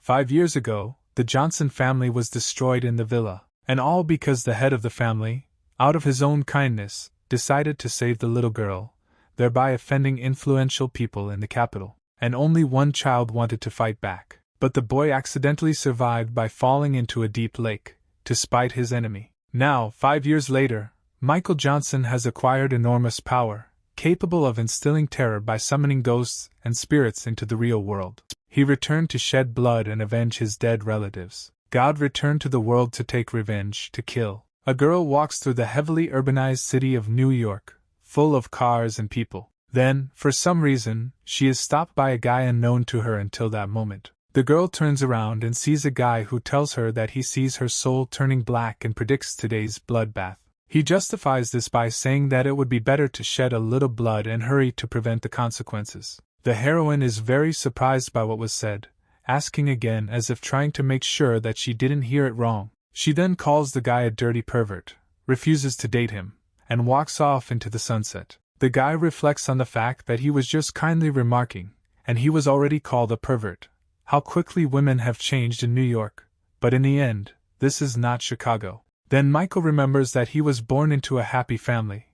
5 years ago, the Johnson family was destroyed in the villa, and all because the head of the family, out of his own kindness, decided to save the little girl, thereby offending influential people in the capital. And only one child wanted to fight back. But the boy accidentally survived by falling into a deep lake, to spite his enemy. Now, 5 years later, Michael Johnson has acquired enormous power, capable of instilling terror by summoning ghosts and spirits into the real world. He returned to shed blood and avenge his dead relatives. God returned to the world to take revenge, to kill. A girl walks through the heavily urbanized city of New York, full of cars and people. Then, for some reason, she is stopped by a guy unknown to her until that moment. The girl turns around and sees a guy who tells her that he sees her soul turning black and predicts today's bloodbath. He justifies this by saying that it would be better to shed a little blood and hurry to prevent the consequences. The heroine is very surprised by what was said, asking again as if trying to make sure that she didn't hear it wrong. She then calls the guy a dirty pervert, refuses to date him, and walks off into the sunset. The guy reflects on the fact that he was just kindly remarking, and he was already called a pervert. How quickly women have changed in New York, but in the end, this is not Chicago. Then Michael remembers that he was born into a happy family,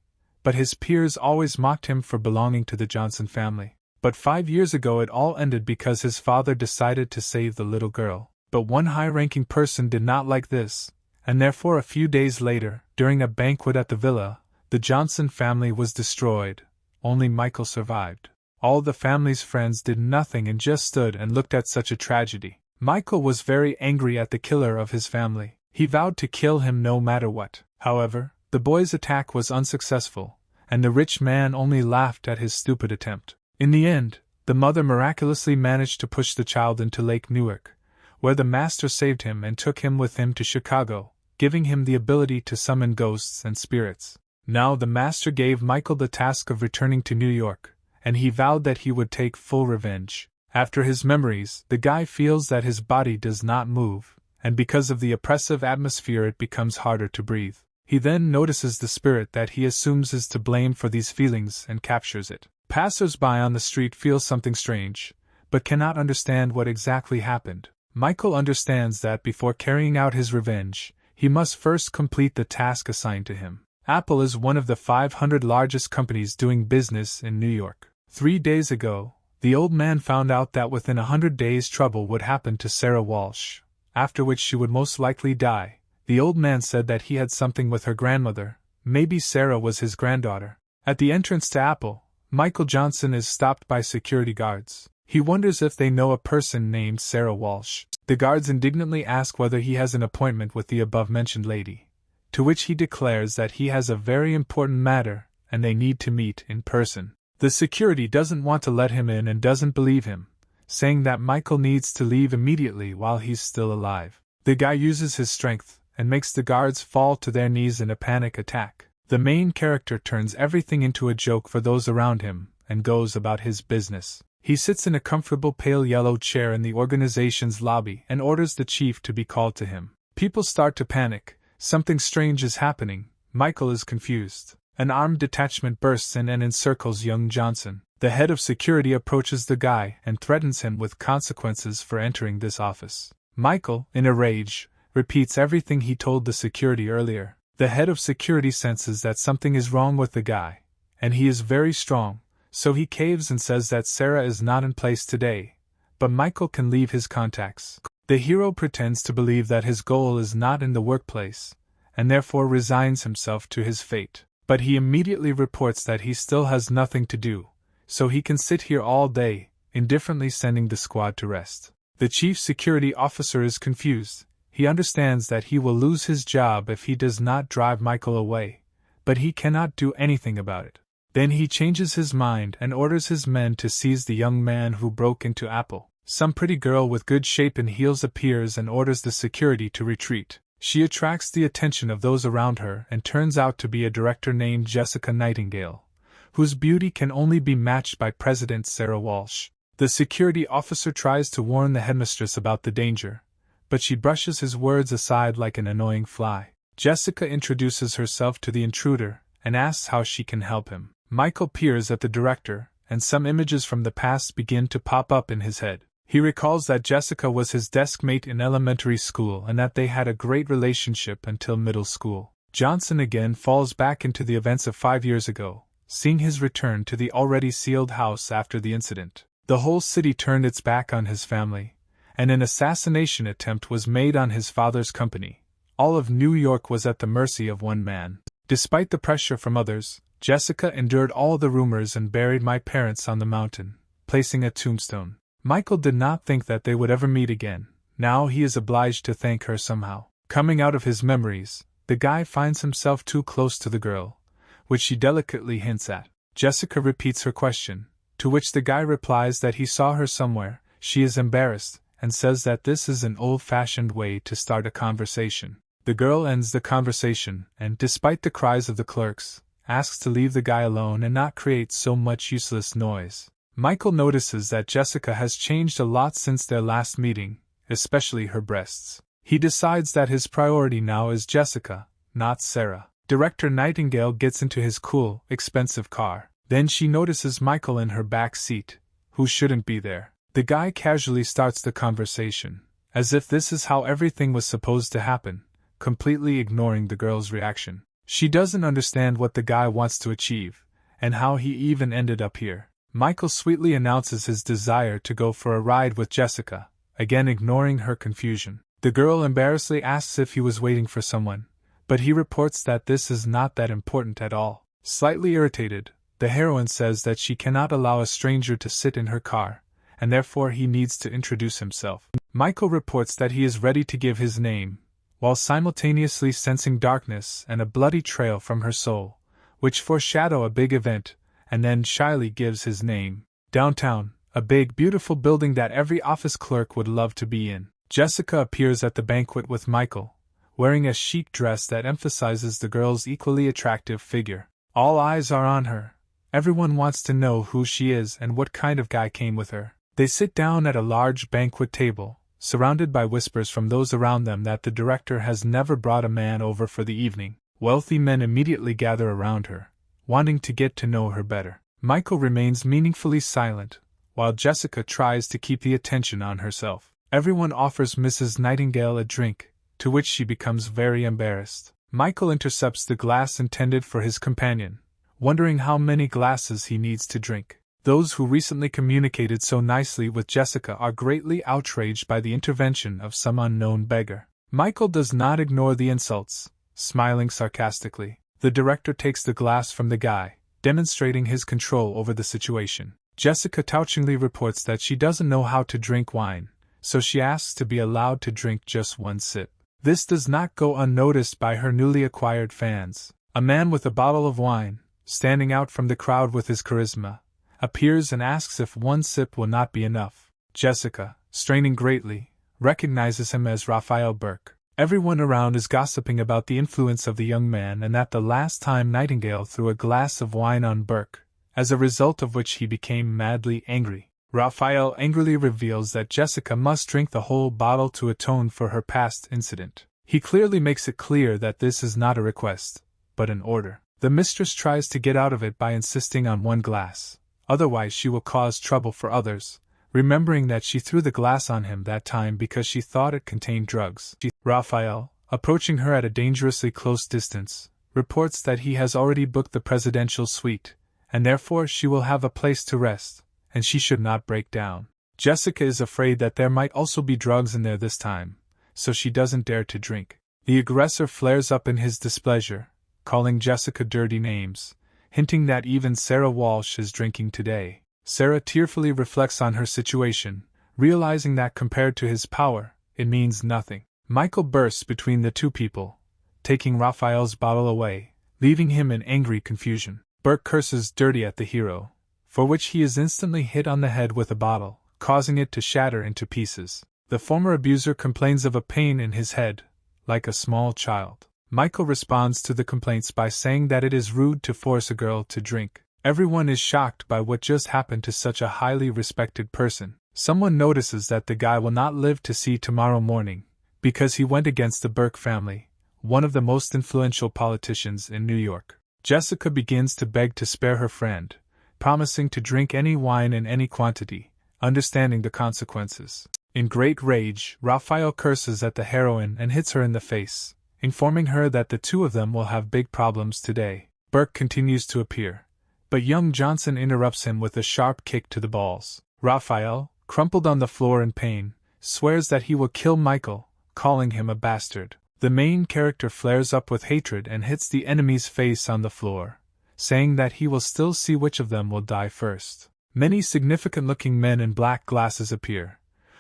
but his peers always mocked him for belonging to the Johnson family. But 5 years ago it all ended because his father decided to save the little girl. But one high-ranking person did not like this, and therefore a few days later, during a banquet at the villa, the Johnson family was destroyed. Only Michael survived. All the family's friends did nothing and just stood and looked at such a tragedy. Michael was very angry at the killer of his family. He vowed to kill him no matter what. However, the boy's attack was unsuccessful, and the rich man only laughed at his stupid attempt. In the end, the mother miraculously managed to push the child into Lake Newark, where the master saved him and took him with him to Chicago, giving him the ability to summon ghosts and spirits. Now the master gave Michael the task of returning to New York, and he vowed that he would take full revenge. After his memories, the guy feels that his body does not move, and because of the oppressive atmosphere it becomes harder to breathe. He then notices the spirit that he assumes is to blame for these feelings and captures it. Passers-by on the street feel something strange, but cannot understand what exactly happened. Michael understands that before carrying out his revenge, he must first complete the task assigned to him. Apple is one of the 500 largest companies doing business in New York. 3 days ago, the old man found out that within 100 days trouble would happen to Sarah Walsh, after which she would most likely die. The old man said that he had something with her grandmother, maybe Sarah was his granddaughter. At the entrance to Apple, Michael Johnson is stopped by security guards. He wonders if they know a person named Sarah Walsh. The guards indignantly ask whether he has an appointment with the above-mentioned lady, to which he declares that he has a very important matter and they need to meet in person. The security doesn't want to let him in and doesn't believe him, saying that Michael needs to leave immediately while he's still alive. The guy uses his strength and makes the guards fall to their knees in a panic attack. The main character turns everything into a joke for those around him and goes about his business. He sits in a comfortable pale yellow chair in the organization's lobby and orders the chief to be called to him. People start to panic. Something strange is happening. Michael is confused. An armed detachment bursts in and encircles young Johnson. The head of security approaches the guy and threatens him with consequences for entering this office. Michael, in a rage, repeats everything he told the security earlier. The head of security senses that something is wrong with the guy, and he is very strong, so he caves and says that Sarah is not in place today, but Michael can leave his contacts. The hero pretends to believe that his goal is not in the workplace, and therefore resigns himself to his fate. But he immediately reports that he still has nothing to do, so he can sit here all day, indifferently sending the squad to rest. The chief security officer is confused. He understands that he will lose his job if he does not drive Michael away, but he cannot do anything about it. Then he changes his mind and orders his men to seize the young man who broke into Apple. Some pretty girl with good shape and heels appears and orders the security to retreat. She attracts the attention of those around her and turns out to be a director named Jessica Nightingale, whose beauty can only be matched by President Sarah Walsh. The security officer tries to warn the headmistress about the danger, but she brushes his words aside like an annoying fly. Jessica introduces herself to the intruder and asks how she can help him. Michael peers at the director, and some images from the past begin to pop up in his head. He recalls that Jessica was his desk mate in elementary school and that they had a great relationship until middle school. Johnson again falls back into the events of 5 years ago, seeing his return to the already sealed house after the incident. The whole city turned its back on his family, and an assassination attempt was made on his father's company. All of New York was at the mercy of one man. Despite the pressure from others, Jessica endured all the rumors and buried my parents on the mountain, placing a tombstone. Michael did not think that they would ever meet again. Now he is obliged to thank her somehow. Coming out of his memories, the guy finds himself too close to the girl, which she delicately hints at. Jessica repeats her question, to which the guy replies that he saw her somewhere. She is embarrassed, and says that this is an old-fashioned way to start a conversation. The girl ends the conversation, and despite the cries of the clerks, asks to leave the guy alone and not create so much useless noise. Michael notices that Jessica has changed a lot since their last meeting, especially her breasts. He decides that his priority now is Jessica, not Sarah. Director Nightingale gets into his cool, expensive car. Then she notices Michael in her back seat, who shouldn't be there. The guy casually starts the conversation, as if this is how everything was supposed to happen, completely ignoring the girl's reaction. She doesn't understand what the guy wants to achieve, and how he even ended up here. Michael sweetly announces his desire to go for a ride with Jessica, again ignoring her confusion. The girl embarrassedly asks if he was waiting for someone, but he reports that this is not that important at all. Slightly irritated, the heroine says that she cannot allow a stranger to sit in her car, and therefore he needs to introduce himself. Michael reports that he is ready to give his name, while simultaneously sensing darkness and a bloody trail from her soul, which foreshadow a big event, and then shyly gives his name. Downtown, a big, beautiful building that every office clerk would love to be in. Jessica appears at the banquet with Michael, wearing a chic dress that emphasizes the girl's equally attractive figure. All eyes are on her. Everyone wants to know who she is and what kind of guy came with her. They sit down at a large banquet table, surrounded by whispers from those around them that the director has never brought a man over for the evening. Wealthy men immediately gather around her, wanting to get to know her better. Michael remains meaningfully silent, while Jessica tries to keep the attention on herself. Everyone offers Mrs. Nightingale a drink, to which she becomes very embarrassed. Michael intercepts the glass intended for his companion, wondering how many glasses he needs to drink. Those who recently communicated so nicely with Jessica are greatly outraged by the intervention of some unknown beggar. Michael does not ignore the insults, smiling sarcastically. The director takes the glass from the guy, demonstrating his control over the situation. Jessica touchingly reports that she doesn't know how to drink wine, so she asks to be allowed to drink just one sip. This does not go unnoticed by her newly acquired fans. A man with a bottle of wine, standing out from the crowd with his charisma, appears and asks if one sip will not be enough. Jessica, straining greatly, recognizes him as Raphael Burke. Everyone around is gossiping about the influence of the young man and that the last time Nightingale threw a glass of wine on Burke, as a result of which he became madly angry. Raphael angrily reveals that Jessica must drink the whole bottle to atone for her past incident. He clearly makes it clear that this is not a request, but an order. The mistress tries to get out of it by insisting on one glass, otherwise she will cause trouble for others, remembering that she threw the glass on him that time because she thought it contained drugs. Raphael, approaching her at a dangerously close distance, reports that he has already booked the presidential suite, and therefore she will have a place to rest, and she should not break down. Jessica is afraid that there might also be drugs in there this time, so she doesn't dare to drink. The aggressor flares up in his displeasure, calling Jessica dirty names, hinting that even Sarah Walsh is drinking today. Sarah tearfully reflects on her situation, realizing that compared to his power, it means nothing. Michael bursts between the two people, taking Raphael's bottle away, leaving him in angry confusion. Burke curses dirty at the hero, for which he is instantly hit on the head with a bottle, causing it to shatter into pieces. The former abuser complains of a pain in his head, like a small child. Michael responds to the complaints by saying that it is rude to force a girl to drink. Everyone is shocked by what just happened to such a highly respected person. Someone notices that the guy will not live to see tomorrow morning, because he went against the Burke family, one of the most influential politicians in New York. Jessica begins to beg to spare her friend, promising to drink any wine in any quantity, understanding the consequences. In great rage, Raphael curses at the heroine and hits her in the face, informing her that the two of them will have big problems today. Burke continues to appear, but young Johnson interrupts him with a sharp kick to the balls. Raphael, crumpled on the floor in pain, swears that he will kill Michael, calling him a bastard. The main character flares up with hatred and hits the enemy's face on the floor, saying that he will still see which of them will die first. Many significant-looking men in black glasses appear,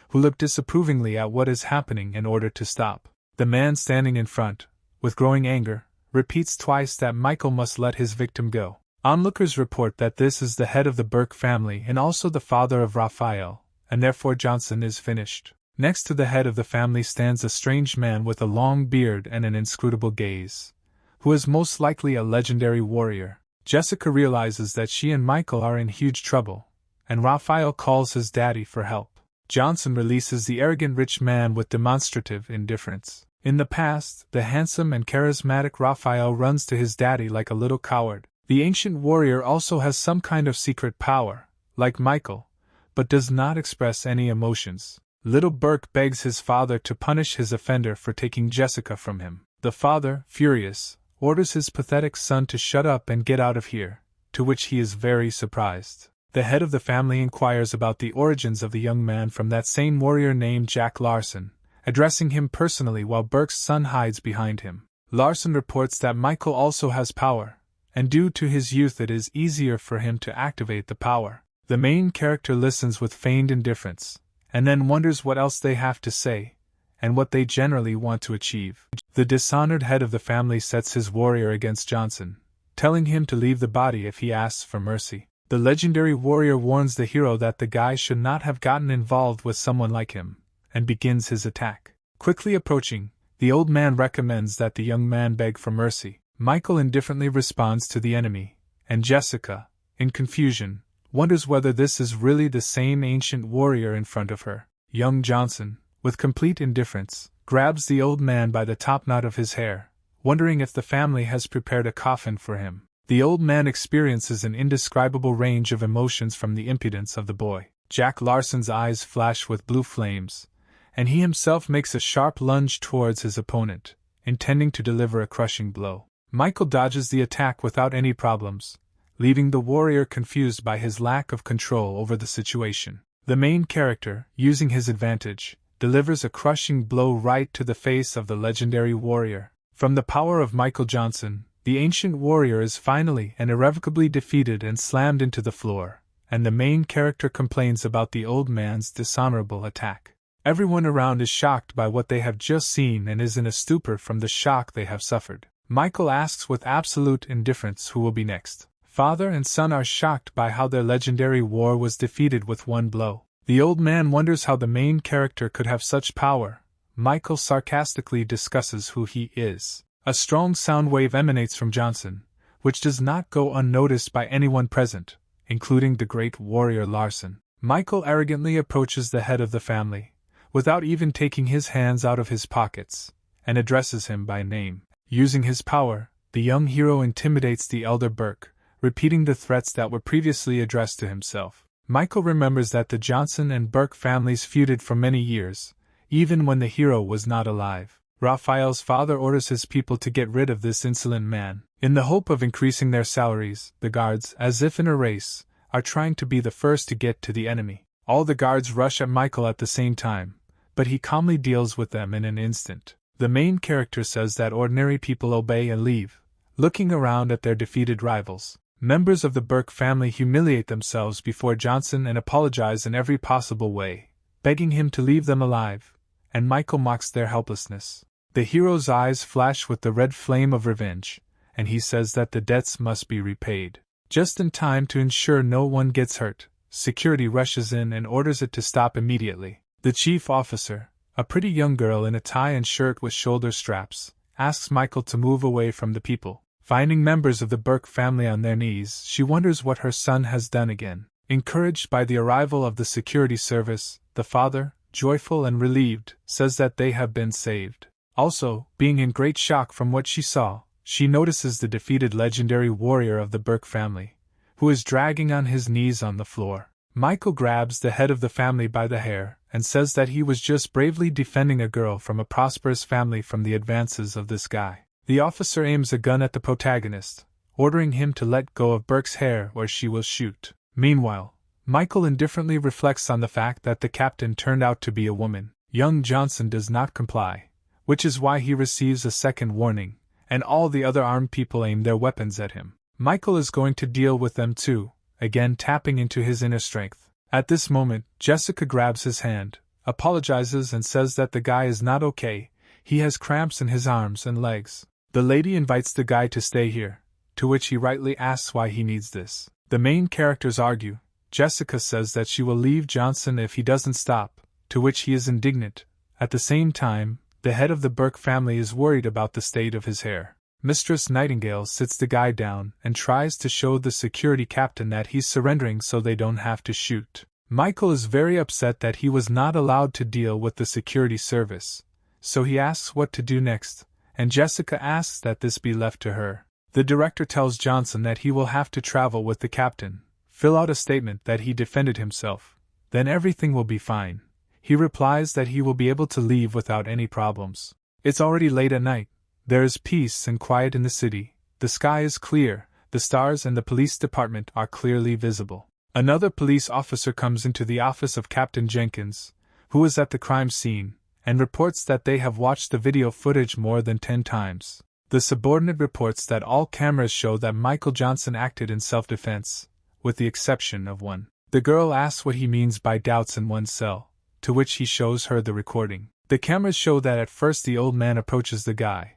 who look disapprovingly at what is happening in order to stop. The man standing in front, with growing anger, repeats twice that Michael must let his victim go. Onlookers report that this is the head of the Burke family and also the father of Raphael, and therefore Johnson is finished. Next to the head of the family stands a strange man with a long beard and an inscrutable gaze, who is most likely a legendary warrior. Jessica realizes that she and Michael are in huge trouble, and Raphael calls his daddy for help. Johnson releases the arrogant rich man with demonstrative indifference. In the past, the handsome and charismatic Raphael runs to his daddy like a little coward. The ancient warrior also has some kind of secret power, like Michael, but does not express any emotions. Little Burke begs his father to punish his offender for taking Jessica from him. The father, furious, orders his pathetic son to shut up and get out of here, to which he is very surprised. The head of the family inquires about the origins of the young man from that same warrior named Jack Larson, addressing him personally while Burke's son hides behind him. Larson reports that Michael also has power, and due to his youth it is easier for him to activate the power. The main character listens with feigned indifference, and then wonders what else they have to say, and what they generally want to achieve. The dishonored head of the family sets his warrior against Johnson, telling him to leave the body if he asks for mercy. The legendary warrior warns the hero that the guy should not have gotten involved with someone like him, and begins his attack. Quickly approaching, the old man recommends that the young man beg for mercy. Michael indifferently responds to the enemy, and Jessica, in confusion, wonders whether this is really the same ancient warrior in front of her. Young Johnson, with complete indifference, grabs the old man by the top knot of his hair, wondering if the family has prepared a coffin for him. The old man experiences an indescribable range of emotions from the impudence of the boy. Jack Larson's eyes flash with blue flames, and he himself makes a sharp lunge towards his opponent, intending to deliver a crushing blow. Michael dodges the attack without any problems, leaving the warrior confused by his lack of control over the situation. The main character, using his advantage, delivers a crushing blow right to the face of the legendary warrior. From the power of Michael Johnson, the ancient warrior is finally and irrevocably defeated and slammed into the floor, and the main character complains about the old man's dishonorable attack. Everyone around is shocked by what they have just seen and is in a stupor from the shock they have suffered. Michael asks with absolute indifference who will be next. Father and son are shocked by how their legendary war was defeated with one blow. The old man wonders how the main character could have such power. Michael sarcastically discusses who he is. A strong sound wave emanates from Johnson, which does not go unnoticed by anyone present, including the great warrior Larson. Michael arrogantly approaches the head of the family, without even taking his hands out of his pockets, and addresses him by name. Using his power, the young hero intimidates the elder Burke, repeating the threats that were previously addressed to himself. Michael remembers that the Johnson and Burke families feuded for many years, even when the hero was not alive. Raphael's father orders his people to get rid of this insolent man. In the hope of increasing their salaries, the guards, as if in a race, are trying to be the first to get to the enemy. All the guards rush at Michael at the same time, but he calmly deals with them in an instant. The main character says that ordinary people obey and leave, looking around at their defeated rivals. Members of the Burke family humiliate themselves before Johnson and apologize in every possible way, begging him to leave them alive, and Michael mocks their helplessness. The hero's eyes flash with the red flame of revenge, and he says that the debts must be repaid. Just in time to ensure no one gets hurt, security rushes in and orders it to stop immediately. The chief officer, a pretty young girl in a tie and shirt with shoulder straps, asks Michael to move away from the people. Finding members of the Burke family on their knees, she wonders what her son has done again. Encouraged by the arrival of the security service, the father, joyful and relieved, says that they have been saved. Also, being in great shock from what she saw, she notices the defeated legendary warrior of the Burke family, who is dragging on his knees on the floor. Michael grabs the head of the family by the hair and says that he was just bravely defending a girl from a prosperous family from the advances of this guy. The officer aims a gun at the protagonist, ordering him to let go of Burke's hair or she will shoot. Meanwhile, Michael indifferently reflects on the fact that the captain turned out to be a woman. Young Johnson does not comply, which is why he receives a second warning, and all the other armed people aim their weapons at him. Michael is going to deal with them too, again tapping into his inner strength. At this moment, Jessica grabs his hand, apologizes and says that the guy is not okay, he has cramps in his arms and legs. The lady invites the guy to stay here, to which he rightly asks why he needs this. The main characters argue. Jessica says that she will leave Johnson if he doesn't stop, to which he is indignant. At the same time, the head of the Burke family is worried about the state of his hair. Mistress Nightingale sits the guy down and tries to show the security captain that he's surrendering so they don't have to shoot. Michael is very upset that he was not allowed to deal with the security service, so he asks what to do next, and Jessica asks that this be left to her. The director tells Johnson that he will have to travel with the captain, fill out a statement that he defended himself, then everything will be fine. He replies that he will be able to leave without any problems. It's already late at night. There is peace and quiet in the city. The sky is clear, the stars and the police department are clearly visible. Another police officer comes into the office of Captain Jenkins, who is at the crime scene, and reports that they have watched the video footage more than 10 times. The subordinate reports that all cameras show that Michael Johnson acted in self-defense, with the exception of one. The girl asks what he means by doubts in one's cell, to which he shows her the recording. The cameras show that at first the old man approaches the guy,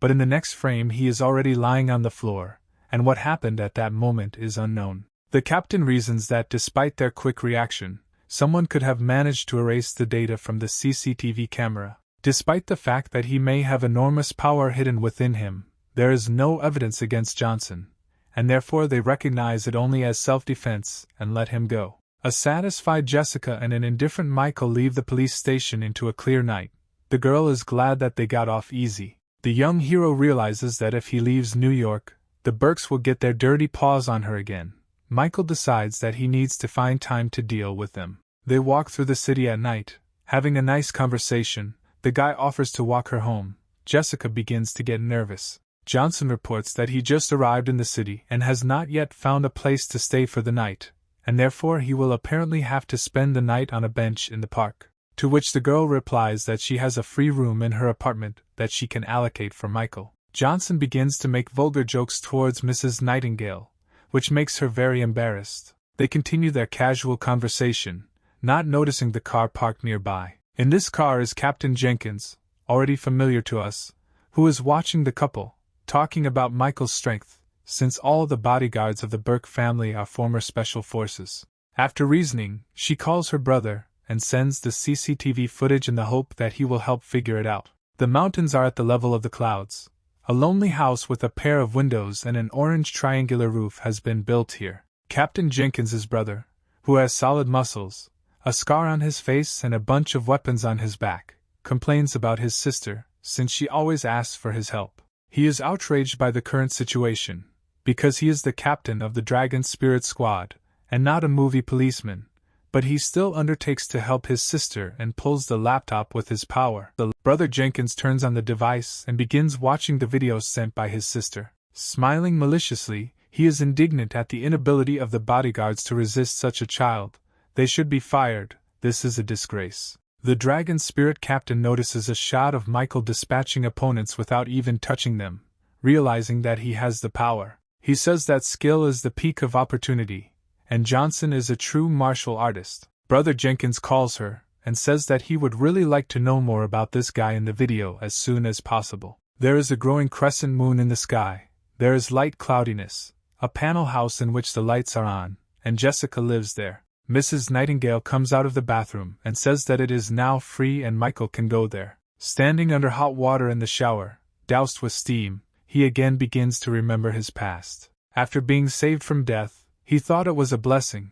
but in the next frame he is already lying on the floor, and what happened at that moment is unknown. The captain reasons that despite their quick reaction, someone could have managed to erase the data from the CCTV camera. Despite the fact that he may have enormous power hidden within him, there is no evidence against Johnson, and therefore they recognize it only as self-defense and let him go. A satisfied Jessica and an indifferent Michael leave the police station into a clear night. The girl is glad that they got off easy. The young hero realizes that if he leaves New York, the Burkes will get their dirty paws on her again. Michael decides that he needs to find time to deal with them. They walk through the city at night, having a nice conversation. The guy offers to walk her home. Jessica begins to get nervous. Johnson reports that he just arrived in the city and has not yet found a place to stay for the night, and therefore he will apparently have to spend the night on a bench in the park. To which the girl replies that she has a free room in her apartment that she can allocate for Michael. Johnson begins to make vulgar jokes towards Mrs. Nightingale, which makes her very embarrassed. They continue their casual conversation, not noticing the car parked nearby. In this car is Captain Jenkins, already familiar to us, who is watching the couple, talking about Michael's strength, since all the bodyguards of the Burke family are former special forces. After reasoning, she calls her brother and sends the CCTV footage in the hope that he will help figure it out. The mountains are at the level of the clouds. A lonely house with a pair of windows and an orange triangular roof has been built here. Captain Jenkins's brother, who has solid muscles, a scar on his face and a bunch of weapons on his back, complains about his sister, since she always asks for his help. He is outraged by the current situation, because he is the captain of the Dragon Spirit Squad, and not a movie policeman, but he still undertakes to help his sister and pulls the laptop with his power. The brother Jenkins turns on the device and begins watching the videos sent by his sister. Smiling maliciously, he is indignant at the inability of the bodyguards to resist such a child. They should be fired. This is a disgrace. The Dragon Spirit captain notices a shot of Michael dispatching opponents without even touching them, realizing that he has the power. He says that skill is the peak of opportunity, and Johnson is a true martial artist. Brother Jenkins calls her and says that he would really like to know more about this guy in the video as soon as possible. There is a growing crescent moon in the sky. There is light cloudiness, a panel house in which the lights are on, and Jessica lives there. Mrs. Nightingale comes out of the bathroom and says that it is now free and Michael can go there. Standing under hot water in the shower, doused with steam, he again begins to remember his past. After being saved from death, he thought it was a blessing,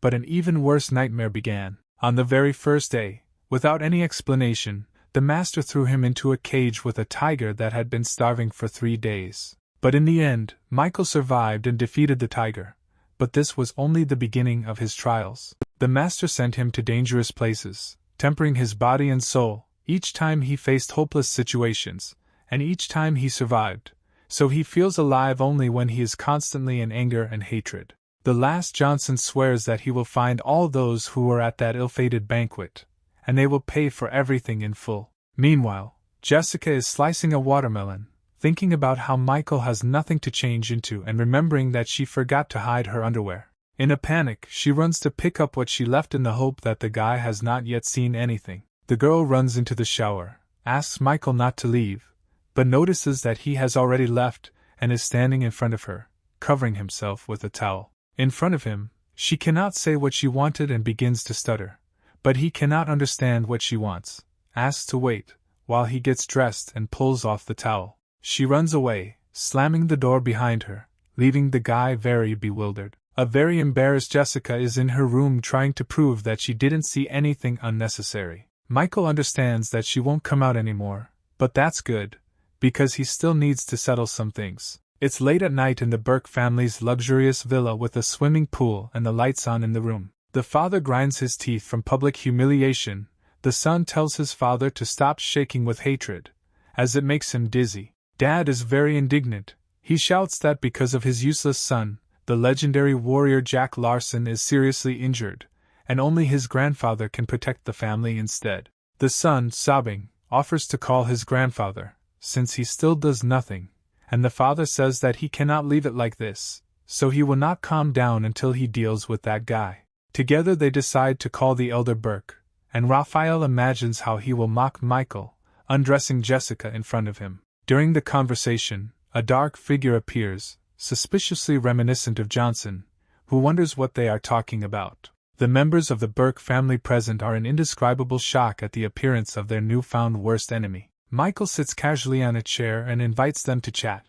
but an even worse nightmare began. On the very first day, without any explanation, the master threw him into a cage with a tiger that had been starving for 3 days. But in the end, Michael survived and defeated the tiger. But this was only the beginning of his trials. The master sent him to dangerous places, tempering his body and soul, each time he faced hopeless situations, and each time he survived, so he feels alive only when he is constantly in anger and hatred. The last Johnson swears that he will find all those who were at that ill-fated banquet, and they will pay for everything in full. Meanwhile, Jessica is slicing a watermelon, thinking about how Michael has nothing to change into and remembering that she forgot to hide her underwear. In a panic, she runs to pick up what she left in the hope that the guy has not yet seen anything. The girl runs into the shower, asks Michael not to leave, but notices that he has already left and is standing in front of her, covering himself with a towel. In front of him, she cannot say what she wanted and begins to stutter, but he cannot understand what she wants, asks to wait, while he gets dressed and pulls off the towel. She runs away, slamming the door behind her, leaving the guy very bewildered. A very embarrassed Jessica is in her room trying to prove that she didn't see anything unnecessary. Michael understands that she won't come out anymore, but that's good, because he still needs to settle some things. It's late at night in the Burke family's luxurious villa with a swimming pool and the lights on in the room. The father grinds his teeth from public humiliation. The son tells his father to stop shaking with hatred, as it makes him dizzy. Dad is very indignant. He shouts that because of his useless son, the legendary warrior Jack Larson is seriously injured, and only his grandfather can protect the family instead. The son, sobbing, offers to call his grandfather, since he still does nothing, and the father says that he cannot leave it like this, so he will not calm down until he deals with that guy. Together they decide to call the elder Burke, and Raphael imagines how he will mock Michael, undressing Jessica in front of him. During the conversation, a dark figure appears, suspiciously reminiscent of Johnson, who wonders what they are talking about. The members of the Burke family present are in indescribable shock at the appearance of their newfound worst enemy. Michael sits casually on a chair and invites them to chat,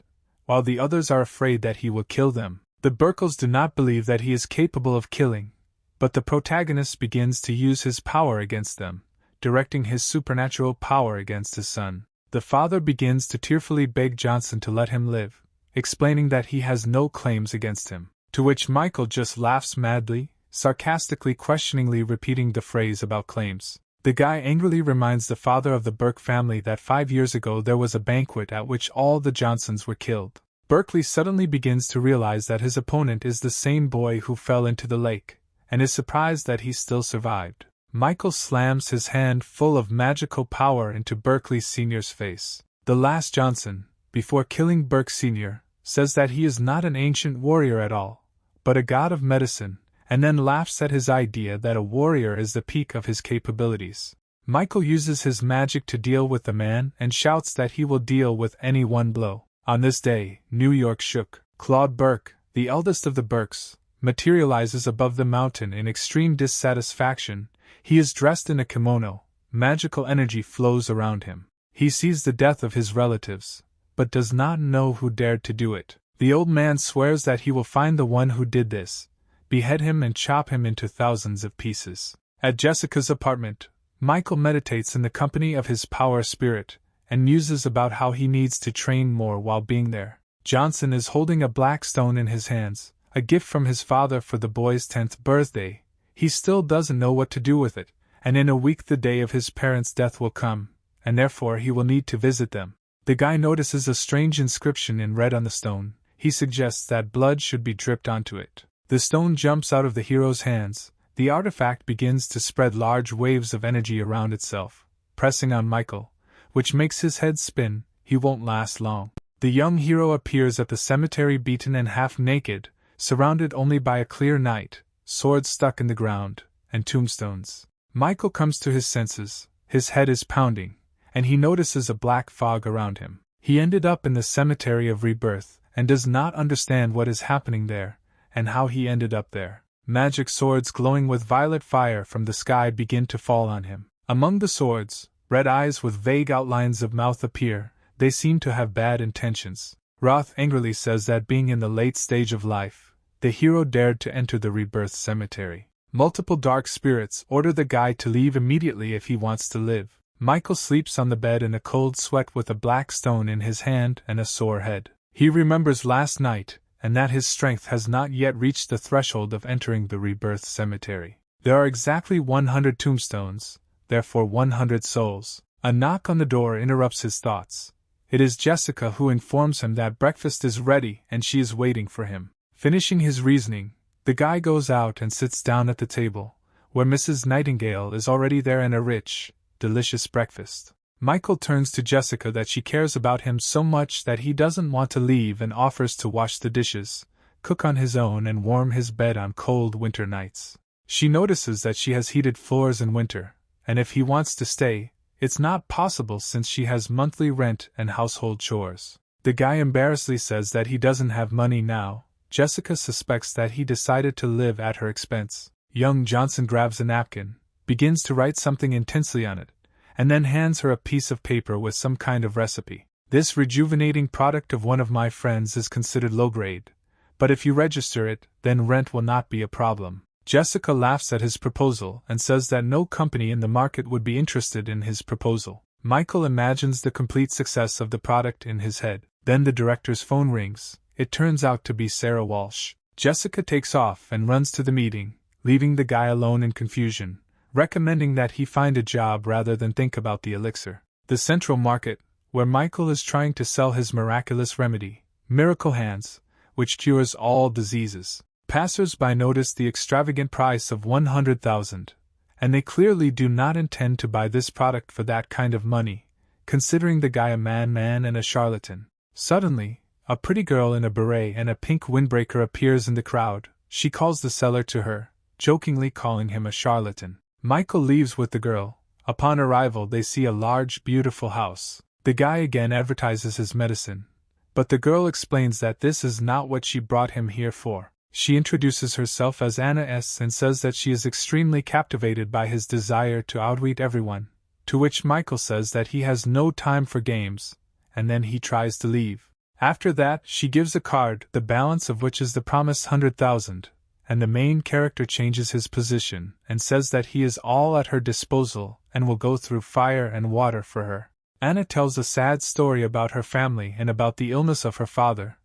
while the others are afraid that he will kill them. The Burkles do not believe that he is capable of killing, but the protagonist begins to use his power against them, directing his supernatural power against his son. The father begins to tearfully beg Johnson to let him live, explaining that he has no claims against him, to which Michael just laughs madly, sarcastically questioningly repeating the phrase about claims. The guy angrily reminds the father of the Burke family that 5 years ago there was a banquet at which all the Johnsons were killed. Berkeley suddenly begins to realize that his opponent is the same boy who fell into the lake, and is surprised that he still survived. Michael slams his hand full of magical power into Berkeley Sr.'s face. The last Johnson, before killing Burke Sr., says that he is not an ancient warrior at all, but a god of medicine, and then laughs at his idea that a warrior is the peak of his capabilities. Michael uses his magic to deal with the man and shouts that he will deal with any one blow. On this day, New York shook. Claude Burke, the eldest of the Burkes, materializes above the mountain in extreme dissatisfaction. He is dressed in a kimono. Magical energy flows around him. He sees the death of his relatives, but does not know who dared to do it. The old man swears that he will find the one who did this, behead him and chop him into thousands of pieces. At Jessica's apartment, Michael meditates in the company of his power spirit, and muses about how he needs to train more while being there. Johnson is holding a black stone in his hands, a gift from his father for the boy's 10th birthday. He still doesn't know what to do with it, and in a week the day of his parents' death will come, and therefore he will need to visit them. The guy notices a strange inscription in red on the stone. He suggests that blood should be dripped onto it. The stone jumps out of the hero's hands. The artifact begins to spread large waves of energy around itself, pressing on Michael, which makes his head spin. He won't last long. The young hero appears at the cemetery beaten and half naked, surrounded only by a clear night, swords stuck in the ground, and tombstones. Michael comes to his senses, his head is pounding, and he notices a black fog around him. He ended up in the cemetery of Rebirth, and does not understand what is happening there, and how he ended up there. Magic swords glowing with violet fire from the sky begin to fall on him. Among the swords, red eyes with vague outlines of mouth appear. They seem to have bad intentions. Roth angrily says that being in the late stage of life, the hero dared to enter the Rebirth cemetery. Multiple dark spirits order the guy to leave immediately if he wants to live. Michael sleeps on the bed in a cold sweat with a black stone in his hand and a sore head. He remembers last night, and that his strength has not yet reached the threshold of entering the Rebirth cemetery. There are exactly 100 tombstones, therefore 100 souls. A knock on the door interrupts his thoughts. It is Jessica who informs him that breakfast is ready and she is waiting for him. Finishing his reasoning, the guy goes out and sits down at the table, where Mrs. Nightingale is already there and a rich, delicious breakfast. Michael turns to Jessica that she cares about him so much that he doesn't want to leave and offers to wash the dishes, cook on his own and warm his bed on cold winter nights. She notices that she has heated floors in winter, and if he wants to stay, it's not possible since she has monthly rent and household chores. The guy embarrassedly says that he doesn't have money now. Jessica suspects that he decided to live at her expense. Young Johnson grabs a napkin, begins to write something intensely on it, and then hands her a piece of paper with some kind of recipe. This rejuvenating product of one of my friends is considered low grade, but if you register it, then rent will not be a problem. Jessica laughs at his proposal and says that no company in the market would be interested in his proposal. Michael imagines the complete success of the product in his head. Then the director's phone rings. It turns out to be Sarah Walsh. Jessica takes off and runs to the meeting, leaving the guy alone in confusion, recommending that he find a job rather than think about the elixir. The Central Market, where Michael is trying to sell his miraculous remedy, Miracle Hands, which cures all diseases. Passers-by notice the extravagant price of 100,000, and they clearly do not intend to buy this product for that kind of money, considering the guy a man and a charlatan. Suddenly, a pretty girl in a beret and a pink windbreaker appears in the crowd. She calls the seller to her, jokingly calling him a charlatan. Michael leaves with the girl. Upon arrival, they see a large, beautiful house. The guy again advertises his medicine, but the girl explains that this is not what she brought him here for. She introduces herself as Anna S. and says that she is extremely captivated by his desire to outwit everyone, to which Michael says that he has no time for games, and then he tries to leave. After that, she gives a card, the balance of which is the promised 100,000, and the main character changes his position and says that he is all at her disposal and will go through fire and water for her. Anna tells a sad story about her family and about the illness of her father,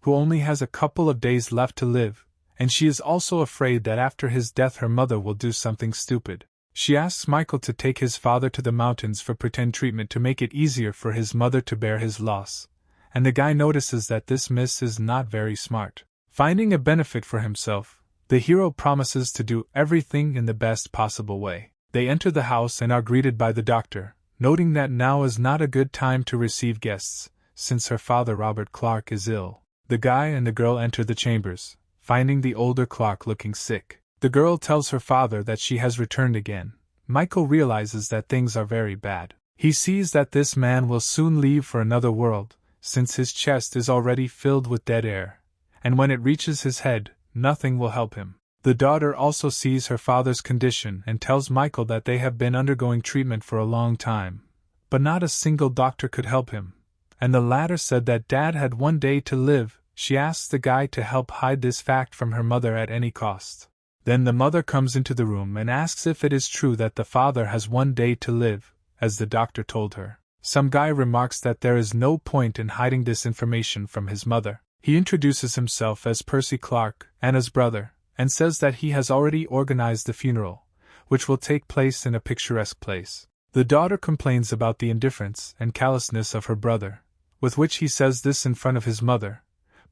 who only has a couple of days left to live, and she is also afraid that after his death her mother will do something stupid. She asks Michael to take his father to the mountains for pretend treatment to make it easier for his mother to bear his loss, and the guy notices that this miss is not very smart. Finding a benefit for himself, the hero promises to do everything in the best possible way. They enter the house and are greeted by the doctor, noting that now is not a good time to receive guests, since her father Robert Clark is ill. The guy and the girl enter the chambers, finding the older Clark looking sick. The girl tells her father that she has returned again. Michael realizes that things are very bad. He sees that this man will soon leave for another world, since his chest is already filled with dead air, and when it reaches his head, nothing will help him. The daughter also sees her father's condition and tells Michael that they have been undergoing treatment for a long time, but not a single doctor could help him, and the latter said that Dad had one day to live. She asks the guy to help hide this fact from her mother at any cost. Then the mother comes into the room and asks if it is true that the father has one day to live, as the doctor told her. Some guy remarks that there is no point in hiding this information from his mother. He introduces himself as Percy Clark, Anna's brother, and says that he has already organized the funeral, which will take place in a picturesque place. The daughter complains about the indifference and callousness of her brother, with which he says this in front of his mother,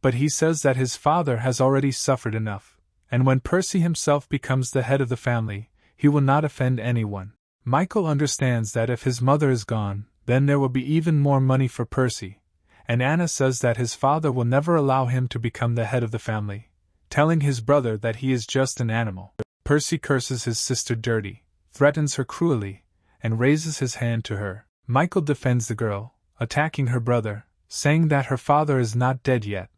but he says that his father has already suffered enough, and when Percy himself becomes the head of the family, he will not offend anyone. Michael understands that if his mother is gone, then there will be even more money for Percy, and Anna says that his father will never allow him to become the head of the family, telling his brother that he is just an animal. Percy curses his sister dirty, threatens her cruelly, and raises his hand to her. Michael defends the girl, attacking her brother, saying that her father is not dead yet,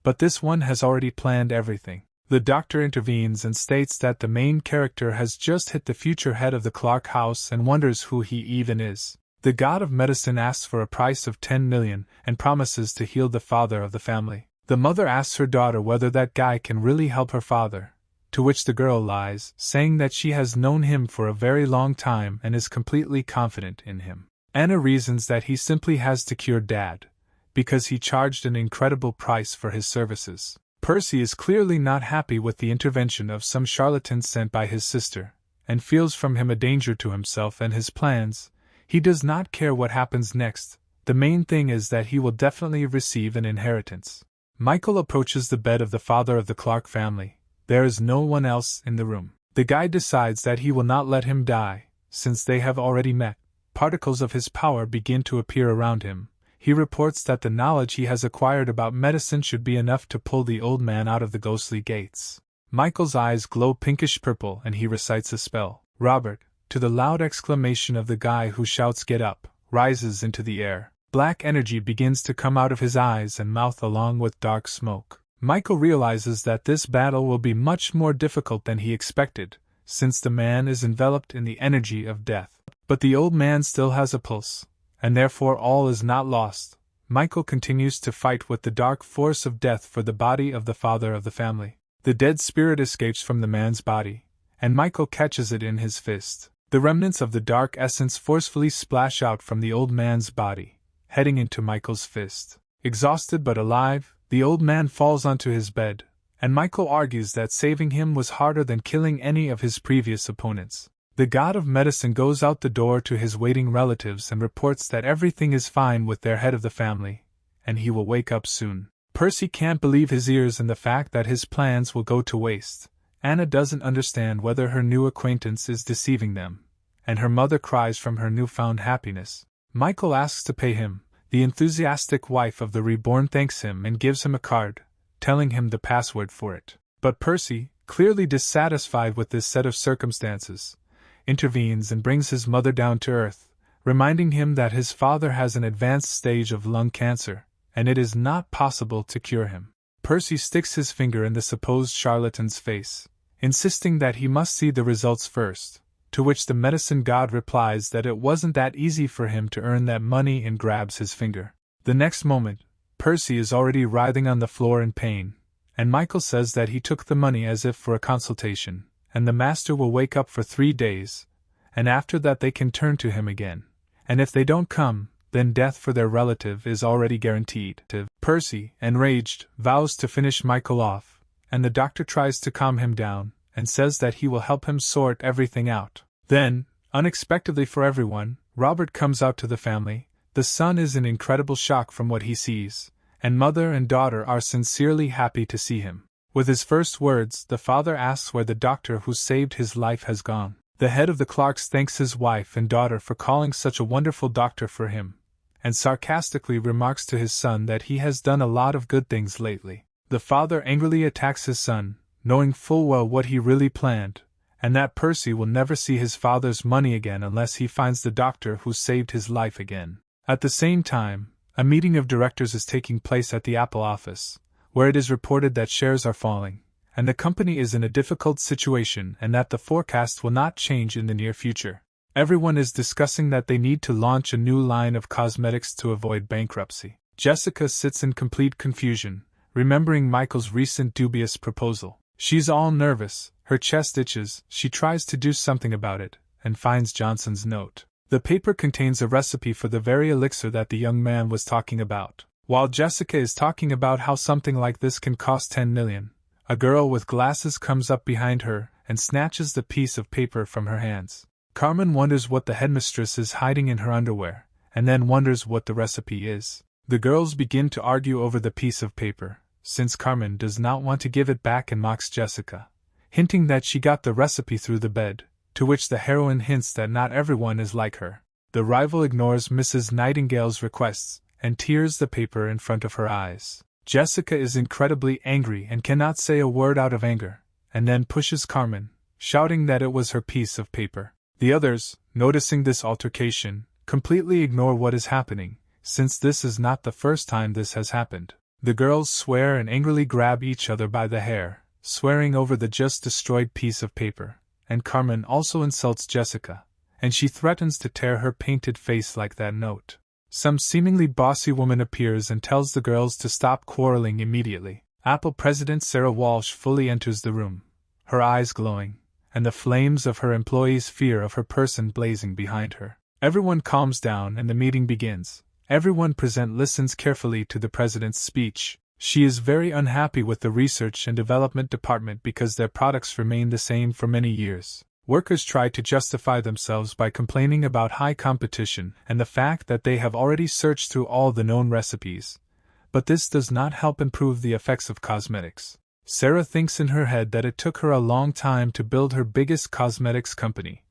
but this one has already planned everything. The doctor intervenes and states that the main character has just hit the future head of the Clark house and wonders who he even is. The god of medicine asks for a price of 10 million and promises to heal the father of the family. The mother asks her daughter whether that guy can really help her father, to which the girl lies, saying that she has known him for a very long time and is completely confident in him. Anna reasons that he simply has to cure Dad, because he charged an incredible price for his services. Percy is clearly not happy with the intervention of some charlatans sent by his sister, and feels from him a danger to himself and his plans. He does not care what happens next. The main thing is that he will definitely receive an inheritance. Michael approaches the bed of the father of the Clark family. There is no one else in the room. The guy decides that he will not let him die, since they have already met. Particles of his power begin to appear around him. He reports that the knowledge he has acquired about medicine should be enough to pull the old man out of the ghostly gates. Michael's eyes glow pinkish purple and he recites a spell. Robert, to the loud exclamation of the guy who shouts "Get up," rises into the air. Black energy begins to come out of his eyes and mouth along with dark smoke. Michael realizes that this battle will be much more difficult than he expected, since the man is enveloped in the energy of death. But the old man still has a pulse, and therefore all is not lost. Michael continues to fight with the dark force of death for the body of the father of the family. The dead spirit escapes from the man's body, and Michael catches it in his fist. The remnants of the dark essence forcefully splash out from the old man's body, heading into Michael's fist. Exhausted but alive, the old man falls onto his bed, and Michael argues that saving him was harder than killing any of his previous opponents. The god of medicine goes out the door to his waiting relatives and reports that everything is fine with their head of the family, and he will wake up soon. Percy can't believe his ears and the fact that his plans will go to waste. Anna doesn't understand whether her new acquaintance is deceiving them, and her mother cries from her newfound happiness. Michael asks to pay him. The enthusiastic wife of the reborn thanks him and gives him a card, telling him the password for it. But Percy, clearly dissatisfied with this set of circumstances, intervenes and brings his mother down to earth, reminding him that his father has an advanced stage of lung cancer, and it is not possible to cure him. Percy sticks his finger in the supposed charlatan's face, insisting that he must see the results first, to which the medicine god replies that it wasn't that easy for him to earn that money and grabs his finger. The next moment, Percy is already writhing on the floor in pain, and Michael says that he took the money as if for a consultation, and the master will wake up for 3 days, and after that they can turn to him again. And if they don't come, then death for their relative is already guaranteed. Percy, enraged, vows to finish Michael off, and the doctor tries to calm him down, and says that he will help him sort everything out. Then, unexpectedly for everyone, Robert comes out to the family. The son is in incredible shock from what he sees, and mother and daughter are sincerely happy to see him. With his first words, the father asks where the doctor who saved his life has gone. The head of the Clarks thanks his wife and daughter for calling such a wonderful doctor for him, and sarcastically remarks to his son that he has done a lot of good things lately. The father angrily attacks his son, knowing full well what he really planned, and that Percy will never see his father's money again unless he finds the doctor who saved his life again. At the same time, a meeting of directors is taking place at the Apple office, where it is reported that shares are falling, and the company is in a difficult situation and that the forecast will not change in the near future. Everyone is discussing that they need to launch a new line of cosmetics to avoid bankruptcy. Jessica sits in complete confusion, remembering Michael's recent dubious proposal. She's all nervous, her chest itches, she tries to do something about it, and finds Johnson's note. The paper contains a recipe for the very elixir that the young man was talking about. While Jessica is talking about how something like this can cost 10 million, a girl with glasses comes up behind her and snatches the piece of paper from her hands. Carmen wonders what the headmistress is hiding in her underwear, and then wonders what the recipe is. The girls begin to argue over the piece of paper, since Carmen does not want to give it back and mocks Jessica, hinting that she got the recipe through the bed, to which the heroine hints that not everyone is like her. The rival ignores Mrs. Nightingale's requests, and tears the paper in front of her eyes. Jessica is incredibly angry and cannot say a word out of anger, and then pushes Carmen, shouting that it was her piece of paper. The others, noticing this altercation, completely ignore what is happening, since this is not the first time this has happened. The girls swear and angrily grab each other by the hair, swearing over the just destroyed piece of paper, and Carmen also insults Jessica, and she threatens to tear her painted face like that note. Some seemingly bossy woman appears and tells the girls to stop quarreling immediately. Apple President Sarah Walsh fully enters the room, her eyes glowing, and the flames of her employees' fear of her person blazing behind her. Everyone calms down and the meeting begins. Everyone present listens carefully to the president's speech. She is very unhappy with the research and development department because their products remain the same for many years. Workers try to justify themselves by complaining about high competition and the fact that they have already searched through all the known recipes, but this does not help improve the effects of cosmetics. Sarah thinks in her head that it took her a long time to build her biggest cosmetics company,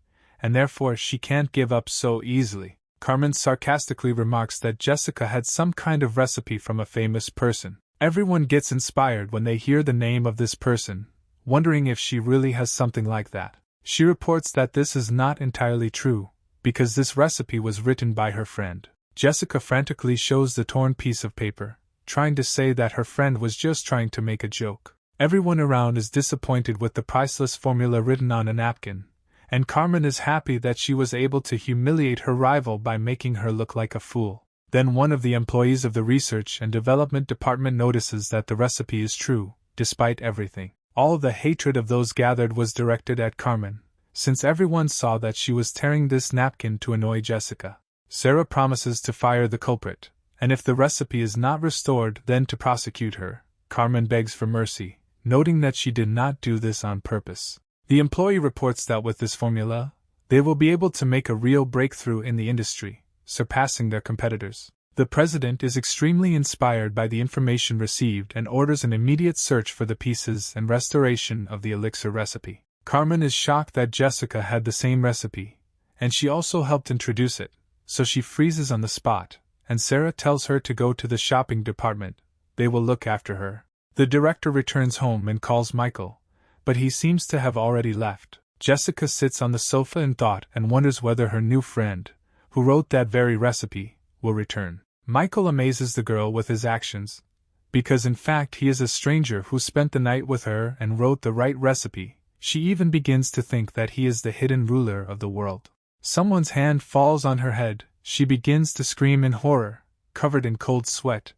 and therefore she can't give up so easily. Carmen sarcastically remarks that Jessica had some kind of recipe from a famous person. Everyone gets inspired when they hear the name of this person, wondering if she really has something like that. She reports that this is not entirely true, because this recipe was written by her friend. Jessica frantically shows the torn piece of paper, trying to say that her friend was just trying to make a joke. Everyone around is disappointed with the priceless formula written on a napkin, and Carmen is happy that she was able to humiliate her rival by making her look like a fool. Then one of the employees of the Research and Development Department notices that the recipe is true, despite everything. All the hatred of those gathered was directed at Carmen, since everyone saw that she was tearing this napkin to annoy Jessica. Sarah promises to fire the culprit, and if the recipe is not restored, then to prosecute her. Carmen begs for mercy, noting that she did not do this on purpose. The employee reports that with this formula, they will be able to make a real breakthrough in the industry, surpassing their competitors. The president is extremely inspired by the information received and orders an immediate search for the pieces and restoration of the elixir recipe. Carmen is shocked that Jessica had the same recipe, and she also helped introduce it, so she freezes on the spot, and Sarah tells her to go to the shopping department. They will look after her. The director returns home and calls Michael, but he seems to have already left. Jessica sits on the sofa in thought and wonders whether her new friend, who wrote that very recipe, will return. Michael amazes the girl with his actions, because in fact he is a stranger who spent the night with her and wrote the right recipe. She even begins to think that he is the hidden ruler of the world. Someone's hand falls on her head, she begins to scream in horror, covered in cold sweat,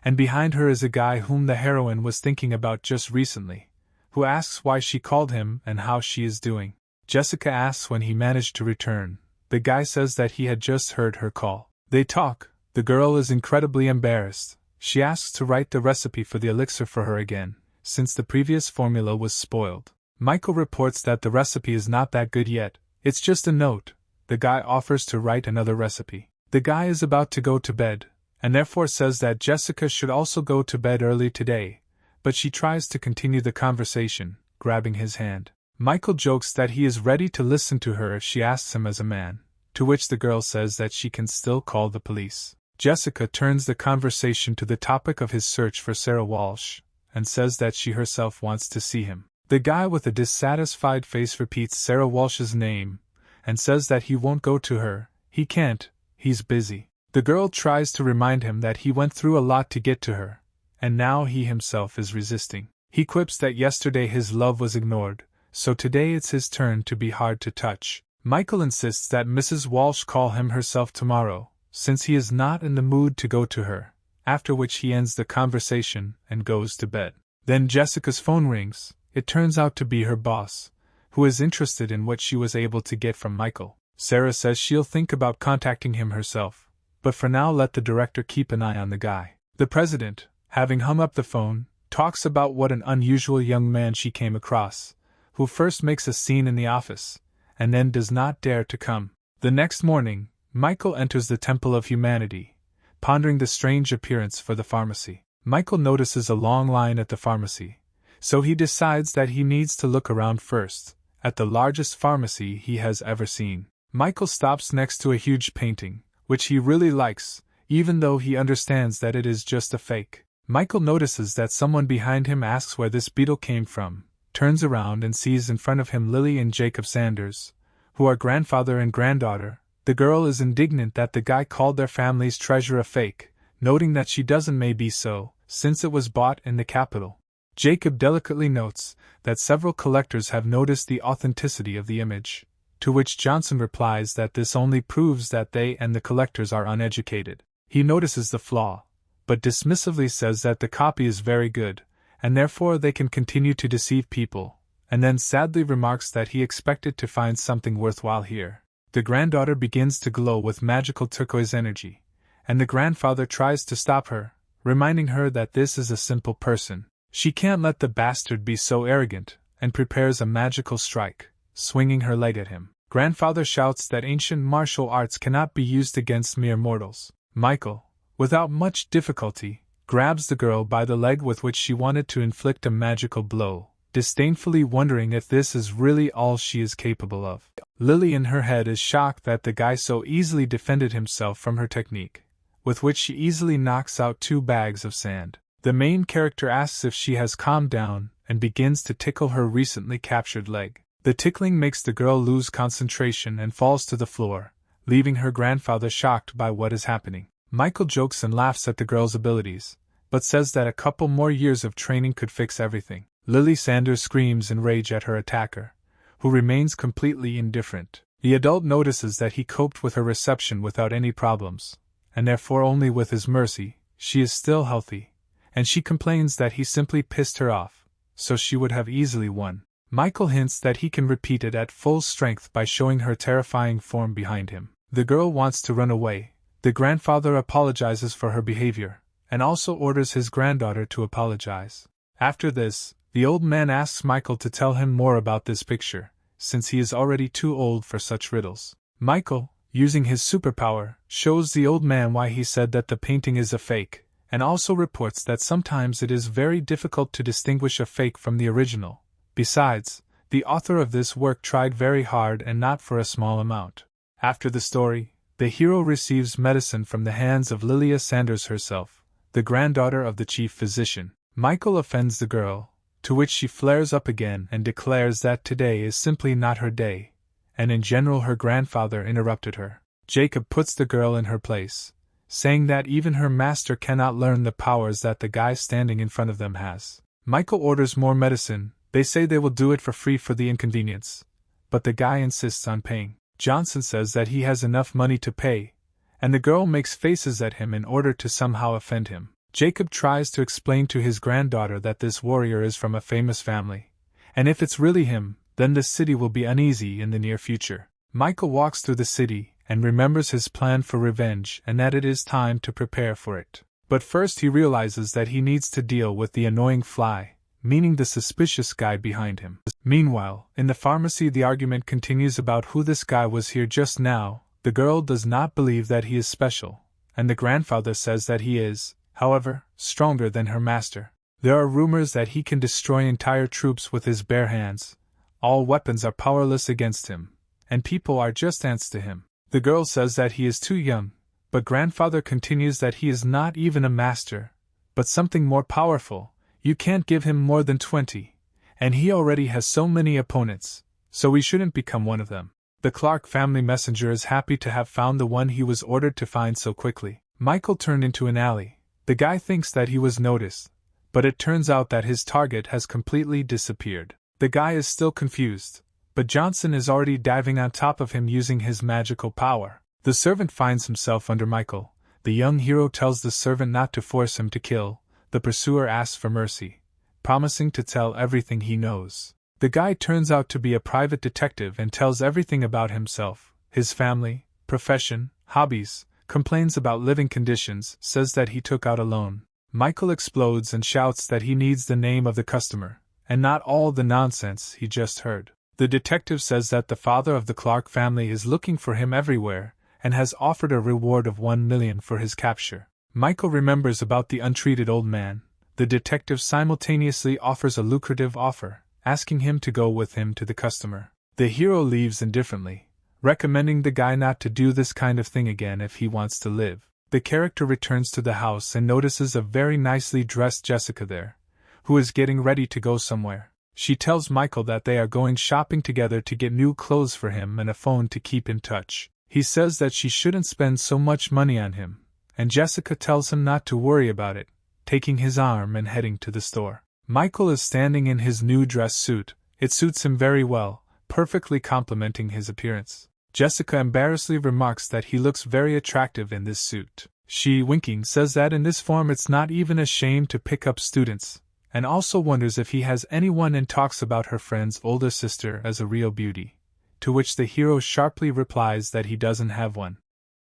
and behind her is a guy whom the heroine was thinking about just recently, who asks why she called him and how she is doing. Jessica asks when he managed to return. The guy says that he had just heard her call. They talk. The girl is incredibly embarrassed. She asks to write the recipe for the elixir for her again, since the previous formula was spoiled. Michael reports that the recipe is not that good yet, it's just a note. The guy offers to write another recipe. The guy is about to go to bed, and therefore says that Jessica should also go to bed early today, but she tries to continue the conversation, grabbing his hand. Michael jokes that he is ready to listen to her if she asks him as a man, to which the girl says that she can still call the police. Jessica turns the conversation to the topic of his search for Sarah Walsh, and says that she herself wants to see him. The guy with a dissatisfied face repeats Sarah Walsh's name, and says that he won't go to her. He can't, he's busy. The girl tries to remind him that he went through a lot to get to her, and now he himself is resisting. He quips that yesterday his love was ignored, so today it's his turn to be hard to touch. Michael insists that Mrs. Walsh call him herself tomorrow, since he is not in the mood to go to her, after which he ends the conversation and goes to bed. Then Jessica's phone rings. It turns out to be her boss, who is interested in what she was able to get from Michael. Sarah says she'll think about contacting him herself, but for now let the director keep an eye on the guy. The president, having hung up the phone, talks about what an unusual young man she came across, who first makes a scene in the office, and then does not dare to come. The next morning, Michael enters the Temple of Humanity, pondering the strange appearance for the pharmacy. Michael notices a long line at the pharmacy, so he decides that he needs to look around first, at the largest pharmacy he has ever seen. Michael stops next to a huge painting, which he really likes, even though he understands that it is just a fake. Michael notices that someone behind him asks where this beetle came from, turns around and sees in front of him Lily and Jacob Sanders, who are grandfather and granddaughter. The girl is indignant that the guy called their family's treasure a fake, noting that she doesn't may be so, since it was bought in the capital. Jacob delicately notes that several collectors have noticed the authenticity of the image, to which Johnson replies that this only proves that they and the collectors are uneducated. He notices the flaw, but dismissively says that the copy is very good, and therefore they can continue to deceive people, and then sadly remarks that he expected to find something worthwhile here. The granddaughter begins to glow with magical turquoise energy, and the grandfather tries to stop her, reminding her that this is a simple person. She can't let the bastard be so arrogant, and prepares a magical strike, swinging her leg at him. Grandfather shouts that ancient martial arts cannot be used against mere mortals. Michael, without much difficulty, grabs the girl by the leg with which she wanted to inflict a magical blow, disdainfully wondering if this is really all she is capable of. Lily in her head is shocked that the guy so easily defended himself from her technique, with which she easily knocks out 2 bags of sand. The main character asks if she has calmed down and begins to tickle her recently captured leg. The tickling makes the girl lose concentration and falls to the floor, leaving her grandfather shocked by what is happening. Michael jokes and laughs at the girl's abilities, but says that a couple more years of training could fix everything. Lily Sanders screams in rage at her attacker, who remains completely indifferent. The adult notices that he coped with her reception without any problems, and therefore only with his mercy, she is still healthy, and she complains that he simply pissed her off, so she would have easily won. Michael hints that he can repeat it at full strength by showing her terrifying form behind him. The girl wants to run away. The grandfather apologizes for her behavior, and also orders his granddaughter to apologize. After this, the old man asks Michael to tell him more about this picture, since he is already too old for such riddles. Michael, using his superpower, shows the old man why he said that the painting is a fake, and also reports that sometimes it is very difficult to distinguish a fake from the original. Besides, the author of this work tried very hard and not for a small amount. After the story, the hero receives medicine from the hands of Lilia Sanders herself, the granddaughter of the chief physician. Michael offends the girl, to which she flares up again and declares that today is simply not her day, and in general her grandfather interrupted her. Jacob puts the girl in her place, saying that even her master cannot learn the powers that the guy standing in front of them has. Michael orders more medicine. They say they will do it for free for the inconvenience, but the guy insists on paying. Johnson says that he has enough money to pay, and the girl makes faces at him in order to somehow offend him. Jacob tries to explain to his granddaughter that this warrior is from a famous family, and if it's really him, then the city will be uneasy in the near future. Michael walks through the city and remembers his plan for revenge and that it is time to prepare for it. But first he realizes that he needs to deal with the annoying fly, meaning the suspicious guy behind him. Meanwhile, in the pharmacy the argument continues about who this guy was here just now. The girl does not believe that he is special, and the grandfather says that he is, however, stronger than her master. There are rumors that he can destroy entire troops with his bare hands. All weapons are powerless against him, and people are just ants to him. The girl says that he is too young, but grandfather continues that he is not even a master, but something more powerful. You can't give him more than 20, and he already has so many opponents, so we shouldn't become one of them. The Clark family messenger is happy to have found the one he was ordered to find so quickly. Michael turned into an alley. The guy thinks that he was noticed, but it turns out that his target has completely disappeared. The guy is still confused, but Johnson is already diving on top of him using his magical power. The servant finds himself under Michael. The young hero tells the servant not to force him to kill. The pursuer asks for mercy, promising to tell everything he knows. The guy turns out to be a private detective and tells everything about himself, his family, profession, hobbies, complains about living conditions, says that he took out a loan. Michael explodes and shouts that he needs the name of the customer, and not all the nonsense he just heard. The detective says that the father of the Clark family is looking for him everywhere, and has offered a reward of 1 million for his capture. Michael remembers about the untreated old man. The detective simultaneously offers a lucrative offer, asking him to go with him to the customer. The hero leaves indifferently, recommending the guy not to do this kind of thing again if he wants to live. The character returns to the house and notices a very nicely dressed Jessica there, who is getting ready to go somewhere. She tells Michael that they are going shopping together to get new clothes for him and a phone to keep in touch. He says that she shouldn't spend so much money on him, and Jessica tells him not to worry about it, taking his arm and heading to the store. Michael is standing in his new dress suit. It suits him very well, perfectly complementing his appearance. Jessica embarrassedly remarks that he looks very attractive in this suit. She, winking, says that in this form it's not even a shame to pick up students, and also wonders if he has anyone and talks about her friend's older sister as a real beauty, to which the hero sharply replies that he doesn't have one.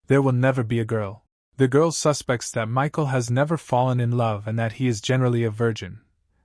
There will never be a girl. The girl suspects that Michael has never fallen in love and that he is generally a virgin,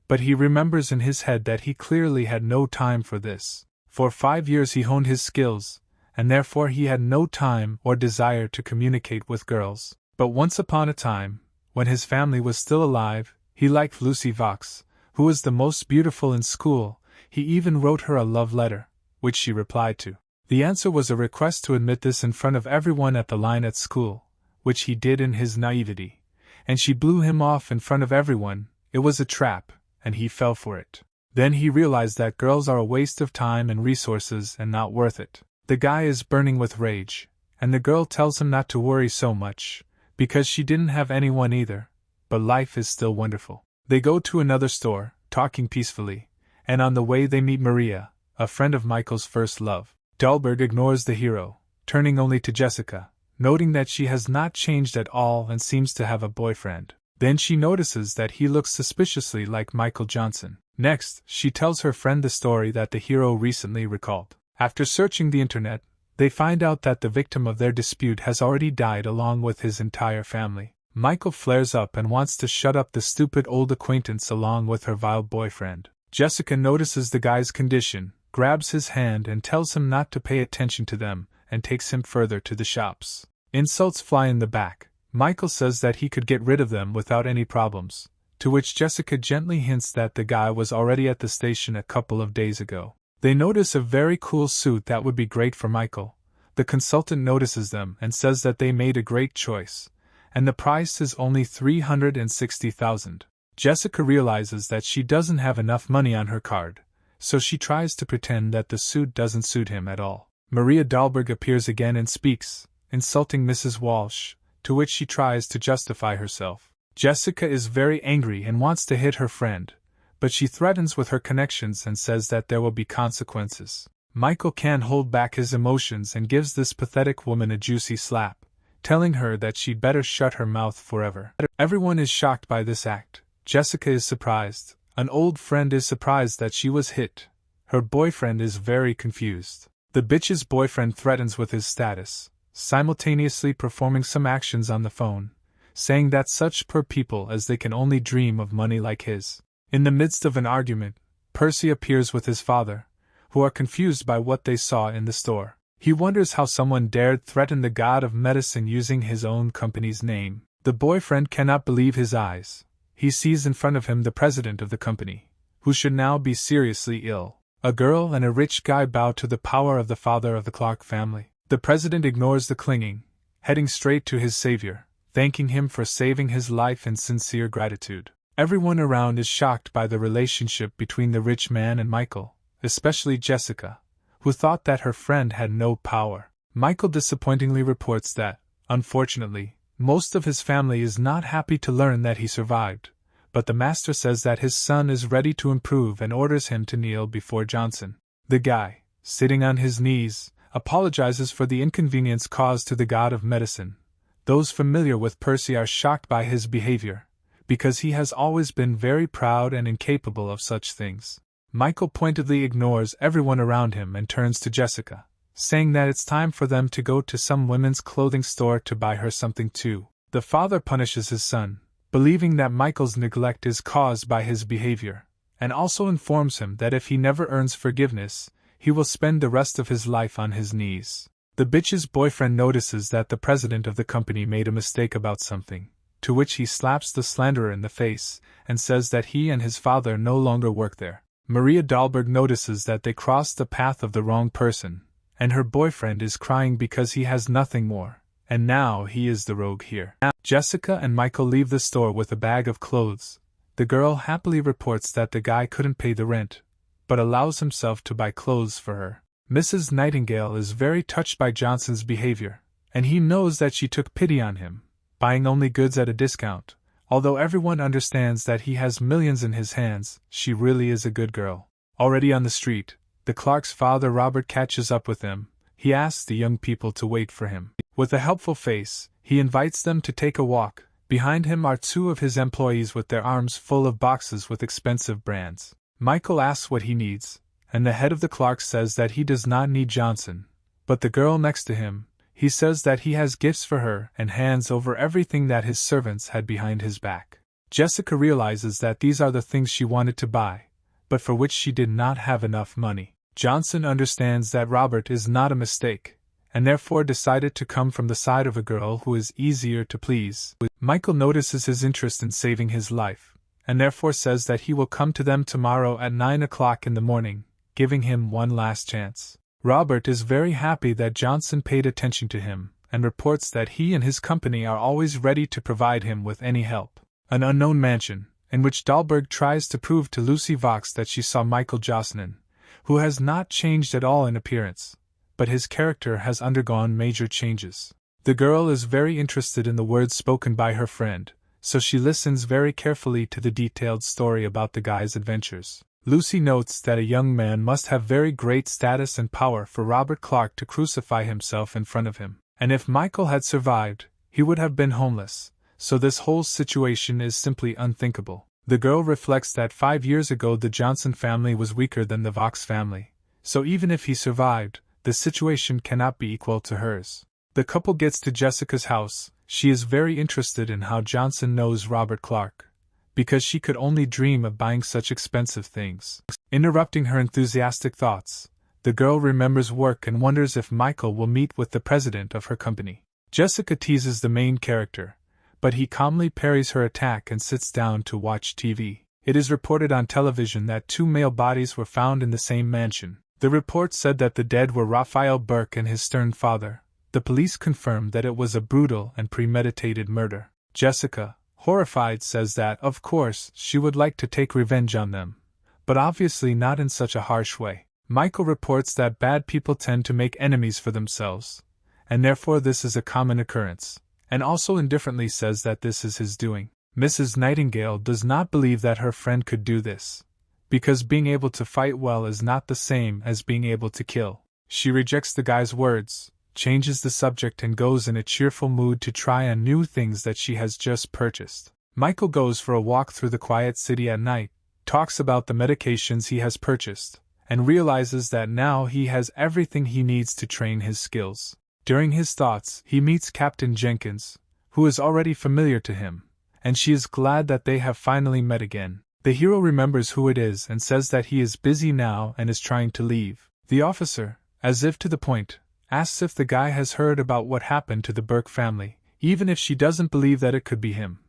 but he remembers in his head that he clearly had no time for this. For 5 years he honed his skills, and therefore he had no time or desire to communicate with girls. But once upon a time, when his family was still alive, he liked Lucy Vox, who was the most beautiful in school. He even wrote her a love letter, which she replied to. The answer was a request to admit this in front of everyone at the line at school, which he did in his naivety, and she blew him off in front of everyone. It was a trap, and he fell for it. Then he realized that girls are a waste of time and resources and not worth it. The guy is burning with rage, and the girl tells him not to worry so much, because she didn't have anyone either, but life is still wonderful. They go to another store, talking peacefully, and on the way they meet Maria, a friend of Michael's first love. Dahlberg ignores the hero, turning only to Jessica, noting that she has not changed at all and seems to have a boyfriend. Then she notices that he looks suspiciously like Michael Johnson. Next, she tells her friend the story that the hero recently recalled. After searching the internet, they find out that the victim of their dispute has already died along with his entire family. Michael flares up and wants to shut up the stupid old acquaintance along with her vile boyfriend. Jessica notices the guy's condition, grabs his hand and tells him not to pay attention to them, and takes him further to the shops. Insults fly in the back. Michael says that he could get rid of them without any problems, to which Jessica gently hints that the guy was already at the station a couple of days ago. They notice a very cool suit that would be great for Michael. The consultant notices them and says that they made a great choice, and the price is only $360,000. Jessica realizes that she doesn't have enough money on her card, so she tries to pretend that the suit doesn't suit him at all. Maria Dahlberg appears again and speaks, insulting Mrs. Walsh, to which she tries to justify herself. Jessica is very angry and wants to hit her friend, but she threatens with her connections and says that there will be consequences. Michael can't hold back his emotions and gives this pathetic woman a juicy slap, telling her that she'd better shut her mouth forever. Everyone is shocked by this act. Jessica is surprised. An old friend is surprised that she was hit. Her boyfriend is very confused. The bitch's boyfriend threatens with his status, simultaneously performing some actions on the phone, saying that such poor people as they can only dream of money like his. In the midst of an argument, Percy appears with his father, who are confused by what they saw in the store. He wonders how someone dared threaten the god of medicine using his own company's name. The boyfriend cannot believe his eyes. He sees in front of him the president of the company, who should now be seriously ill. A girl and a rich guy bow to the power of the father of the Clark family. The president ignores the clinging, heading straight to his savior, thanking him for saving his life in sincere gratitude. Everyone around is shocked by the relationship between the rich man and Michael, especially Jessica, who thought that her friend had no power. Michael disappointingly reports that, unfortunately, most of his family is not happy to learn that he survived, but the master says that his son is ready to improve and orders him to kneel before Johnson. The guy, sitting on his knees, apologizes for the inconvenience caused to the god of medicine. Those familiar with Percy are shocked by his behavior, because he has always been very proud and incapable of such things. Michael pointedly ignores everyone around him and turns to Jessica, saying that it's time for them to go to some women's clothing store to buy her something too. The father punishes his son, believing that Michael's neglect is caused by his behavior, and also informs him that if he never earns forgiveness, he will spend the rest of his life on his knees. The bitch's boyfriend notices that the president of the company made a mistake about something, to which he slaps the slanderer in the face and says that he and his father no longer work there. Maria Dahlberg notices that they crossed the path of the wrong person, and her boyfriend is crying because he has nothing more, and now he is the rogue here. Jessica and Michael leave the store with a bag of clothes. The girl happily reports that the guy couldn't pay the rent, but allows himself to buy clothes for her. Mrs. Nightingale is very touched by Johnson's behavior, and he knows that she took pity on him, buying only goods at a discount. Although everyone understands that he has millions in his hands, she really is a good girl. Already on the street, the Clark's father Robert catches up with them. He asks the young people to wait for him. With a helpful face, he invites them to take a walk. Behind him are two of his employees with their arms full of boxes with expensive brands. Michael asks what he needs, and the head of the Clarks says that he does not need Johnson, but the girl next to him. He says that he has gifts for her and hands over everything that his servants had behind his back. Jessica realizes that these are the things she wanted to buy, but for which she did not have enough money. Johnson understands that Robert is not a mistake, and therefore decided to come from the side of a girl who is easier to please. Michael notices his interest in saving his life, and therefore says that he will come to them tomorrow at 9 o'clock in the morning, giving him one last chance. Robert is very happy that Johnson paid attention to him, and reports that he and his company are always ready to provide him with any help. An unknown mansion, in which Dahlberg tries to prove to Lucy Vox that she saw Michael Jocelyn, who has not changed at all in appearance, but his character has undergone major changes. The girl is very interested in the words spoken by her friend, so she listens very carefully to the detailed story about the guy's adventures. Lucy notes that a young man must have very great status and power for Robert Clark to crucify himself in front of him, and if Michael had survived, he would have been homeless, so this whole situation is simply unthinkable. The girl reflects that 5 years ago the Johnson family was weaker than the Vox family, so even if he survived, the situation cannot be equal to hers. The couple gets to Jessica's house. She is very interested in how Johnson knows Robert Clark, because she could only dream of buying such expensive things. Interrupting her enthusiastic thoughts, the girl remembers work and wonders if Michael will meet with the president of her company. Jessica teases the main character, but he calmly parries her attack and sits down to watch TV. It is reported on television that 2 male bodies were found in the same mansion. The report said that the dead were Raphael Burke and his stern father. The police confirmed that it was a brutal and premeditated murder. Jessica, horrified, says that, of course, she would like to take revenge on them, but obviously not in such a harsh way. Michael reports that bad people tend to make enemies for themselves, and therefore this is a common occurrence, and also indifferently says that this is his doing. Mrs. Nightingale does not believe that her friend could do this, because being able to fight well is not the same as being able to kill. She rejects the guy's words, changes the subject and goes in a cheerful mood to try on new things that she has just purchased. Michael goes for a walk through the quiet city at night, talks about the medications he has purchased, and realizes that now he has everything he needs to train his skills. During his thoughts, he meets Captain Jenkins, who is already familiar to him, and she is glad that they have finally met again. The hero remembers who it is and says that he is busy now and is trying to leave. The officer, as if to the point, asks if the guy has heard about what happened to the Burke family, even if she doesn't believe that it could be him.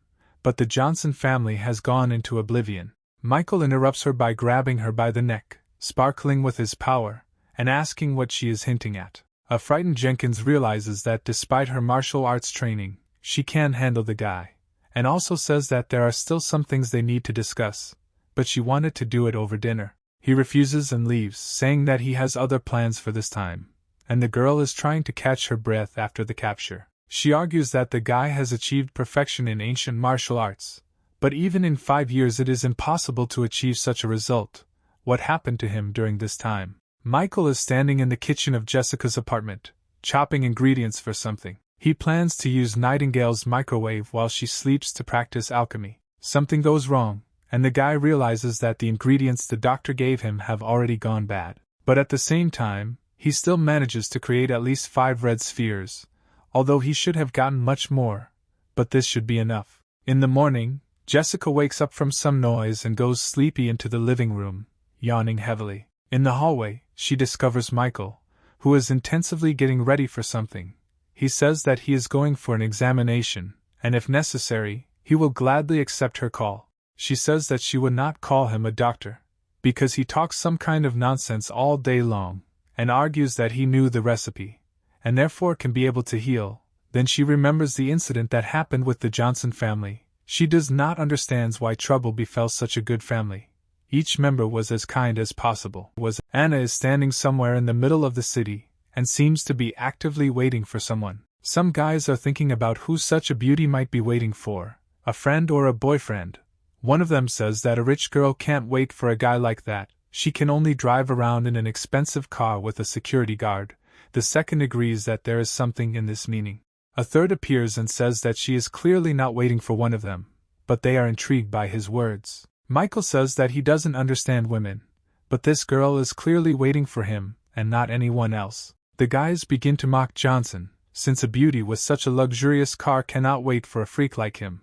But the Johnson family has gone into oblivion. Michael interrupts her by grabbing her by the neck, sparkling with his power, and asking what she is hinting at. A frightened Jenkins realizes that despite her martial arts training, she can handle the guy, and also says that there are still some things they need to discuss, but she wanted to do it over dinner. He refuses and leaves, saying that he has other plans for this time, and the girl is trying to catch her breath after the capture. She argues that the guy has achieved perfection in ancient martial arts, but even in 5 years it is impossible to achieve such a result. What happened to him during this time? Michael is standing in the kitchen of Jessica's apartment, chopping ingredients for something. He plans to use Nightingale's microwave while she sleeps to practice alchemy. Something goes wrong, and the guy realizes that the ingredients the doctor gave him have already gone bad. But at the same time, he still manages to create at least 5 red spheres, although he should have gotten much more, but this should be enough. In the morning, Jessica wakes up from some noise and goes sleepy into the living room, yawning heavily. In the hallway, she discovers Michael, who is intensively getting ready for something. He says that he is going for an examination, and if necessary, he will gladly accept her call. She says that she would not call him a doctor, because he talks some kind of nonsense all day long, and argues that he knew the recipe, and therefore can be able to heal. Then she remembers the incident that happened with the Johnson family. She does not understand why trouble befell such a good family. Each member was as kind as possible. Anna is standing somewhere in the middle of the city, and seems to be actively waiting for someone. Some guys are thinking about who such a beauty might be waiting for, a friend or a boyfriend. One of them says that a rich girl can't wait for a guy like that, she can only drive around in an expensive car with a security guard. The second agrees that there is something in this meaning. A third appears and says that she is clearly not waiting for one of them, but they are intrigued by his words. Michael says that he doesn't understand women, but this girl is clearly waiting for him, and not anyone else. The guys begin to mock Johnson, since a beauty with such a luxurious car cannot wait for a freak like him.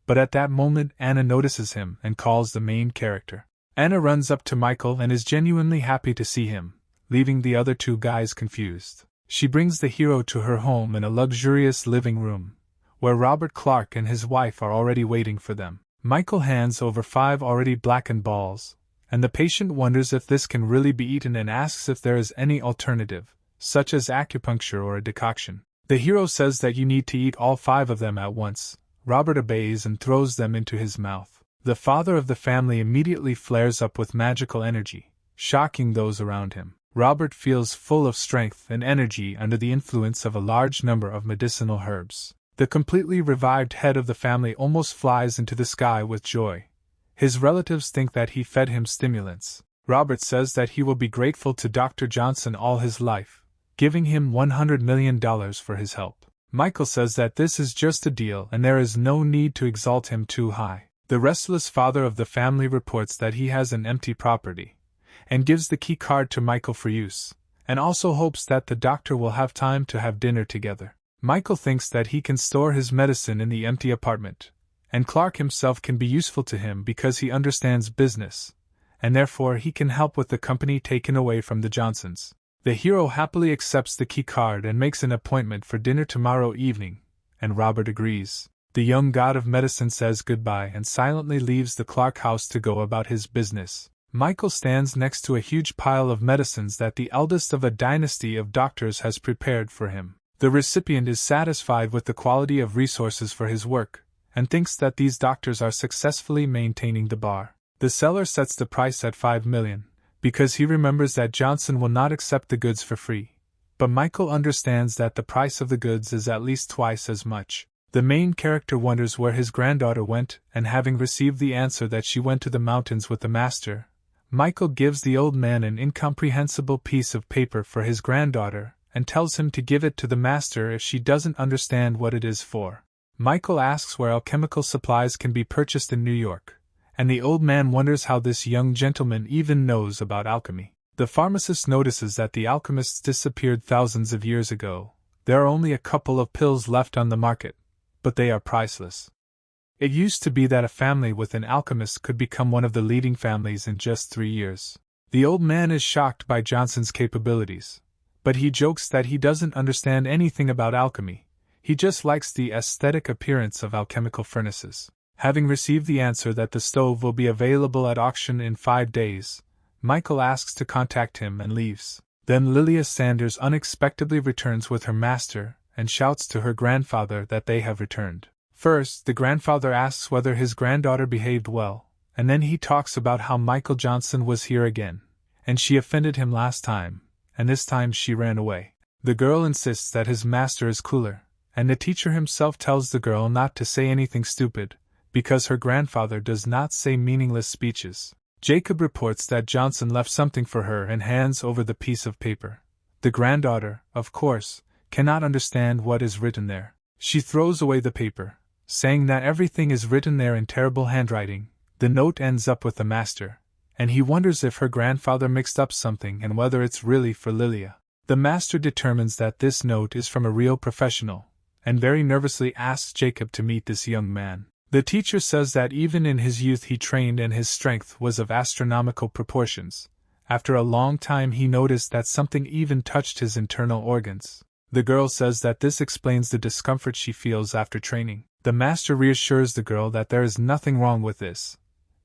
But at that moment Anna notices him and calls the main character. Anna runs up to Michael and is genuinely happy to see him, leaving the other two guys confused. She brings the hero to her home in a luxurious living room, where Robert Clark and his wife are already waiting for them. Michael hands over 5 already blackened balls, and the patient wonders if this can really be eaten and asks if there is any alternative, such as acupuncture or a decoction. The hero says that you need to eat all 5 of them at once. Robert obeys and throws them into his mouth. The father of the family immediately flares up with magical energy, shocking those around him. Robert feels full of strength and energy under the influence of a large number of medicinal herbs. The completely revived head of the family almost flies into the sky with joy. His relatives think that he fed him stimulants. Robert says that he will be grateful to Dr. Johnson all his life, giving him $100 million for his help. Michael says that this is just a deal and there is no need to exalt him too high. The restless father of the family reports that he has an empty property, and gives the key card to Michael for use, and also hopes that the doctor will have time to have dinner together. Michael thinks that he can store his medicine in the empty apartment, and Clark himself can be useful to him because he understands business, and therefore he can help with the company taken away from the Johnsons. The hero happily accepts the key card and makes an appointment for dinner tomorrow evening, and Robert agrees. The young god of medicine says goodbye and silently leaves the Clark house to go about his business. Michael stands next to a huge pile of medicines that the eldest of a dynasty of doctors has prepared for him. The recipient is satisfied with the quality of resources for his work, and thinks that these doctors are successfully maintaining the bar. The seller sets the price at $5 million, because he remembers that Johnson will not accept the goods for free. But Michael understands that the price of the goods is at least twice as much. The main character wonders where his granddaughter went, and having received the answer that she went to the mountains with the master, Michael gives the old man an incomprehensible piece of paper for his granddaughter, and tells him to give it to the master if she doesn't understand what it is for. Michael asks where alchemical supplies can be purchased in New York, and the old man wonders how this young gentleman even knows about alchemy. The pharmacist notices that the alchemists disappeared thousands of years ago. There are only a couple of pills left on the market, but they are priceless. It used to be that a family with an alchemist could become one of the leading families in just 3 years. The old man is shocked by Johnson's capabilities, but he jokes that he doesn't understand anything about alchemy. He just likes the aesthetic appearance of alchemical furnaces. Having received the answer that the stove will be available at auction in 5 days, Michael asks to contact him and leaves. Then Lilia Sanders unexpectedly returns with her master, and shouts to her grandfather that they have returned. First, the grandfather asks whether his granddaughter behaved well, and then he talks about how Michael Johnson was here again, and she offended him last time, and this time she ran away. The girl insists that his master is cooler, and the teacher himself tells the girl not to say anything stupid, because her grandfather does not say meaningless speeches. Jacob reports that Johnson left something for her and hands over the piece of paper. The granddaughter, of course, cannot understand what is written there. She throws away the paper, saying that everything is written there in terrible handwriting. The note ends up with the master, and he wonders if her grandfather mixed up something and whether it's really for Lilia. The master determines that this note is from a real professional, and very nervously asks Jacob to meet this young man. The teacher says that even in his youth he trained and his strength was of astronomical proportions. After a long time he noticed that something even touched his internal organs. The girl says that this explains the discomfort she feels after training. The master reassures the girl that there is nothing wrong with this,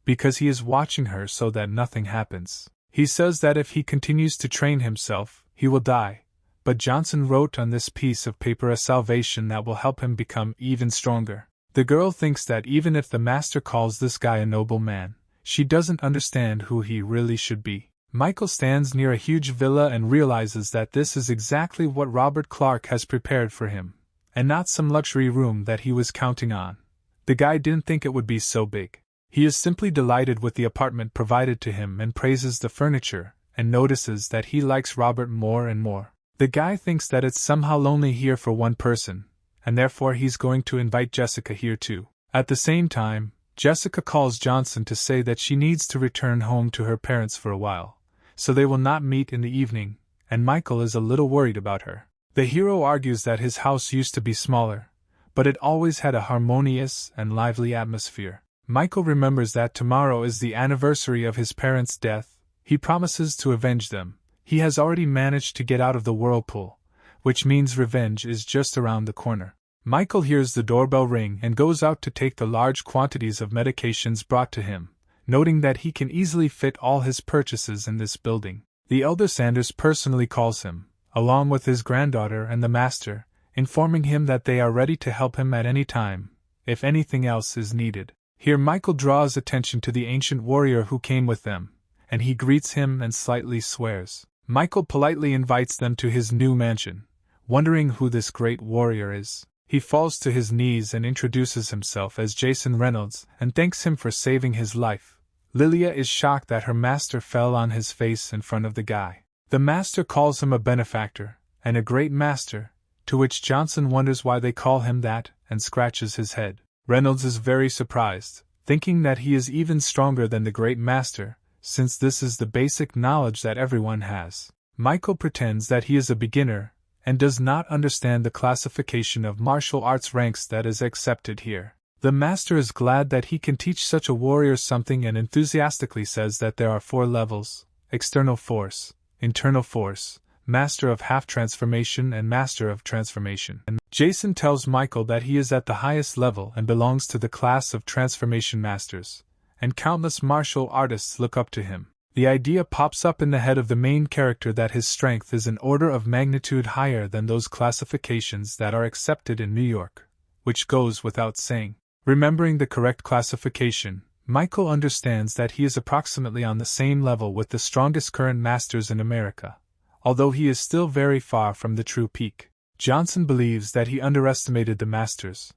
because he is watching her so that nothing happens. He says that if he continues to train himself, he will die, but Johnson wrote on this piece of paper a salvation that will help him become even stronger. The girl thinks that even if the master calls this guy a noble man, she doesn't understand who he really should be. Michael stands near a huge villa and realizes that this is exactly what Robert Clark has prepared for him, and not some luxury room that he was counting on. The guy didn't think it would be so big. He is simply delighted with the apartment provided to him and praises the furniture, and notices that he likes Robert more and more. The guy thinks that it's somehow lonely here for one person, and therefore he's going to invite Jessica here too. At the same time, Jessica calls Johnson to say that she needs to return home to her parents for a while, so they will not meet in the evening, and Michael is a little worried about her. The hero argues that his house used to be smaller, but it always had a harmonious and lively atmosphere. Michael remembers that tomorrow is the anniversary of his parents' death. He promises to avenge them, He has already managed to get out of the whirlpool, which means revenge is just around the corner. Michael hears the doorbell ring and goes out to take the large quantities of medications brought to him, noting that he can easily fit all his purchases in this building. The elder Sanders personally calls him, along with his granddaughter and the master, informing him that they are ready to help him at any time, if anything else is needed. Here Michael draws attention to the ancient warrior who came with them, and he greets him and slightly swears. Michael politely invites them to his new mansion, wondering who this great warrior is. He falls to his knees and introduces himself as Jason Reynolds and thanks him for saving his life. Lilia is shocked that her master fell on his face in front of the guy. The master calls him a benefactor and a great master, to which Johnson wonders why they call him that and scratches his head. Reynolds is very surprised, thinking that he is even stronger than the great master, since this is the basic knowledge that everyone has. Michael pretends that he is a beginner and does not understand the classification of martial arts ranks that is accepted here. The master is glad that he can teach such a warrior something and enthusiastically says that there are 4 levels: external force, internal force, master of half transformation and master of transformation. And Jason tells Michael that he is at the highest level and belongs to the class of transformation masters, and countless martial artists look up to him. The idea pops up in the head of the main character that his strength is an order of magnitude higher than those classifications that are accepted in New York, which goes without saying. Remembering the correct classification, Michael understands that he is approximately on the same level with the strongest current masters in America, although he is still very far from the true peak. Johnson believes that he underestimated the masters,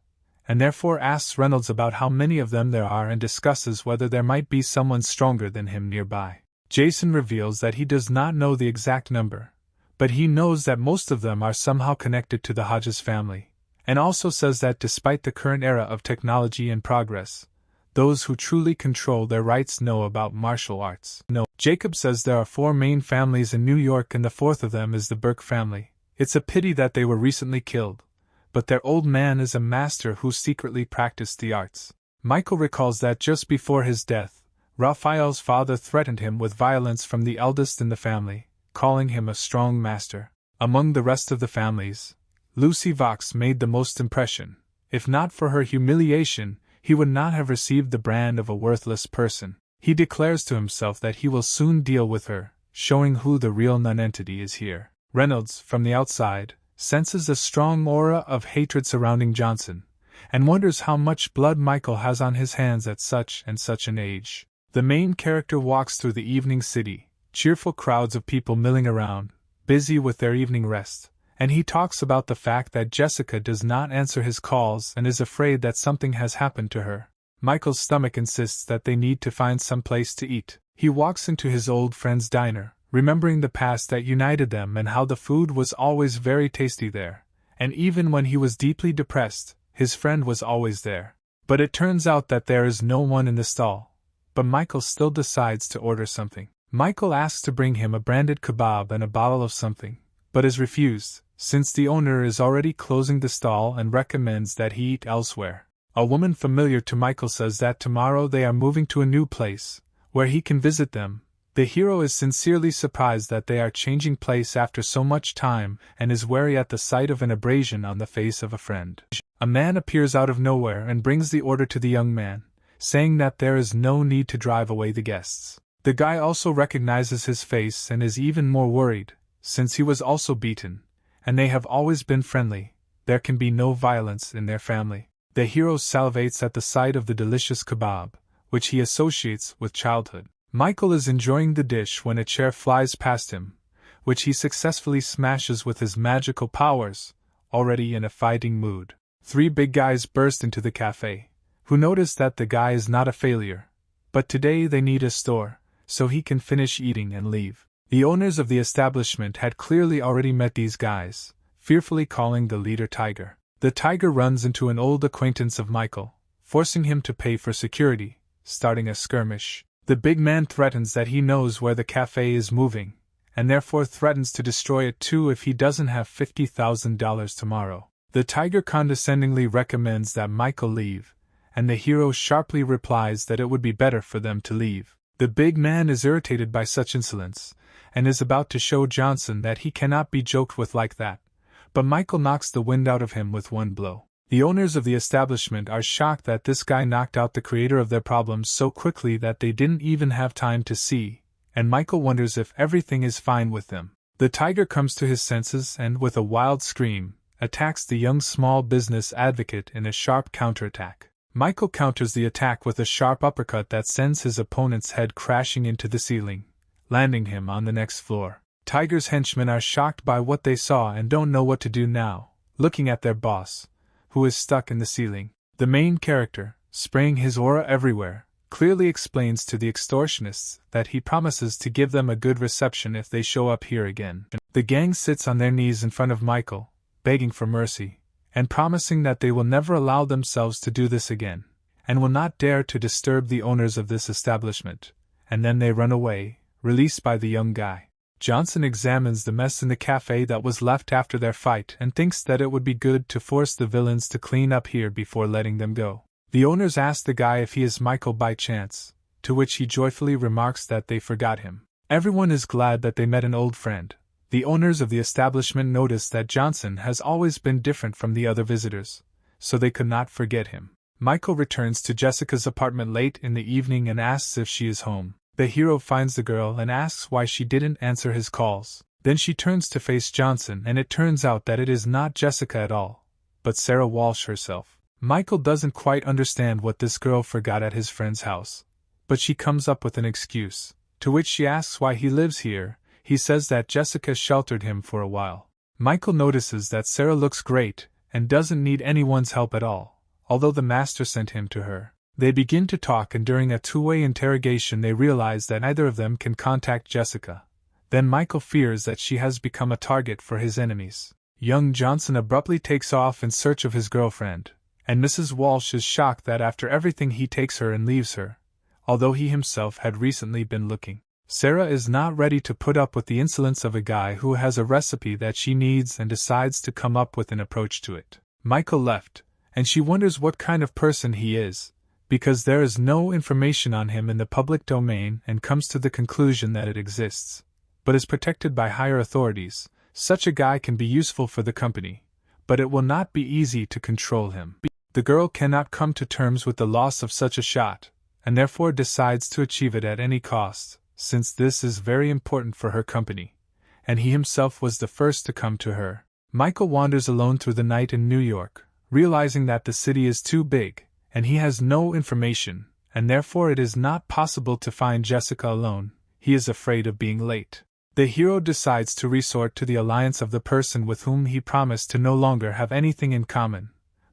and therefore asks Reynolds about how many of them there are and discusses whether there might be someone stronger than him nearby. Jason reveals that he does not know the exact number, but he knows that most of them are somehow connected to the Hodges family, and also says that despite the current era of technology and progress, those who truly control their rights know about martial arts. No. Jacob says there are 4 main families in New York and the 4th of them is the Burke family. It's a pity that they were recently killed, but their old man is a master who secretly practiced the arts. Michael recalls that just before his death, Raphael's father threatened him with violence from the eldest in the family, calling him a strong master. Among the rest of the families, Lucy Vox made the most impression. If not for her humiliation, he would not have received the brand of a worthless person. He declares to himself that he will soon deal with her, showing who the real nonentity is here. Reynolds, from the outside, senses a strong aura of hatred surrounding Johnson, and wonders how much blood Michael has on his hands at such and such an age. The main character walks through the evening city, cheerful crowds of people milling around, busy with their evening rest, and he talks about the fact that Jessica does not answer his calls and is afraid that something has happened to her. Michael's stomach insists that they need to find some place to eat. He walks into his old friend's diner, remembering the past that united them and how the food was always very tasty there, and even when he was deeply depressed, his friend was always there. But it turns out that there is no one in the stall. But Michael still decides to order something. Michael asks to bring him a branded kebab and a bottle of something, but is refused, since the owner is already closing the stall and recommends that he eat elsewhere. A woman familiar to Michael says that tomorrow they are moving to a new place, where he can visit them. The hero is sincerely surprised that they are changing place after so much time and is wary at the sight of an abrasion on the face of a friend. A man appears out of nowhere and brings the order to the young man, saying that there is no need to drive away the guests. The guy also recognizes his face and is even more worried, since he was also beaten, and they have always been friendly. There can be no violence in their family. The hero salivates at the sight of the delicious kebab, which he associates with childhood. Michael is enjoying the dish when a chair flies past him, which he successfully smashes with his magical powers, already in a fighting mood. 3 big guys burst into the cafe, who notice that the guy is not a failure, but today they need a store, so he can finish eating and leave. The owners of the establishment had clearly already met these guys, fearfully calling the leader Tiger. The Tiger runs into an old acquaintance of Michael, forcing him to pay for security, starting a skirmish. The big man threatens that he knows where the cafe is moving, and therefore threatens to destroy it too if he doesn't have $50,000 tomorrow. The Tiger condescendingly recommends that Michael leave, and the hero sharply replies that it would be better for them to leave. The big man is irritated by such insolence, and is about to show Johnson that he cannot be joked with like that, but Michael knocks the wind out of him with one blow. The owners of the establishment are shocked that this guy knocked out the creator of their problems so quickly that they didn't even have time to see, and Michael wonders if everything is fine with them. The tiger comes to his senses and, with a wild scream, attacks the young small business advocate in a sharp counterattack. Michael counters the attack with a sharp uppercut that sends his opponent's head crashing into the ceiling, landing him on the next floor. Tiger's henchmen are shocked by what they saw and don't know what to do now, looking at their boss, who is stuck in the ceiling. The main character, spraying his aura everywhere, clearly explains to the extortionists that he promises to give them a good reception if they show up here again. The gang sits on their knees in front of Michael, begging for mercy, and promising that they will never allow themselves to do this again, and will not dare to disturb the owners of this establishment, and then they run away, released by the young guy. Johnson examines the mess in the cafe that was left after their fight and thinks that it would be good to force the villains to clean up here before letting them go. The owners ask the guy if he is Michael by chance, to which he joyfully remarks that they forgot him. Everyone is glad that they met an old friend. The owners of the establishment notice that Johnson has always been different from the other visitors, so they could not forget him. Michael returns to Jessica's apartment late in the evening and asks if she is home. The hero finds the girl and asks why she didn't answer his calls. Then she turns to face Johnson and it turns out that it is not Jessica at all, but Sarah Walsh herself. Michael doesn't quite understand what this girl forgot at his friend's house, but she comes up with an excuse, to which she asks why he lives here. He says that Jessica sheltered him for a while. Michael notices that Sarah looks great and doesn't need anyone's help at all, although the master sent him to her. They begin to talk and during a two-way interrogation they realize that neither of them can contact Jessica. Then Michael fears that she has become a target for his enemies. Young Johnson abruptly takes off in search of his girlfriend, and Mrs. Walsh is shocked that after everything he takes her and leaves her, although he himself had recently been looking. Sarah is not ready to put up with the insolence of a guy who has a recipe that she needs and decides to come up with an approach to it. Michael left, and she wonders what kind of person he is, because there is no information on him in the public domain and comes to the conclusion that it exists, but is protected by higher authorities. Such a guy can be useful for the company, but it will not be easy to control him. The girl cannot come to terms with the loss of such a shot, and therefore decides to achieve it at any cost, since this is very important for her company, and he himself was the first to come to her. Michael wanders alone through the night in New York, realizing that the city is too big, and he has no information, and therefore it is not possible to find Jessica alone. He is afraid of being late. The hero decides to resort to the alliance of the person with whom he promised to no longer have anything in common,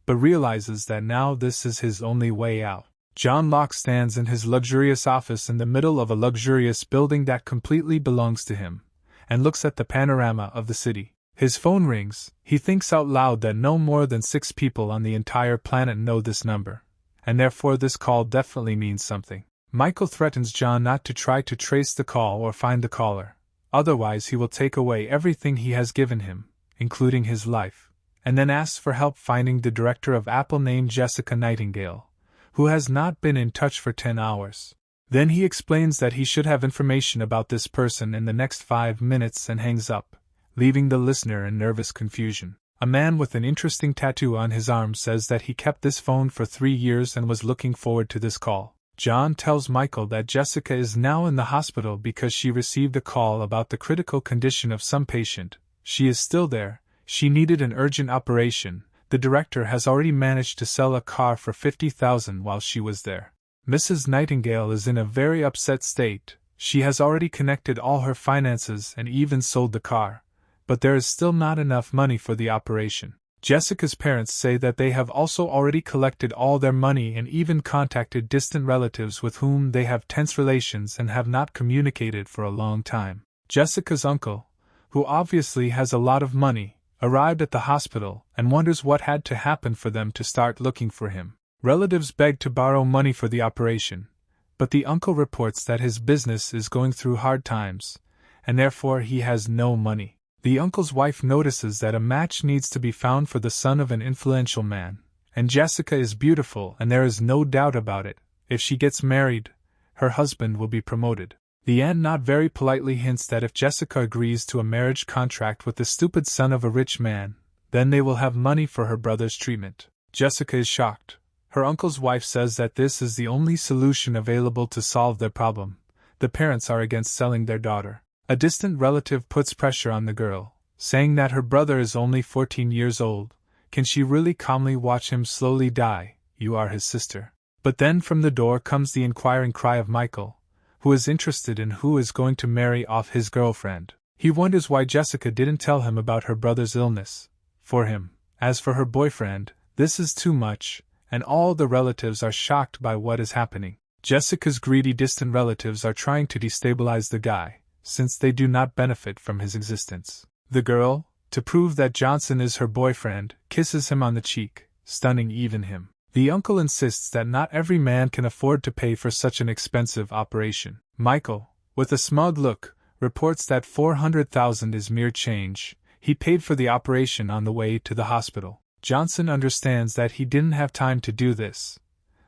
but realizes that now this is his only way out. John Locke stands in his luxurious office in the middle of a luxurious building that completely belongs to him, and looks at the panorama of the city. His phone rings. He thinks out loud that no more than 6 people on the entire planet know this number, and therefore this call definitely means something. Michael threatens John not to try to trace the call or find the caller, otherwise he will take away everything he has given him, including his life, and then asks for help finding the director of Apple named Jessica Nightingale, who has not been in touch for 10 hours. Then he explains that he should have information about this person in the next 5 minutes and hangs up, leaving the listener in nervous confusion. A man with an interesting tattoo on his arm says that he kept this phone for 3 years and was looking forward to this call. John tells Michael that Jessica is now in the hospital because she received a call about the critical condition of some patient. She is still there. She needed an urgent operation. The director has already managed to sell a car for $50,000 while she was there. Mrs. Nightingale is in a very upset state. She has already connected all her finances and even sold the car, but there is still not enough money for the operation. Jessica's parents say that they have also already collected all their money and even contacted distant relatives with whom they have tense relations and have not communicated for a long time. Jessica's uncle, who obviously has a lot of money, arrived at the hospital and wonders what had to happen for them to start looking for him. Relatives beg to borrow money for the operation, but the uncle reports that his business is going through hard times, and therefore he has no money. The uncle's wife notices that a match needs to be found for the son of an influential man, and Jessica is beautiful and there is no doubt about it. If she gets married, her husband will be promoted. The aunt not very politely hints that if Jessica agrees to a marriage contract with the stupid son of a rich man, then they will have money for her brother's treatment. Jessica is shocked. Her uncle's wife says that this is the only solution available to solve their problem. The parents are against selling their daughter. A distant relative puts pressure on the girl, saying that her brother is only 14 years old. Can she really calmly watch him slowly die? You are his sister. But then from the door comes the inquiring cry of Michael, who is interested in who is going to marry off his girlfriend. He wonders why Jessica didn't tell him about her brother's illness. For him, as for her boyfriend, this is too much, and all the relatives are shocked by what is happening. Jessica's greedy distant relatives are trying to destabilize the guy, since they do not benefit from his existence. The girl, to prove that Johnson is her boyfriend, kisses him on the cheek, stunning even him. The uncle insists that not every man can afford to pay for such an expensive operation. Michael, with a smug look, reports that 400,000 is mere change. He paid for the operation on the way to the hospital. Johnson understands that he didn't have time to do this,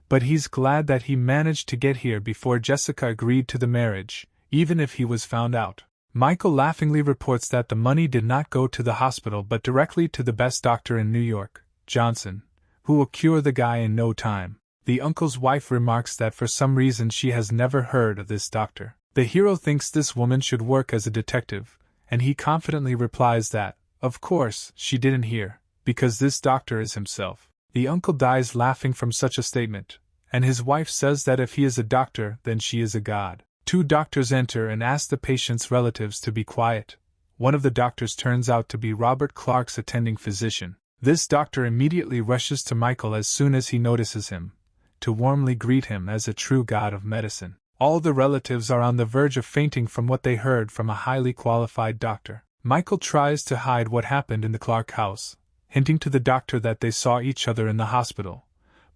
but he's glad that he managed to get here before Jessica agreed to the marriage, even if he was found out. Michael laughingly reports that the money did not go to the hospital but directly to the best doctor in New York, Johnson, who will cure the guy in no time. The uncle's wife remarks that for some reason she has never heard of this doctor. The hero thinks this woman should work as a detective, and he confidently replies that, of course, she didn't hear, because this doctor is himself. The uncle dies laughing from such a statement, and his wife says that if he is a doctor, then she is a god. 2 doctors enter and ask the patient's relatives to be quiet. One of the doctors turns out to be Robert Clark's attending physician. This doctor immediately rushes to Michael as soon as he notices him, to warmly greet him as a true god of medicine. All the relatives are on the verge of fainting from what they heard from a highly qualified doctor. Michael tries to hide what happened in the Clark house, hinting to the doctor that they saw each other in the hospital,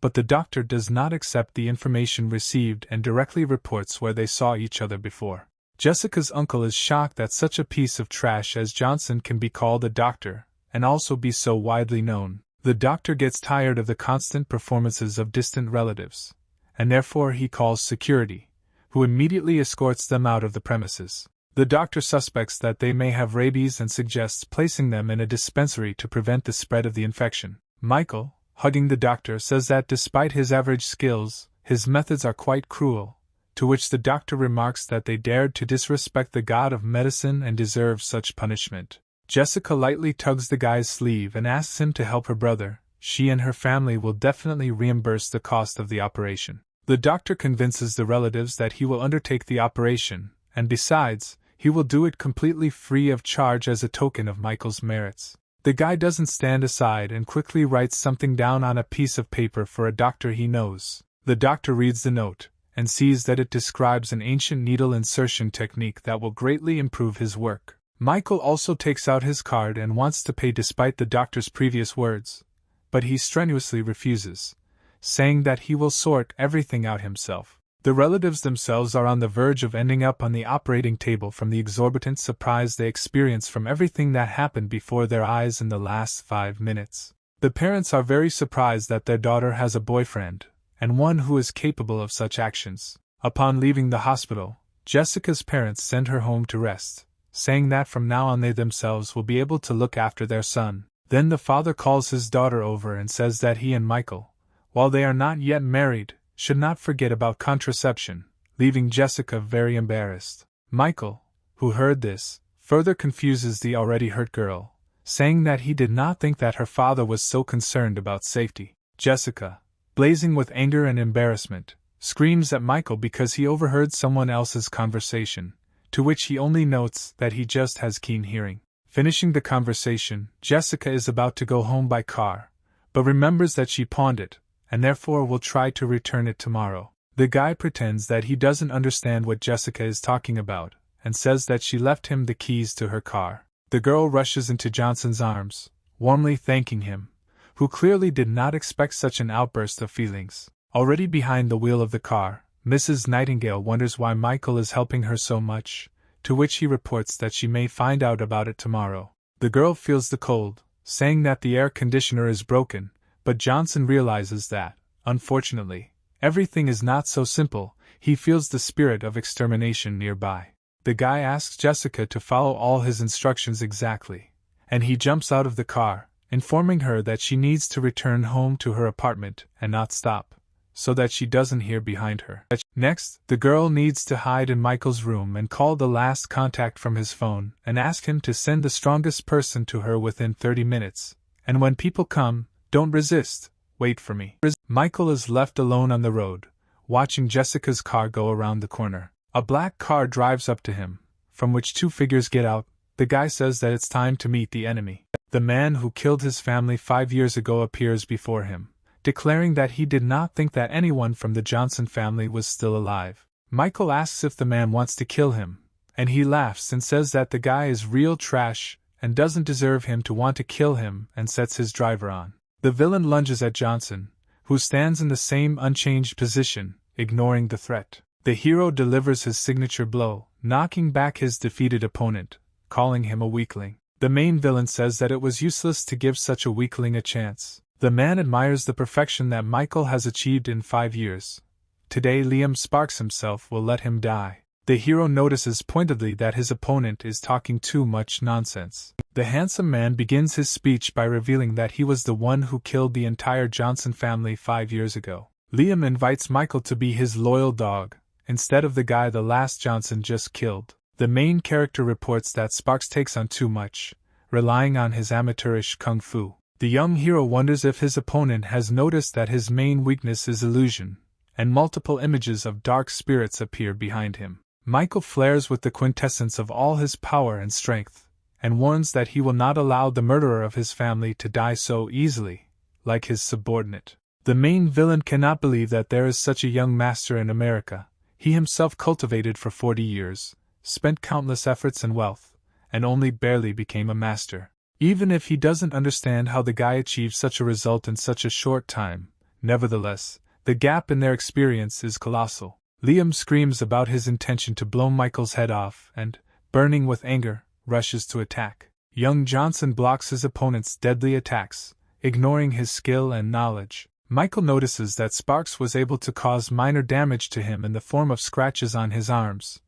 but the doctor does not accept the information received and directly reports where they saw each other before. Jessica's uncle is shocked that such a piece of trash as Johnson can be called a doctor, and also be so widely known. The doctor gets tired of the constant performances of distant relatives, and therefore he calls security, who immediately escorts them out of the premises. The doctor suspects that they may have rabies and suggests placing them in a dispensary to prevent the spread of the infection. Michael, hugging the doctor, says that despite his average skills, his methods are quite cruel, to which the doctor remarks that they dared to disrespect the god of medicine and deserve such punishment. Jessica lightly tugs the guy's sleeve and asks him to help her brother. She and her family will definitely reimburse the cost of the operation. The doctor convinces the relatives that he will undertake the operation, and besides, he will do it completely free of charge as a token of Michael's merits. The guy doesn't stand aside and quickly writes something down on a piece of paper for a doctor he knows. The doctor reads the note, and sees that it describes an ancient needle insertion technique that will greatly improve his work. Michael also takes out his card and wants to pay despite the doctor's previous words, but he strenuously refuses, saying that he will sort everything out himself. The relatives themselves are on the verge of ending up on the operating table from the exorbitant surprise they experience from everything that happened before their eyes in the last 5 minutes. The parents are very surprised that their daughter has a boyfriend, and one who is capable of such actions. Upon leaving the hospital, Jessica's parents send her home to rest, saying that from now on they themselves will be able to look after their son. Then the father calls his daughter over and says that he and Michael, while they are not yet married, should not forget about contraception, leaving Jessica very embarrassed. Michael, who heard this, further confuses the already hurt girl, saying that he did not think that her father was so concerned about safety. Jessica, blazing with anger and embarrassment, screams at Michael because he overheard someone else's conversation, to which he only notes that he just has keen hearing. Finishing the conversation, Jessica is about to go home by car, but remembers that she pawned it, and therefore will try to return it tomorrow. The guy pretends that he doesn't understand what Jessica is talking about, and says that she left him the keys to her car. The girl rushes into Johnson's arms, warmly thanking him, who clearly did not expect such an outburst of feelings. Already behind the wheel of the car, Mrs. Nightingale wonders why Michael is helping her so much, to which he reports that she may find out about it tomorrow. The girl feels the cold, saying that the air conditioner is broken, but Johnson realizes that, unfortunately, Everything is not so simple, he feels the spirit of extermination nearby. The guy asks Jessica to follow all his instructions exactly, and he jumps out of the car, informing her that she needs to return home to her apartment and not stop, so that she doesn't hear behind her. Next, the girl needs to hide in Michael's room and call the last contact from his phone and ask him to send the strongest person to her within 30 minutes. And when people come, don't resist, wait for me. Michael is left alone on the road, watching Jessica's car go around the corner. A black car drives up to him, from which two figures get out. The guy says that it's time to meet the enemy. The man who killed his family 5 years ago appears before him, declaring that he did not think that anyone from the Johnson family was still alive. Michael asks if the man wants to kill him, and he laughs and says that the guy is real trash and doesn't deserve him to want to kill him, and sets his driver on. The villain lunges at Johnson, who stands in the same unchanged position, ignoring the threat. The hero delivers his signature blow, knocking back his defeated opponent, calling him a weakling. The main villain says that it was useless to give such a weakling a chance. The man admires the perfection that Michael has achieved in 5 years. Today Liam Sparks himself will let him die. The hero notices pointedly that his opponent is talking too much nonsense. The handsome man begins his speech by revealing that he was the one who killed the entire Johnson family 5 years ago. Liam invites Michael to be his loyal dog, instead of the guy the last Johnson just killed. The main character reports that Sparks takes on too much, relying on his amateurish kung fu. The young hero wonders if his opponent has noticed that his main weakness is illusion, and multiple images of dark spirits appear behind him. Michael flares with the quintessence of all his power and strength, and warns that he will not allow the murderer of his family to die so easily, like his subordinate. The main villain cannot believe that there is such a young master in America. He himself cultivated for 40 years, spent countless efforts and wealth, and only barely became a master. Even if he doesn't understand how the guy achieved such a result in such a short time, nevertheless, the gap in their experience is colossal. Liam screams about his intention to blow Michael's head off and, burning with anger, rushes to attack. Young Johnson blocks his opponent's deadly attacks, ignoring his skill and knowledge. Michael notices that Sparks was able to cause minor damage to him in the form of scratches on his arms,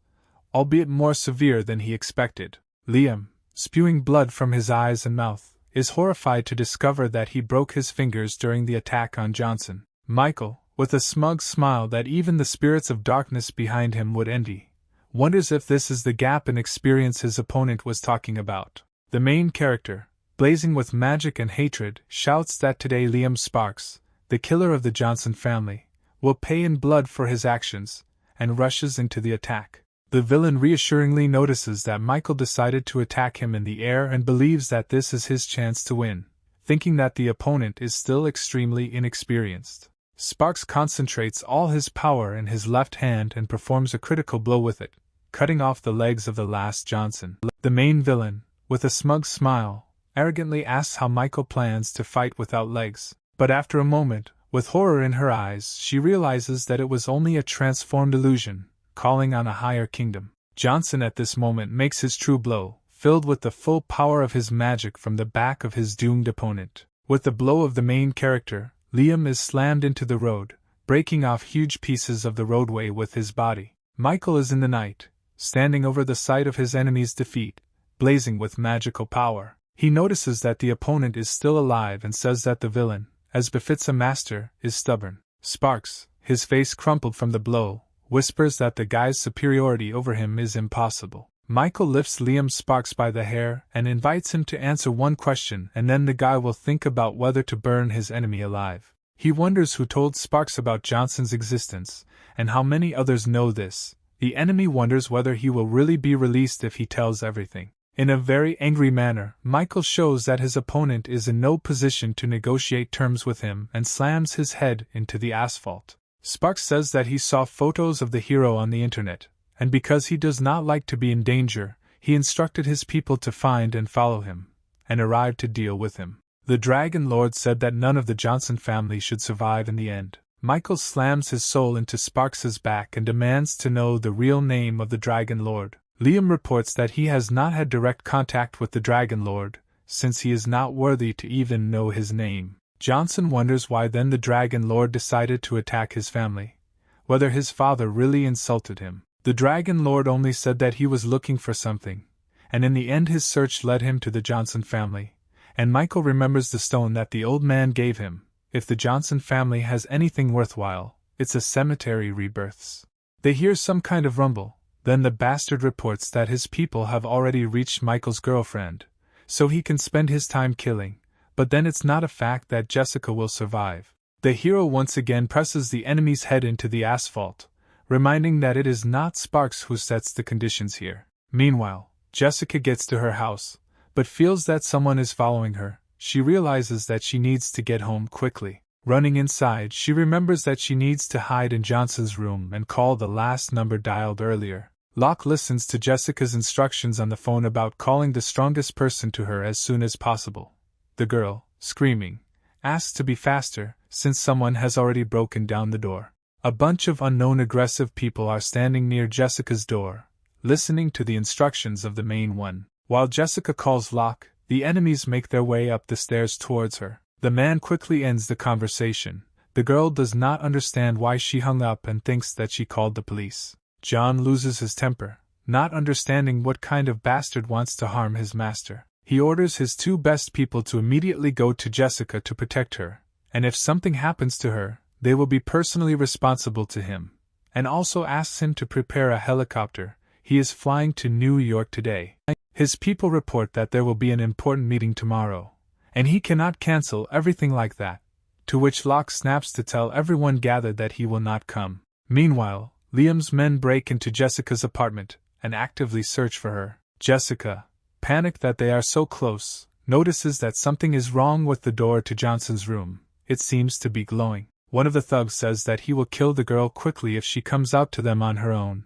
albeit more severe than he expected. Liam, spewing blood from his eyes and mouth, is horrified to discover that he broke his fingers during the attack on Johnson. Michael, with a smug smile that even the spirits of darkness behind him would envy, wonders if this is the gap in experience his opponent was talking about. The main character, blazing with magic and hatred, shouts that today Liam Sparks, the killer of the Johnson family, will pay in blood for his actions, and rushes into the attack. The villain reassuringly notices that Michael decided to attack him in the air and believes that this is his chance to win, thinking that the opponent is still extremely inexperienced. Sparks concentrates all his power in his left hand and performs a critical blow with it, cutting off the legs of the last Johnson. The main villain, with a smug smile, arrogantly asks how Michael plans to fight without legs. But after a moment, with horror in her eyes, she realizes that it was only a transformed illusion, calling on a higher kingdom. Johnson at this moment makes his true blow, filled with the full power of his magic from the back of his doomed opponent. With the blow of the main character, Liam is slammed into the road, breaking off huge pieces of the roadway with his body. Michael is in the night, standing over the site of his enemy's defeat, blazing with magical power. He notices that the opponent is still alive and says that the villain, as befits a master, is stubborn. Sparks, his face crumpled from the blow, whispers that the guy's superiority over him is impossible. Michael lifts Liam Sparks by the hair and invites him to answer one question, and then the guy will think about whether to burn his enemy alive. He wonders who told Sparks about Johnson's existence, and how many others know this. The enemy wonders whether he will really be released if he tells everything. In a very angry manner, Michael shows that his opponent is in no position to negotiate terms with him and slams his head into the asphalt. Sparks says that he saw photos of the hero on the internet, and because he does not like to be in danger, he instructed his people to find and follow him, and arrived to deal with him. The Dragon Lord said that none of the Johnson family should survive in the end. Michael slams his soul into Sparks's back and demands to know the real name of the Dragon Lord. Liam reports that he has not had direct contact with the Dragon Lord, since he is not worthy to even know his name. Johnson wonders why then the Dragon Lord decided to attack his family, whether his father really insulted him. The Dragon Lord only said that he was looking for something, and in the end his search led him to the Johnson family, and Michael remembers the stone that the old man gave him. If the Johnson family has anything worthwhile, it's a cemetery rebirths. They hear some kind of rumble, then the bastard reports that his people have already reached Michael's girlfriend, so he can spend his time killing, but then it's not a fact that Jessica will survive. The hero once again presses the enemy's head into the asphalt, reminding that it is not Sparks who sets the conditions here. Meanwhile, Jessica gets to her house, but feels that someone is following her. She realizes that she needs to get home quickly. Running inside, she remembers that she needs to hide in Johnson's room and call the last number dialed earlier. Locke listens to Jessica's instructions on the phone about calling the strongest person to her as soon as possible. The girl, screaming, asks to be faster, since someone has already broken down the door. A bunch of unknown aggressive people are standing near Jessica's door, listening to the instructions of the main one. While Jessica calls Locke, the enemies make their way up the stairs towards her. The man quickly ends the conversation. The girl does not understand why she hung up and thinks that she called the police. John loses his temper, not understanding what kind of bastard wants to harm his master. He orders his two best people to immediately go to Jessica to protect her, and if something happens to her, they will be personally responsible to him, and also asks him to prepare a helicopter. He is flying to New York today. His people report that there will be an important meeting tomorrow, and he cannot cancel everything like that, to which Locke snaps to tell everyone gathered that he will not come. Meanwhile, Liam's men break into Jessica's apartment and actively search for her. Jessica, panicked that they are so close, notices that something is wrong with the door to Johnson's room. It seems to be glowing. One of the thugs says that he will kill the girl quickly if she comes out to them on her own,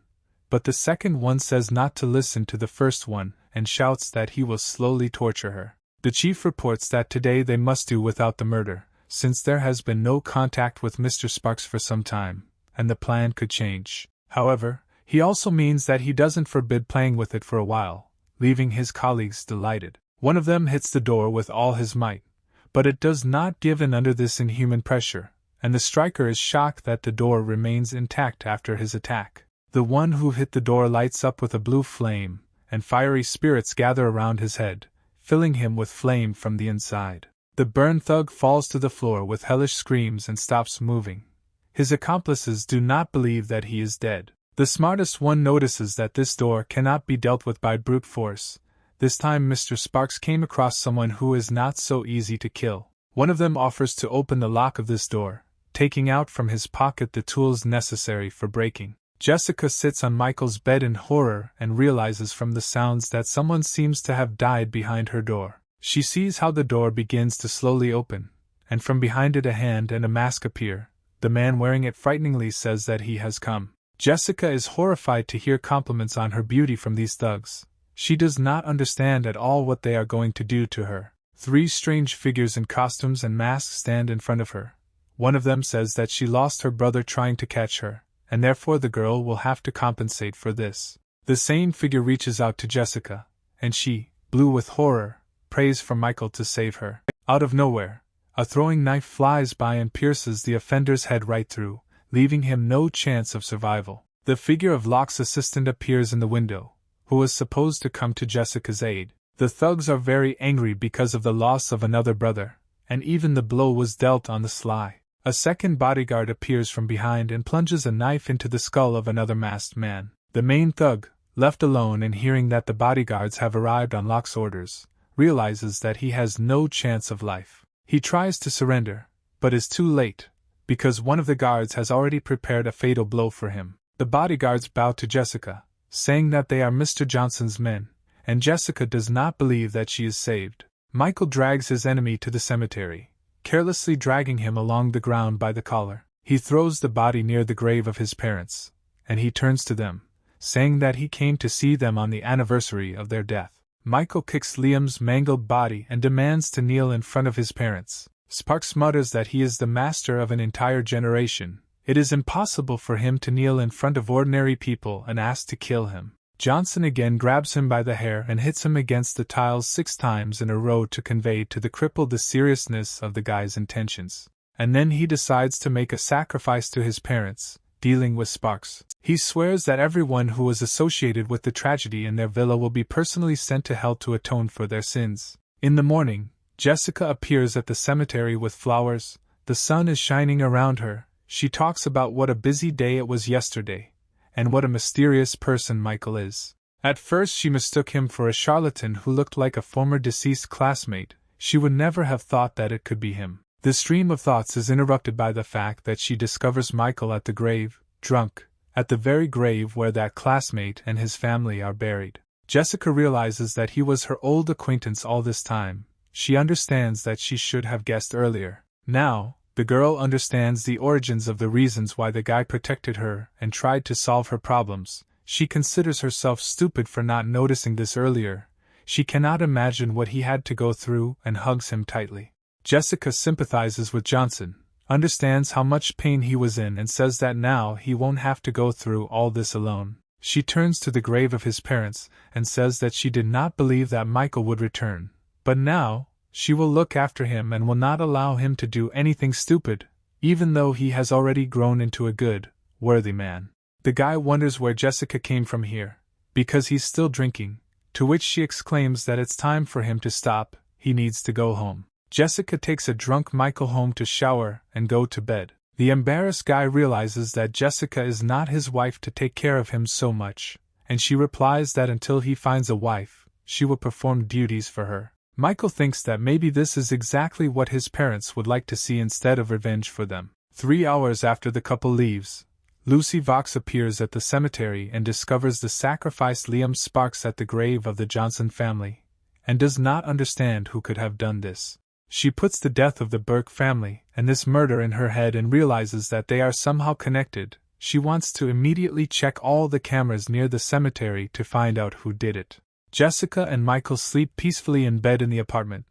but the second one says not to listen to the first one and shouts that he will slowly torture her. The chief reports that today they must do without the murder, since there has been no contact with Mr. Sparks for some time, and the plan could change. However, he also means that he doesn't forbid playing with it for a while, leaving his colleagues delighted. One of them hits the door with all his might, but it does not give in under this inhuman pressure, and the striker is shocked that the door remains intact after his attack. The one who hit the door lights up with a blue flame, and fiery spirits gather around his head, filling him with flame from the inside. The burned thug falls to the floor with hellish screams and stops moving. His accomplices do not believe that he is dead. The smartest one notices that this door cannot be dealt with by brute force. This time Mr. Sparks came across someone who is not so easy to kill. One of them offers to open the lock of this door, taking out from his pocket the tools necessary for breaking. Jessica sits on Michael's bed in horror and realizes from the sounds that someone seems to have died behind her door. She sees how the door begins to slowly open, and from behind it a hand and a mask appear. The man wearing it frighteningly says that he has come. Jessica is horrified to hear compliments on her beauty from these thugs. She does not understand at all what they are going to do to her. Three strange figures in costumes and masks stand in front of her. One of them says that she lost her brother trying to catch her, and therefore the girl will have to compensate for this. The same figure reaches out to Jessica, and she, blue with horror, prays for Michael to save her. Out of nowhere, a throwing knife flies by and pierces the offender's head right through, leaving him no chance of survival. The figure of Locke's assistant appears in the window, who was supposed to come to Jessica's aid. The thugs are very angry because of the loss of another brother, and even the blow was dealt on the sly. A second bodyguard appears from behind and plunges a knife into the skull of another masked man. The main thug, left alone and hearing that the bodyguards have arrived on Locke's orders, realizes that he has no chance of life. He tries to surrender, but is too late, because one of the guards has already prepared a fatal blow for him. The bodyguards bow to Jessica, saying that they are Mr. Johnson's men, and Jessica does not believe that she is saved. Michael drags his enemy to the cemetery, carelessly dragging him along the ground by the collar. He throws the body near the grave of his parents, and he turns to them, saying that he came to see them on the anniversary of their death. Michael kicks Liam's mangled body and demands to kneel in front of his parents. Sparks mutters that he is the master of an entire generation. It is impossible for him to kneel in front of ordinary people and asks to kill him. Johnson again grabs him by the hair and hits him against the tiles 6 times in a row to convey to the cripple the seriousness of the guy's intentions. And then he decides to make a sacrifice to his parents, dealing with sparks. He swears that everyone who was associated with the tragedy in their villa will be personally sent to hell to atone for their sins. In the morning, Jessica appears at the cemetery with flowers. The sun is shining around her. She talks about what a busy day it was yesterday, and what a mysterious person Michael is. At first she mistook him for a charlatan who looked like a former deceased classmate. She would never have thought that it could be him. The stream of thoughts is interrupted by the fact that she discovers Michael at the grave, drunk, at the very grave where that classmate and his family are buried. Jessica realizes that he was her old acquaintance all this time. She understands that she should have guessed earlier. Now, the girl understands the origins of the reasons why the guy protected her and tried to solve her problems. She considers herself stupid for not noticing this earlier. She cannot imagine what he had to go through and hugs him tightly. Jessica sympathizes with Johnson, understands how much pain he was in, and says that now he won't have to go through all this alone. She turns to the grave of his parents and says that she did not believe that Michael would return, but now she will look after him and will not allow him to do anything stupid, even though he has already grown into a good, worthy man. The guy wonders where Jessica came from here, because he's still drinking, to which she exclaims that it's time for him to stop, he needs to go home. Jessica takes a drunk Michael home to shower and go to bed. The embarrassed guy realizes that Jessica is not his wife to take care of him so much, and she replies that until he finds a wife, she will perform duties for her. Michael thinks that maybe this is exactly what his parents would like to see instead of revenge for them. 3 hours after the couple leaves, Lucy Vox appears at the cemetery and discovers the sacrificed Liam Sparks at the grave of the Johnson family, and does not understand who could have done this. She puts the death of the Burke family and this murder in her head and realizes that they are somehow connected. She wants to immediately check all the cameras near the cemetery to find out who did it. Jessica and Michael sleep peacefully in bed in the apartment,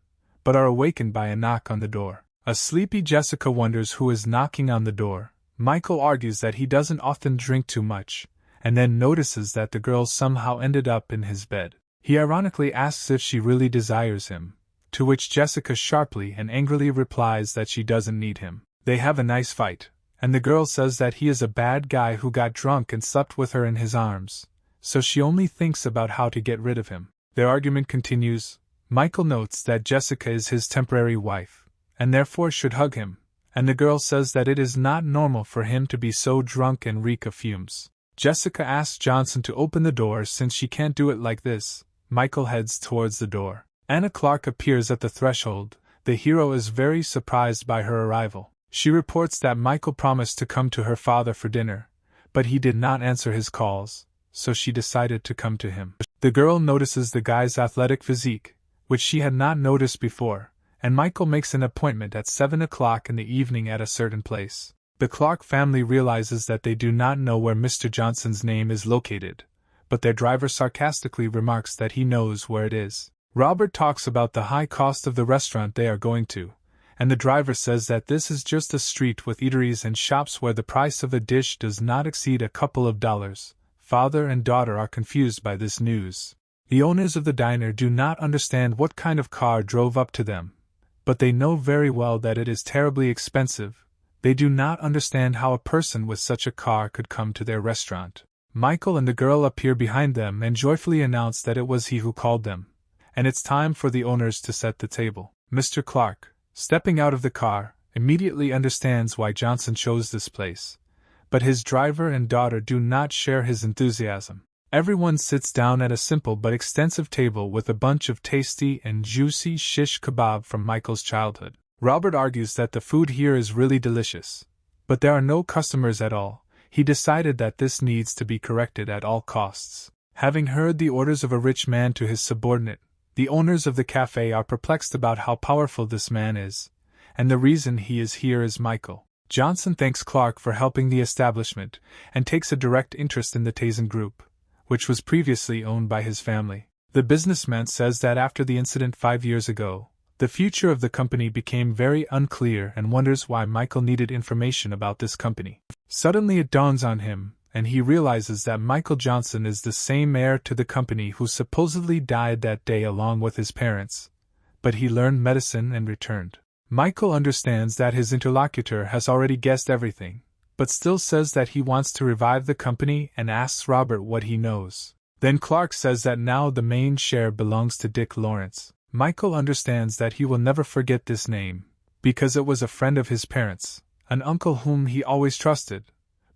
but are awakened by a knock on the door. A sleepy Jessica wonders who is knocking on the door. Michael argues that he doesn't often drink too much, and then notices that the girl somehow ended up in his bed. He ironically asks if she really desires him, to which Jessica sharply and angrily replies that she doesn't need him. They have a nice fight, and the girl says that he is a bad guy who got drunk and slept with her in his arms, so she only thinks about how to get rid of him. Their argument continues. Michael notes that Jessica is his temporary wife, and therefore should hug him, and the girl says that it is not normal for him to be so drunk and reek of fumes. Jessica asks Johnson to open the door since she can't do it like this. Michael heads towards the door. Anna Clark appears at the threshold. The hero is very surprised by her arrival. She reports that Michael promised to come to her father for dinner, but he did not answer his calls, so she decided to come to him. The girl notices the guy's athletic physique, which she had not noticed before, and Michael makes an appointment at 7 o'clock in the evening at a certain place. The Clark family realizes that they do not know where Mr. Johnson's name is located, but their driver sarcastically remarks that he knows where it is. Robert talks about the high cost of the restaurant they are going to, and the driver says that this is just a street with eateries and shops where the price of a dish does not exceed a couple of dollars. Father and daughter are confused by this news. The owners of the diner do not understand what kind of car drove up to them, but they know very well that it is terribly expensive. They do not understand how a person with such a car could come to their restaurant. Michael and the girl appear behind them and joyfully announce that it was he who called them, and it's time for the owners to set the table. Mr. Clark, stepping out of the car, immediately understands why Johnson chose this place, but his driver and daughter do not share his enthusiasm. Everyone sits down at a simple but extensive table with a bunch of tasty and juicy shish kebab from Michael's childhood. Robert argues that the food here is really delicious, but there are no customers at all. He decided that this needs to be corrected at all costs. Having heard the orders of a rich man to his subordinate, the owners of the cafe are perplexed about how powerful this man is, and the reason he is here is Michael. Johnson thanks Clark for helping the establishment, and takes a direct interest in the Tasen Group, which was previously owned by his family. The businessman says that after the incident 5 years ago, the future of the company became very unclear and wonders why Michael needed information about this company. Suddenly it dawns on him, and he realizes that Michael Johnson is the same heir to the company who supposedly died that day along with his parents, but he learned medicine and returned. Michael understands that his interlocutor has already guessed everything, but still says that he wants to revive the company and asks Robert what he knows. Then Clark says that now the main share belongs to Dick Lawrence. Michael understands that he will never forget this name, because it was a friend of his parents, an uncle whom he always trusted,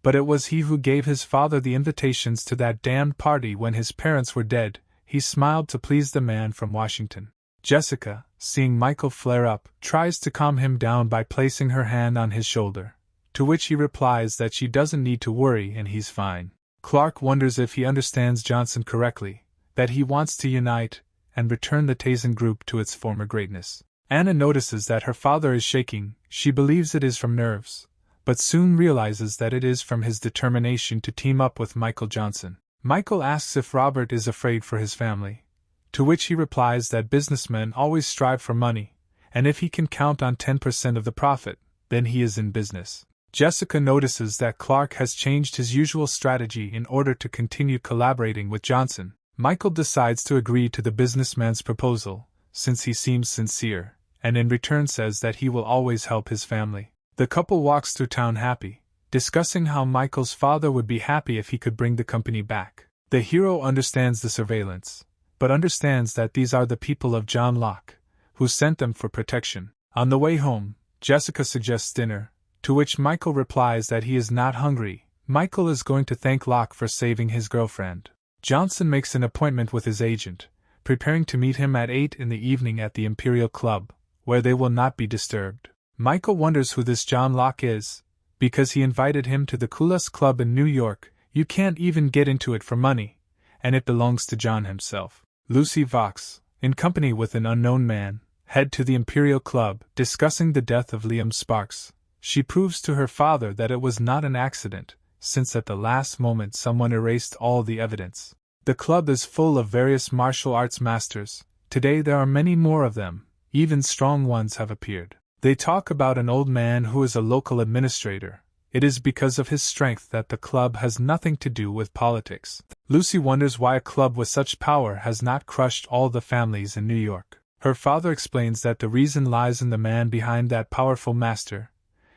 but it was he who gave his father the invitations to that damned party when his parents were dead. He smiled to please the man from Washington. Jessica, seeing Michael flare up, tries to calm him down by placing her hand on his shoulder, to which he replies that she doesn't need to worry and he's fine. Clark wonders if he understands Johnson correctly, that he wants to unite and return the Tasen Group to its former greatness. Anna notices that her father is shaking. She believes it is from nerves, but soon realizes that it is from his determination to team up with Michael Johnson. Michael asks if Robert is afraid for his family, to which he replies that businessmen always strive for money, and if he can count on 10% of the profit, then he is in business. Jessica notices that Clark has changed his usual strategy in order to continue collaborating with Johnson. Michael decides to agree to the businessman's proposal, since he seems sincere, and in return says that he will always help his family. The couple walks through town happy, discussing how Michael's father would be happy if he could bring the company back. The hero understands the surveillance, but understands that these are the people of John Locke, who sent them for protection. On the way home, Jessica suggests dinner, to which Michael replies that he is not hungry. Michael is going to thank Locke for saving his girlfriend. Johnson makes an appointment with his agent, preparing to meet him at 8 in the evening at the Imperial Club, where they will not be disturbed. Michael wonders who this John Locke is, because he invited him to the coolest club in New York. You can't even get into it for money, and it belongs to John himself. Lucy Vox, in company with an unknown man, head to the Imperial Club, discussing the death of Liam Sparks. She proves to her father that it was not an accident, since at the last moment someone erased all the evidence. The club is full of various martial arts masters. Today there are many more of them, even strong ones have appeared. They talk about an old man who is a local administrator. It is because of his strength that the club has nothing to do with politics. Lucy wonders why a club with such power has not crushed all the families in New York. Her father explains that the reason lies in the man behind that powerful master.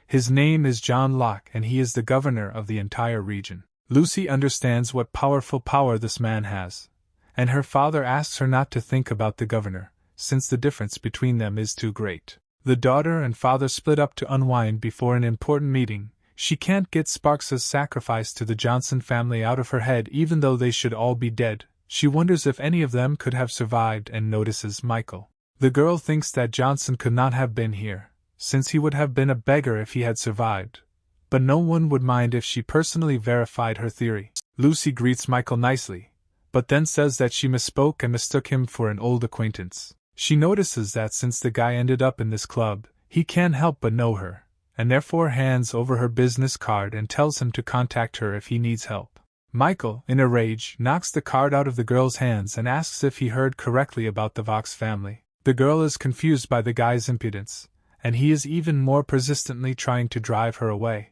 His name is John Locke and he is the governor of the entire region. Lucy understands what powerful power this man has, and her father asks her not to think about the governor, since the difference between them is too great. The daughter and father split up to unwind before an important meeting. She can't get Sparks's sacrifice to the Johnson family out of her head even though they should all be dead. She wonders if any of them could have survived and notices Michael. The girl thinks that Johnson could not have been here, since he would have been a beggar if he had survived. But no one would mind if she personally verified her theory. Lucy greets Michael nicely, but then says that she misspoke and mistook him for an old acquaintance. She notices that since the guy ended up in this club, he can't help but know her, and therefore hands over her business card and tells him to contact her if he needs help. Michael, in a rage, knocks the card out of the girl's hands and asks if he heard correctly about the Vox family. The girl is confused by the guy's impudence, and he is even more persistently trying to drive her away.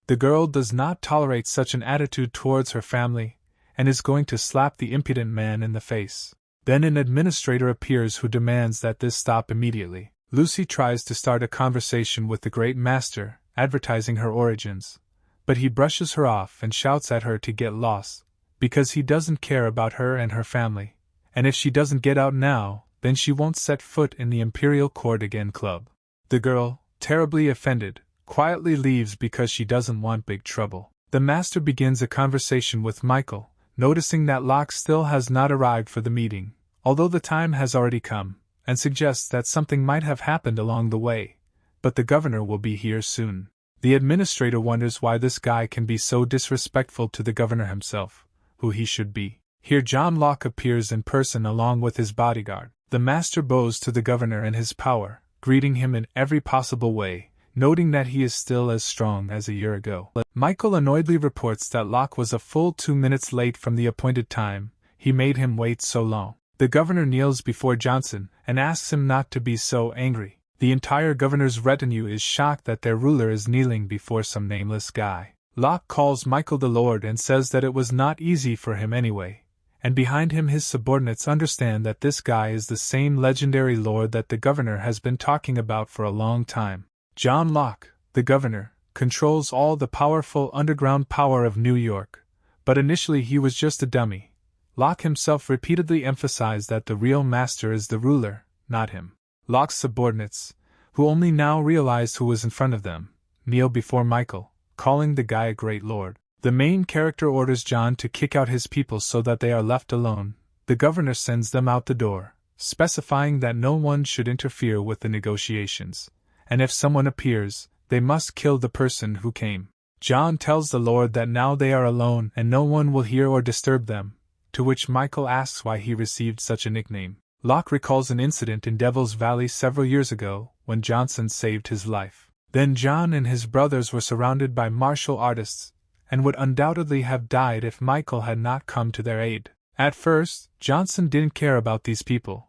The girl does not tolerate such an attitude towards her family, and is going to slap the impudent man in the face. Then an administrator appears who demands that this stop immediately. Lucy tries to start a conversation with the great master, advertising her origins, but he brushes her off and shouts at her to get lost, because he doesn't care about her and her family, and if she doesn't get out now, then she won't set foot in the Imperial Court again club. The girl, terribly offended, quietly leaves because she doesn't want big trouble. The master begins a conversation with Michael, noticing that Locke still has not arrived for the meeting, although the time has already come, and suggests that something might have happened along the way, but the governor will be here soon. The administrator wonders why this guy can be so disrespectful to the governor himself, who he should be. Here John Locke appears in person along with his bodyguard. The master bows to the governor and his power, greeting him in every possible way, noting that he is still as strong as a year ago. Michael annoyedly reports that Locke was a full 2 minutes late from the appointed time. He made him wait so long. The governor kneels before Johnson and asks him not to be so angry. The entire governor's retinue is shocked that their ruler is kneeling before some nameless guy. Locke calls Michael the Lord and says that it was not easy for him anyway, and behind him his subordinates understand that this guy is the same legendary lord that the governor has been talking about for a long time. John Locke, the governor, controls all the powerful underground power of New York, but initially he was just a dummy. Locke himself repeatedly emphasized that the real master is the ruler, not him. Locke's subordinates, who only now realized who was in front of them, kneel before Michael, calling the guy a great lord. The main character orders John to kick out his people so that they are left alone. The governor sends them out the door, specifying that no one should interfere with the negotiations, and if someone appears, they must kill the person who came. John tells the Lord that now they are alone and no one will hear or disturb them, to which Michael asks why he received such a nickname. Locke recalls an incident in Devil's Valley several years ago, when Johnson saved his life. Then John and his brothers were surrounded by martial artists, and would undoubtedly have died if Michael had not come to their aid. At first, Johnson didn't care about these people,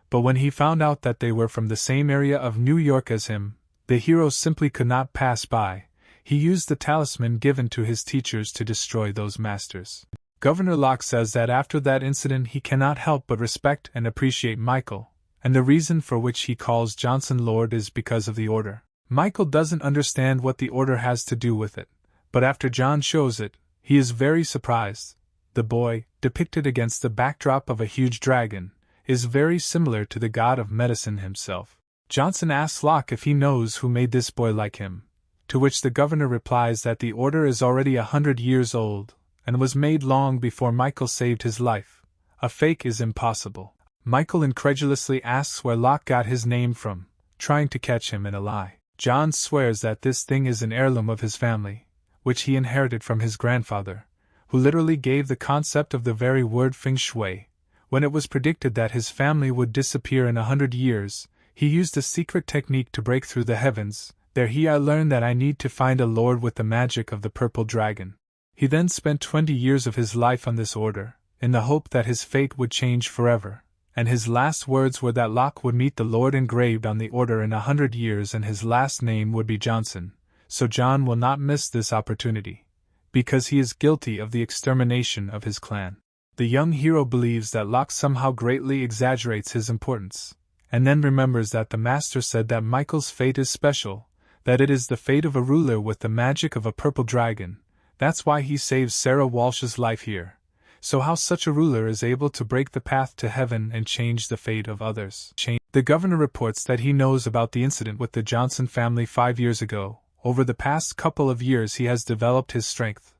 but when he found out that they were from the same area of New York as him, the hero simply could not pass by. He used the talisman given to his teachers to destroy those masters. Governor Locke says that after that incident he cannot help but respect and appreciate Michael, and the reason for which he calls Johnson Lord is because of the order. Michael doesn't understand what the order has to do with it, but after John shows it, he is very surprised. The boy, depicted against the backdrop of a huge dragon, is very similar to the god of medicine himself. Johnson asks Locke if he knows who made this boy like him, to which the governor replies that the order is already 100 years old, and was made long before Michael saved his life. A fake is impossible. Michael incredulously asks where Locke got his name from, trying to catch him in a lie. John swears that this thing is an heirloom of his family, which he inherited from his grandfather, who literally gave the concept of the very word feng shui. When it was predicted that his family would disappear in 100 years, he used a secret technique to break through the heavens. There I learned that I need to find a lord with the magic of the purple dragon. He then spent 20 years of his life on this order, in the hope that his fate would change forever, and his last words were that Locke would meet the Lord engraved on the order in 100 years and his last name would be Johnson, so John will not miss this opportunity, because he is guilty of the extermination of his clan. The young hero believes that Locke somehow greatly exaggerates his importance, and then remembers that the master said that Michael's fate is special, that it is the fate of a ruler with the magic of a purple dragon. That's why he saves Sarah Walsh's life here. So how such a ruler is able to break the path to heaven and change the fate of others. The governor reports that he knows about the incident with the Johnson family 5 years ago. Over the past couple of years he has developed his strength.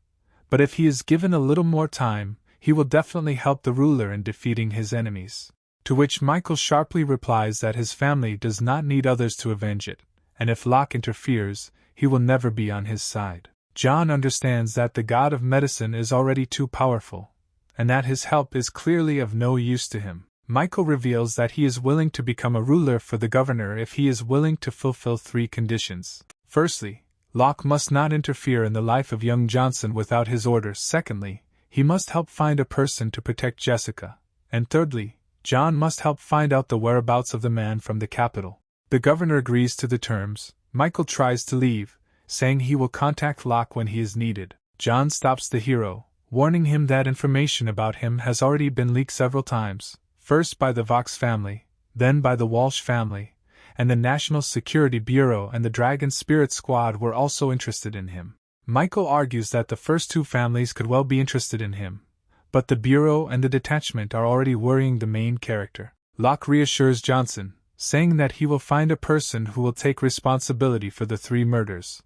But if he is given a little more time, he will definitely help the ruler in defeating his enemies. To which Michael sharply replies that his family does not need others to avenge it, and if Locke interferes, he will never be on his side. John understands that the god of medicine is already too powerful, and that his help is clearly of no use to him. Michael reveals that he is willing to become a ruler for the governor if he is willing to fulfill 3 conditions. Firstly, Locke must not interfere in the life of young Johnson without his orders. Secondly, he must help find a person to protect Jessica. And thirdly, John must help find out the whereabouts of the man from the capital. The governor agrees to the terms. Michael tries to leave, saying he will contact Locke when he is needed. John stops the hero, warning him that information about him has already been leaked several times, first by the Vox family, then by the Walsh family, and the National Security Bureau and the Dragon Spirit Squad were also interested in him. Michael argues that the first 2 families could well be interested in him, but the Bureau and the detachment are already worrying the main character. Locke reassures Johnson, saying that he will find a person who will take responsibility for the 3 murders,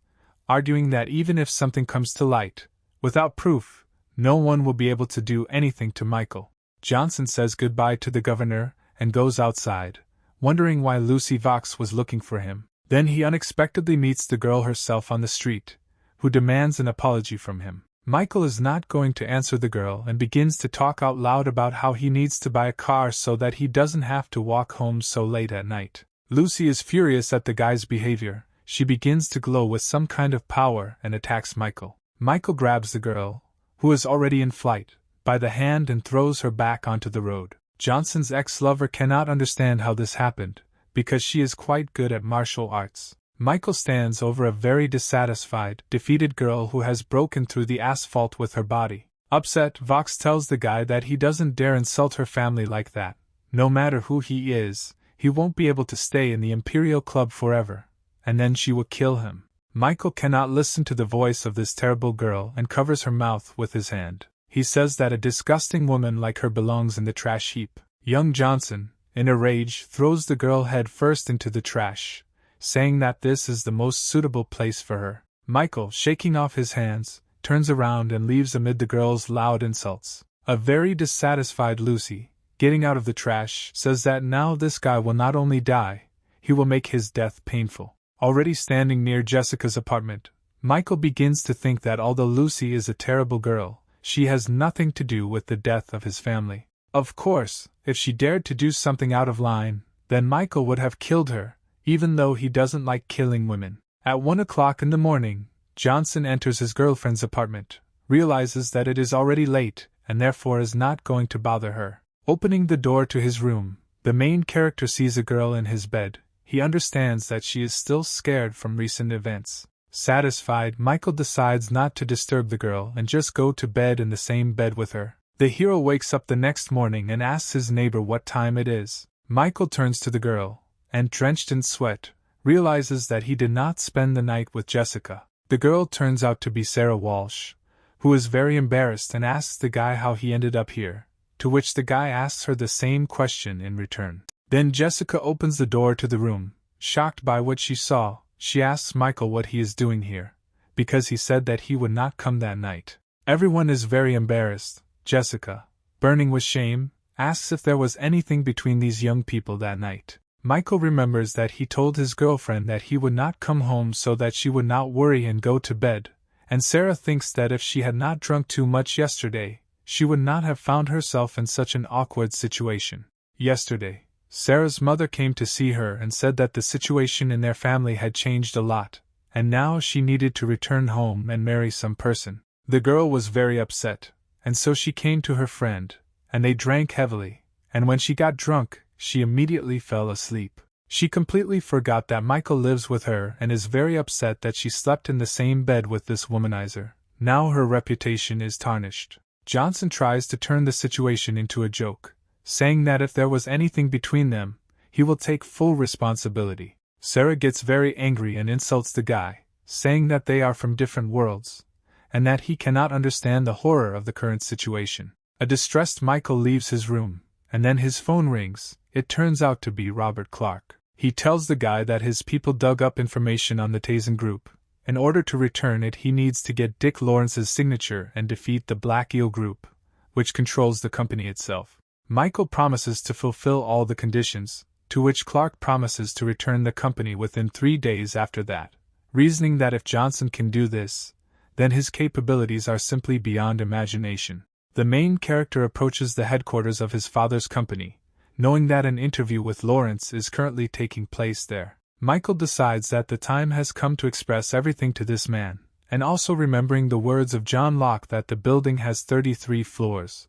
arguing that even if something comes to light, without proof, no one will be able to do anything to Michael. Johnson says goodbye to the governor and goes outside, wondering why Lucy Vox was looking for him. Then he unexpectedly meets the girl herself on the street, who demands an apology from him. Michael is not going to answer the girl and begins to talk out loud about how he needs to buy a car so that he doesn't have to walk home so late at night. Lucy is furious at the guy's behavior. She begins to glow with some kind of power and attacks Michael. Michael grabs the girl, who is already in flight, by the hand and throws her back onto the road. Johnson's ex-lover cannot understand how this happened, because she is quite good at martial arts. Michael stands over a very dissatisfied, defeated girl who has broken through the asphalt with her body. Upset, Vox tells the guy that he doesn't dare insult her family like that. No matter who he is, he won't be able to stay in the Imperial Club forever, and then she will kill him. Michael cannot listen to the voice of this terrible girl and covers her mouth with his hand. He says that a disgusting woman like her belongs in the trash heap. Young Johnson, in a rage, throws the girl head first into the trash, saying that this is the most suitable place for her. Michael, shaking off his hands, turns around and leaves amid the girl's loud insults. A very dissatisfied Lucy, getting out of the trash, says that now this guy will not only die, he will make his death painful. Already standing near Jessica's apartment, Michael begins to think that although Lucy is a terrible girl, she has nothing to do with the death of his family. Of course, if she dared to do something out of line, then Michael would have killed her, even though he doesn't like killing women. At 1 o'clock in the morning, Johnson enters his girlfriend's apartment, realizes that it is already late, and therefore is not going to bother her. Opening the door to his room, the main character sees a girl in his bed. He understands that she is still scared from recent events. Satisfied, Michael decides not to disturb the girl and just go to bed in the same bed with her. The hero wakes up the next morning and asks his neighbor what time it is. Michael turns to the girl, and drenched in sweat, realizes that he did not spend the night with Jessica. The girl turns out to be Sarah Walsh, who is very embarrassed and asks the guy how he ended up here, to which the guy asks her the same question in return. Then Jessica opens the door to the room. Shocked by what she saw, she asks Michael what he is doing here, because he said that he would not come that night. Everyone is very embarrassed. Jessica, burning with shame, asks if there was anything between these young people that night. Michael remembers that he told his girlfriend that he would not come home so that she would not worry and go to bed, and Sarah thinks that if she had not drunk too much yesterday, she would not have found herself in such an awkward situation. Yesterday, Sarah's mother came to see her and said that the situation in their family had changed a lot, and now she needed to return home and marry some person. The girl was very upset, and so she came to her friend, and they drank heavily, and when she got drunk, she immediately fell asleep. She completely forgot that Michael lives with her and is very upset that she slept in the same bed with this womanizer. Now her reputation is tarnished. Johnson tries to turn the situation into a joke, saying that if there was anything between them, he will take full responsibility. Sarah gets very angry and insults the guy, saying that they are from different worlds, and that he cannot understand the horror of the current situation. A distressed Michael leaves his room, and then his phone rings. It turns out to be Robert Clark. He tells the guy that his people dug up information on the Tasen Group. In order to return it, he needs to get Dick Lawrence's signature and defeat the Black Eel Group, which controls the company itself. Michael promises to fulfill all the conditions, to which Clark promises to return the company within 3 days after that, reasoning that if Johnson can do this, then his capabilities are simply beyond imagination. The main character approaches the headquarters of his father's company, knowing that an interview with Lawrence is currently taking place there. Michael decides that the time has come to express everything to this man, and also remembering the words of John Locke that the building has 33 floors,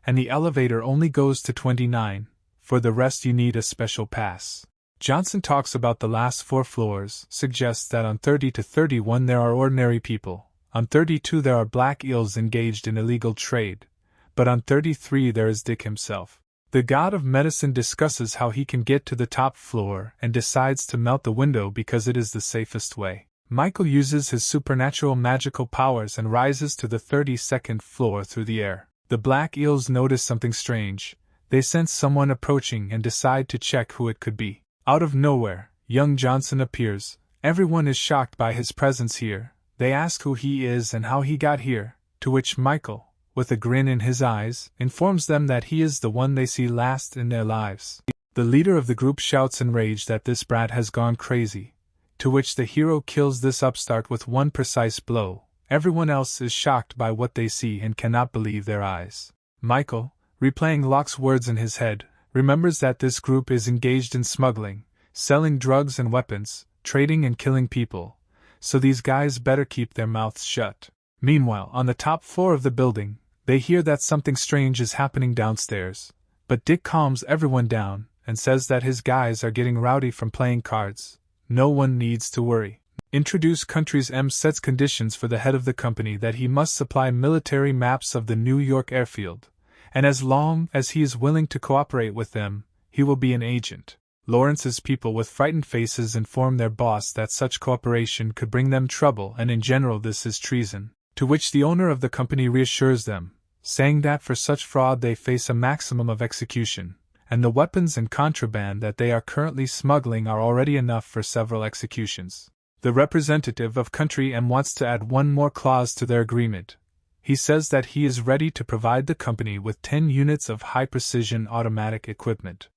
and the elevator only goes to 29, for the rest you need a special pass. Johnson talks about the last 4 floors, suggests that on 30 to 31 there are ordinary people, on 32 there are black eels engaged in illegal trade, but on 33 there is Dick himself. The god of medicine discusses how he can get to the top floor and decides to melt the window because it is the safest way. Michael uses his supernatural magical powers and rises to the 32nd floor through the air. The black eels notice something strange. They sense someone approaching and decide to check who it could be. Out of nowhere, young Johnson appears. Everyone is shocked by his presence here. They ask who he is and how he got here, to which Michael, with a grin in his eyes, informs them that he is the one they see last in their lives. The leader of the group shouts in rage that this brat has gone crazy, to which the hero kills this upstart with one precise blow. Everyone else is shocked by what they see and cannot believe their eyes. Michael, replaying Locke's words in his head, remembers that this group is engaged in smuggling, selling drugs and weapons, trading and killing people, so these guys better keep their mouths shut. Meanwhile, on the top floor of the building, they hear that something strange is happening downstairs, but Dick calms everyone down and says that his guys are getting rowdy from playing cards, no one needs to worry. Introduce countries. M sets conditions for the head of the company that he must supply military maps of the New York airfield, and as long as he is willing to cooperate with them, he will be an agent. Lawrence's people with frightened faces inform their boss that such cooperation could bring them trouble and in general this is treason, to which the owner of the company reassures them, saying that for such fraud they face a maximum of execution, and the weapons and contraband that they are currently smuggling are already enough for several executions. The representative of Country M wants to add one more clause to their agreement. He says that he is ready to provide the company with 10 units of high-precision automatic equipment,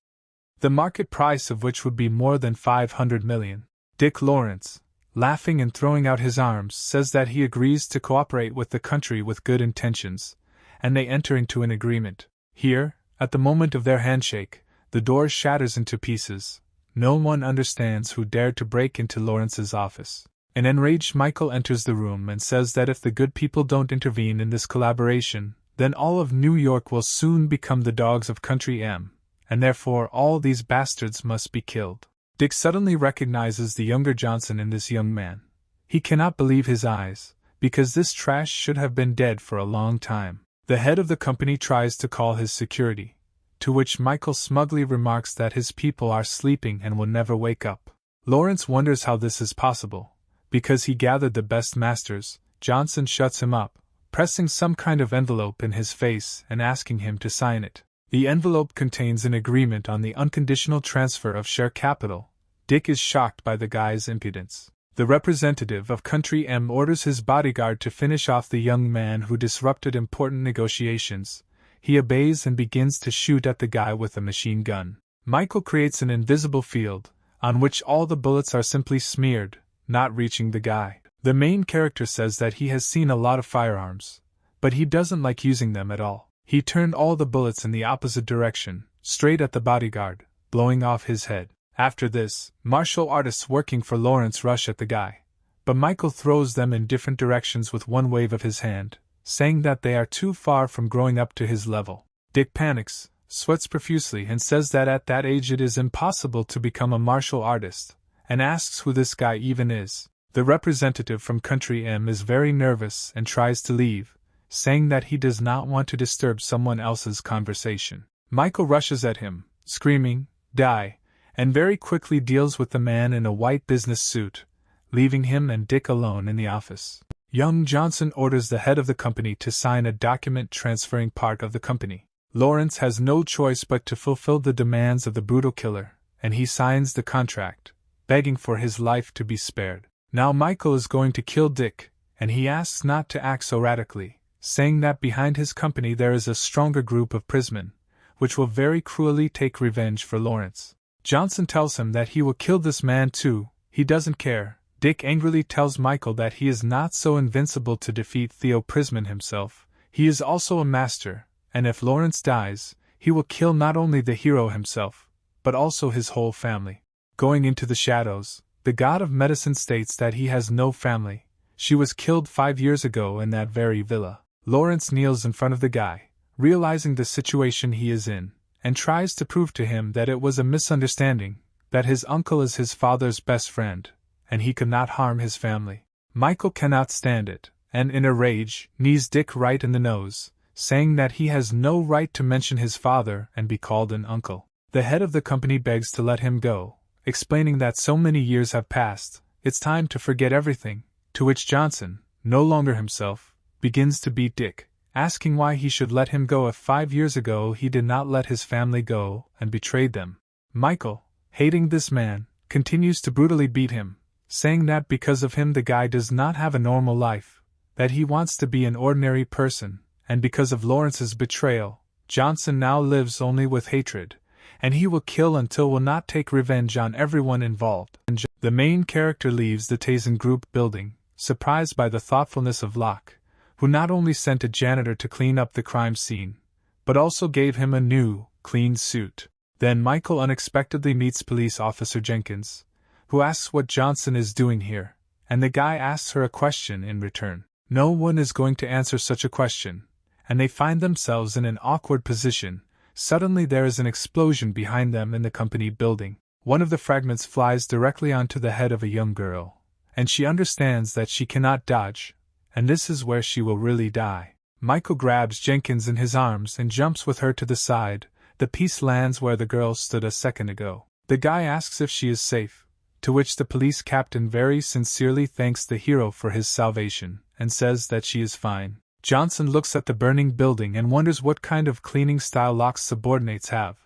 the market price of which would be more than $500 million. Dick Lawrence, laughing and throwing out his arms, says that he agrees to cooperate with the country with good intentions, and they enter into an agreement. Here, at the moment of their handshake, the door shatters into pieces. No one understands who dared to break into Lawrence's office. An enraged Michael enters the room and says that if the good people don't intervene in this collaboration, then all of New York will soon become the dogs of Country M, and therefore all these bastards must be killed. Dick suddenly recognizes the younger Johnson in this young man. He cannot believe his eyes, because this trash should have been dead for a long time. The head of the company tries to call his security, to which Michael smugly remarks that his people are sleeping and will never wake up. Lawrence wonders how this is possible. Because he gathered the best masters, Johnson shuts him up, pressing some kind of envelope in his face and asking him to sign it. The envelope contains an agreement on the unconditional transfer of share capital. Dick is shocked by the guy's impudence. The representative of Country M orders his bodyguard to finish off the young man who disrupted important negotiations. He obeys and begins to shoot at the guy with a machine gun. Michael creates an invisible field, on which all the bullets are simply smeared, not reaching the guy. The main character says that he has seen a lot of firearms, but he doesn't like using them at all. He turned all the bullets in the opposite direction, straight at the bodyguard, blowing off his head. After this, martial artists working for Lawrence rush at the guy, but Michael throws them in different directions with one wave of his hand, saying that they are too far from growing up to his level. Dick panics, sweats profusely and says that at that age it is impossible to become a martial artist, and asks who this guy even is. The representative from Country M is very nervous and tries to leave, saying that he does not want to disturb someone else's conversation. Michael rushes at him, screaming, "Die!" and very quickly deals with the man in a white business suit, leaving him and Dick alone in the office. Young Johnson orders the head of the company to sign a document transferring part of the company. Lawrence has no choice but to fulfill the demands of the brutal killer, and he signs the contract, begging for his life to be spared. Now Michael is going to kill Dick, and he asks not to act so radically, saying that behind his company there is a stronger group of Prisman, which will very cruelly take revenge for Lawrence. Johnson tells him that he will kill this man too. He doesn't care. Dick angrily tells Michael that he is not so invincible to defeat Theo Prisman himself. He is also a master, and if Lawrence dies, he will kill not only the hero himself, but also his whole family. Going into the shadows, the god of medicine states that he has no family. She was killed 5 years ago in that very villa. Lawrence kneels in front of the guy, realizing the situation he is in, and tries to prove to him that it was a misunderstanding, that his uncle is his father's best friend, and he could not harm his family. Michael cannot stand it, and in a rage, knees Dick right in the nose, saying that he has no right to mention his father and be called an uncle. The head of the company begs to let him go, explaining that so many years have passed, it's time to forget everything, to which Johnson, no longer himself, begins to beat Dick, asking why he should let him go if 5 years ago he did not let his family go and betrayed them. Michael, hating this man, continues to brutally beat him, saying that because of him the guy does not have a normal life, that he wants to be an ordinary person, and because of Lawrence's betrayal, Johnson now lives only with hatred, and he will kill until will not take revenge on everyone involved. The main character leaves the Tasen Group building, surprised by the thoughtfulness of Locke, who not only sent a janitor to clean up the crime scene, but also gave him a new, clean suit. Then Michael unexpectedly meets Police Officer Jenkins, who asks what Johnson is doing here, and the guy asks her a question in return. No one is going to answer such a question, and they find themselves in an awkward position. Suddenly there is an explosion behind them in the company building. One of the fragments flies directly onto the head of a young girl, and she understands that she cannot dodge, and this is where she will really die. Michael grabs Jenkins in his arms and jumps with her to the side. The piece lands where the girl stood a second ago. The guy asks if she is safe, to which the police captain very sincerely thanks the hero for his salvation, and says that she is fine. Johnson looks at the burning building and wonders what kind of cleaning style Locke's subordinates have,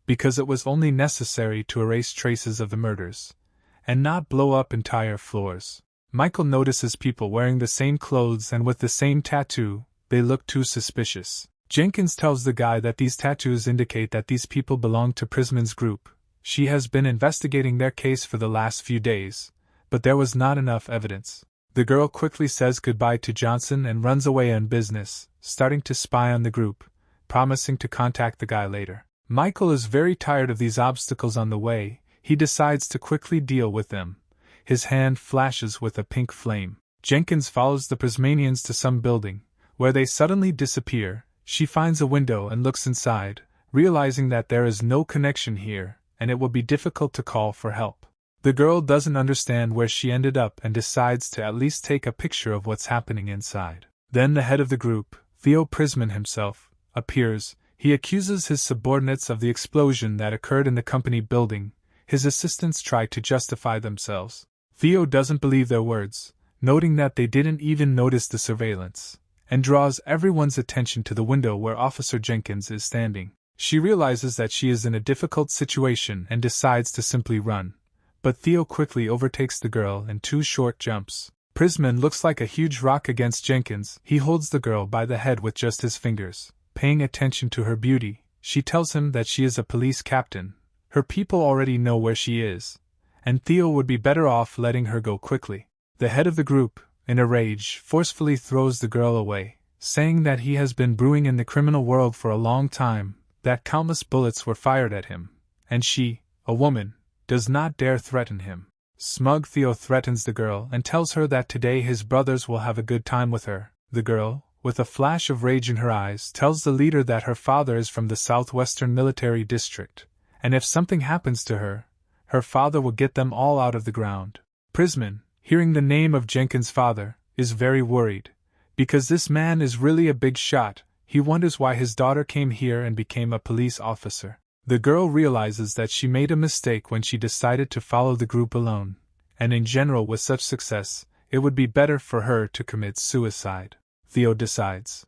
because it was only necessary to erase traces of the murders, and not blow up entire floors. Michael notices people wearing the same clothes and with the same tattoo. They look too suspicious. Jenkins tells the guy that these tattoos indicate that these people belong to Prisman's group. She has been investigating their case for the last few days, but there was not enough evidence. The girl quickly says goodbye to Johnson and runs away on business, starting to spy on the group, promising to contact the guy later. Michael is very tired of these obstacles on the way. He decides to quickly deal with them. His hand flashes with a pink flame. Jenkins follows the Prismanians to some building, where they suddenly disappear. She finds a window and looks inside, realizing that there is no connection here, and it will be difficult to call for help. The girl doesn't understand where she ended up and decides to at least take a picture of what's happening inside. Then the head of the group, Theo Prisman himself, appears. He accuses his subordinates of the explosion that occurred in the company building. His assistants try to justify themselves. Theo doesn't believe their words, noting that they didn't even notice the surveillance, and draws everyone's attention to the window where Officer Jenkins is standing. She realizes that she is in a difficult situation and decides to simply run, but Theo quickly overtakes the girl in 2 short jumps. Prisman looks like a huge rock against Jenkins. He holds the girl by the head with just his fingers. Paying attention to her beauty, she tells him that she is a police captain. Her people already know where she is, and Theo would be better off letting her go quickly. The head of the group, in a rage, forcefully throws the girl away, saying that he has been brewing in the criminal world for a long time, that countless bullets were fired at him, and she, a woman, does not dare threaten him. Smug Theo threatens the girl and tells her that today his brothers will have a good time with her. The girl, with a flash of rage in her eyes, tells the leader that her father is from the Southwestern Military District, and if something happens to her, her father will get them all out of the ground. Prisman, hearing the name of Jenkins' father, is very worried, because this man is really a big shot. He wonders why his daughter came here and became a police officer. The girl realizes that she made a mistake when she decided to follow the group alone, and in general with such success, it would be better for her to commit suicide. Theo decides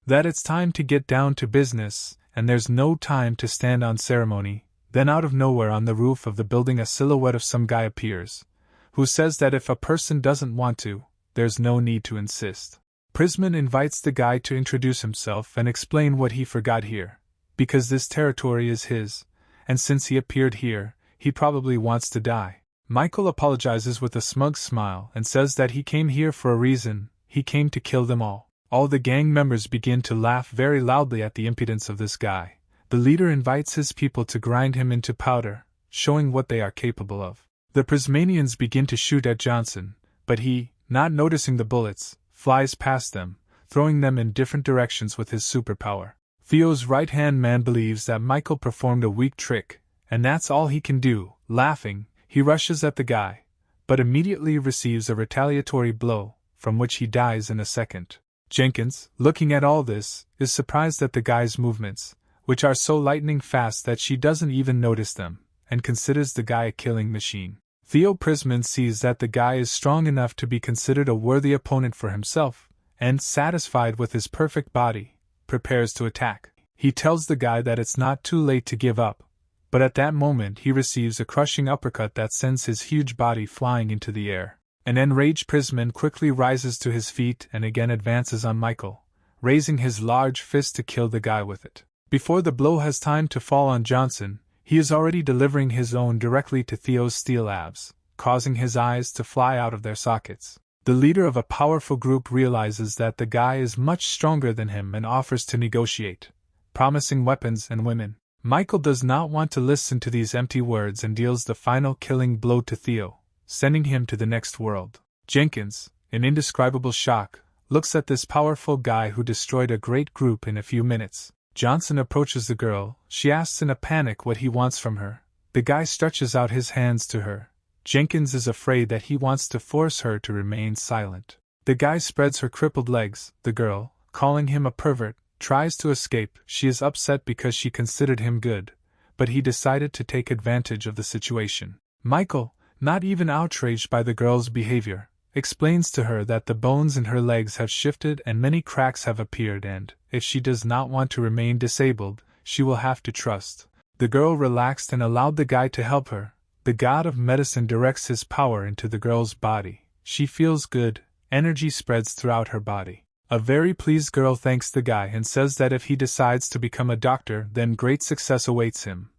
that it's time to get down to business, and there's no time to stand on ceremony. Then out of nowhere on the roof of the building a silhouette of some guy appears, who says that if a person doesn't want to, there's no need to insist. Prisman invites the guy to introduce himself and explain what he forgot here, because this territory is his, and since he appeared here, he probably wants to die. Michael apologizes with a smug smile and says that he came here for a reason. He came to kill them all. All the gang members begin to laugh very loudly at the impudence of this guy. The leader invites his people to grind him into powder, showing what they are capable of. The Prismanians begin to shoot at Johnson, but he, not noticing the bullets, flies past them, throwing them in different directions with his superpower. Theo's right-hand man believes that Michael performed a weak trick, and that's all he can do. Laughing, he rushes at the guy, but immediately receives a retaliatory blow, from which he dies in a second. Jenkins, looking at all this, is surprised at the guy's movements, which are so lightning fast that she doesn't even notice them, and considers the guy a killing machine. Theo Prisman sees that the guy is strong enough to be considered a worthy opponent for himself, and, satisfied with his perfect body, prepares to attack. He tells the guy that it's not too late to give up, but at that moment he receives a crushing uppercut that sends his huge body flying into the air. An enraged Prisman quickly rises to his feet and again advances on Michael, raising his large fist to kill the guy with it. Before the blow has time to fall on Johnson, he is already delivering his own directly to Theo's steel abs, causing his eyes to fly out of their sockets. The leader of a powerful group realizes that the guy is much stronger than him and offers to negotiate, promising weapons and women. Michael does not want to listen to these empty words and deals the final killing blow to Theo, sending him to the next world. Jenkins, in indescribable shock, looks at this powerful guy who destroyed a great group in a few minutes. Johnson approaches the girl. She asks in a panic what he wants from her, The guy stretches out his hands to her. Jenkins is afraid that he wants to force her to remain silent. The guy spreads her crippled legs. The girl, calling him a pervert, tries to escape. She is upset because she considered him good, but he decided to take advantage of the situation. Michael, not even outraged by the girl's behavior, explains to her that the bones in her legs have shifted and many cracks have appeared, and, if she does not want to remain disabled, she will have to trust. The girl relaxed and allowed the guy to help her. The god of medicine directs his power into the girl's body. She feels good, energy spreads throughout her body. A very pleased girl thanks the guy and says that if he decides to become a doctor, then great success awaits him.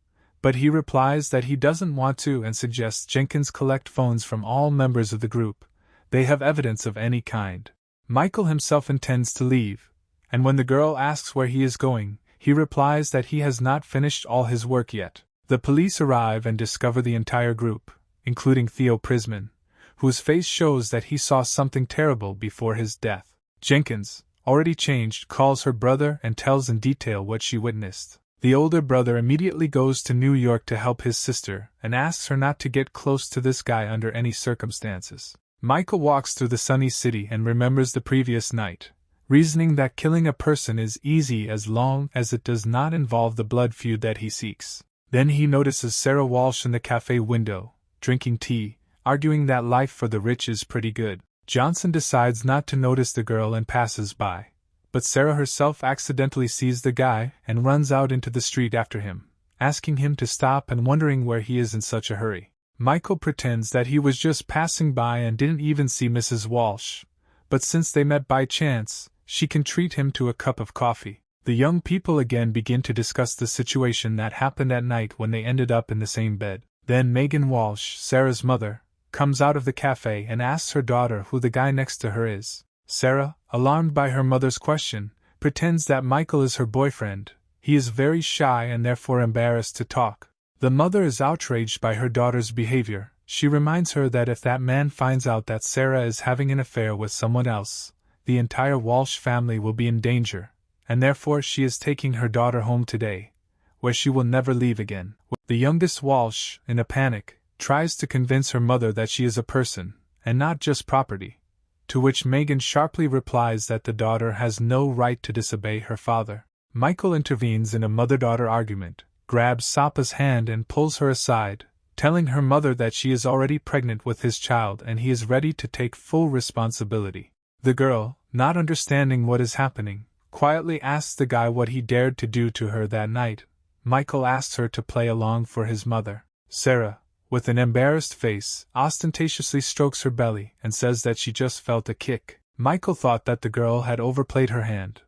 But he replies that he doesn't want to and suggests Jenkins collect phones from all members of the group. They have evidence of any kind. Michael himself intends to leave, and when the girl asks where he is going, he replies that he has not finished all his work yet. The police arrive and discover the entire group, including Theo Prisman, whose face shows that he saw something terrible before his death. Jenkins, already changed, calls her brother and tells in detail what she witnessed. The older brother immediately goes to New York to help his sister and asks her not to get close to this guy under any circumstances. Michael walks through the sunny city and remembers the previous night, reasoning that killing a person is easy as long as it does not involve the blood feud that he seeks. Then he notices Sarah Walsh in the cafe window, drinking tea, arguing that life for the rich is pretty good. Johnson decides not to notice the girl and passes by, but Sarah herself accidentally sees the guy and runs out into the street after him, asking him to stop and wondering where he is in such a hurry. Michael pretends that he was just passing by and didn't even see Mrs. Walsh, but since they met by chance, she can treat him to a cup of coffee. The young people again begin to discuss the situation that happened at night when they ended up in the same bed. Then Megan Walsh, Sarah's mother, comes out of the cafe and asks her daughter who the guy next to her is. Sarah, alarmed by her mother's question, pretends that Michael is her boyfriend. He is very shy and therefore embarrassed to talk. The mother is outraged by her daughter's behavior. She reminds her that if that man finds out that Sarah is having an affair with someone else, the entire Walsh family will be in danger, and therefore she is taking her daughter home today, where she will never leave again. The youngest Walsh, in a panic, tries to convince her mother that she is a person, and not just property, to which Megan sharply replies that the daughter has no right to disobey her father. Michael intervenes in a mother-daughter argument, grabs Sapa's hand and pulls her aside, telling her mother that she is already pregnant with his child and he is ready to take full responsibility. The girl, not understanding what is happening, quietly asks the guy what he dared to do to her that night. Michael asks her to play along for his mother. Sarah, with an embarrassed face, ostentatiously strokes her belly and says that she just felt a kick. Michael thought that the girl had overplayed her hand,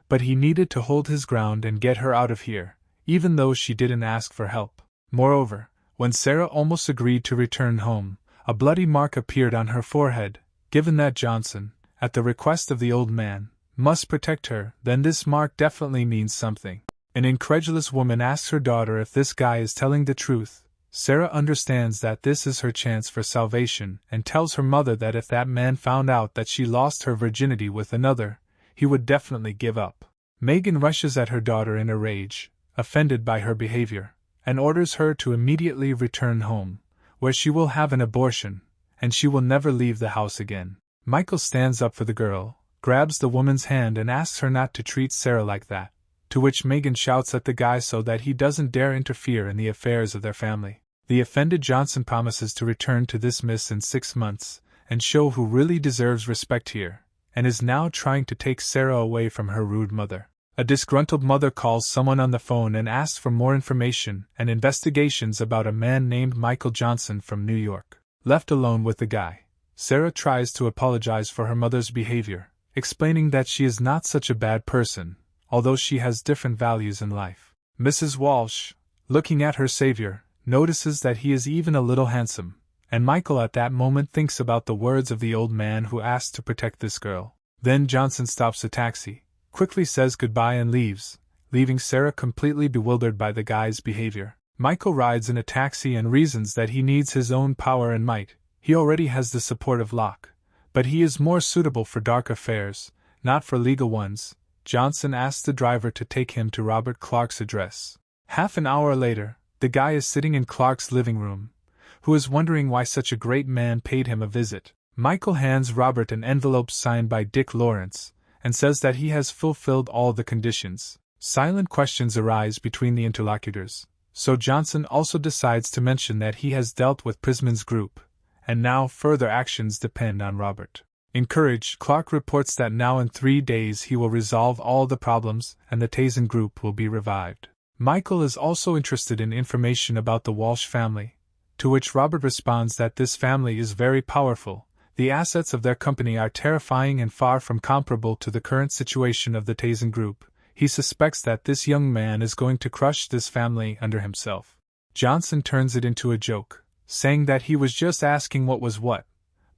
but he needed to hold his ground and get her out of here, even though she didn't ask for help. Moreover, when Sarah almost agreed to return home, a bloody mark appeared on her forehead. Given that Johnson, at the request of the old man, must protect her, then this mark definitely means something. An incredulous woman asks her daughter if this guy is telling the truth. Sarah understands that this is her chance for salvation and tells her mother that if that man found out that she lost her virginity with another, he would definitely give up. Megan rushes at her daughter in a rage, offended by her behavior, and orders her to immediately return home, where she will have an abortion, and she will never leave the house again. Michael stands up for the girl, grabs the woman's hand and asks her not to treat Sarah like that, to which Megan shouts at the guy so that he doesn't dare interfere in the affairs of their family. The offended Johnson promises to return to this miss in 6 months, and show who really deserves respect here, and is now trying to take Sarah away from her rude mother. A disgruntled mother calls someone on the phone and asks for more information and investigations about a man named Michael Johnson from New York. Left alone with the guy, Sarah tries to apologize for her mother's behavior, explaining that she is not such a bad person, although she has different values in life. Mrs. Walsh, looking at her savior, notices that he is even a little handsome, and Michael at that moment thinks about the words of the old man who asked to protect this girl. Then Johnson stops a taxi, quickly says goodbye and leaves, leaving Sarah completely bewildered by the guy's behavior. Michael rides in a taxi and reasons that he needs his own power and might. He already has the support of Locke, but he is more suitable for dark affairs, not for legal ones. Johnson asks the driver to take him to Robert Clark's address. Half an hour later, the guy is sitting in Clark's living room, who is wondering why such a great man paid him a visit. Michael hands Robert an envelope signed by Dick Lawrence, and says that he has fulfilled all the conditions. Silent questions arise between the interlocutors, so Johnson also decides to mention that he has dealt with Prisman's group, and now further actions depend on Robert. Encouraged, Clark reports that now in 3 days he will resolve all the problems and the Tasen Group will be revived. Michael is also interested in information about the Walsh family, to which Robert responds that this family is very powerful. The assets of their company are terrifying and far from comparable to the current situation of the Tasen Group. He suspects that this young man is going to crush this family under himself. Johnson turns it into a joke, saying that he was just asking what was what,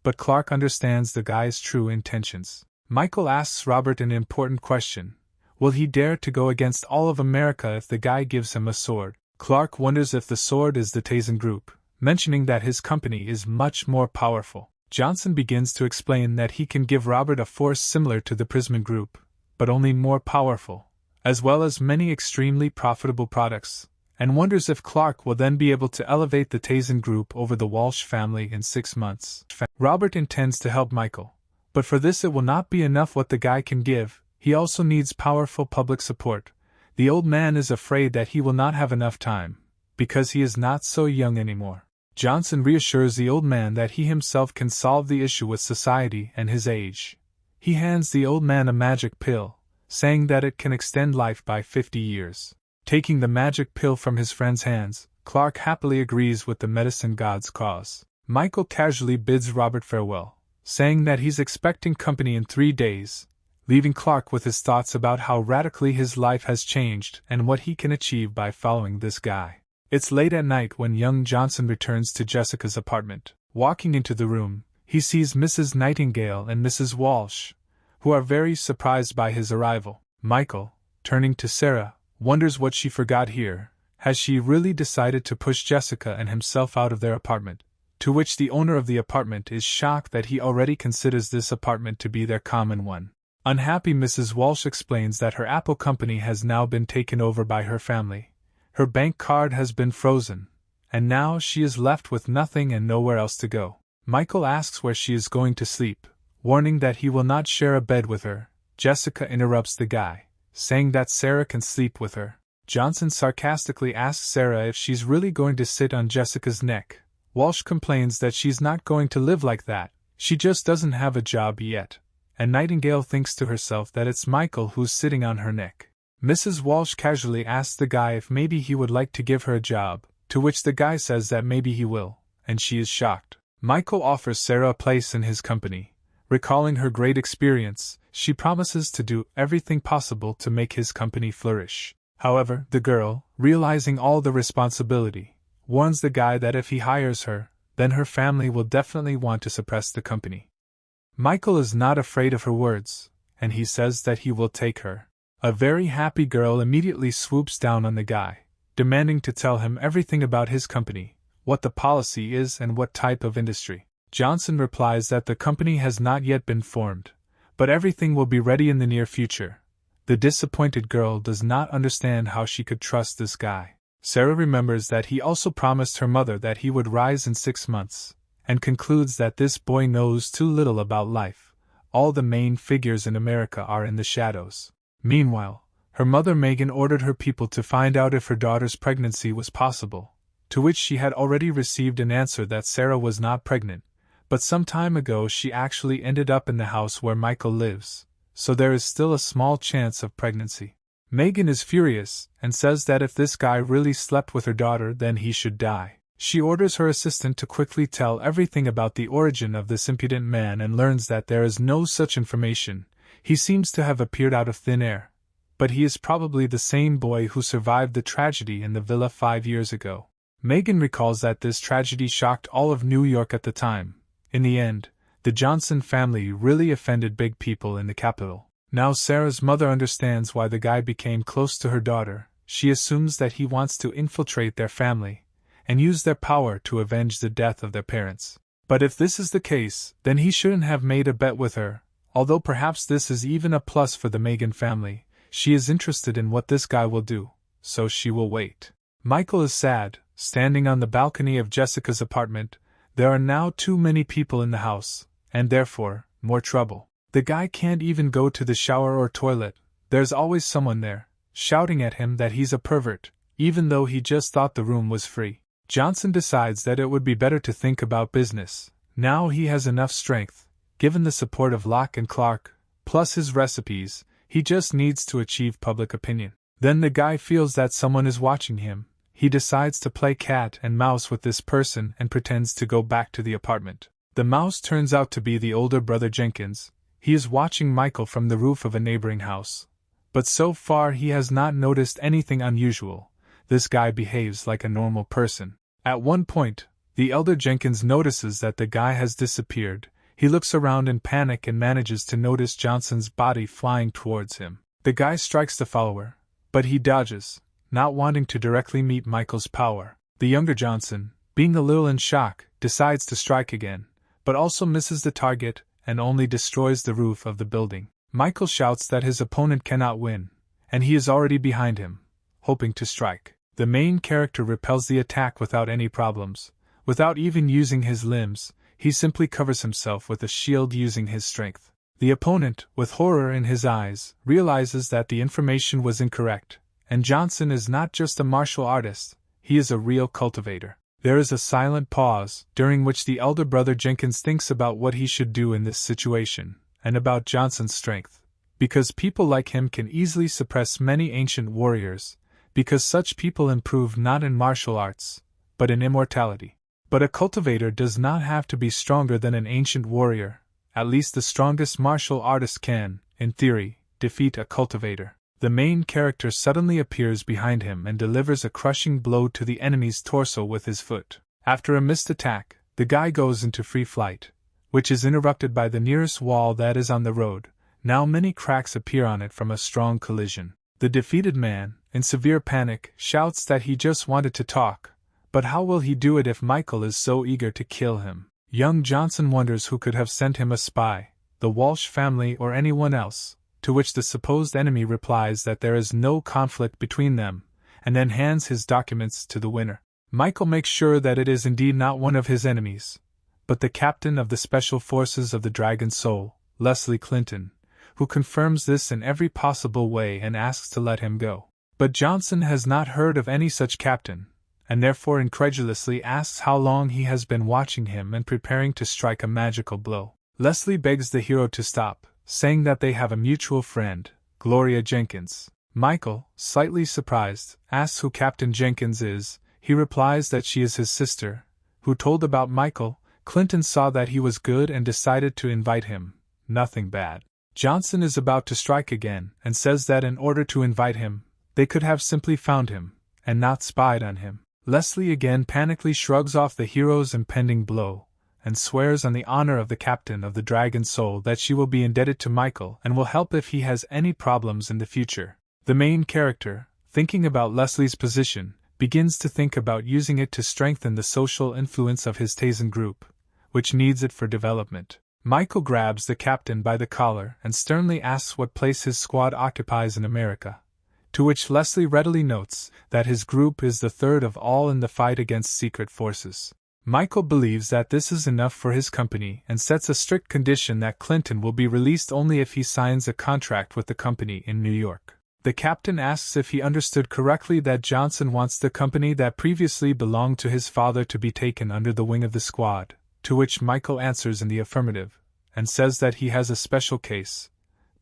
but Clark understands the guy's true intentions. Michael asks Robert an important question. Will he dare to go against all of America if the guy gives him a sword? Clark wonders if the sword is the Tasen Group, mentioning that his company is much more powerful. Johnson begins to explain that he can give Robert a force similar to the Prisman Group, but only more powerful, as well as many extremely profitable products, and wonders if Clark will then be able to elevate the Tasen Group over the Walsh family in 6 months. Robert intends to help Michael, but for this it will not be enough what the guy can give. He also needs powerful public support. The old man is afraid that he will not have enough time, because he is not so young anymore. Johnson reassures the old man that he himself can solve the issue with society and his age. He hands the old man a magic pill, saying that it can extend life by 50 years. Taking the magic pill from his friend's hands, Clark happily agrees with the medicine god's cause. Michael casually bids Robert farewell, saying that he's expecting company in 3 days, leaving Clark with his thoughts about how radically his life has changed and what he can achieve by following this guy. It's late at night when young Johnson returns to Jessica's apartment. Walking into the room, he sees Mrs. Nightingale and Mrs. Walsh, who are very surprised by his arrival. Michael, turning to Sarah, wonders what she forgot here. Has she really decided to push Jessica and himself out of their apartment? To which the owner of the apartment is shocked that he already considers this apartment to be their common one. Unhappy, Mrs. Walsh explains that her Apple company has now been taken over by her family. Her bank card has been frozen, and now she is left with nothing and nowhere else to go. Michael asks where she is going to sleep, warning that he will not share a bed with her. Jessica interrupts the guy, saying that Sarah can sleep with her. Johnson sarcastically asks Sarah if she's really going to sit on Jessica's neck. Walsh complains that she's not going to live like that, she just doesn't have a job yet, and Nightingale thinks to herself that it's Michael who's sitting on her neck. Mrs. Walsh casually asks the guy if maybe he would like to give her a job, to which the guy says that maybe he will, and she is shocked. Michael offers Sarah a place in his company. Recalling her great experience, she promises to do everything possible to make his company flourish. However, the girl, realizing all the responsibility, warns the guy that if he hires her, then her family will definitely want to suppress the company. Michael is not afraid of her words, and he says that he will take her. A very happy girl immediately swoops down on the guy, demanding to tell him everything about his company, what the policy is and what type of industry. Johnson replies that the company has not yet been formed, but everything will be ready in the near future. The disappointed girl does not understand how she could trust this guy. Sarah remembers that he also promised her mother that he would rise in 6 months, and concludes that this boy knows too little about life. All the main figures in America are in the shadows. Meanwhile, her mother Megan ordered her people to find out if her daughter's pregnancy was possible, to which she had already received an answer that Sarah was not pregnant, but some time ago she actually ended up in the house where Michael lives, so there is still a small chance of pregnancy. Megan is furious, and says that if this guy really slept with her daughter then he should die. She orders her assistant to quickly tell everything about the origin of this impudent man and learns that there is no such information. He seems to have appeared out of thin air, but he is probably the same boy who survived the tragedy in the villa 5 years ago. Megan recalls that this tragedy shocked all of New York at the time. In the end, the Johnson family really offended big people in the capital. Now Sarah's mother understands why the guy became close to her daughter. She assumes that he wants to infiltrate their family and use their power to avenge the death of their parents. But if this is the case, then he shouldn't have made a bet with her. Although perhaps this is even a plus for the Megan family, she is interested in what this guy will do, so she will wait. Michael is sad, standing on the balcony of Jessica's apartment. There are now too many people in the house, and therefore, more trouble. The guy can't even go to the shower or toilet. There's always someone there, shouting at him that he's a pervert, even though he just thought the room was free. Johnson decides that it would be better to think about business. Now he has enough strength, given the support of Locke and Clark, plus his recipes, he just needs to achieve public opinion. Then the guy feels that someone is watching him. He decides to play cat and mouse with this person and pretends to go back to the apartment. The mouse turns out to be the older brother Jenkins. He is watching Michael from the roof of a neighboring house. But so far he has not noticed anything unusual. This guy behaves like a normal person. At one point, the elder Jenkins notices that the guy has disappeared. He looks around in panic and manages to notice Johnson's body flying towards him. The guy strikes the follower, but he dodges, not wanting to directly meet Michael's power. The younger Johnson, being a little in shock, decides to strike again, but also misses the target and only destroys the roof of the building. Michael shouts that his opponent cannot win, and he is already behind him, hoping to strike. The main character repels the attack without any problems. Without even using his limbs, he simply covers himself with a shield using his strength. The opponent, with horror in his eyes, realizes that the information was incorrect, and Johnson is not just a martial artist, he is a real cultivator. There is a silent pause, during which the elder brother Jenkins thinks about what he should do in this situation, and about Johnson's strength. Because people like him can easily suppress many ancient warriors, because such people improve not in martial arts, but in immortality. But a cultivator does not have to be stronger than an ancient warrior. At least the strongest martial artist can, in theory, defeat a cultivator. The main character suddenly appears behind him and delivers a crushing blow to the enemy's torso with his foot. After a missed attack, the guy goes into free flight, which is interrupted by the nearest wall that is on the road. Now many cracks appear on it from a strong collision. The defeated man, in severe panic, shouts that he just wanted to talk, but how will he do it if Michael is so eager to kill him? Young Johnson wonders who could have sent him a spy, the Walsh family or anyone else, to which the supposed enemy replies that there is no conflict between them, and then hands his documents to the winner. Michael makes sure that it is indeed not one of his enemies, but the captain of the Special Forces of the Dragon Soul, Leslie Clinton, who confirms this in every possible way and asks to let him go. But Johnson has not heard of any such captain, and therefore incredulously asks how long he has been watching him and preparing to strike a magical blow. Leslie begs the hero to stop, saying that they have a mutual friend, Gloria Jenkins. Michael, slightly surprised, asks who Captain Jenkins is. He replies that she is his sister, who told about Michael. Clinton saw that he was good and decided to invite him. Nothing bad. Johnson is about to strike again and says that in order to invite him, they could have simply found him, and not spied on him. Leslie again panically shrugs off the hero's impending blow, and swears on the honor of the captain of the Dragon Soul that she will be indebted to Michael and will help if he has any problems in the future. The main character, thinking about Leslie's position, begins to think about using it to strengthen the social influence of his Tasen Group, which needs it for development. Michael grabs the captain by the collar and sternly asks what place his squad occupies in America, to which Leslie readily notes that his group is the third of all in the fight against secret forces. Michael believes that this is enough for his company and sets a strict condition that Clinton will be released only if he signs a contract with the company in New York. The captain asks if he understood correctly that Johnson wants the company that previously belonged to his father to be taken under the wing of the squad, to which Michael answers in the affirmative, and says that he has a special case,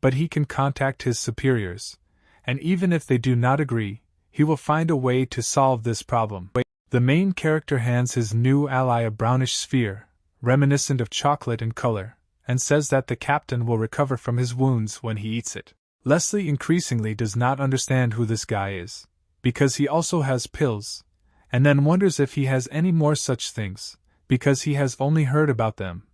but he can contact his superiors, and even if they do not agree, he will find a way to solve this problem. The main character hands his new ally a brownish sphere, reminiscent of chocolate in color, and says that the captain will recover from his wounds when he eats it. Leslie increasingly does not understand who this guy is, because he also has pills, and then wonders if he has any more such things, because he has only heard about them,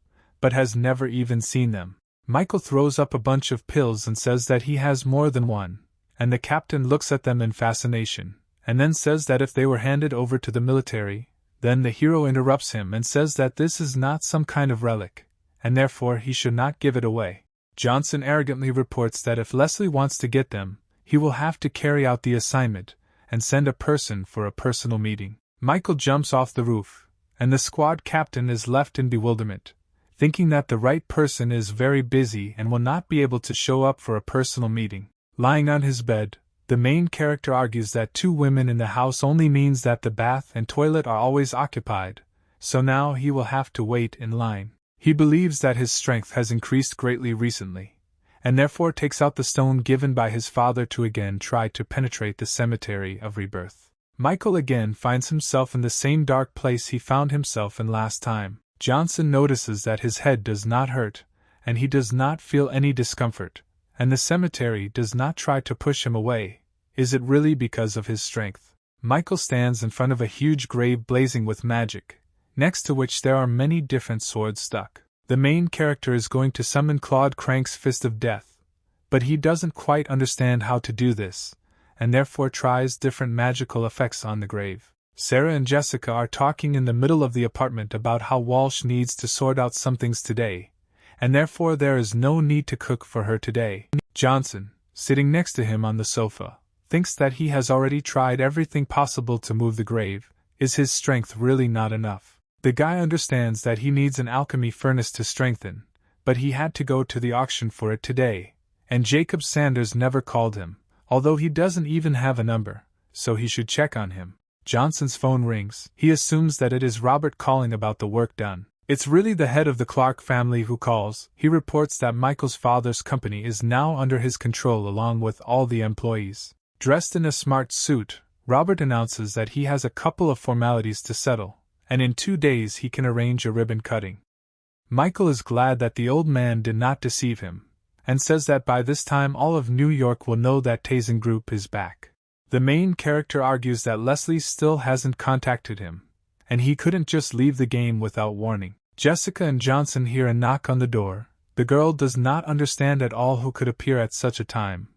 but has never even seen them. Michael throws up a bunch of pills and says that he has more than one, and the captain looks at them in fascination, and then says that if they were handed over to the military, then the hero interrupts him and says that this is not some kind of relic, and therefore he should not give it away. Johnson arrogantly reports that if Leslie wants to get them, he will have to carry out the assignment, and send a person for a personal meeting. Michael jumps off the roof, and the squad captain is left in bewilderment, thinking that the right person is very busy and will not be able to show up for a personal meeting. Lying on his bed, the main character argues that 2 women in the house only means that the bath and toilet are always occupied, so now he will have to wait in line. He believes that his strength has increased greatly recently, and therefore takes out the stone given by his father to again try to penetrate the cemetery of Rebirth. Michael again finds himself in the same dark place he found himself in last time. Johnson notices that his head does not hurt, and he does not feel any discomfort, and the cemetery does not try to push him away. Is it really because of his strength? Michael stands in front of a huge grave blazing with magic, next to which there are many different swords stuck. The main character is going to summon Claude Crank's Fist of Death, but he doesn't quite understand how to do this, and therefore tries different magical effects on the grave. Sarah and Jessica are talking in the middle of the apartment about how Walsh needs to sort out some things today, and therefore there is no need to cook for her today. Johnson, sitting next to him on the sofa, thinks that he has already tried everything possible to move the grave. Is his strength really not enough? The guy understands that he needs an alchemy furnace to strengthen, but he had to go to the auction for it today, and Jacob Sanders never called him, although he doesn't even have a number, so he should check on him. Johnson's phone rings. He assumes that it is Robert calling about the work done. It's really the head of the Clark family who calls. He reports that Michael's father's company is now under his control along with all the employees. Dressed in a smart suit, Robert announces that he has a couple of formalities to settle, and in 2 days he can arrange a ribbon cutting. Michael is glad that the old man did not deceive him, and says that by this time all of New York will know that Tasen Group is back. The main character argues that Leslie still hasn't contacted him, and he couldn't just leave the game without warning. Jessica and Johnson hear a knock on the door. The girl does not understand at all who could appear at such a time,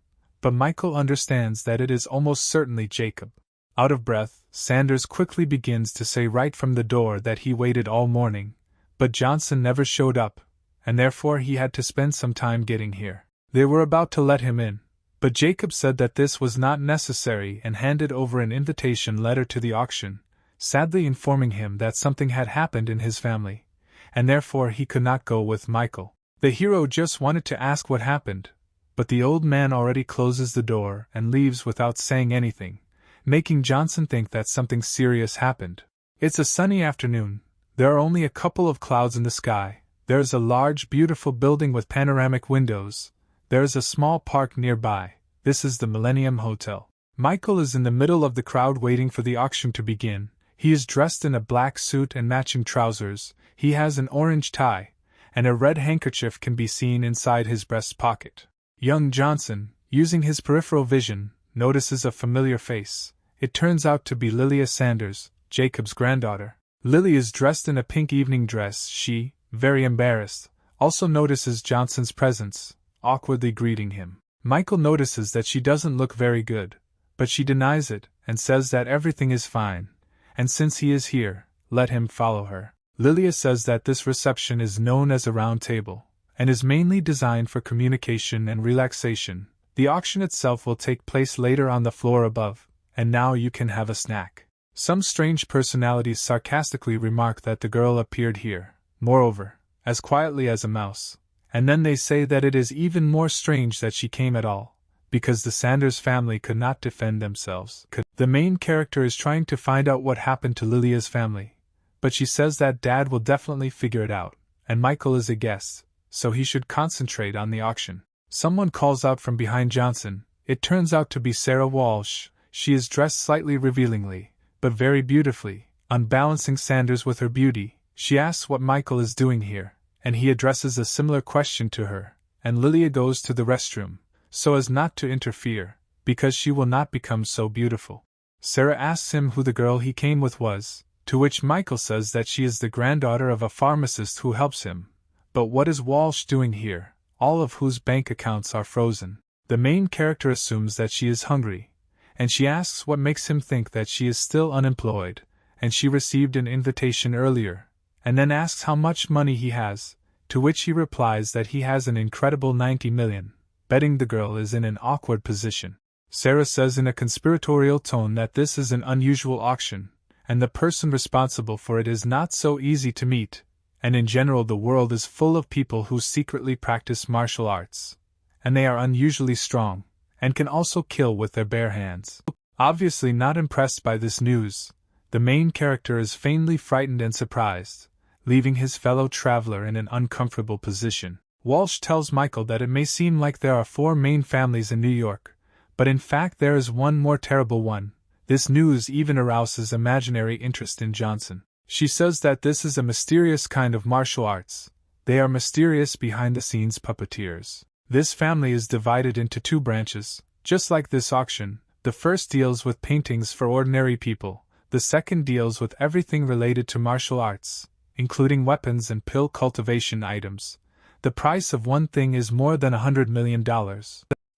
but Michael understands that it is almost certainly Jacob. Out of breath, Sanders quickly begins to say right from the door that he waited all morning, but Johnson never showed up, and therefore he had to spend some time getting here. They were about to let him in, but Jacob said that this was not necessary and handed over an invitation letter to the auction, sadly informing him that something had happened in his family, and therefore he could not go with Michael. The hero just wanted to ask what happened, but the old man already closes the door and leaves without saying anything, making Johnson think that something serious happened. It's a sunny afternoon. There are only a couple of clouds in the sky. There is a large, beautiful building with panoramic windows. There is a small park nearby. This is the Millennium Hotel. Michael is in the middle of the crowd waiting for the auction to begin. He is dressed in a black suit and matching trousers. He has an orange tie, and a red handkerchief can be seen inside his breast pocket. Young Johnson, using his peripheral vision, notices a familiar face. It turns out to be Lilia Sanders, Jacob's granddaughter. Lily is dressed in a pink evening dress. She, very embarrassed, also notices Johnson's presence, awkwardly greeting him. Michael notices that she doesn't look very good, but she denies it and says that everything is fine, and since he is here, let him follow her. Lilia says that this reception is known as a round table, and is mainly designed for communication and relaxation. The auction itself will take place later on the floor above, and now you can have a snack. Some strange personalities sarcastically remark that the girl appeared here, moreover, as quietly as a mouse, and then they say that it is even more strange that she came at all, because the Sanders family could not defend themselves. The main character is trying to find out what happened to Lilia's family, but she says that Dad will definitely figure it out, and Michael is a guest, so he should concentrate on the auction. Someone calls out from behind Johnson. It turns out to be Sarah Walsh. She is dressed slightly revealingly, but very beautifully, unbalancing Sanders with her beauty. She asks what Michael is doing here, and he addresses a similar question to her, and Lilia goes to the restroom, so as not to interfere, because she will not become so beautiful. Sarah asks him who the girl he came with was, to which Michael says that she is the granddaughter of a pharmacist who helps him. But what is Walsh doing here, all of whose bank accounts are frozen? The main character assumes that she is hungry, and she asks what makes him think that she is still unemployed, and she received an invitation earlier, and then asks how much money he has, to which he replies that he has an incredible 90 million, betting the girl is in an awkward position. Sarah says in a conspiratorial tone that this is an unusual auction, and the person responsible for it is not so easy to meet, and in general the world is full of people who secretly practice martial arts, and they are unusually strong, and can also kill with their bare hands. Obviously not impressed by this news, the main character is faintly frightened and surprised, leaving his fellow traveler in an uncomfortable position. Walsh tells Michael that it may seem like there are 4 main families in New York, but in fact there is one more terrible one. This news even arouses imaginary interest in Johnson. She says that this is a mysterious kind of martial arts. They are mysterious behind-the-scenes puppeteers. This family is divided into 2 branches, just like this auction. The first deals with paintings for ordinary people, the second deals with everything related to martial arts, including weapons and pill cultivation items. The price of one thing is more than $100 million.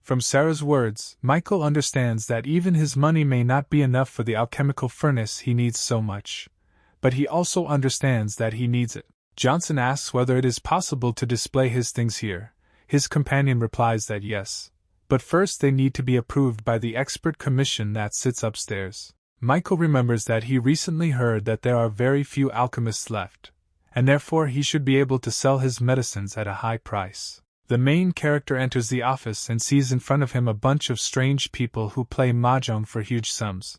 From Sarah's words, Michael understands that even his money may not be enough for the alchemical furnace he needs so much, but he also understands that he needs it. Johnson asks whether it is possible to display his things here. His companion replies that yes, but first they need to be approved by the expert commission that sits upstairs. Michael remembers that he recently heard that there are very few alchemists left, and therefore he should be able to sell his medicines at a high price. The main character enters the office and sees in front of him a bunch of strange people who play mahjong for huge sums,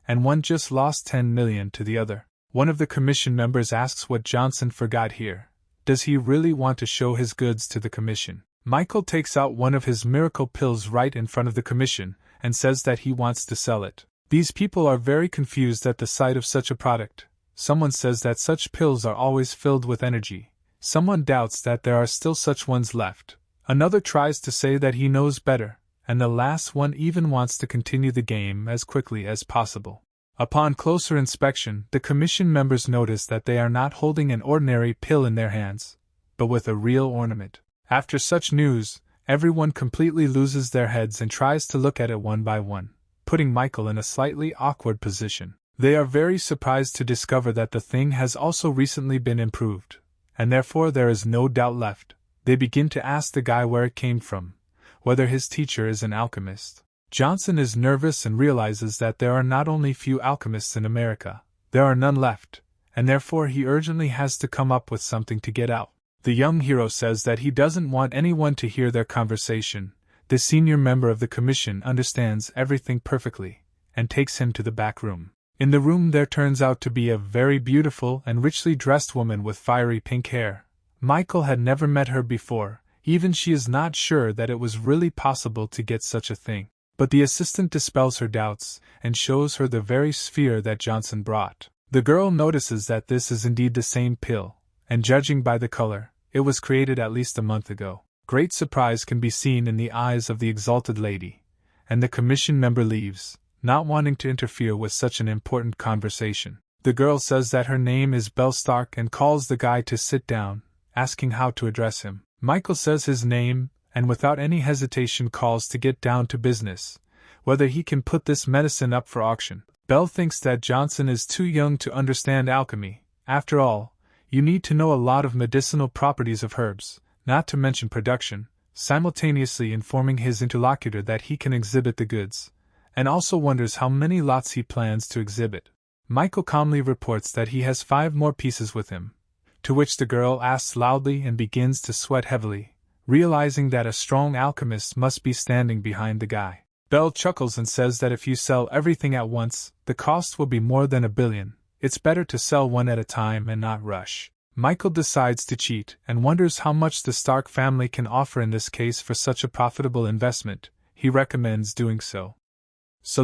and one just lost 10 million to the other. One of the commission members asks what Johnson forgot here. Does he really want to show his goods to the commission? Michael takes out one of his miracle pills right in front of the commission and says that he wants to sell it. These people are very confused at the sight of such a product. Someone says that such pills are always filled with energy. Someone doubts that there are still such ones left. Another tries to say that he knows better, and the last one even wants to continue the game as quickly as possible. Upon closer inspection, the commission members notice that they are not holding an ordinary pill in their hands, but with a real ornament. After such news, everyone completely loses their heads and tries to look at it one by one, putting Michael in a slightly awkward position. They are very surprised to discover that the thing has also recently been improved, and therefore there is no doubt left. They begin to ask the guy where it came from, whether his teacher is an alchemist. Johnson is nervous and realizes that there are not only few alchemists in America, there are none left, and therefore he urgently has to come up with something to get out. The young hero says that he doesn't want anyone to hear their conversation. The senior member of the commission understands everything perfectly, and takes him to the back room. In the room there turns out to be a very beautiful and richly dressed woman with fiery pink hair. Michael had never met her before, even she is not sure that it was really possible to get such a thing. But the assistant dispels her doubts, and shows her the very sphere that Johnson brought. The girl notices that this is indeed the same pill, and judging by the color, it was created at least a month ago. Great surprise can be seen in the eyes of the exalted lady, and the commission member leaves, not wanting to interfere with such an important conversation. The girl says that her name is Belle Stark and calls the guy to sit down, asking how to address him. Michael says his name, and without any hesitation calls to get down to business, whether he can put this medicine up for auction. Belle thinks that Johnson is too young to understand alchemy. After all, you need to know a lot of medicinal properties of herbs, not to mention production, simultaneously informing his interlocutor that he can exhibit the goods, and also wonders how many lots he plans to exhibit. Michael calmly reports that he has 5 more pieces with him, to which the girl asks loudly and begins to sweat heavily, realizing that a strong alchemist must be standing behind the guy. Belle chuckles and says that if you sell everything at once, the cost will be more than $1 billion. It's better to sell one at a time and not rush. Michael decides to cheat and wonders how much the Stark family can offer in this case for such a profitable investment. He recommends doing so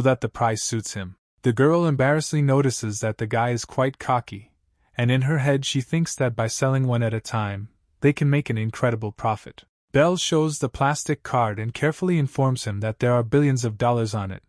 that the price suits him. The girl embarrassedly notices that the guy is quite cocky, and in her head she thinks that by selling one at a time, they can make an incredible profit. Belle shows the plastic card and carefully informs him that there are billions of dollars on it,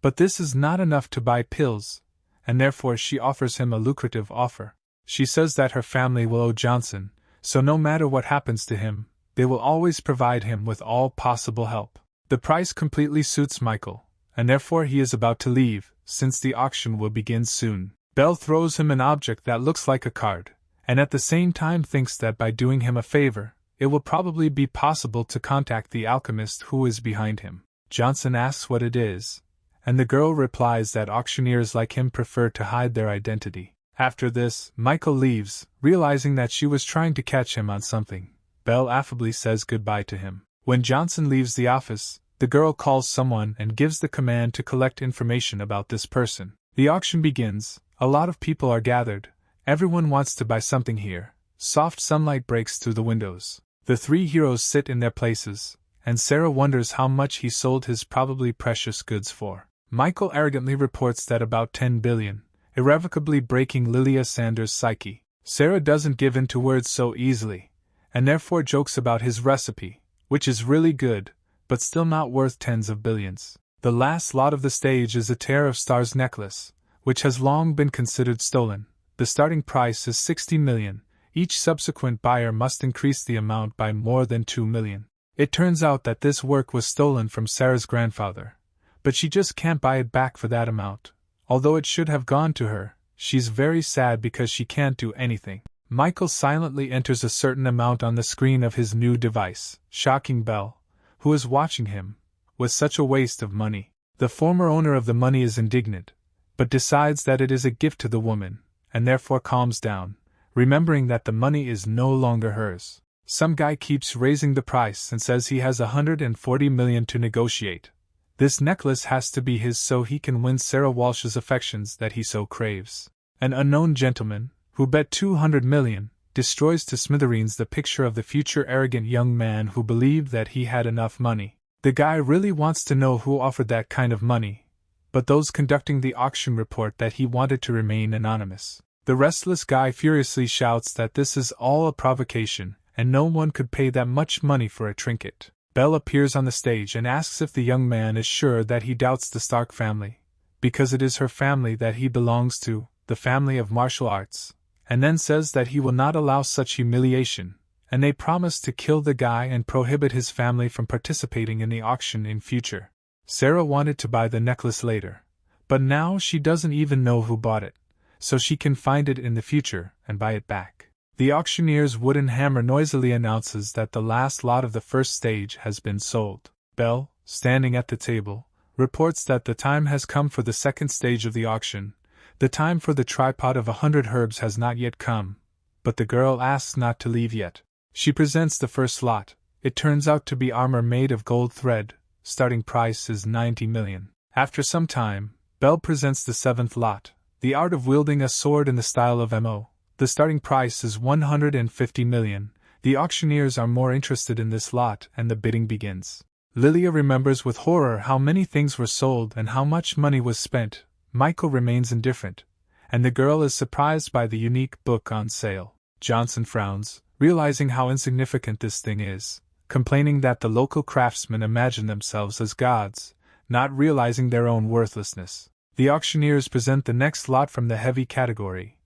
but this is not enough to buy pills, and therefore she offers him a lucrative offer. She says that her family will owe Johnson, so no matter what happens to him, they will always provide him with all possible help. The price completely suits Michael, and therefore he is about to leave, since the auction will begin soon. Belle throws him an object that looks like a card, and at the same time thinks that by doing him a favor, it will probably be possible to contact the alchemist who is behind him. Johnson asks what it is, and the girl replies that auctioneers like him prefer to hide their identity. After this, Michael leaves, realizing that she was trying to catch him on something. Belle affably says goodbye to him. When Johnson leaves the office, the girl calls someone and gives the command to collect information about this person. The auction begins, a lot of people are gathered, everyone wants to buy something here. Soft sunlight breaks through the windows. The three heroes sit in their places, and Sarah wonders how much he sold his probably precious goods for. Michael arrogantly reports that about 10 billion, irrevocably breaking Lilia Sanders' psyche. Sarah doesn't give in to words so easily, and therefore jokes about his recipe, which is really good, but still not worth tens of billions. The last lot of the stage is a Tear of Stars necklace, which has long been considered stolen. The starting price is 60 million. Each subsequent buyer must increase the amount by more than 2 million. It turns out that this work was stolen from Sarah's grandfather, but she just can't buy it back for that amount. Although it should have gone to her, she's very sad because she can't do anything. Michael silently enters a certain amount on the screen of his new device, shocking Belle, who is watching him, with such a waste of money. The former owner of the money is indignant, but decides that it is a gift to the woman, and therefore calms down, remembering that the money is no longer hers. Some guy keeps raising the price and says he has 140 million to negotiate. This necklace has to be his so he can win Sarah Walsh's affections that he so craves. An unknown gentleman, who bet 200 million, destroys to smithereens the picture of the future arrogant young man who believed that he had enough money. The guy really wants to know who offered that kind of money, but those conducting the auction report that he wanted to remain anonymous. The restless guy furiously shouts that this is all a provocation, and no one could pay that much money for a trinket. Belle appears on the stage and asks if the young man is sure that he doubts the Stark family, because it is her family that he belongs to, the family of martial arts, and then says that he will not allow such humiliation, and they promise to kill the guy and prohibit his family from participating in the auction in future. Sarah wanted to buy the necklace later, but now she doesn't even know who bought it, so she can find it in the future and buy it back. The auctioneer's wooden hammer noisily announces that the last lot of the first stage has been sold. Belle, standing at the table, reports that the time has come for the second stage of the auction. The time for the tripod of 100 herbs has not yet come, but the girl asks not to leave yet. She presents the first lot. It turns out to be armor made of gold thread. Starting price is 90 million. After some time, Belle presents the seventh lot, the art of wielding a sword in the style of M.O. The starting price is 150 million. The auctioneers are more interested in this lot and the bidding begins. Lilia remembers with horror how many things were sold and how much money was spent. Michael remains indifferent, and the girl is surprised by the unique book on sale. Johnson frowns, realizing how insignificant this thing is, complaining that the local craftsmen imagine themselves as gods, not realizing their own worthlessness. The auctioneers present the next lot from the heavy category,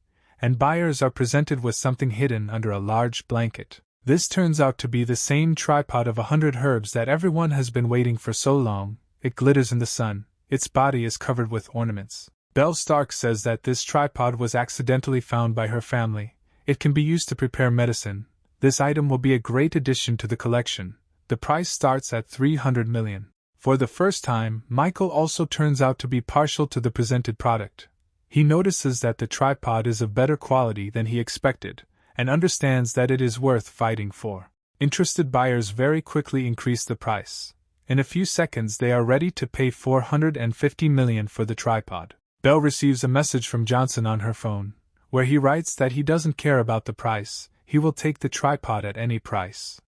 and buyers are presented with something hidden under a large blanket. This turns out to be the same tripod of 100 herbs that everyone has been waiting for so long. It glitters in the sun, its body is covered with ornaments. Belle Stark says that this tripod was accidentally found by her family. It can be used to prepare medicine. This item will be a great addition to the collection. The price starts at 300 million. For the first time, Michael also turns out to be partial to the presented product. He notices that the tripod is of better quality than he expected, and understands that it is worth fighting for. Interested buyers very quickly increase the price. In a few seconds they are ready to pay 450 million for the tripod. Belle receives a message from Johnson on her phone, where he writes that he doesn't care about the price, he will take the tripod at any price.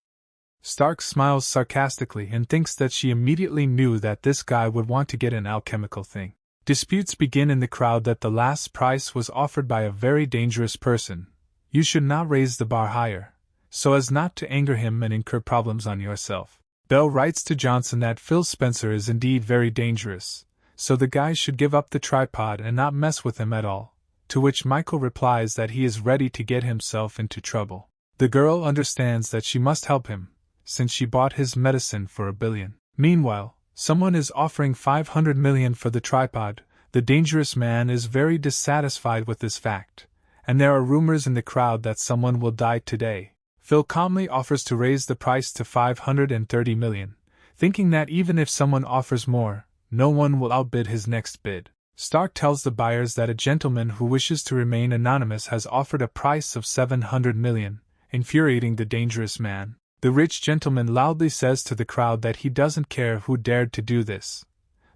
Stark smiles sarcastically and thinks that she immediately knew that this guy would want to get an alchemical thing. Disputes begin in the crowd that the last price was offered by a very dangerous person. You should not raise the bar higher, so as not to anger him and incur problems on yourself. Belle writes to Johnson that Phil Spencer is indeed very dangerous, so the guy should give up the tripod and not mess with him at all, to which Michael replies that he is ready to get himself into trouble. The girl understands that she must help him, since she bought his medicine for 1 billion. Meanwhile, someone is offering 500 million for the tripod. The dangerous man is very dissatisfied with this fact, and there are rumors in the crowd that someone will die today. Phil calmly offers to raise the price to 530 million, thinking that even if someone offers more, no one will outbid his next bid. Stark tells the buyers that a gentleman who wishes to remain anonymous has offered a price of 700 million, infuriating the dangerous man. The rich gentleman loudly says to the crowd that he doesn't care who dared to do this,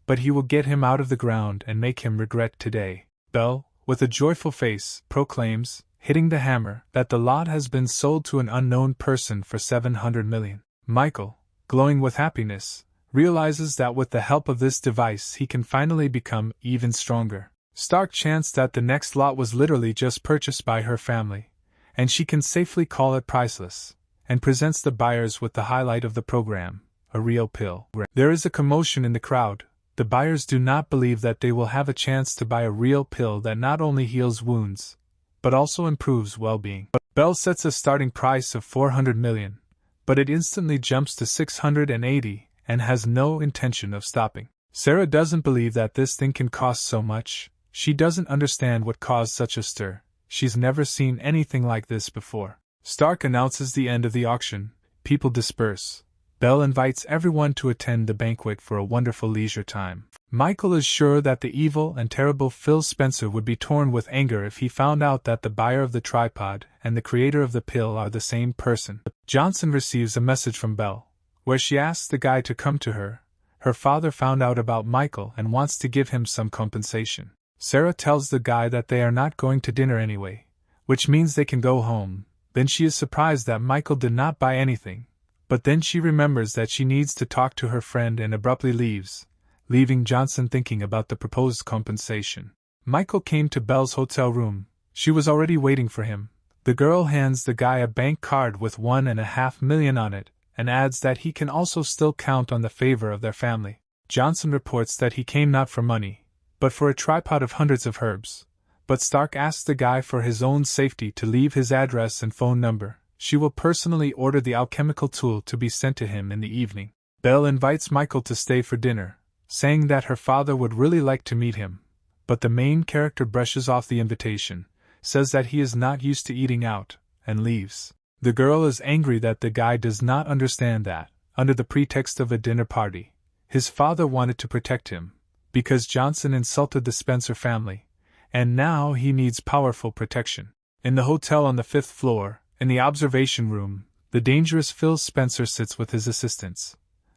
but he will get him out of the ground and make him regret today. Belle, with a joyful face, proclaims, hitting the hammer, that the lot has been sold to an unknown person for 700 million. Michael, glowing with happiness, realizes that with the help of this device he can finally become even stronger. Stark chants that the next lot was literally just purchased by her family, and she can safely call it priceless, and presents the buyers with the highlight of the program, a real pill. There is a commotion in the crowd. The buyers do not believe that they will have a chance to buy a real pill that not only heals wounds, but also improves well-being. Belle sets a starting price of 400 million, but it instantly jumps to 680 and has no intention of stopping. Sarah doesn't believe that this thing can cost so much. She doesn't understand what caused such a stir. She's never seen anything like this before. Stark announces the end of the auction. People disperse. Belle invites everyone to attend the banquet for a wonderful leisure time. Michael is sure that the evil and terrible Phil Spencer would be torn with anger if he found out that the buyer of the tripod and the creator of the pill are the same person. Johnson receives a message from Belle, where she asks the guy to come to her. Her father found out about Michael and wants to give him some compensation. Sarah tells the guy that they are not going to dinner anyway, which means they can go home. Then she is surprised that Michael did not buy anything, but then she remembers that she needs to talk to her friend and abruptly leaves, leaving Johnson thinking about the proposed compensation. Michael came to Belle's hotel room. She was already waiting for him. The girl hands the guy a bank card with 1.5 million on it, and adds that he can also still count on the favor of their family. Johnson reports that he came not for money, but for a tripod of hundreds of herbs. But Stark asks the guy for his own safety to leave his address and phone number. She will personally order the alchemical tool to be sent to him in the evening. Belle invites Michael to stay for dinner, saying that her father would really like to meet him, but the main character brushes off the invitation, says that he is not used to eating out, and leaves. The girl is angry that the guy does not understand that, under the pretext of a dinner party, his father wanted to protect him, because Johnson insulted the Spencer family, and now he needs powerful protection. In the hotel on the 5th floor, in the observation room, the dangerous Phil Spencer sits with his assistants.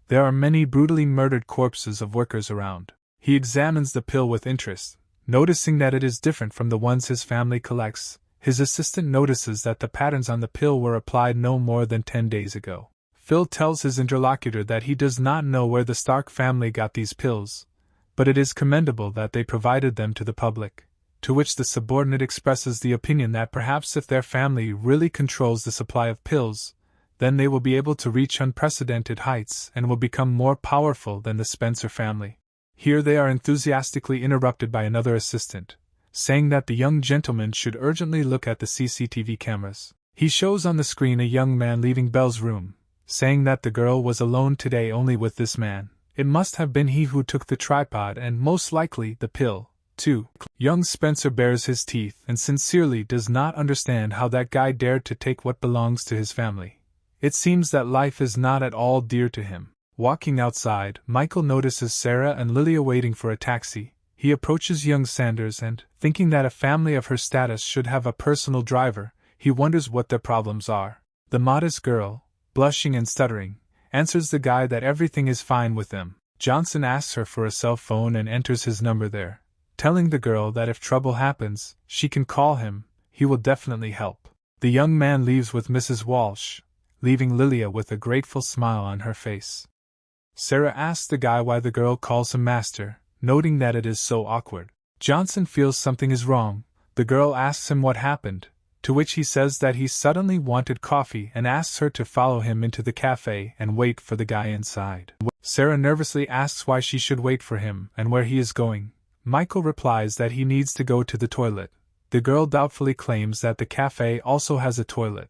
There are many brutally murdered corpses of workers around. He examines the pill with interest, noticing that it is different from the ones his family collects. His assistant notices that the patterns on the pill were applied no more than 10 days ago. Phil tells his interlocutor that he does not know where the Stark family got these pills, but it is commendable that they provided them to the public. To which the subordinate expresses the opinion that perhaps if their family really controls the supply of pills, then they will be able to reach unprecedented heights and will become more powerful than the Spencer family. Here they are enthusiastically interrupted by another assistant, saying that the young gentleman should urgently look at the CCTV cameras. He shows on the screen a young man leaving Belle's room, saying that the girl was alone today only with this man. It must have been he who took the tripod and most likely the pill, too. Young Spencer bares his teeth and sincerely does not understand how that guy dared to take what belongs to his family. It seems that life is not at all dear to him. Walking outside, Michael notices Sarah and Lilia waiting for a taxi. He approaches young Sanders and, thinking that a family of her status should have a personal driver, he wonders what their problems are. The modest girl, blushing and stuttering, answers the guy that everything is fine with them. Johnson asks her for a cell phone and enters his number there, telling the girl that if trouble happens, she can call him, he will definitely help. The young man leaves with Mrs. Walsh, leaving Lilia with a grateful smile on her face. Sarah asks the guy why the girl calls him master, noting that it is so awkward. Johnson feels something is wrong. The girl asks him what happened, to which he says that he suddenly wanted coffee and asks her to follow him into the cafe and wait for the guy inside. Sarah nervously asks why she should wait for him and where he is going. Michael replies that he needs to go to the toilet. The girl doubtfully claims that the cafe also has a toilet,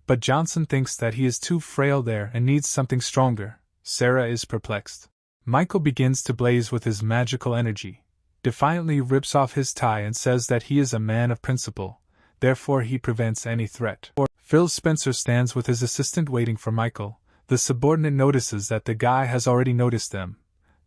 but Johnson thinks that he is too frail there and needs something stronger. Sarah is perplexed. Michael begins to blaze with his magical energy, defiantly rips off his tie and says that he is a man of principle, therefore he prevents any threat. Phil Spencer stands with his assistant waiting for Michael. The subordinate notices that the guy has already noticed them,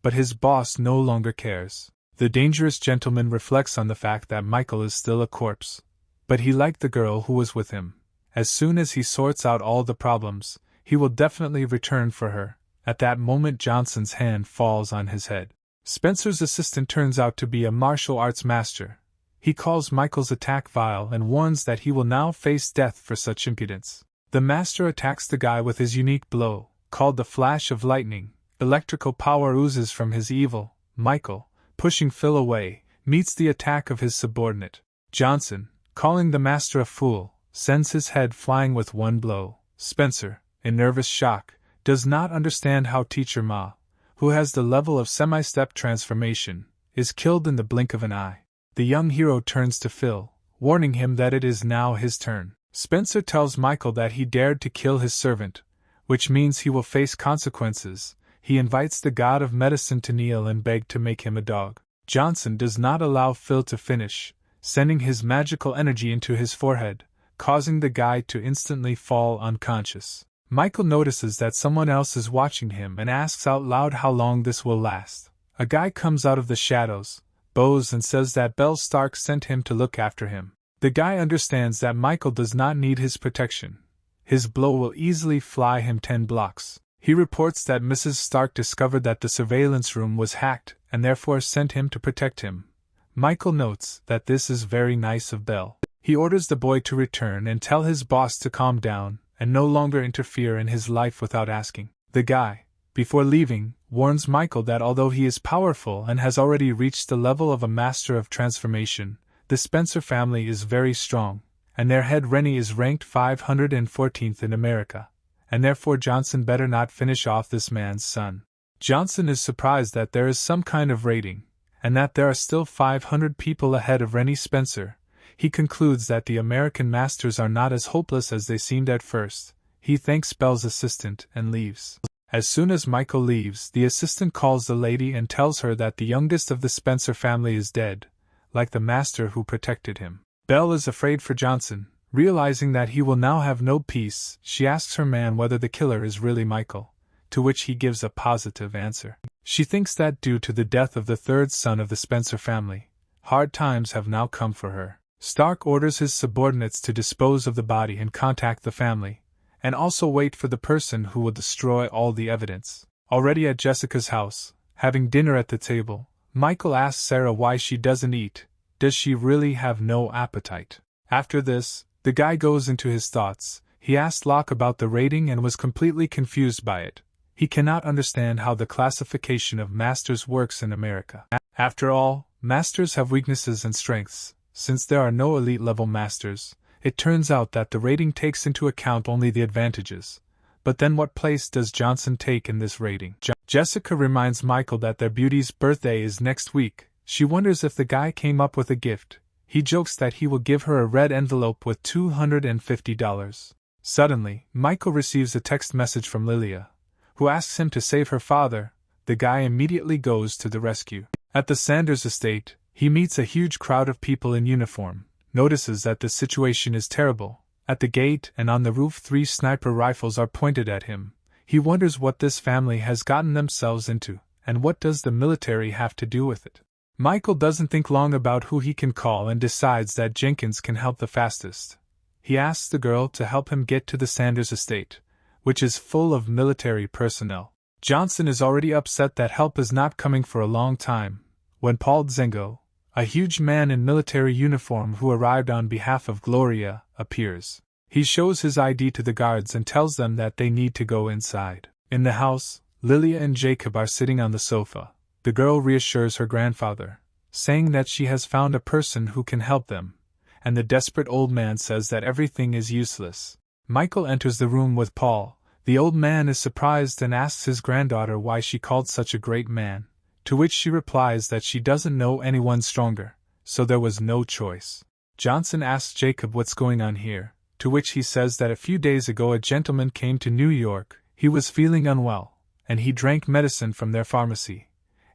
but his boss no longer cares. The dangerous gentleman reflects on the fact that Michael is still a corpse, but he liked the girl who was with him. As soon as he sorts out all the problems, he will definitely return for her. At that moment, Johnson's hand falls on his head. Spencer's assistant turns out to be a martial arts master. He calls Michael's attack vile and warns that he will now face death for such impudence. The master attacks the guy with his unique blow, called the Flash of Lightning. Electrical power oozes from his evil. Michael, pushing Phil away, meets the attack of his subordinate. Johnson, calling the master a fool, sends his head flying with one blow. Spencer, in nervous shock, does not understand how Teacher Ma, who has the level of semi-step transformation, is killed in the blink of an eye. The young hero turns to Phil, warning him that it is now his turn. Spencer tells Michael that he dared to kill his servant, which means he will face consequences. He invites the god of medicine to kneel and beg to make him a dog. Johnson does not allow Phil to finish, sending his magical energy into his forehead, causing the guy to instantly fall unconscious. Michael notices that someone else is watching him and asks out loud how long this will last. A guy comes out of the shadows, bows and says that Belle Stark sent him to look after him. The guy understands that Michael does not need his protection. His blow will easily fly him 10 blocks. He reports that Mrs. Stark discovered that the surveillance room was hacked and therefore sent him to protect him. Michael notes that this is very nice of Belle. He orders the boy to return and tell his boss to calm down and no longer interfere in his life without asking. The guy, before leaving, warns Michael that although he is powerful and has already reached the level of a master of transformation, the Spencer family is very strong, and their head Rennie is ranked 514th in America, and therefore Johnson better not finish off this man's son. Johnson is surprised that there is some kind of rating, and that there are still 500 people ahead of Rennie Spencer. He concludes that the American masters are not as hopeless as they seemed at first. He thanks Belle's assistant and leaves. As soon as Michael leaves, the assistant calls the lady and tells her that the youngest of the Spencer family is dead, like the master who protected him. Belle is afraid for Johnson. Realizing that he will now have no peace, she asks her man whether the killer is really Michael, to which he gives a positive answer. She thinks that due to the death of the third son of the Spencer family, hard times have now come for her. Stark orders his subordinates to dispose of the body and contact the family, and also wait for the person who will destroy all the evidence. Already at Jessica's house, having dinner at the table, Michael asks Sarah why she doesn't eat. Does she really have no appetite? After this, the guy goes into his thoughts. He asked Locke about the rating and was completely confused by it. He cannot understand how the classification of masters works in America. After all, masters have weaknesses and strengths. Since there are no elite-level masters, it turns out that the rating takes into account only the advantages. But then what place does Johnson take in this rating? Jessica reminds Michael that their beauty's birthday is next week. She wonders if the guy came up with a gift. He jokes that he will give her a red envelope with $250. Suddenly, Michael receives a text message from Lilia, who asks him to save her father. The guy immediately goes to the rescue. At the Sanders estate, he meets a huge crowd of people in uniform, notices that the situation is terrible. At the gate and on the roof 3 sniper rifles are pointed at him. He wonders what this family has gotten themselves into, and what does the military have to do with it. Michael doesn't think long about who he can call and decides that Jenkins can help the fastest. He asks the girl to help him get to the Sanders estate, which is full of military personnel. Johnson is already upset that help is not coming for a long time, when Paul Zengo, a huge man in military uniform who arrived on behalf of Gloria, appears. He shows his ID to the guards and tells them that they need to go inside. In the house, Lilia and Jacob are sitting on the sofa. The girl reassures her grandfather, saying that she has found a person who can help them, and the desperate old man says that everything is useless. Michael enters the room with Paul. The old man is surprised and asks his granddaughter why she called such a great man, to which she replies that she doesn't know anyone stronger, so there was no choice. Johnson asks Jacob what's going on here, to which he says that a few days ago a gentleman came to New York. He was feeling unwell, and he drank medicine from their pharmacy.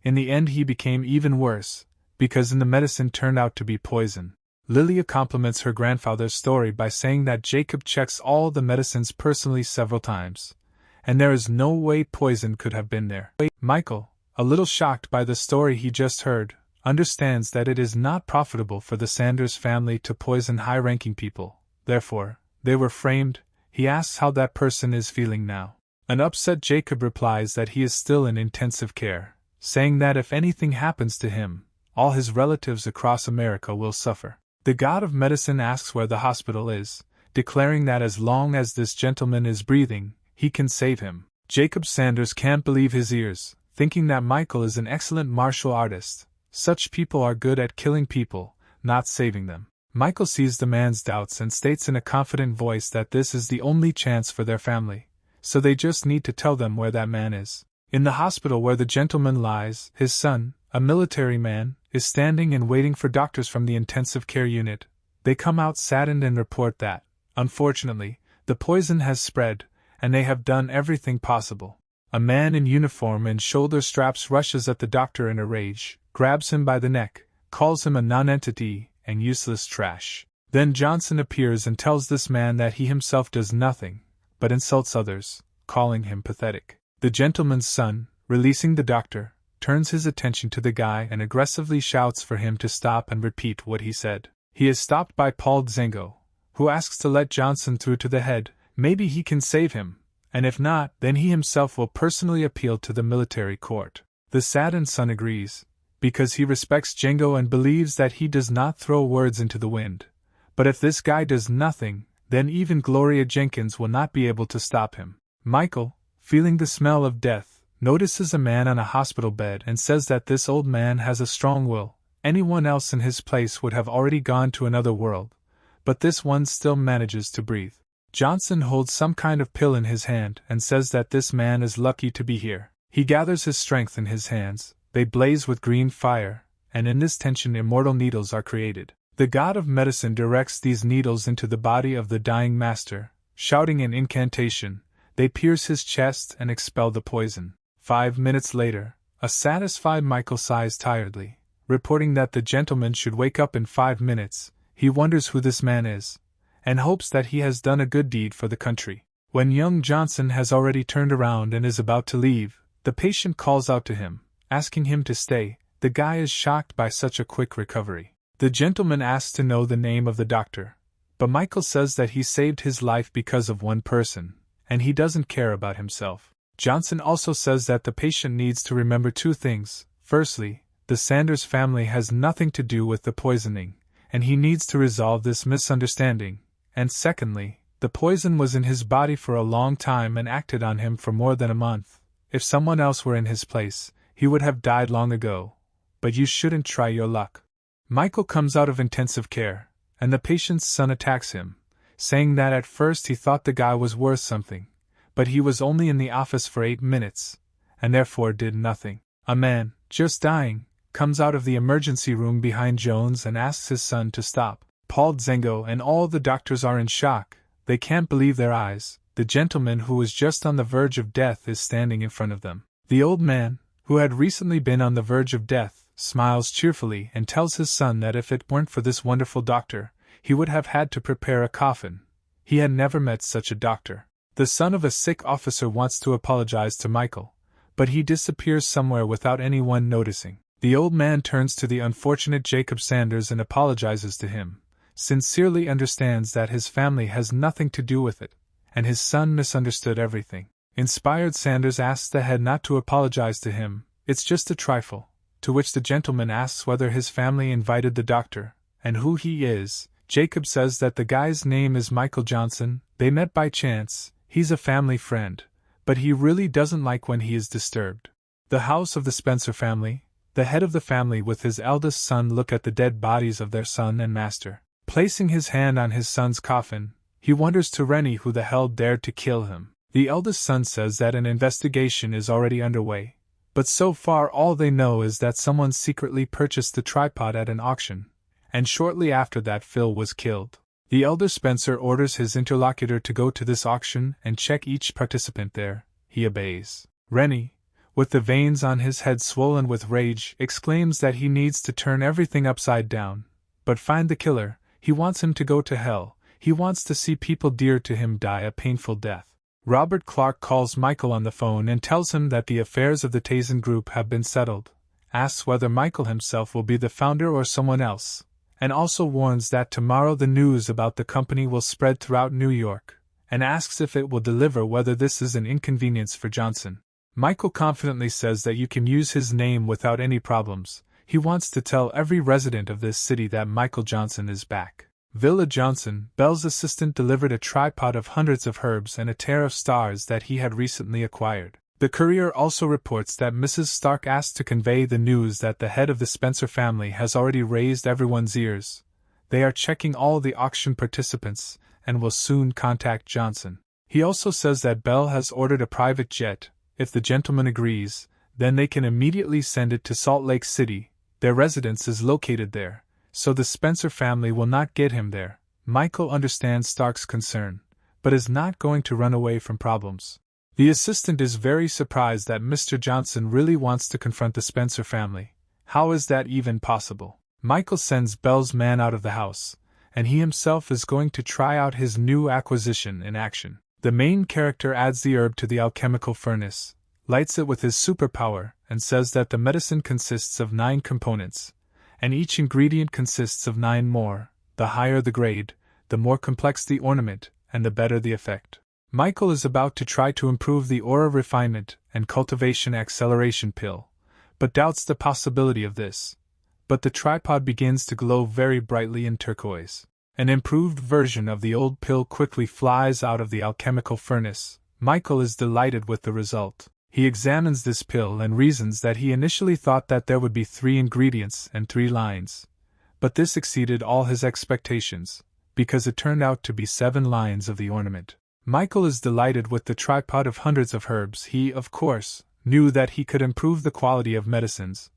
In the end he became even worse, because the medicine turned out to be poison. Lilia compliments her grandfather's story by saying that Jacob checks all the medicines personally several times, and there is no way poison could have been there. Michael, a little shocked by the story he just heard, understands that it is not profitable for the Sanders family to poison high-ranking people, therefore, they were framed. He asks how that person is feeling now. An upset Jacob replies that he is still in intensive care, saying that if anything happens to him, all his relatives across America will suffer. The god of medicine asks where the hospital is, declaring that as long as this gentleman is breathing, he can save him. Jacob Sanders can't believe his ears, thinking that Michael is an excellent martial artist. Such people are good at killing people, not saving them. Michael sees the man's doubts and states in a confident voice that this is the only chance for their family, so they just need to tell them where that man is. In the hospital where the gentleman lies, his son, a military man, is standing and waiting for doctors from the intensive care unit. They come out saddened and report that, unfortunately, the poison has spread, and they have done everything possible. A man in uniform and shoulder straps rushes at the doctor in a rage, grabs him by the neck, calls him a nonentity and useless trash. Then Johnson appears and tells this man that he himself does nothing, but insults others, calling him pathetic. The gentleman's son, releasing the doctor, turns his attention to the guy and aggressively shouts for him to stop and repeat what he said. He is stopped by Paul Zengo, who asks to let Johnson through to the head. Maybe he can save him, and if not, then he himself will personally appeal to the military court. The saddened son agrees, because he respects Django and believes that he does not throw words into the wind. But if this guy does nothing, then even Gloria Jenkins will not be able to stop him. Michael, feeling the smell of death, notices a man on a hospital bed and says that this old man has a strong will. Anyone else in his place would have already gone to another world, but this one still manages to breathe. Johnson holds some kind of pill in his hand and says that this man is lucky to be here. He gathers his strength in his hands. They blaze with green fire, and in this tension immortal needles are created. The god of medicine directs these needles into the body of the dying master, shouting an incantation. They pierce his chest and expel the poison. 5 minutes later, a satisfied Michael sighs tiredly, reporting that the gentleman should wake up in 5 minutes. He wonders who this man is, and hopes that he has done a good deed for the country. When young Johnson has already turned around and is about to leave, the patient calls out to him, asking him to stay. The guy is shocked by such a quick recovery. The gentleman asks to know the name of the doctor, but Michael says that he saved his life because of one person, and he doesn't care about himself. Johnson also says that the patient needs to remember 2 things. Firstly, the Sanders family has nothing to do with the poisoning, and he needs to resolve this misunderstanding. And secondly, the poison was in his body for a long time and acted on him for more than a month. If someone else were in his place, he would have died long ago. But you shouldn't try your luck. Michael comes out of intensive care, and the patient's son attacks him, saying that at first he thought the guy was worth something, but he was only in the office for 8 minutes, and therefore did nothing. A man, just dying, comes out of the emergency room behind Jones and asks his son to stop. Paul Zengo and all the doctors are in shock. They can't believe their eyes. The gentleman who was just on the verge of death is standing in front of them. The old man, who had recently been on the verge of death, smiles cheerfully and tells his son that if it weren't for this wonderful doctor, he would have had to prepare a coffin. He had never met such a doctor. The son of a sick officer wants to apologize to Michael, but he disappears somewhere without anyone noticing. The old man turns to the unfortunate Jacob Sanders and apologizes to him, sincerely understands that his family has nothing to do with it, and his son misunderstood everything. Inspired, Sanders asks the head not to apologize to him, it's just a trifle, to which the gentleman asks whether his family invited the doctor, and who he is. Jacob says that the guy's name is Michael Johnson, they met by chance, he's a family friend, but he really doesn't like when he is disturbed. The house of the Spencer family, the head of the family with his eldest son look at the dead bodies of their son and master. Placing his hand on his son's coffin, he wonders to Rennie who the hell dared to kill him. The eldest son says that an investigation is already underway, but so far all they know is that someone secretly purchased the tripod at an auction, and shortly after that Phil was killed. The elder Spencer orders his interlocutor to go to this auction and check each participant there. He obeys. Rennie, with the veins on his head swollen with rage, exclaims that he needs to turn everything upside down, but find the killer. He wants him to go to hell. He wants to see people dear to him die a painful death. Robert Clark calls Michael on the phone and tells him that the affairs of the Tasen Group have been settled, asks whether Michael himself will be the founder or someone else, and also warns that tomorrow the news about the company will spread throughout New York, and asks if it will deliver whether this is an inconvenience for Johnson. Michael confidently says that you can use his name without any problems. He wants to tell every resident of this city that Michael Johnson is back. Villa Johnson, Belle's assistant, delivered a tripod of hundreds of herbs and a tear of stars that he had recently acquired. The courier also reports that Mrs. Stark asked to convey the news that the head of the Spencer family has already raised everyone's ears. They are checking all the auction participants and will soon contact Johnson. He also says that Belle has ordered a private jet. If the gentleman agrees, then they can immediately send it to Salt Lake City. Their residence is located there, so the Spencer family will not get him there. Michael understands Stark's concern, but is not going to run away from problems. The assistant is very surprised that Mr. Johnson really wants to confront the Spencer family. How is that even possible? Michael sends Belle's man out of the house, and he himself is going to try out his new acquisition in action. The main character adds the herb to the alchemical furnace, lights it with his superpower, and says that the medicine consists of 9 components, and each ingredient consists of 9 more. The higher the grade, the more complex the ornament, and the better the effect. Michael is about to try to improve the aura refinement and cultivation acceleration pill, but doubts the possibility of this. But the tripod begins to glow very brightly in turquoise. An improved version of the old pill quickly flies out of the alchemical furnace. Michael is delighted with the result. He examines this pill and reasons that he initially thought that there would be 3 ingredients and 3 lines. But this exceeded all his expectations, because it turned out to be 7 lines of the ornament. Michael is delighted with the tripod of hundreds of herbs. He, of course, knew that he could improve the quality of medicines,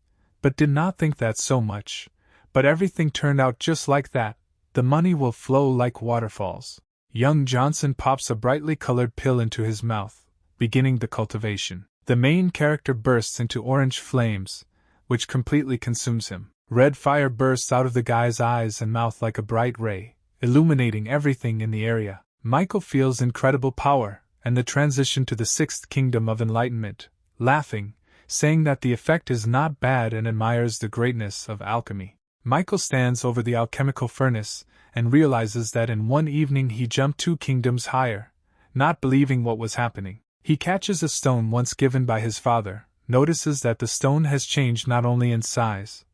but did not think that so much. But everything turned out just like that. The money will flow like waterfalls. Young Johnson pops a brightly colored pill into his mouth, beginning the cultivation. The main character bursts into orange flames, which completely consumes him. Red fire bursts out of the guy's eyes and mouth like a bright ray, illuminating everything in the area. Michael feels incredible power, and the transition to the 6th kingdom of enlightenment, laughing, saying that the effect is not bad and admires the greatness of alchemy. Michael stands over the alchemical furnace and realizes that in one evening he jumped 2 kingdoms higher, not believing what was happening. He catches a stone once given by his father, notices that the stone has changed not only in size,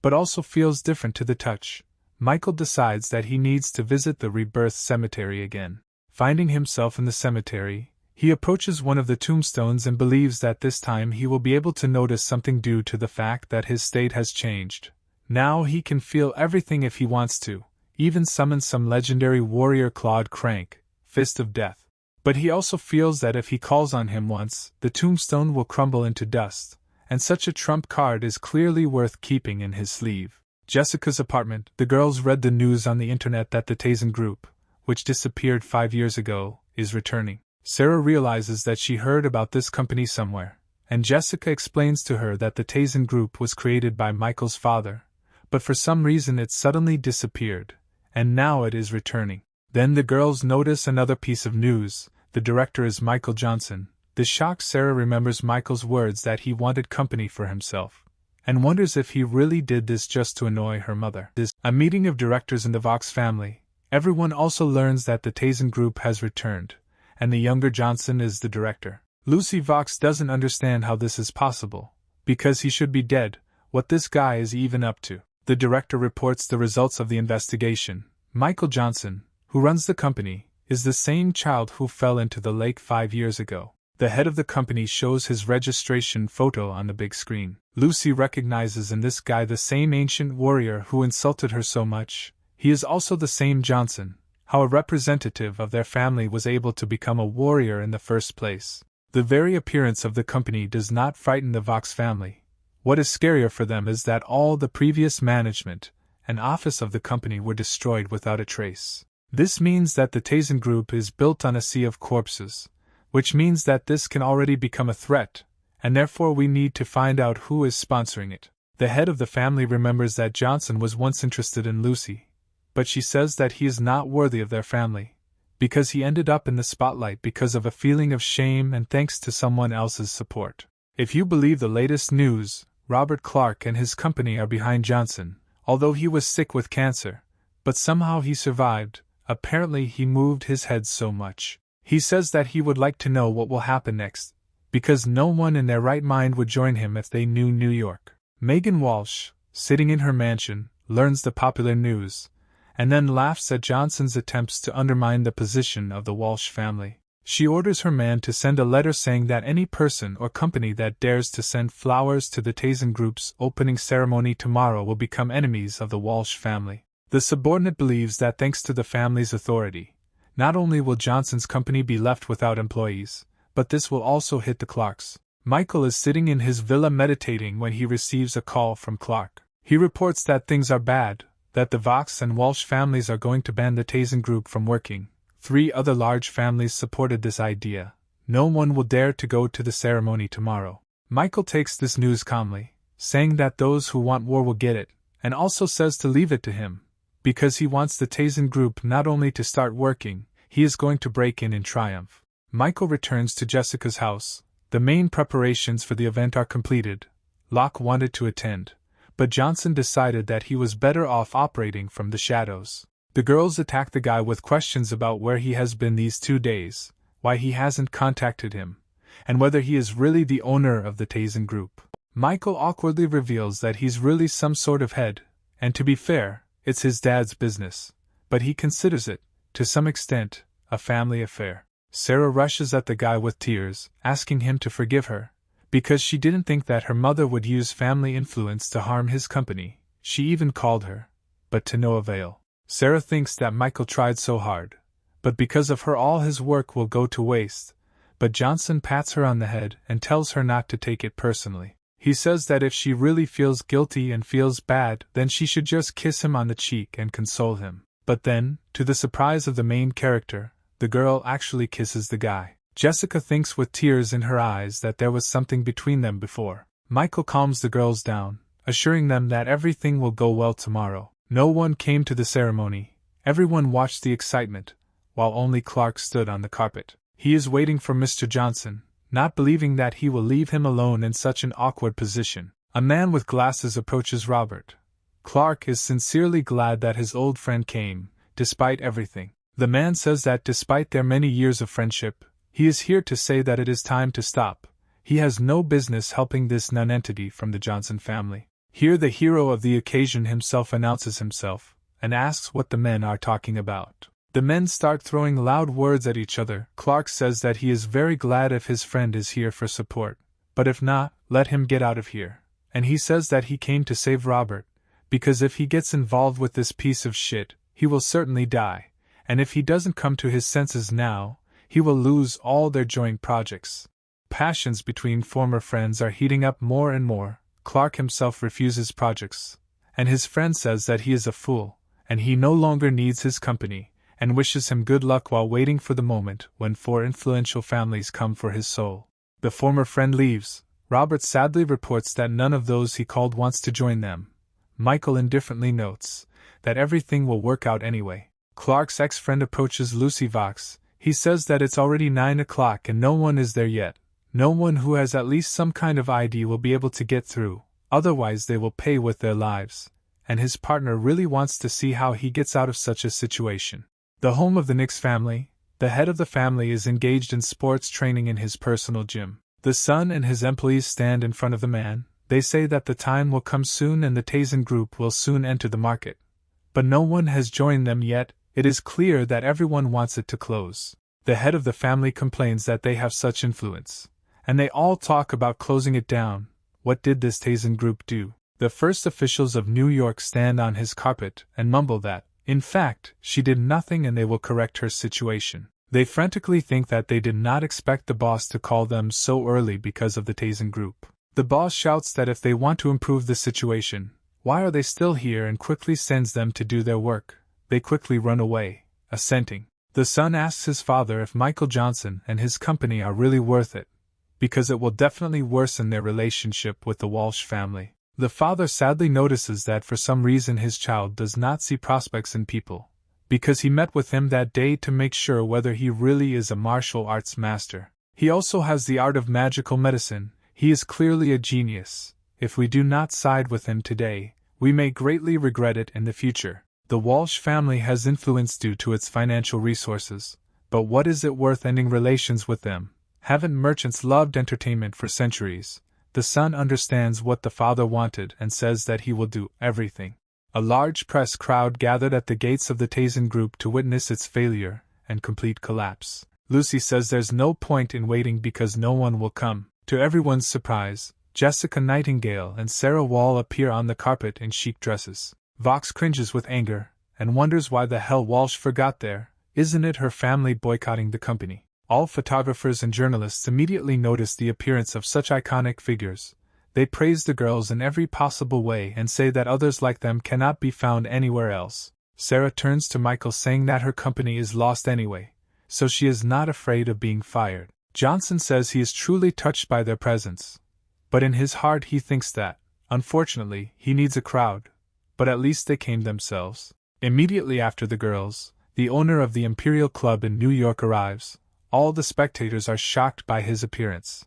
but also feels different to the touch. Michael decides that he needs to visit the Rebirth cemetery again. Finding himself in the cemetery, he approaches one of the tombstones and believes that this time he will be able to notice something due to the fact that his state has changed. Now he can feel everything if he wants to, even summon some legendary warrior Claude Crank, Fist of Death. But he also feels that if he calls on him once, the tombstone will crumble into dust, and such a trump card is clearly worth keeping in his sleeve. Jessica's apartment. The girls read the news on the internet that the Tasen Group, which disappeared 5 years ago, is returning. Sarah realizes that she heard about this company somewhere, and Jessica explains to her that the Tasen Group was created by Michael's father, but for some reason it suddenly disappeared, and now it is returning. Then the girls notice another piece of news. The director is Michael Johnson. This shocks Sarah. Remembers Michael's words that he wanted company for himself, and wonders if he really did this just to annoy her mother. A meeting of directors in the Vox family. Everyone also learns that the Tasen Group has returned, and the younger Johnson is the director. Lucy Vox doesn't understand how this is possible, because he should be dead. What this guy is even up to. The director reports the results of the investigation. Michael Johnson, who runs the company, is the same child who fell into the lake 5 years ago. The head of the company shows his registration photo on the big screen. Lucy recognizes in this guy the same ancient warrior who insulted her so much. He is also the same Johnson. How a representative of their family was able to become a warrior in the first place. The very appearance of the company does not frighten the Vox family. What is scarier for them is that all the previous management and office of the company were destroyed without a trace. This means that the Tasen Group is built on a sea of corpses, which means that this can already become a threat, and therefore we need to find out who is sponsoring it. The head of the family remembers that Johnson was once interested in Lucy, but she says that he is not worthy of their family, because he ended up in the spotlight because of a feeling of shame and thanks to someone else's support. If you believe the latest news, Robert Clark and his company are behind Johnson, although he was sick with cancer, but somehow he survived. Apparently he moved his head so much. He says that he would like to know what will happen next, because no one in their right mind would join him if they knew New York. Megan Walsh, sitting in her mansion, learns the popular news, and then laughs at Johnson's attempts to undermine the position of the Walsh family. She orders her man to send a letter saying that any person or company that dares to send flowers to the Tasen Group's opening ceremony tomorrow will become enemies of the Walsh family. The subordinate believes that thanks to the family's authority, not only will Johnson's company be left without employees, but this will also hit the Clarks. Michael is sitting in his villa meditating when he receives a call from Clark. He reports that things are bad, that the Vox and Walsh families are going to ban the Tasen Group from working. 3 other large families supported this idea. No one will dare to go to the ceremony tomorrow. Michael takes this news calmly, saying that those who want war will get it, and also says to leave it to him, because he wants the Tasen Group not only to start working, he is going to break in triumph. Michael returns to Jessica's house. The main preparations for the event are completed. Locke wanted to attend, but Johnson decided that he was better off operating from the shadows. The girls attack the guy with questions about where he has been these 2 days, why he hasn't contacted him, and whether he is really the owner of the Tasen Group. Michael awkwardly reveals that he's really some sort of head, and to be fair, it's his dad's business, but he considers it, to some extent, a family affair. Sarah rushes at the guy with tears, asking him to forgive her, because she didn't think that her mother would use family influence to harm his company. She even called her, but to no avail. Sarah thinks that Michael tried so hard, but because of her all his work will go to waste, but Johnson pats her on the head and tells her not to take it personally. He says that if she really feels guilty and feels bad, then she should just kiss him on the cheek and console him. But then, to the surprise of the main character, the girl actually kisses the guy. Jessica thinks with tears in her eyes that there was something between them before. Michael calms the girls down, assuring them that everything will go well tomorrow. No one came to the ceremony. Everyone watched the excitement, while only Clark stood on the carpet. He is waiting for Mr. Johnson, not believing that he will leave him alone in such an awkward position. A man with glasses approaches Robert. Clark is sincerely glad that his old friend came, despite everything. The man says that despite their many years of friendship, he is here to say that it is time to stop. He has no business helping this nonentity from the Johnson family. Here the hero of the occasion himself announces himself, and asks what the men are talking about. The men start throwing loud words at each other. Clark says that he is very glad if his friend is here for support, but if not, let him get out of here. And he says that he came to save Robert, because if he gets involved with this piece of shit, he will certainly die. And if he doesn't come to his senses now, he will lose all their joint projects. Passions between former friends are heating up more and more. Clark himself refuses projects, and his friend says that he is a fool, and he no longer needs his company, and wishes him good luck while waiting for the moment when 4 influential families come for his soul. The former friend leaves. Robert sadly reports that none of those he called wants to join them. Michael indifferently notes that everything will work out anyway. Clark's ex-friend approaches Lucy Vox. He says that it's already 9 o'clock and no one is there yet. No one who has at least some kind of ID will be able to get through, otherwise they will pay with their lives, and his partner really wants to see how he gets out of such a situation. The home of the Nix family, the head of the family is engaged in sports training in his personal gym. The son and his employees stand in front of the man. They say that the time will come soon and the Tasen Group will soon enter the market. But no one has joined them yet. It is clear that everyone wants it to close. The head of the family complains that they have such influence, and they all talk about closing it down. What did this Tasen Group do? The first officials of New York stand on his carpet and mumble that, in fact, she did nothing and they will correct her situation. They frantically think that they did not expect the boss to call them so early because of the Tasen Group. The boss shouts that if they want to improve the situation, why are they still here, and quickly sends them to do their work. They quickly run away, assenting. The son asks his father if Michael Johnson and his company are really worth it, because it will definitely worsen their relationship with the Walsh family. The father sadly notices that for some reason his child does not see prospects in people, because he met with him that day to make sure whether he really is a martial arts master. He also has the art of magical medicine. He is clearly a genius. If we do not side with him today, we may greatly regret it in the future. The Walsh family has influence due to its financial resources, but what is it worth ending relations with them? Haven't merchants loved entertainment for centuries? The son understands what the father wanted and says that he will do everything. A large press crowd gathered at the gates of the Tasen Group to witness its failure and complete collapse. Lucy says there's no point in waiting because no one will come. To everyone's surprise, Jessica Nightingale and Sarah Wall appear on the carpet in chic dresses. Vox cringes with anger and wonders why the hell Walsh forgot there. Isn't it her family boycotting the company? All photographers and journalists immediately notice the appearance of such iconic figures. They praise the girls in every possible way and say that others like them cannot be found anywhere else. Sarah turns to Michael saying that her company is lost anyway, so she is not afraid of being fired. Johnson says he is truly touched by their presence, but in his heart he thinks that, unfortunately, he needs a crowd, but at least they came themselves. Immediately after the girls, the owner of the Imperial Club in New York arrives. All the spectators are shocked by his appearance,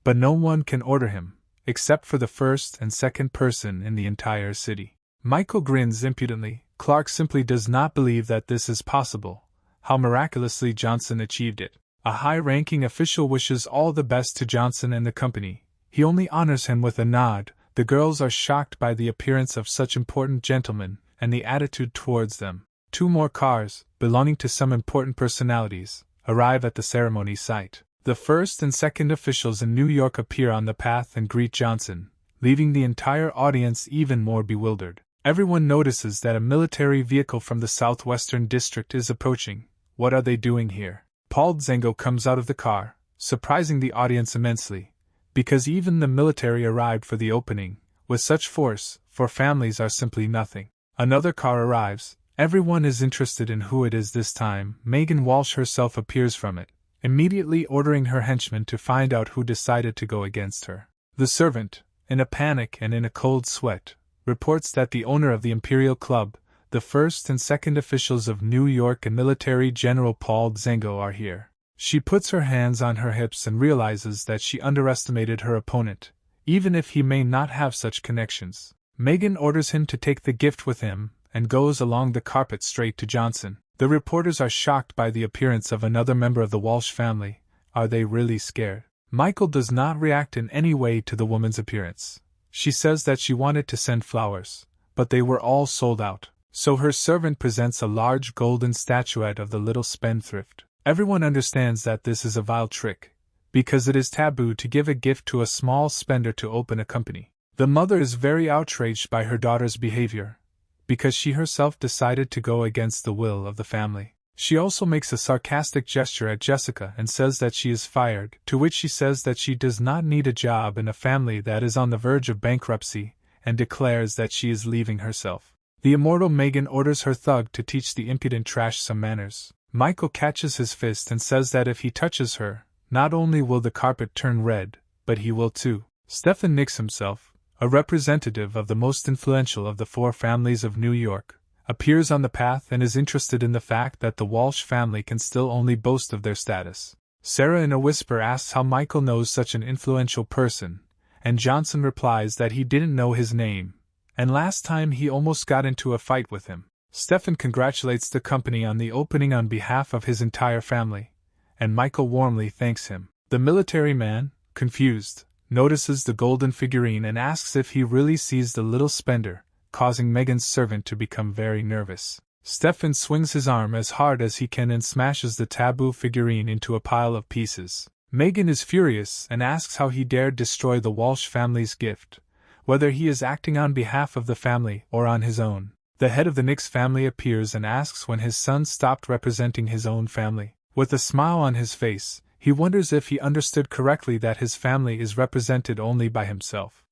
but no one can order him, except for the first and second person in the entire city. Michael grins impudently. Clark simply does not believe that this is possible. How miraculously Johnson achieved it. A high-ranking official wishes all the best to Johnson and the company. He only honors him with a nod. The girls are shocked by the appearance of such important gentlemen and the attitude towards them. 2 more cars, belonging to some important personalities, arrive at the ceremony site. The first and second officials in New York appear on the path and greet Johnson, leaving the entire audience even more bewildered. Everyone notices that a military vehicle from the southwestern district is approaching. What are they doing here? Paul Zengo comes out of the car, surprising the audience immensely, because even the military arrived for the opening, with such force, for families are simply nothing. Another car arrives. Everyone is interested in who it is this time. Megan Walsh herself appears from it, immediately ordering her henchmen to find out who decided to go against her. The servant, in a panic and in a cold sweat, reports that the owner of the Imperial Club, the first and second officials of New York and Military General Paul Zengo are here. She puts her hands on her hips and realizes that she underestimated her opponent, even if he may not have such connections. Megan orders him to take the gift with him, and goes along the carpet straight to Johnson. The reporters are shocked by the appearance of another member of the Walsh family. Are they really scared? Michael does not react in any way to the woman's appearance. She says that she wanted to send flowers, but they were all sold out. So her servant presents a large golden statuette of the little spendthrift. Everyone understands that this is a vile trick, because it is taboo to give a gift to a small spender to open a company. The mother is very outraged by her daughter's behavior, because she herself decided to go against the will of the family. She also makes a sarcastic gesture at Jessica and says that she is fired, to which she says that she does not need a job in a family that is on the verge of bankruptcy, and declares that she is leaving herself. The immortal Megan orders her thug to teach the impudent trash some manners. Michael catches his fist and says that if he touches her, not only will the carpet turn red, but he will too. Stephen Nicks himself, a representative of the most influential of the 4 families of New York, appears on the path and is interested in the fact that the Walsh family can still only boast of their status. Sarah in a whisper asks how Michael knows such an influential person, and Johnson replies that he didn't know his name, and last time he almost got into a fight with him. Stephen congratulates the company on the opening on behalf of his entire family, and Michael warmly thanks him. The military man, confused, notices the golden figurine and asks if he really sees the little spender, causing Megan's servant to become very nervous. Stefan swings his arm as hard as he can and smashes the taboo figurine into a pile of pieces. Megan is furious and asks how he dared destroy the Walsh family's gift, whether he is acting on behalf of the family or on his own. The head of the Nicks family appears and asks when his son stopped representing his own family. With a smile on his face, he wonders if he understood correctly that his family is represented only by himself.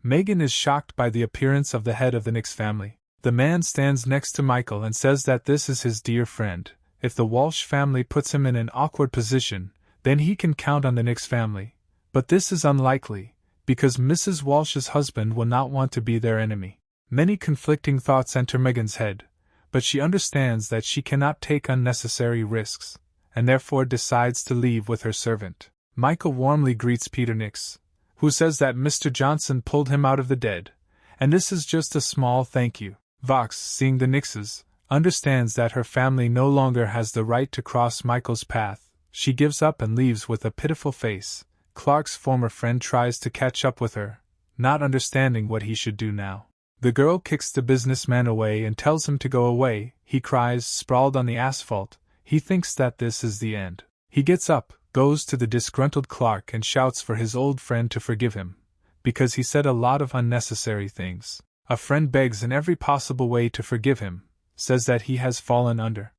Megan is shocked by the appearance of the head of the Nicks family. The man stands next to Michael and says that this is his dear friend. If the Walsh family puts him in an awkward position, then he can count on the Nicks family. But this is unlikely, because Mrs. Walsh's husband will not want to be their enemy. Many conflicting thoughts enter Megan's head, but she understands that she cannot take unnecessary risks, and therefore decides to leave with her servant. Michael warmly greets Peter Nix, who says that Mr. Johnson pulled him out of the dead, and this is just a small thank you. Vox, seeing the Nixes, understands that her family no longer has the right to cross Michael's path. She gives up and leaves with a pitiful face. Clark's former friend tries to catch up with her, not understanding what he should do now. The girl kicks the businessman away and tells him to go away. He cries, sprawled on the asphalt. He thinks that this is the end. He gets up, goes to the disgruntled Clark and shouts for his old friend to forgive him, because he said a lot of unnecessary things. A friend begs in every possible way to forgive him, says that he has fallen under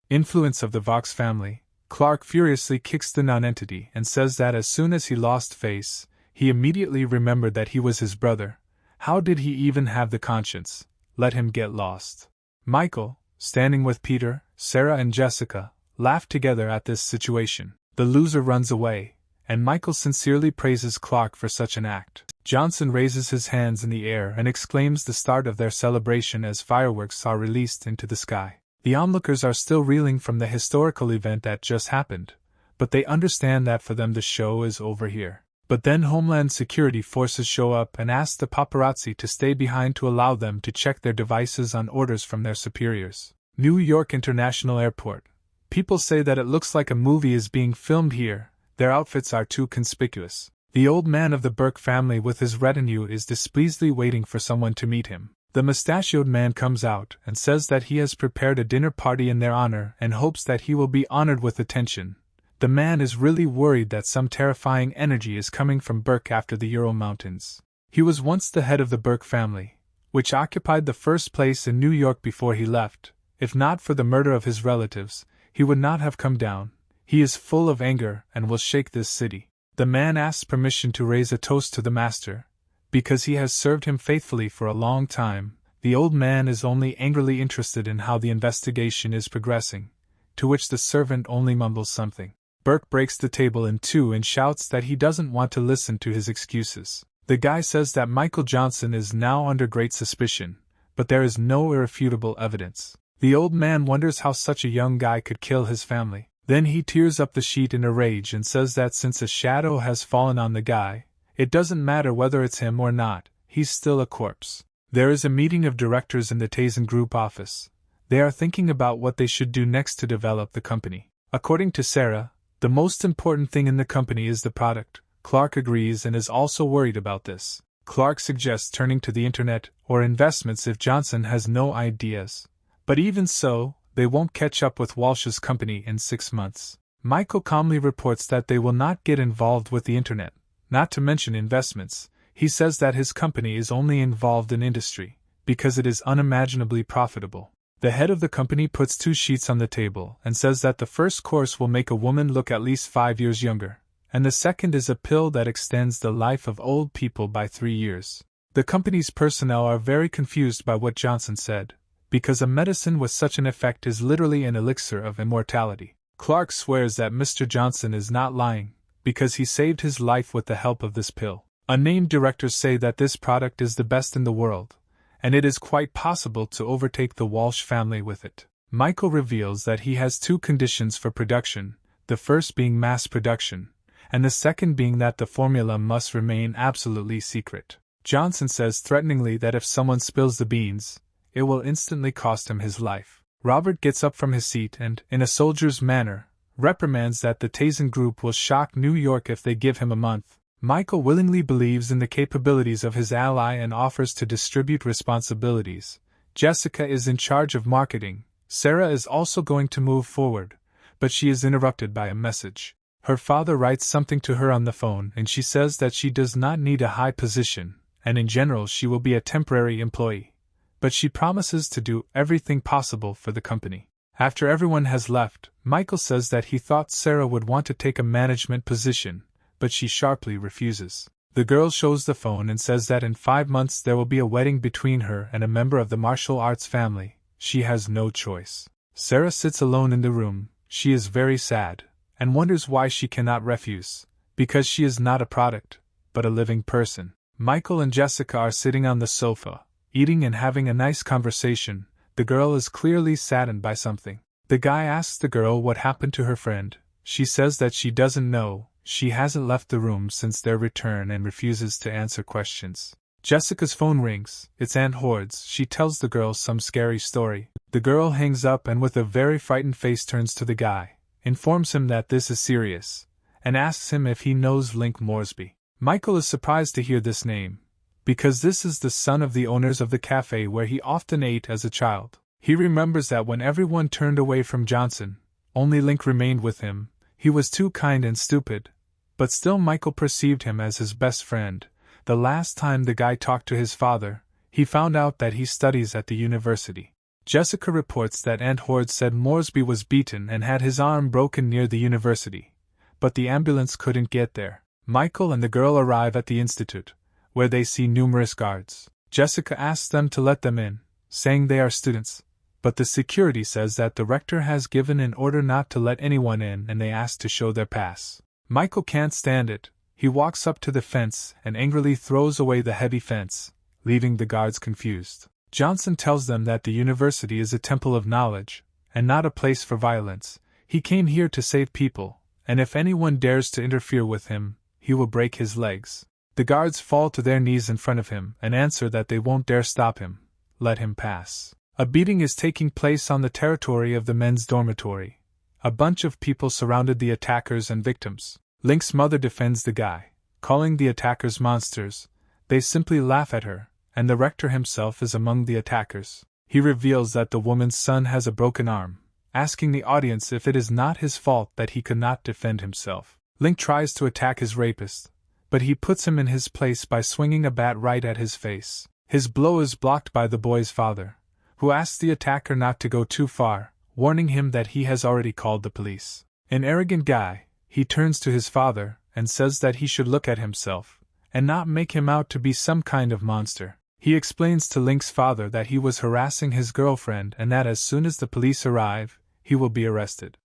influence of the Vox family. Clark furiously kicks the nonentity and says that as soon as he lost face, he immediately remembered that he was his brother. How did he even have the conscience? Let him get lost. Michael, standing with Peter, Sarah and Jessica, laugh together at this situation. The loser runs away, and Michael sincerely praises Clark for such an act. Johnson raises his hands in the air and exclaims the start of their celebration as fireworks are released into the sky. The onlookers are still reeling from the historical event that just happened, but they understand that for them the show is over here. But then Homeland Security forces show up and ask the paparazzi to stay behind to allow them to check their devices on orders from their superiors. New York International Airport. People say that it looks like a movie is being filmed here. Their outfits are too conspicuous. The old man of the Burke family with his retinue is displeasedly waiting for someone to meet him. The mustachioed man comes out and says that he has prepared a dinner party in their honor and hopes that he will be honored with attention. The man is really worried that some terrifying energy is coming from Burke after the Ural Mountains. He was once the head of the Burke family, which occupied the first place in New York before he left. If not for the murder of his relatives, he would not have come down. He is full of anger and will shake this city. The man asks permission to raise a toast to the master, because he has served him faithfully for a long time. The old man is only angrily interested in how the investigation is progressing, to which the servant only mumbles something. Burke breaks the table in two and shouts that he doesn't want to listen to his excuses. The guy says that Michael Johnson is now under great suspicion, but there is no irrefutable evidence. The old man wonders how such a young guy could kill his family. Then he tears up the sheet in a rage and says that since a shadow has fallen on the guy, it doesn't matter whether it's him or not, he's still a corpse. There is a meeting of directors in the Tasen Group office. They are thinking about what they should do next to develop the company. According to Sarah, the most important thing in the company is the product. Clark agrees and is also worried about this. Clark suggests turning to the internet or investments if Johnson has no ideas. But even so, they won't catch up with Walsh's company in 6 months. Michael calmly reports that they will not get involved with the internet, not to mention investments. He says that his company is only involved in industry, because it is unimaginably profitable. The head of the company puts 2 sheets on the table and says that the first course will make a woman look at least 5 years younger, and the second is a pill that extends the life of old people by 3 years. The company's personnel are very confused by what Johnson said, because a medicine with such an effect is literally an elixir of immortality. Clark swears that Mr. Johnson is not lying, because he saved his life with the help of this pill. Unnamed directors say that this product is the best in the world, and it is quite possible to overtake the Walsh family with it. Michael reveals that he has 2 conditions for production, the first being mass production, and the second being that the formula must remain absolutely secret. Johnson says threateningly that if someone spills the beans, it will instantly cost him his life. Robert gets up from his seat and, in a soldier's manner, reprimands that the Tasen Group will shock New York if they give him a month. Michael willingly believes in the capabilities of his ally and offers to distribute responsibilities. Jessica is in charge of marketing. Sarah is also going to move forward, but she is interrupted by a message. Her father writes something to her on the phone and she says that she does not need a high position, and in general she will be a temporary employee. But she promises to do everything possible for the company. After everyone has left, Michael says that he thought Sarah would want to take a management position, but she sharply refuses. The girl shows the phone and says that in 5 months there will be a wedding between her and a member of the martial arts family. She has no choice. Sarah sits alone in the room. She is very sad, and wonders why she cannot refuse, because she is not a product, but a living person. Michael and Jessica are sitting on the sofa, eating and having a nice conversation. The girl is clearly saddened by something. The guy asks the girl what happened to her friend. She says that she doesn't know, she hasn't left the room since their return and refuses to answer questions. Jessica's phone rings, it's Aunt Hordes. She tells the girl some scary story. The girl hangs up and with a very frightened face turns to the guy, informs him that this is serious, and asks him if he knows Link Moresby. Michael is surprised to hear this name, because this is the son of the owners of the cafe where he often ate as a child. He remembers that when everyone turned away from Johnson, only Link remained with him. He was too kind and stupid, but still Michael perceived him as his best friend. The last time the guy talked to his father, he found out that he studies at the university. Jessica reports that Aunt Horde said Moresby was beaten and had his arm broken near the university, but the ambulance couldn't get there. Michael and the girl arrive at the institute, where they see numerous guards. Jessica asks them to let them in, saying they are students, but the security says that the rector has given an order not to let anyone in and they ask to show their pass. Michael can't stand it. He walks up to the fence and angrily throws away the heavy fence, leaving the guards confused. Johnson tells them that the university is a temple of knowledge, and not a place for violence. He came here to save people, and if anyone dares to interfere with him, he will break his legs. The guards fall to their knees in front of him and answer that they won't dare stop him. Let him pass. A beating is taking place on the territory of the men's dormitory. A bunch of people surrounded the attackers and victims. Link's mother defends the guy, calling the attackers monsters. They simply laugh at her, and the rector himself is among the attackers. He reveals that the woman's son has a broken arm, asking the audience if it is not his fault that he could not defend himself. Link tries to attack his rapist, but he puts him in his place by swinging a bat right at his face. His blow is blocked by the boy's father, who asks the attacker not to go too far, warning him that he has already called the police. An arrogant guy, he turns to his father and says that he should look at himself, and not make him out to be some kind of monster. He explains to Link's father that he was harassing his girlfriend and that as soon as the police arrive, he will be arrested.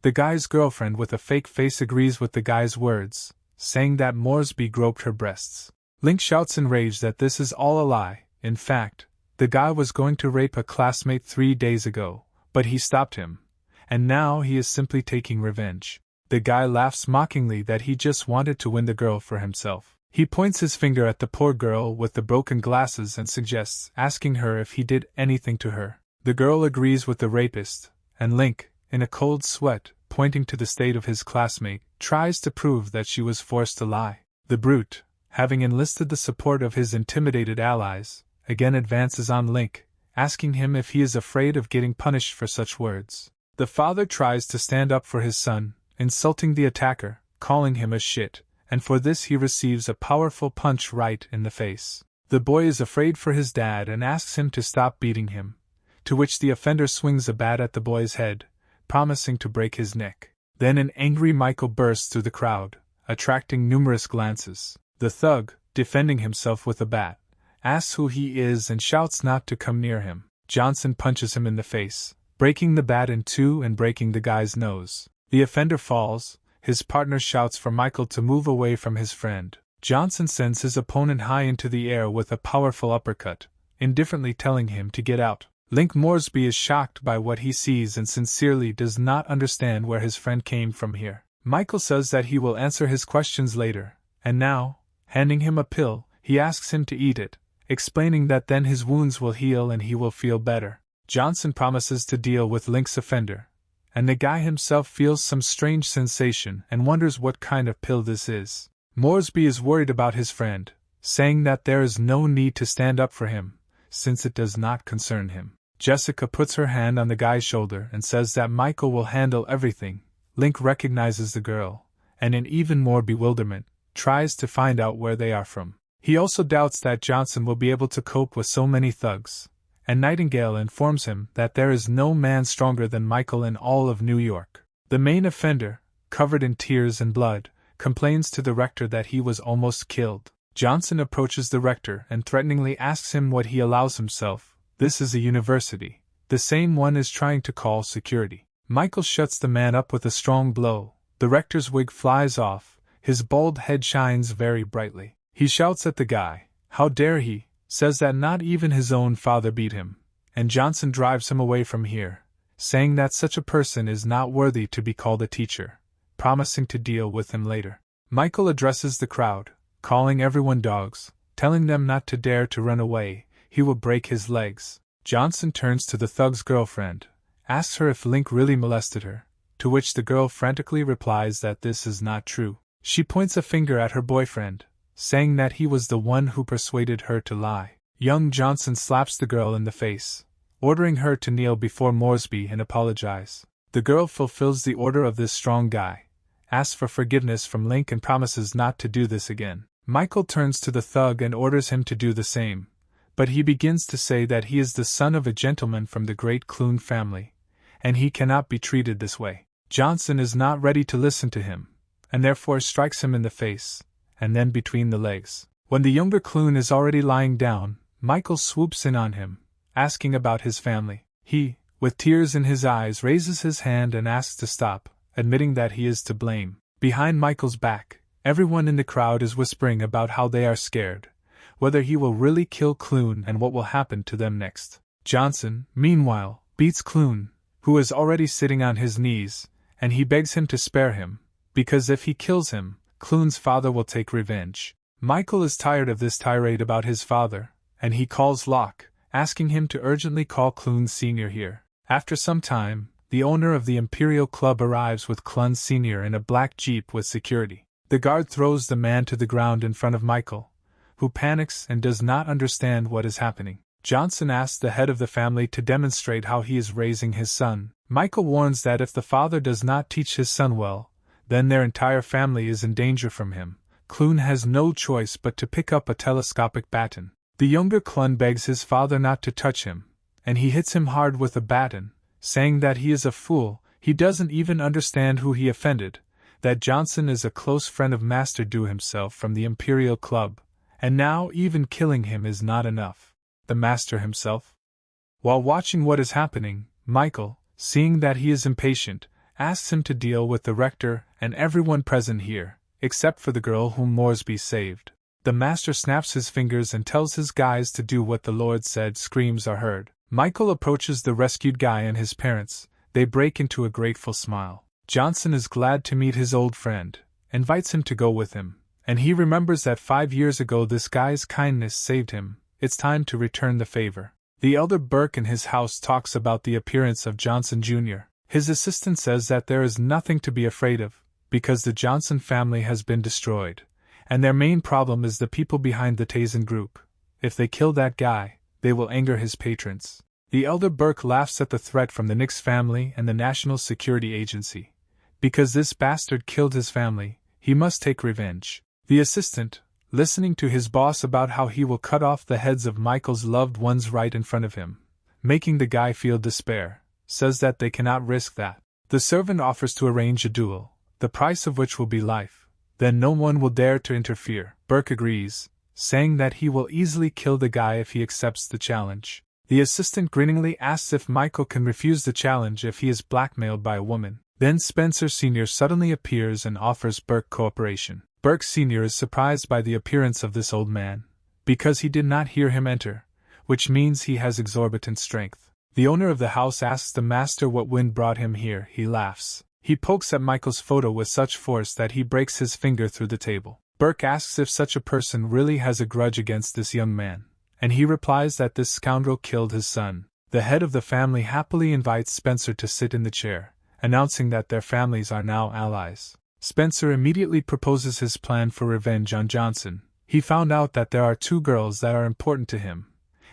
The guy's girlfriend with a fake face agrees with the guy's words, saying that Moresby groped her breasts. Link shouts in rage that this is all a lie. In fact, the guy was going to rape a classmate 3 days ago, but he stopped him, and now he is simply taking revenge. The guy laughs mockingly that he just wanted to win the girl for himself. He points his finger at the poor girl with the broken glasses and suggests asking her if he did anything to her. The girl agrees with the rapist, and Link, in a cold sweat, pointing to the state of his classmate, tries to prove that she was forced to lie. The brute, having enlisted the support of his intimidated allies, again advances on Link, asking him if he is afraid of getting punished for such words. The father tries to stand up for his son, insulting the attacker, calling him a shit, and for this he receives a powerful punch right in the face. The boy is afraid for his dad and asks him to stop beating him, to which the offender swings a bat at the boy's head, promising to break his neck. Then an angry Michael bursts through the crowd, attracting numerous glances. The thug, defending himself with a bat, asks who he is and shouts not to come near him. Johnson punches him in the face, breaking the bat in two and breaking the guy's nose. The offender falls. His partner shouts for Michael to move away from his friend. Johnson sends his opponent high into the air with a powerful uppercut, indifferently telling him to get out. Link Moresby is shocked by what he sees and sincerely does not understand where his friend came from here. Michael says that he will answer his questions later, and now, handing him a pill, he asks him to eat it, explaining that then his wounds will heal and he will feel better. Johnson promises to deal with Link's offender, and the guy himself feels some strange sensation and wonders what kind of pill this is. Moresby is worried about his friend, saying that there is no need to stand up for him, since it does not concern him. Jessica puts her hand on the guy's shoulder and says that Michael will handle everything. Link recognizes the girl, and in even more bewilderment, tries to find out where they are from. He also doubts that Johnson will be able to cope with so many thugs, and Nightingale informs him that there is no man stronger than Michael in all of New York. The main offender, covered in tears and blood, complains to the rector that he was almost killed. Johnson approaches the rector and threateningly asks him what he allows himself. This is a university. The same one is trying to call security. Michael shuts the man up with a strong blow. The rector's wig flies off. His bald head shines very brightly. He shouts at the guy. How dare he? Says that not even his own father beat him, and Johnson drives him away from here, saying that such a person is not worthy to be called a teacher, promising to deal with him later. Michael addresses the crowd, calling everyone dogs, telling them not to dare to run away, he will break his legs. Johnson turns to the thug's girlfriend, asks her if Link really molested her, to which the girl frantically replies that this is not true. She points a finger at her boyfriend, saying that he was the one who persuaded her to lie. Young Johnson slaps the girl in the face, ordering her to kneel before Moresby and apologize. The girl fulfills the order of this strong guy, asks for forgiveness from Link and promises not to do this again. Michael turns to the thug and orders him to do the same, but he begins to say that he is the son of a gentleman from the great Clune family, and he cannot be treated this way. Johnson is not ready to listen to him, and therefore strikes him in the face, and then between the legs. When the younger Clune is already lying down, Michael swoops in on him, asking about his family. He, with tears in his eyes, raises his hand and asks to stop, admitting that he is to blame. Behind Michael's back, everyone in the crowd is whispering about how they are scared, whether he will really kill Clune and what will happen to them next. Johnson, meanwhile, beats Clune, who is already sitting on his knees, and he begs him to spare him, because if he kills him, Clune's father will take revenge. Michael is tired of this tirade about his father, and he calls Locke, asking him to urgently call Clune Sr. here. After some time, the owner of the Imperial Club arrives with Clune Sr. in a black jeep with security. The guard throws the man to the ground in front of Michael, who panics and does not understand what is happening. Johnson asks the head of the family to demonstrate how he is raising his son. Michael warns that if the father does not teach his son well, then their entire family is in danger from him. Clune has no choice but to pick up a telescopic baton. The younger Clune begs his father not to touch him, and he hits him hard with a baton, saying that he is a fool, he doesn't even understand who he offended, that Johnson is a close friend of Master Du himself from the Imperial Club, and now even killing him is not enough. The Master himself? While watching what is happening, Michael, seeing that he is impatient, asks him to deal with the rector and everyone present here, except for the girl whom Moresby saved. The Master snaps his fingers and tells his guys to do what the Lord said. Screams are heard. Michael approaches the rescued guy and his parents. They break into a grateful smile. Johnson is glad to meet his old friend, invites him to go with him, and he remembers that 5 years ago this guy's kindness saved him. It's time to return the favor. The elder Burke in his house talks about the appearance of Johnson Jr. His assistant says that there is nothing to be afraid of, because the Johnson family has been destroyed, and their main problem is the people behind the Tasen Group. If they kill that guy, they will anger his patrons. The elder Burke laughs at the threat from the Nix family and the National Security Agency. Because this bastard killed his family, he must take revenge. The assistant, listening to his boss about how he will cut off the heads of Michael's loved ones right in front of him, making the guy feel despair, says that they cannot risk that. The servant offers to arrange a duel, the price of which will be life. Then no one will dare to interfere. Burke agrees, saying that he will easily kill the guy if he accepts the challenge. The assistant grinningly asks if Michael can refuse the challenge if he is blackmailed by a woman. Then Spencer Sr. suddenly appears and offers Burke cooperation. Burke Sr. is surprised by the appearance of this old man, because he did not hear him enter, which means he has exorbitant strength. The owner of the house asks the master what wind brought him here. He laughs. He pokes at Michael's photo with such force that he breaks his finger through the table. Burke asks if such a person really has a grudge against this young man, and he replies that this scoundrel killed his son. The head of the family happily invites Spencer to sit in the chair, announcing that their families are now allies. Spencer immediately proposes his plan for revenge on Johnson. He found out that there are 2 girls that are important to him,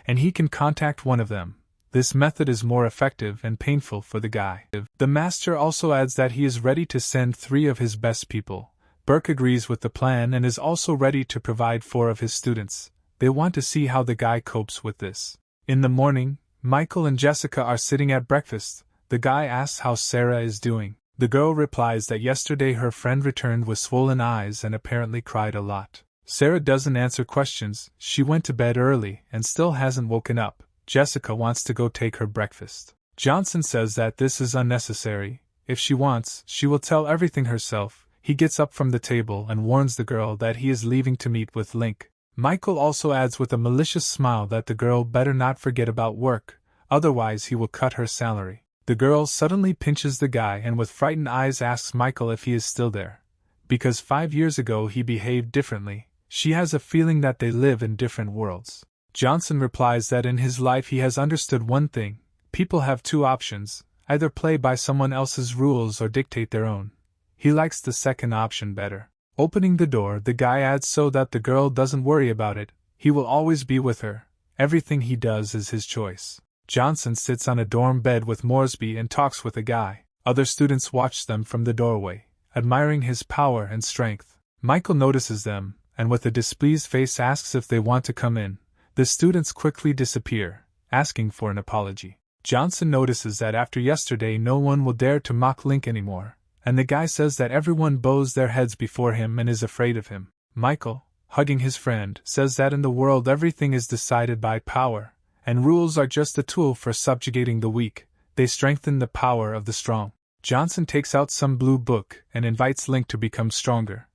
and he can contact one of them. This method is more effective and painful for the guy. The master also adds that he is ready to send 3 of his best people. Burke agrees with the plan and is also ready to provide 4 of his students. They want to see how the guy copes with this. In the morning, Michael and Jessica are sitting at breakfast. The guy asks how Sarah is doing. The girl replies that yesterday her friend returned with swollen eyes and apparently cried a lot. Sarah doesn't answer questions. She went to bed early and still hasn't woken up. Jessica wants to go take her breakfast. Johnson says that this is unnecessary. If she wants, she will tell everything herself. He gets up from the table and warns the girl that he is leaving to meet with Link. Michael also adds with a malicious smile that the girl better not forget about work, otherwise he will cut her salary. The girl suddenly pinches the guy and with frightened eyes asks Michael if he is still there. Because 5 years ago he behaved differently, she has a feeling that they live in different worlds. Johnson replies that in his life he has understood one thing: people have two options, either play by someone else's rules or dictate their own. He likes the second option better. Opening the door, the guy adds so that the girl doesn't worry about it, he will always be with her, everything he does is his choice. Johnson sits on a dorm bed with Moresby and talks with a guy. Other students watch them from the doorway, admiring his power and strength. Michael notices them, and with a displeased face asks if they want to come in. The students quickly disappear, asking for an apology. Johnson notices that after yesterday no one will dare to mock Link anymore, and the guy says that everyone bows their heads before him and is afraid of him. Michael, hugging his friend, says that in the world everything is decided by power, and rules are just a tool for subjugating the weak, they strengthen the power of the strong. Johnson takes out some blue book and invites Link to become stronger,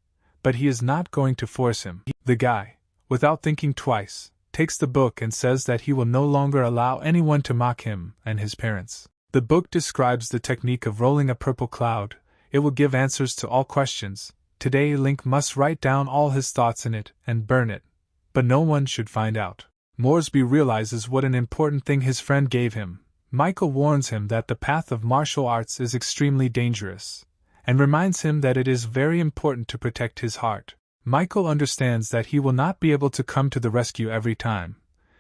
but he is not going to force him. The guy, without thinking twice, takes the book and says that he will no longer allow anyone to mock him and his parents. The book describes the technique of rolling a purple cloud. It will give answers to all questions. Today Link must write down all his thoughts in it and burn it, but no one should find out. Moresby realizes what an important thing his friend gave him. Michael warns him that the path of martial arts is extremely dangerous, and reminds him that it is very important to protect his heart. Michael understands that he will not be able to come to the rescue every time,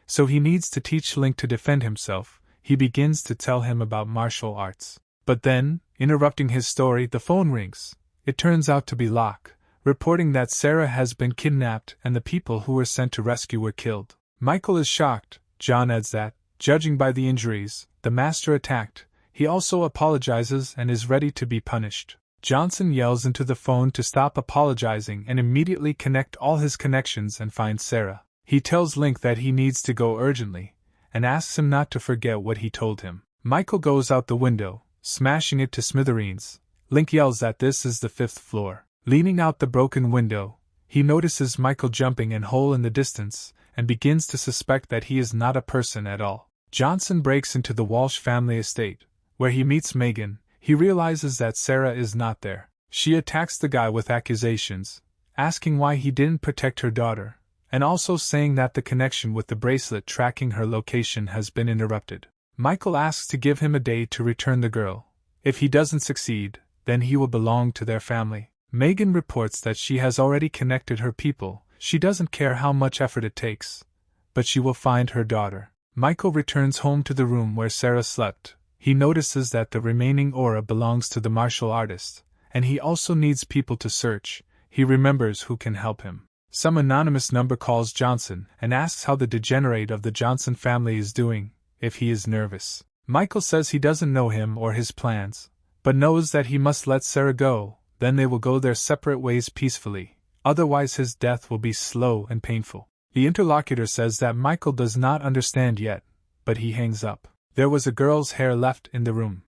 so he needs to teach Link to defend himself. He begins to tell him about martial arts. But then, interrupting his story, the phone rings. It turns out to be Locke, reporting that Sarah has been kidnapped and the people who were sent to rescue were killed. Michael is shocked. John adds that, judging by the injuries, the master attacked. He also apologizes and is ready to be punished. Johnson yells into the phone to stop apologizing and immediately connect all his connections and find Sarah. He tells Link that he needs to go urgently, and asks him not to forget what he told him. Michael goes out the window, smashing it to smithereens. Link yells that this is the 5th floor. Leaning out the broken window, he notices Michael jumping an hole in the distance, and begins to suspect that he is not a person at all. Johnson breaks into the Walsh family estate, where he meets Megan. He realizes that Sarah is not there. She attacks the guy with accusations, asking why he didn't protect her daughter, and also saying that the connection with the bracelet tracking her location has been interrupted. Michael asks to give him a day to return the girl. If he doesn't succeed, then he will belong to their family. Megan reports that she has already connected her people. She doesn't care how much effort it takes, but she will find her daughter. Michael returns home to the room where Sarah slept. He notices that the remaining aura belongs to the martial artist, and he also needs people to search. He remembers who can help him. Some anonymous number calls Johnson and asks how the degenerate of the Johnson family is doing, if he is nervous. Michael says he doesn't know him or his plans, but knows that he must let Sarah go, then they will go their separate ways peacefully. Otherwise his death will be slow and painful. The interlocutor says that Michael does not understand yet, but he hangs up. There was a girl's hair left in the room.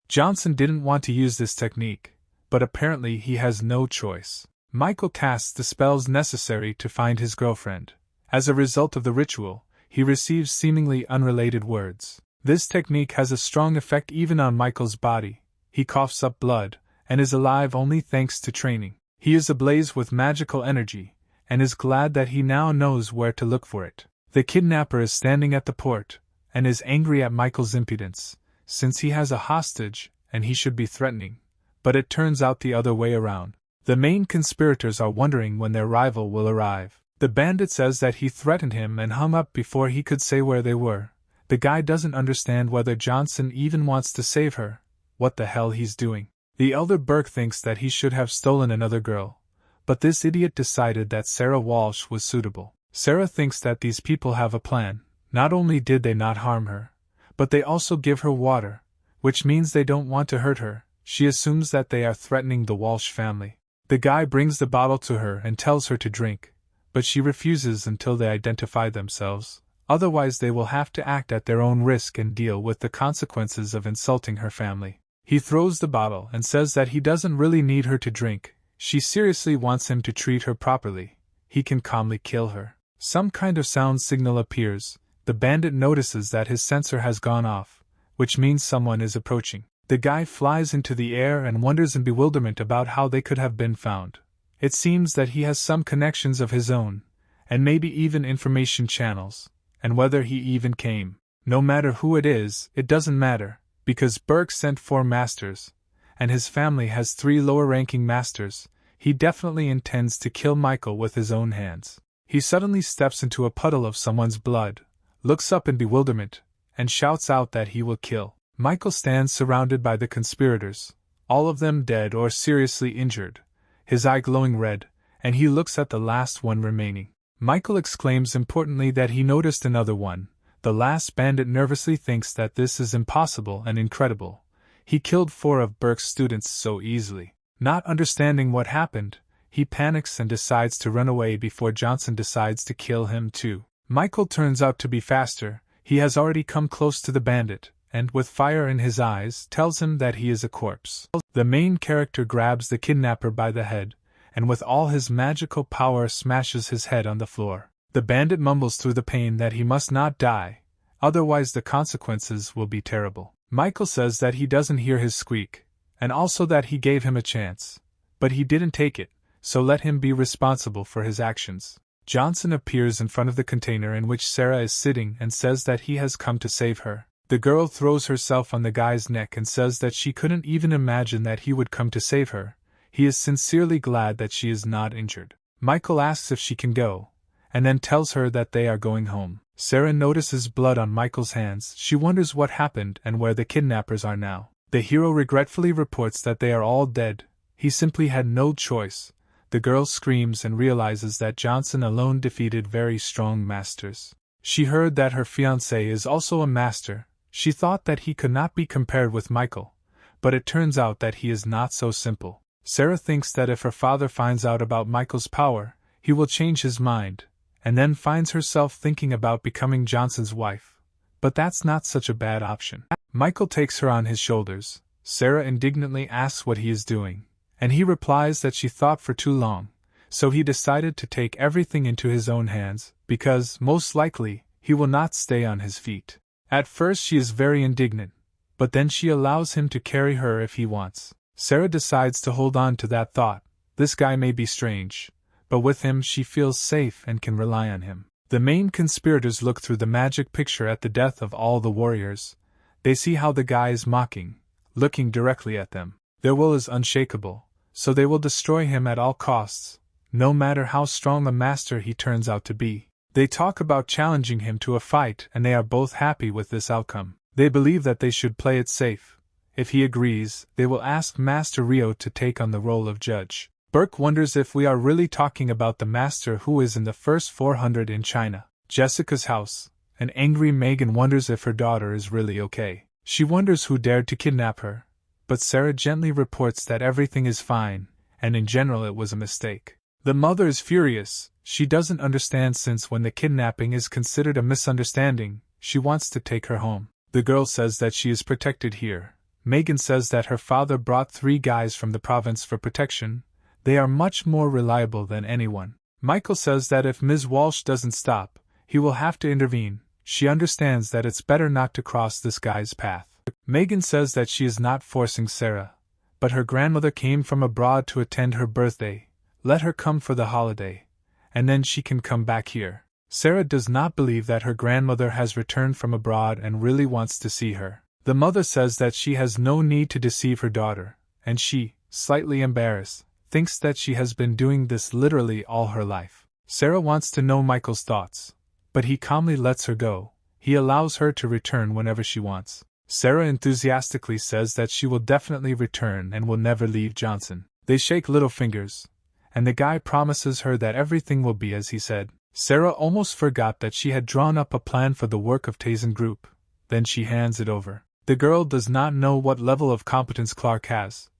Johnson didn't want to use this technique, but apparently he has no choice. Michael casts the spells necessary to find his girlfriend. As a result of the ritual, he receives seemingly unrelated words. This technique has a strong effect even on Michael's body. He coughs up blood, and is alive only thanks to training. He is ablaze with magical energy, and is glad that he now knows where to look for it. The kidnapper is standing at the port, and is angry at Michael's impudence, since he has a hostage, and he should be threatening. But it turns out the other way around. The main conspirators are wondering when their rival will arrive. The bandit says that he threatened him and hung up before he could say where they were. The guy doesn't understand whether Johnson even wants to save her, what the hell he's doing. The elder Burke thinks that he should have stolen another girl, but this idiot decided that Sarah Walsh was suitable. Sarah thinks that these people have a plan. Not only did they not harm her, but they also give her water, which means they don't want to hurt her. She assumes that they are threatening the Walsh family. The guy brings the bottle to her and tells her to drink, but she refuses until they identify themselves, otherwise they will have to act at their own risk and deal with the consequences of insulting her family. He throws the bottle and says that he doesn't really need her to drink. She seriously wants him to treat her properly. He can calmly kill her. Some kind of sound signal appears, the bandit notices that his sensor has gone off, which means someone is approaching. The guy flies into the air and wonders in bewilderment about how they could have been found. It seems that he has some connections of his own, and maybe even information channels, and whether he even came. No matter who it is, it doesn't matter, because Burke sent 4 masters, and his family has 3 lower-ranking masters. He definitely intends to kill Michael with his own hands. He suddenly steps into a puddle of someone's blood, looks up in bewilderment, and shouts out that he will kill. Michael stands surrounded by the conspirators, all of them dead or seriously injured, his eye glowing red, and he looks at the last one remaining. Michael exclaims importantly that he noticed another one. The last bandit nervously thinks that this is impossible and incredible. He killed 4 of Burke's students so easily. Not understanding what happened, he panics and decides to run away before Johnson decides to kill him too. Michael turns out to be faster. He has already come close to the bandit, and with fire in his eyes tells him that he is a corpse. The main character grabs the kidnapper by the head, and with all his magical power smashes his head on the floor. The bandit mumbles through the pain that he must not die, otherwise the consequences will be terrible. Michael says that he doesn't hear his squeak, and also that he gave him a chance, but he didn't take it, so let him be responsible for his actions. Johnson appears in front of the container in which Sarah is sitting and says that he has come to save her. The girl throws herself on the guy's neck and says that she couldn't even imagine that he would come to save her. He is sincerely glad that she is not injured. Michael asks if she can go, and then tells her that they are going home. Sarah notices blood on Michael's hands. She wonders what happened and where the kidnappers are now. The hero regretfully reports that they are all dead. He simply had no choice. The girl screams and realizes that Johnson alone defeated very strong masters. She heard that her fiancé is also a master. She thought that he could not be compared with Michael, but it turns out that he is not so simple. Sarah thinks that if her father finds out about Michael's power, he will change his mind, and then finds herself thinking about becoming Johnson's wife. But that's not such a bad option. Michael takes her on his shoulders. Sarah indignantly asks what he is doing, and he replies that she thought for too long, so he decided to take everything into his own hands, because, most likely, he will not stay on his feet. At first she is very indignant, but then she allows him to carry her if he wants. Sarah decides to hold on to that thought. This guy may be strange, but with him she feels safe and can rely on him. The main conspirators look through the magic picture at the death of all the warriors. They see how the guy is mocking, looking directly at them. Their will is unshakable, so they will destroy him at all costs, no matter how strong a master he turns out to be. They talk about challenging him to a fight, and they are both happy with this outcome. They believe that they should play it safe. If he agrees, they will ask Master Rio to take on the role of judge. Burke wonders if we are really talking about the master who is in the first 400 in China. Jessica's house. An angry Megan wonders if her daughter is really okay. She wonders who dared to kidnap her, but Sarah gently reports that everything is fine, and in general it was a mistake. The mother is furious. She doesn't understand since when the kidnapping is considered a misunderstanding, she wants to take her home. The girl says that she is protected here. Megan says that her father brought 3 guys from the province for protection. They are much more reliable than anyone. Michael says that if Ms. Walsh doesn't stop, he will have to intervene. She understands that it's better not to cross this guy's path. Megan says that she is not forcing Sarah, but her grandmother came from abroad to attend her birthday. Let her come for the holiday, and then she can come back here. Sarah does not believe that her grandmother has returned from abroad and really wants to see her. The mother says that she has no need to deceive her daughter, and she, slightly embarrassed, thinks that she has been doing this literally all her life. Sarah wants to know Michael's thoughts, but he calmly lets her go. He allows her to return whenever she wants. Sarah enthusiastically says that she will definitely return and will never leave Johnson. They shake little fingers, and the guy promises her that everything will be as he said. Sarah almost forgot that she had drawn up a plan for the work of Tasen Group. Then she hands it over. The girl does not know what level of competence Clark has,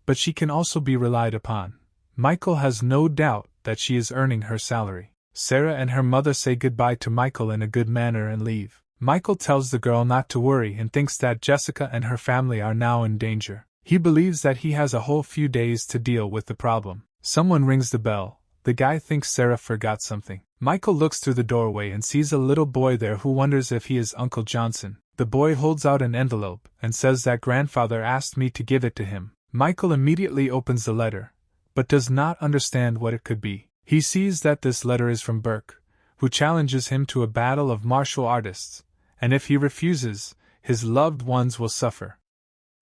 but she can also be relied upon. Michael has no doubt that she is earning her salary. Sarah and her mother say goodbye to Michael in a good manner and leave. Michael tells the girl not to worry and thinks that Jessica and her family are now in danger. He believes that he has a whole few days to deal with the problem. Someone rings the bell. the guy thinks Sarah forgot something. Michael looks through the doorway and sees a little boy there who wonders if he is Uncle Johnson. The boy holds out an envelope and says that grandfather asked me to give it to him. Michael immediately opens the letter, but does not understand what it could be. He sees that this letter is from Burke, who challenges him to a battle of martial artists, and if he refuses, his loved ones will suffer.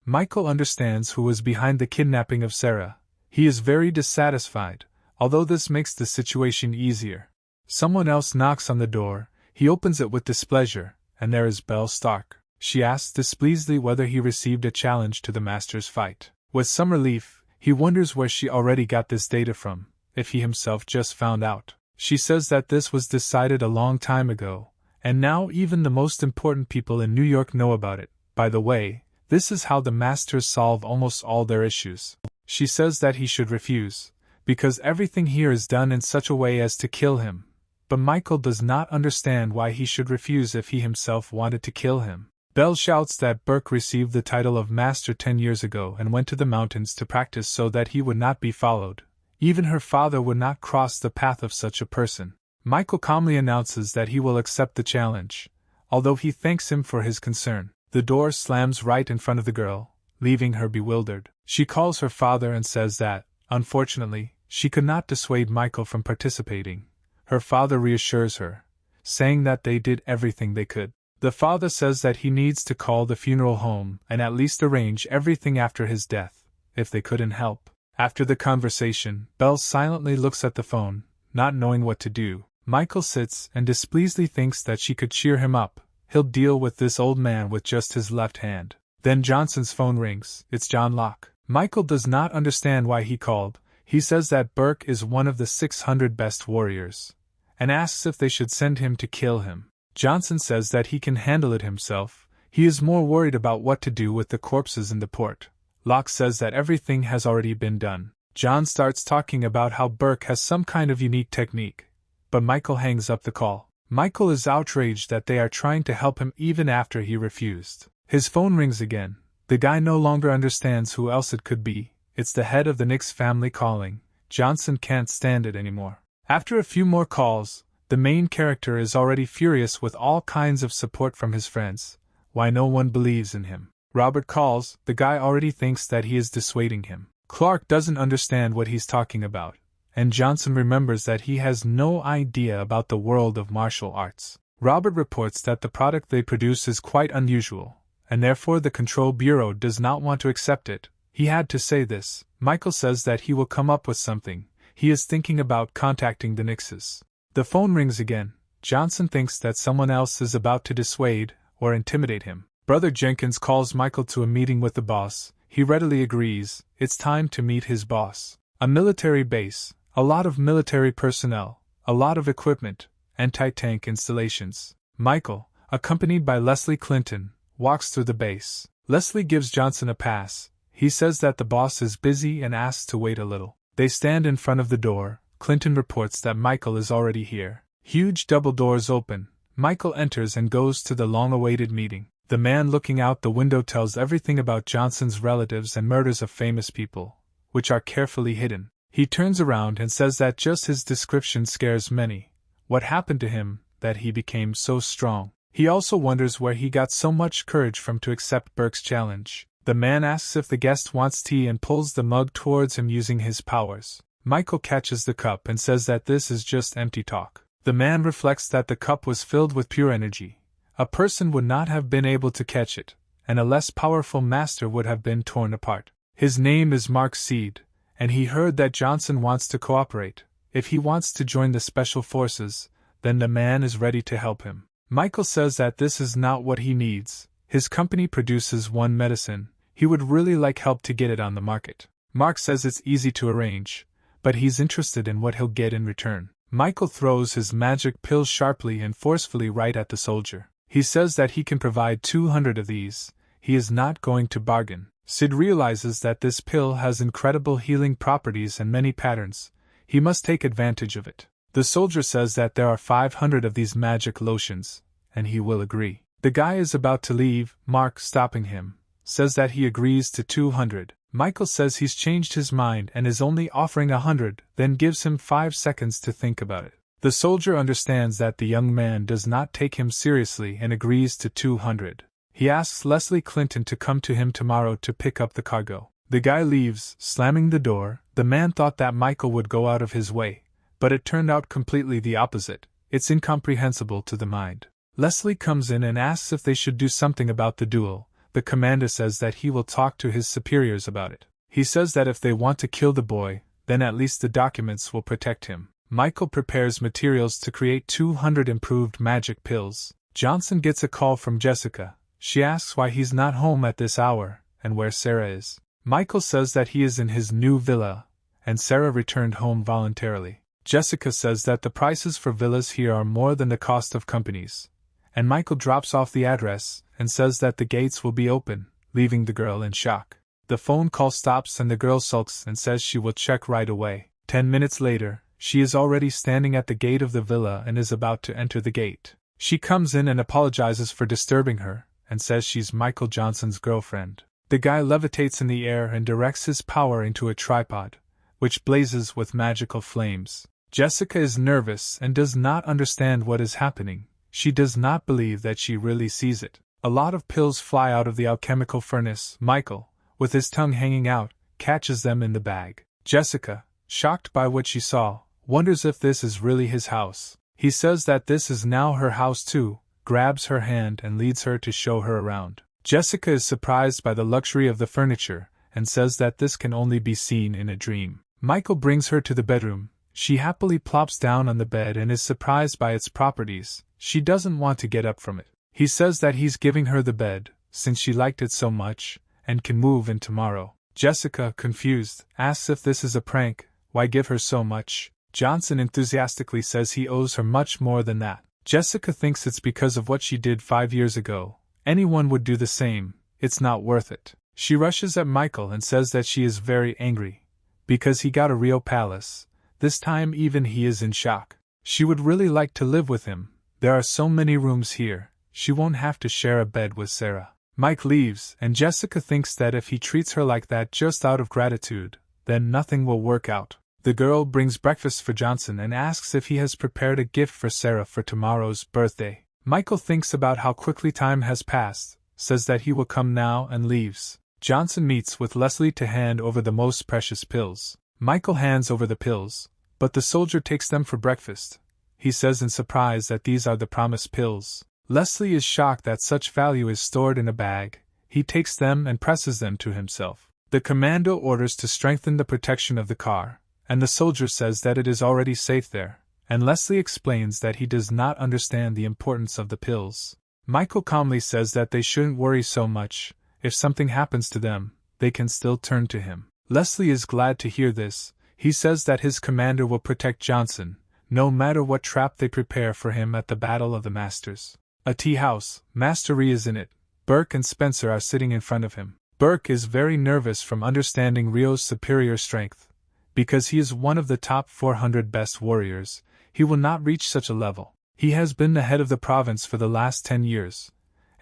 Michael understands who was behind the kidnapping of Sarah. He is very dissatisfied, although this makes the situation easier. Someone else knocks on the door. He opens it with displeasure, and there is Belle Stark. She asks displeasedly whether he received a challenge to the Master's fight. With some relief, he wonders where she already got this data from, if he himself just found out. She says that this was decided a long time ago, and now even the most important people in New York know about it. By the way, this is how the Masters solve almost all their issues. She says that he should refuse, because everything here is done in such a way as to kill him. But Michael does not understand why he should refuse if he himself wanted to kill him. Belle shouts that Burke received the title of Master 10 years ago and went to the mountains to practice so that he would not be followed. Even her father would not cross the path of such a person. Michael calmly announces that he will accept the challenge, although he thanks him for his concern. The door slams right in front of the girl, leaving her bewildered. She calls her father and says that, unfortunately, she could not dissuade Michael from participating. Her father reassures her, saying that they did everything they could. The father says that he needs to call the funeral home and at least arrange everything after his death, if they couldn't help. After the conversation, Belle silently looks at the phone, not knowing what to do. Michael sits and displeasedly thinks that she could cheer him up. He'll deal with this old man with just his left hand. Then Johnson's phone rings. It's John Locke. Michael does not understand why he called. He says that Burke is one of the 600 best warriors, and asks if they should send him to kill him. Johnson says that he can handle it himself. He is more worried about what to do with the corpses in the port. Locke says that everything has already been done. John starts talking about how Burke has some kind of unique technique, but Michael hangs up the call. Michael is outraged that they are trying to help him even after he refused. His phone rings again. The guy no longer understands who else it could be. It's the head of the Nix family calling. Johnson can't stand it anymore. After a few more calls, the main character is already furious with all kinds of support from his friends. Why no one believes in him. Robert calls. The guy already thinks that he is dissuading him. Clark doesn't understand what he's talking about, and Johnson remembers that he has no idea about the world of martial arts. Robert reports that the product they produce is quite unusual, and therefore the Control Bureau does not want to accept it. He had to say this. Michael says that he will come up with something. He is thinking about contacting the Nixes. The phone rings again. Johnson thinks that someone else is about to dissuade or intimidate him. Brother Jenkins calls Michael to a meeting with the boss. He readily agrees. It's time to meet his boss. A military base, a lot of military personnel, a lot of equipment, anti-tank installations. Michael, accompanied by Leslie Clinton, walks through the base. Leslie gives Johnson a pass. He says that the boss is busy and asks to wait a little. They stand in front of the door. Clinton reports that Michael is already here. Huge double doors open. Michael enters and goes to the long-awaited meeting. The man looking out the window tells everything about Johnson's relatives and murders of famous people, which are carefully hidden. He turns around and says that just his description scares many. What happened to him, that he became so strong? He also wonders where he got so much courage from to accept Burke's challenge. The man asks if the guest wants tea and pulls the mug towards him using his powers. Michael catches the cup and says that this is just empty talk. The man reflects that the cup was filled with pure energy. A person would not have been able to catch it, and a less powerful master would have been torn apart. His name is Mark Seed, and he heard that Johnson wants to cooperate. If he wants to join the special forces, then the man is ready to help him. Michael says that this is not what he needs. His company produces one medicine. He would really like help to get it on the market. Mark says it's easy to arrange, but he's interested in what he'll get in return. Michael throws his magic pill sharply and forcefully right at the soldier. He says that he can provide 200 of these. He is not going to bargain. Sid realizes that this pill has incredible healing properties and many patterns. He must take advantage of it. The soldier says that there are 500 of these magic lotions, and he will agree. The guy is about to leave. Mark, stopping him, says that he agrees to 200. Michael says he's changed his mind and is only offering 100, then gives him 5 seconds to think about it. The soldier understands that the young man does not take him seriously and agrees to 200. He asks Leslie Clinton to come to him tomorrow to pick up the cargo. The guy leaves, slamming the door. The man thought that Michael would go out of his way, but it turned out completely the opposite. It's incomprehensible to the mind. Leslie comes in and asks if they should do something about the duel. The commander says that he will talk to his superiors about it. He says that if they want to kill the boy, then at least the documents will protect him. Michael prepares materials to create 200 improved magic pills. Johnson gets a call from Jessica. She asks why he's not home at this hour, and where Sarah is. Michael says that he is in his new villa, and Sarah returned home voluntarily. Jessica says that the prices for villas here are more than the cost of companies, and Michael drops off the address and says that the gates will be open, leaving the girl in shock. The phone call stops and the girl sulks and says she will check right away. 10 minutes later, she is already standing at the gate of the villa and is about to enter the gate. She comes in and apologizes for disturbing her, and says she's Michael Johnson's girlfriend. The guy levitates in the air and directs his power into a tripod, which blazes with magical flames. Jessica is nervous and does not understand what is happening. She does not believe that she really sees it. A lot of pills fly out of the alchemical furnace. Michael, with his tongue hanging out, catches them in the bag. Jessica, shocked by what she saw, wonders if this is really his house. He says that this is now her house too, grabs her hand and leads her to show her around. Jessica is surprised by the luxury of the furniture, and says that this can only be seen in a dream. Michael brings her to the bedroom. She happily plops down on the bed and is surprised by its properties. She doesn't want to get up from it. He says that he's giving her the bed, since she liked it so much, and can move in tomorrow. Jessica, confused, asks if this is a prank. Why give her so much? Johnson enthusiastically says he owes her much more than that. Jessica thinks it's because of what she did 5 years ago. Anyone would do the same. It's not worth it. She rushes at Michael and says that she is very angry, because he got a real palace. This time even he is in shock. She would really like to live with him. There are so many rooms here. She won't have to share a bed with Sarah. Mike leaves, and Jessica thinks that if he treats her like that just out of gratitude, then nothing will work out. The girl brings breakfast for Johnson and asks if he has prepared a gift for Sarah for tomorrow's birthday. Michael thinks about how quickly time has passed, says that he will come now and leaves. Johnson meets with Leslie to hand over the most precious pills. Michael hands over the pills, but the soldier takes them for breakfast. He says in surprise that these are the promised pills. Leslie is shocked that such value is stored in a bag. He takes them and presses them to himself. The commando orders to strengthen the protection of the car, and the soldier says that it is already safe there, and Leslie explains that he does not understand the importance of the pills. Michael calmly says that they shouldn't worry so much. If something happens to them, they can still turn to him. Leslie is glad to hear this. He says that his commander will protect Johnson, no matter what trap they prepare for him at the Battle of the Masters. A tea house. Master Rhea is in it. Burke and Spencer are sitting in front of him. Burke is very nervous from understanding Rio's superior strength. Because he is one of the top 400 best warriors, he will not reach such a level. He has been the head of the province for the last 10 years,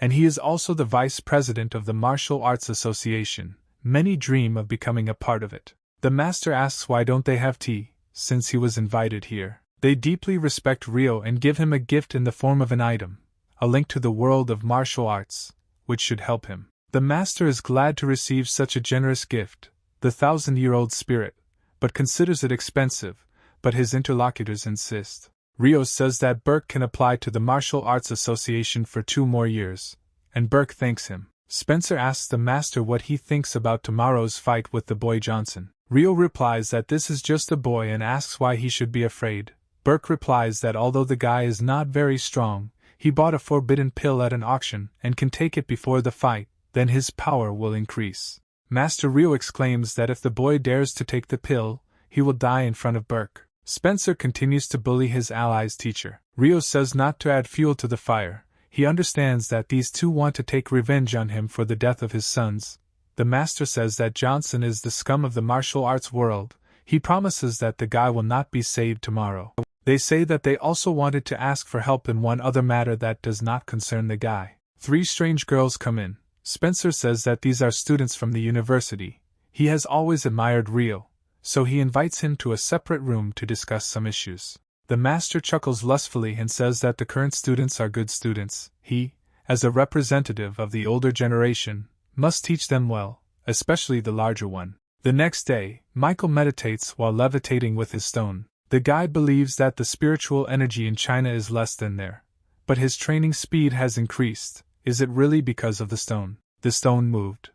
and he is also the vice president of the Martial Arts Association. Many dream of becoming a part of it. The master asks why don't they have tea, since he was invited here. They deeply respect Rio and give him a gift in the form of an item, a link to the world of martial arts, which should help him. The master is glad to receive such a generous gift, the 1,000-year-old spirit, but considers it expensive, but his interlocutors insist. Rio says that Burke can apply to the Martial Arts Association for 2 more years, and Burke thanks him. Spencer asks the master what he thinks about tomorrow's fight with the boy Johnson. Rio replies that this is just a boy and asks why he should be afraid. Burke replies that although the guy is not very strong, he bought a forbidden pill at an auction and can take it before the fight, then his power will increase. Master Rio exclaims that if the boy dares to take the pill, he will die in front of Burke. Spencer continues to bully his ally's teacher. Rio says not to add fuel to the fire. He understands that these two want to take revenge on him for the death of his sons. The master says that Johnson is the scum of the martial arts world. He promises that the guy will not be saved tomorrow. They say that they also wanted to ask for help in one other matter that does not concern the guy. 3 strange girls come in. Spencer says that these are students from the university. He has always admired Rio, so he invites him to a separate room to discuss some issues. The master chuckles lustfully and says that the current students are good students. He, as a representative of the older generation, must teach them well, especially the larger one. The next day, Michael meditates while levitating with his stone. The guide believes that the spiritual energy in China is less than there, but his training speed has increased. Is it really because of the stone? The stone moved.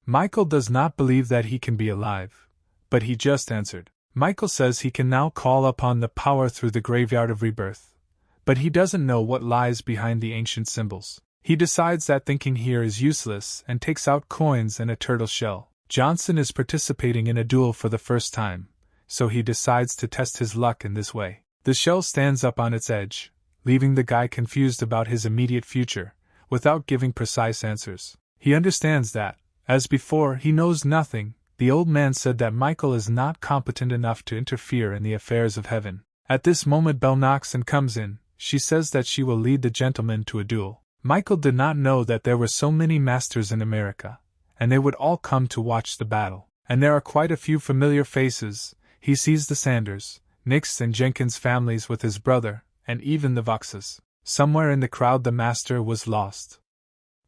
Michael does not believe that he can be alive, but he just answered. Michael says he can now call upon the power through the graveyard of rebirth, but he doesn't know what lies behind the ancient symbols. He decides that thinking here is useless and takes out coins and a turtle shell. Johnson is participating in a duel for the first time, so he decides to test his luck in this way. The shell stands up on its edge, leaving the guy confused about his immediate future, without giving precise answers. He understands that, as before, he knows nothing. The old man said that Michael is not competent enough to interfere in the affairs of heaven. At this moment Belle knocks and comes in. She says that she will lead the gentleman to a duel. Michael did not know that there were so many masters in America, and they would all come to watch the battle. And there are quite a few familiar faces. He sees the Sanders, Nix and Jenkins families with his brother, and even the Voxes. Somewhere in the crowd the master was lost.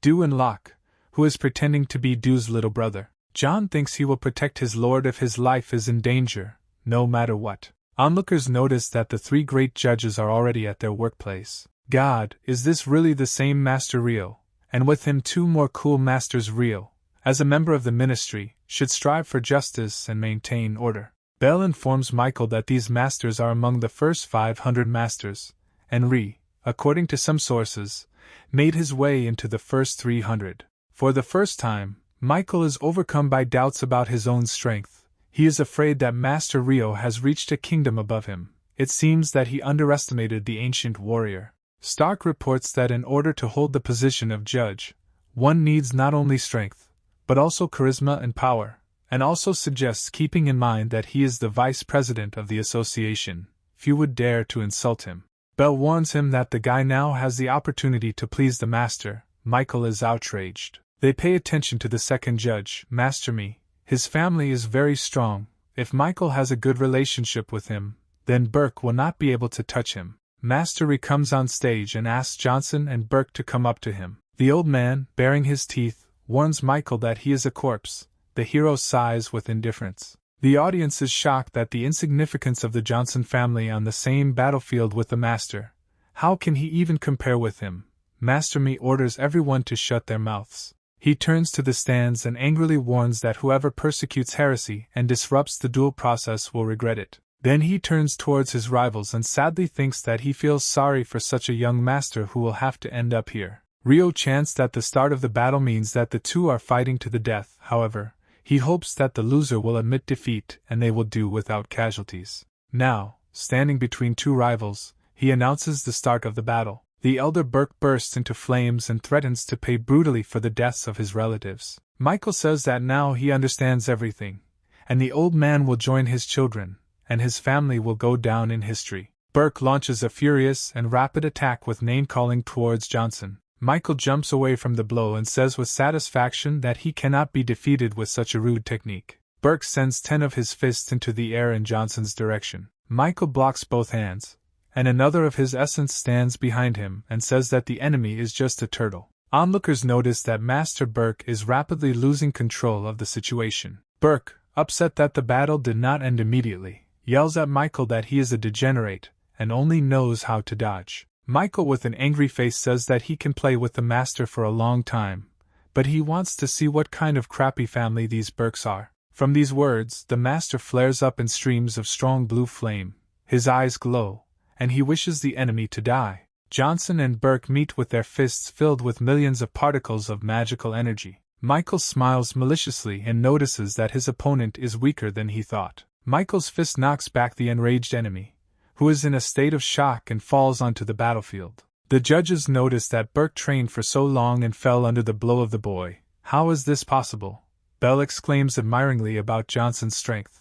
Dew and Locke, who is pretending to be Dew's little brother. John thinks he will protect his lord if his life is in danger, no matter what. Onlookers notice that the three great judges are already at their workplace. God, is this really the same Master Rio? And with him 2 more cool Masters. Rio, as a member of the ministry, should strive for justice and maintain order. Bell informs Michael that these masters are among the first 500 masters, and Ri, according to some sources, made his way into the first 300. For the first time, Michael is overcome by doubts about his own strength. He is afraid that Master Rio has reached a kingdom above him. It seems that he underestimated the ancient warrior. Stark reports that in order to hold the position of judge, one needs not only strength, but also charisma and power, and also suggests keeping in mind that he is the vice president of the association. Few would dare to insult him. Bell warns him that the guy now has the opportunity to please the master. Michael is outraged. They pay attention to the second judge, Master Me. His family is very strong. If Michael has a good relationship with him, then Burke will not be able to touch him. Master Ri comes on stage and asks Johnson and Burke to come up to him. The old man, baring his teeth, warns Michael that he is a corpse. The hero sighs with indifference. The audience is shocked at the insignificance of the Johnson family on the same battlefield with the master. How can he even compare with him? Master Me orders everyone to shut their mouths. He turns to the stands and angrily warns that whoever persecutes heresy and disrupts the duel process will regret it. Then he turns towards his rivals and sadly thinks that he feels sorry for such a young master who will have to end up here. Rio chants that the start of the battle means that the two are fighting to the death. However, he hopes that the loser will admit defeat and they will do without casualties. Now, standing between 2 rivals, he announces the start of the battle. The elder Burke bursts into flames and threatens to pay brutally for the deaths of his relatives. Michael says that now he understands everything, and the old man will join his children, and his family will go down in history. Burke launches a furious and rapid attack with name-calling towards Johnson. Michael jumps away from the blow and says with satisfaction that he cannot be defeated with such a rude technique. Burke sends 10 of his fists into the air in Johnson's direction. Michael blocks both hands, and another of his essence stands behind him and says that the enemy is just a turtle. Onlookers notice that Master Burke is rapidly losing control of the situation. Burke, upset that the battle did not end immediately, yells at Michael that he is a degenerate and only knows how to dodge. Michael with an angry face says that he can play with the master for a long time, but he wants to see what kind of crappy family these Burkes are. From these words, the master flares up in streams of strong blue flame. His eyes glow, and he wishes the enemy to die. Johnson and Burke meet with their fists filled with millions of particles of magical energy. Michael smiles maliciously and notices that his opponent is weaker than he thought. Michael's fist knocks back the enraged enemy, who is in a state of shock and falls onto the battlefield. The judges notice that Burke trained for so long and fell under the blow of the boy. How is this possible? Bell exclaims admiringly about Johnson's strength.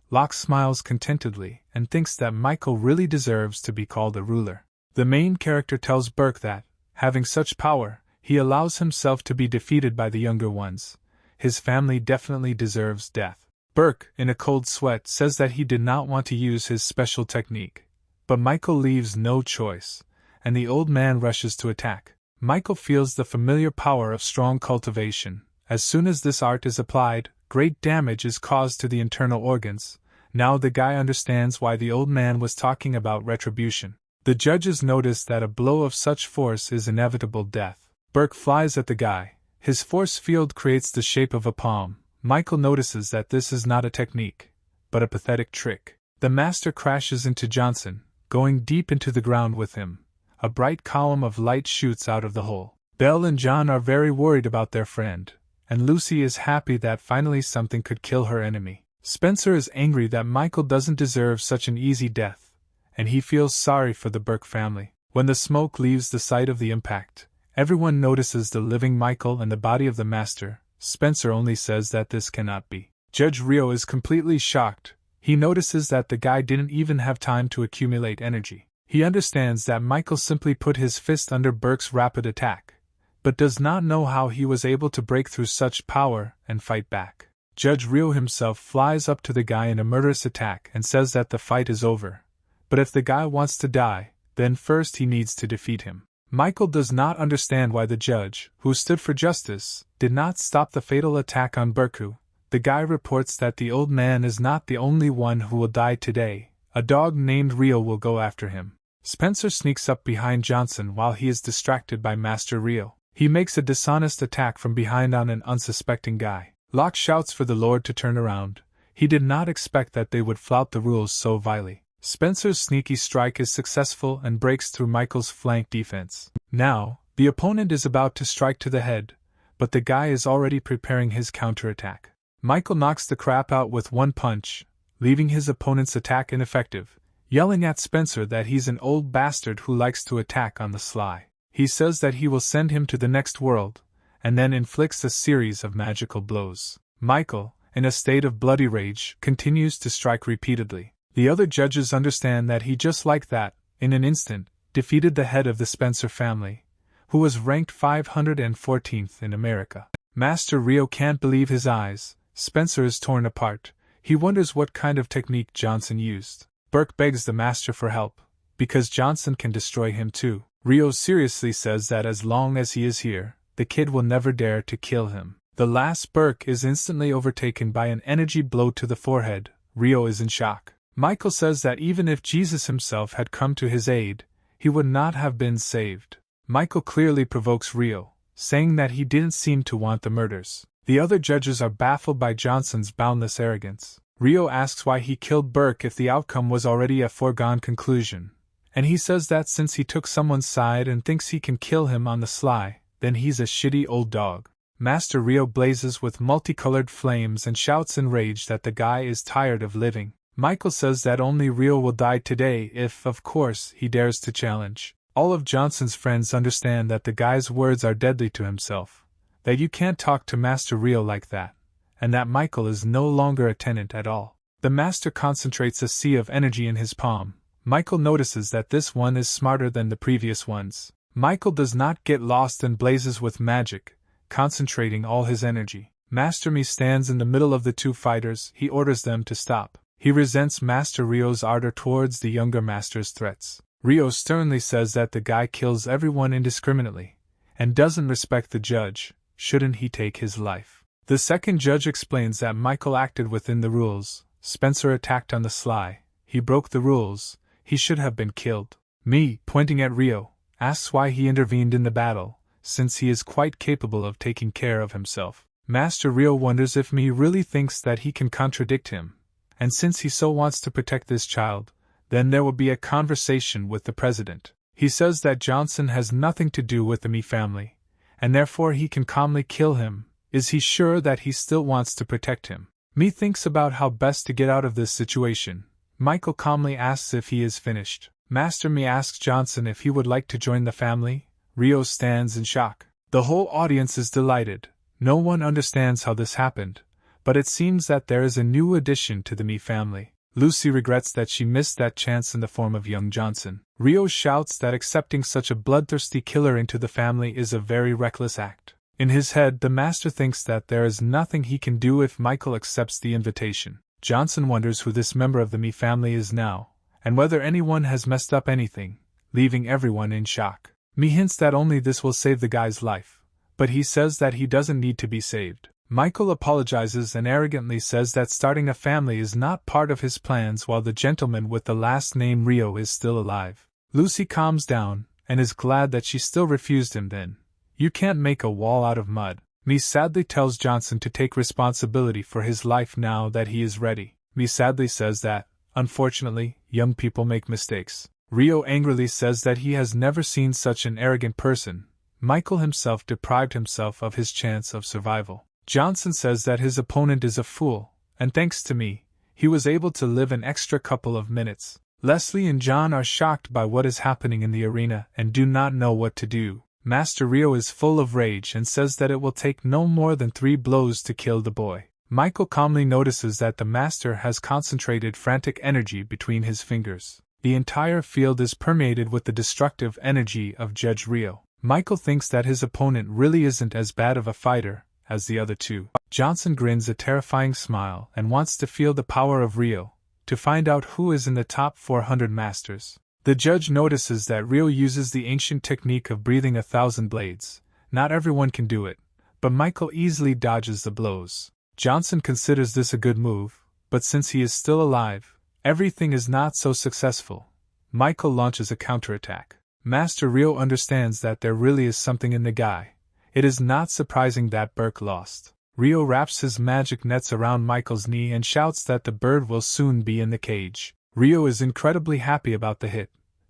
Locke smiles contentedly and thinks that Michael really deserves to be called a ruler. The main character tells Burke that, having such power, he allows himself to be defeated by the younger ones. his family definitely deserves death. Burke, in a cold sweat, says that he did not want to use his special technique. But Michael leaves no choice, and the old man rushes to attack. Michael feels the familiar power of strong cultivation. As soon as this art is applied, great damage is caused to the internal organs. Now the guy understands why the old man was talking about retribution. The judges notice that a blow of such force is inevitable death. Burke flies at the guy. His force field creates the shape of a palm. Michael notices that this is not a technique, but a pathetic trick. The master crashes into Johnson, going deep into the ground with him. A bright column of light shoots out of the hole. Belle and John are very worried about their friend, and Lucy is happy that finally something could kill her enemy. Spencer is angry that Michael doesn't deserve such an easy death, and he feels sorry for the Burke family. When the smoke leaves the site of the impact, everyone notices the living Michael and the body of the master. Spencer only says that this cannot be. Judge Rio is completely shocked. He notices that the guy didn't even have time to accumulate energy. He understands that Michael simply put his fist under Burke's rapid attack, but does not know how he was able to break through such power and fight back. Judge Rio himself flies up to the guy in a murderous attack and says that the fight is over, but if the guy wants to die, then first he needs to defeat him. Michael does not understand why the judge, who stood for justice, did not stop the fatal attack on Burke. The guy reports that the old man is not the only one who will die today. A dog named Rio will go after him. Spencer sneaks up behind Johnson while he is distracted by Master Rio. He makes a dishonest attack from behind on an unsuspecting guy. Locke shouts for the Lord to turn around. He did not expect that they would flout the rules so vilely. Spencer's sneaky strike is successful and breaks through Michael's flank defense. Now, the opponent is about to strike to the head, but the guy is already preparing his counterattack. Michael knocks the crap out with one punch, leaving his opponent's attack ineffective, yelling at Spencer that he's an old bastard who likes to attack on the sly. He says that he will send him to the next world, and then inflicts a series of magical blows. Michael, in a state of bloody rage, continues to strike repeatedly. The other judges understand that he just like that, in an instant, defeated the head of the Spencer family, who was ranked 514th in America. Master Rio can't believe his eyes. Spencer is torn apart. He wonders what kind of technique Johnson used. Burke begs the master for help, because Johnson can destroy him too. Rio seriously says that as long as he is here, the kid will never dare to kill him. The last Burke is instantly overtaken by an energy blow to the forehead. Rio is in shock. Michael says that even if Jesus himself had come to his aid, he would not have been saved. Michael clearly provokes Rio, saying that he didn't seem to want the murders. The other judges are baffled by Johnson's boundless arrogance. Rio asks why he killed Burke if the outcome was already a foregone conclusion, and he says that since he took someone's side and thinks he can kill him on the sly, then he's a shitty old dog. Master Rio blazes with multicolored flames and shouts in rage that the guy is tired of living. Michael says that only Rio will die today if, of course, he dares to challenge. All of Johnson's friends understand that the guy's words are deadly to himself, that you can't talk to Master Rio like that, and that Michael is no longer a tenant at all. The master concentrates a sea of energy in his palm. Michael notices that this one is smarter than the previous ones. Michael does not get lost and blazes with magic, concentrating all his energy. Master Mi stands in the middle of the two fighters. He orders them to stop. He resents Master Rio's ardor towards the younger master's threats. Rio sternly says that the guy kills everyone indiscriminately, and doesn't respect the judge. Shouldn't he take his life? The second judge explains that Michael acted within the rules. Spencer attacked on the sly. He broke the rules. He should have been killed. Mi, pointing at Rio, asks why he intervened in the battle, since he is quite capable of taking care of himself. Master Rio wonders if Mi really thinks that he can contradict him, and since he so wants to protect this child, then there will be a conversation with the president. He says that Johnson has nothing to do with the Mi family, and therefore he can calmly kill him. Is he sure that he still wants to protect him? Mi thinks about how best to get out of this situation. Michael calmly asks if he is finished. Master Mi asks Johnson if he would like to join the family. Rio stands in shock. The whole audience is delighted. No one understands how this happened, but it seems that there is a new addition to the Mi family. Lucy regrets that she missed that chance in the form of young Johnson. Rio shouts that accepting such a bloodthirsty killer into the family is a very reckless act. In his head, the master thinks that there is nothing he can do if Michael accepts the invitation. Johnson wonders who this member of the Me family is now, and whether anyone has messed up anything, leaving everyone in shock. Me hints that only this will save the guy's life, but he says that he doesn't need to be saved. Michael apologizes and arrogantly says that starting a family is not part of his plans while the gentleman with the last name Rio is still alive. Lucy calms down, and is glad that she still refused him then. You can't make a wall out of mud. Me sadly tells Johnson to take responsibility for his life now that he is ready. Me sadly says that, unfortunately, young people make mistakes. Rio angrily says that he has never seen such an arrogant person. Michael himself deprived himself of his chance of survival. Johnson says that his opponent is a fool, and thanks to me, he was able to live an extra couple of minutes. Leslie and John are shocked by what is happening in the arena and do not know what to do. Master Rio is full of rage and says that it will take no more than 3 blows to kill the boy. Michael calmly notices that the master has concentrated frantic energy between his fingers. The entire field is permeated with the destructive energy of Judge Rio. Michael thinks that his opponent really isn't as bad of a fighter as the other two. Johnson grins a terrifying smile and wants to feel the power of Rio, to find out who is in the top 400 masters. The judge notices that Rio uses the ancient technique of breathing 1,000 blades. Not everyone can do it, but Michael easily dodges the blows. Johnson considers this a good move, but since he is still alive, everything is not so successful. Michael launches a counterattack. Master Rio understands that there really is something in the guy. It is not surprising that Burke lost. Rio wraps his magic nets around Michael's knee and shouts that the bird will soon be in the cage. Rio is incredibly happy about the hit,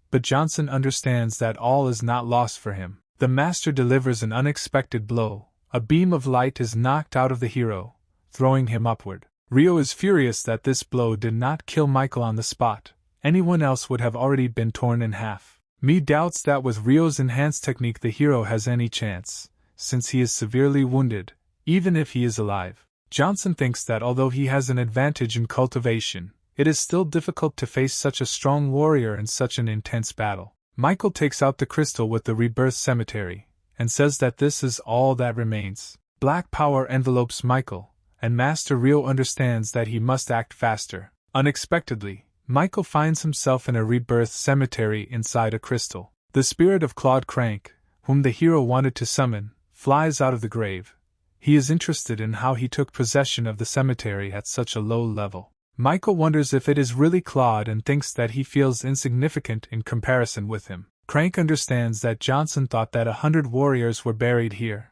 but Johnson understands that all is not lost for him. The master delivers an unexpected blow. A beam of light is knocked out of the hero, throwing him upward. Rio is furious that this blow did not kill Michael on the spot. Anyone else would have already been torn in half. Me doubts that with Rio's enhanced technique the hero has any chance, since he is severely wounded, even if he is alive. Johnson thinks that although he has an advantage in cultivation, it is still difficult to face such a strong warrior in such an intense battle. Michael takes out the crystal with the Rebirth cemetery, and says that this is all that remains. Black power envelopes Michael, and Master Rio understands that he must act faster. Unexpectedly, Michael finds himself in a Rebirth cemetery inside a crystal. The spirit of Claude Crank, whom the hero wanted to summon, flies out of the grave. He is interested in how he took possession of the cemetery at such a low level. Michael wonders if it is really Claude and thinks that he feels insignificant in comparison with him. Crank understands that Johnson thought that 100 warriors were buried here,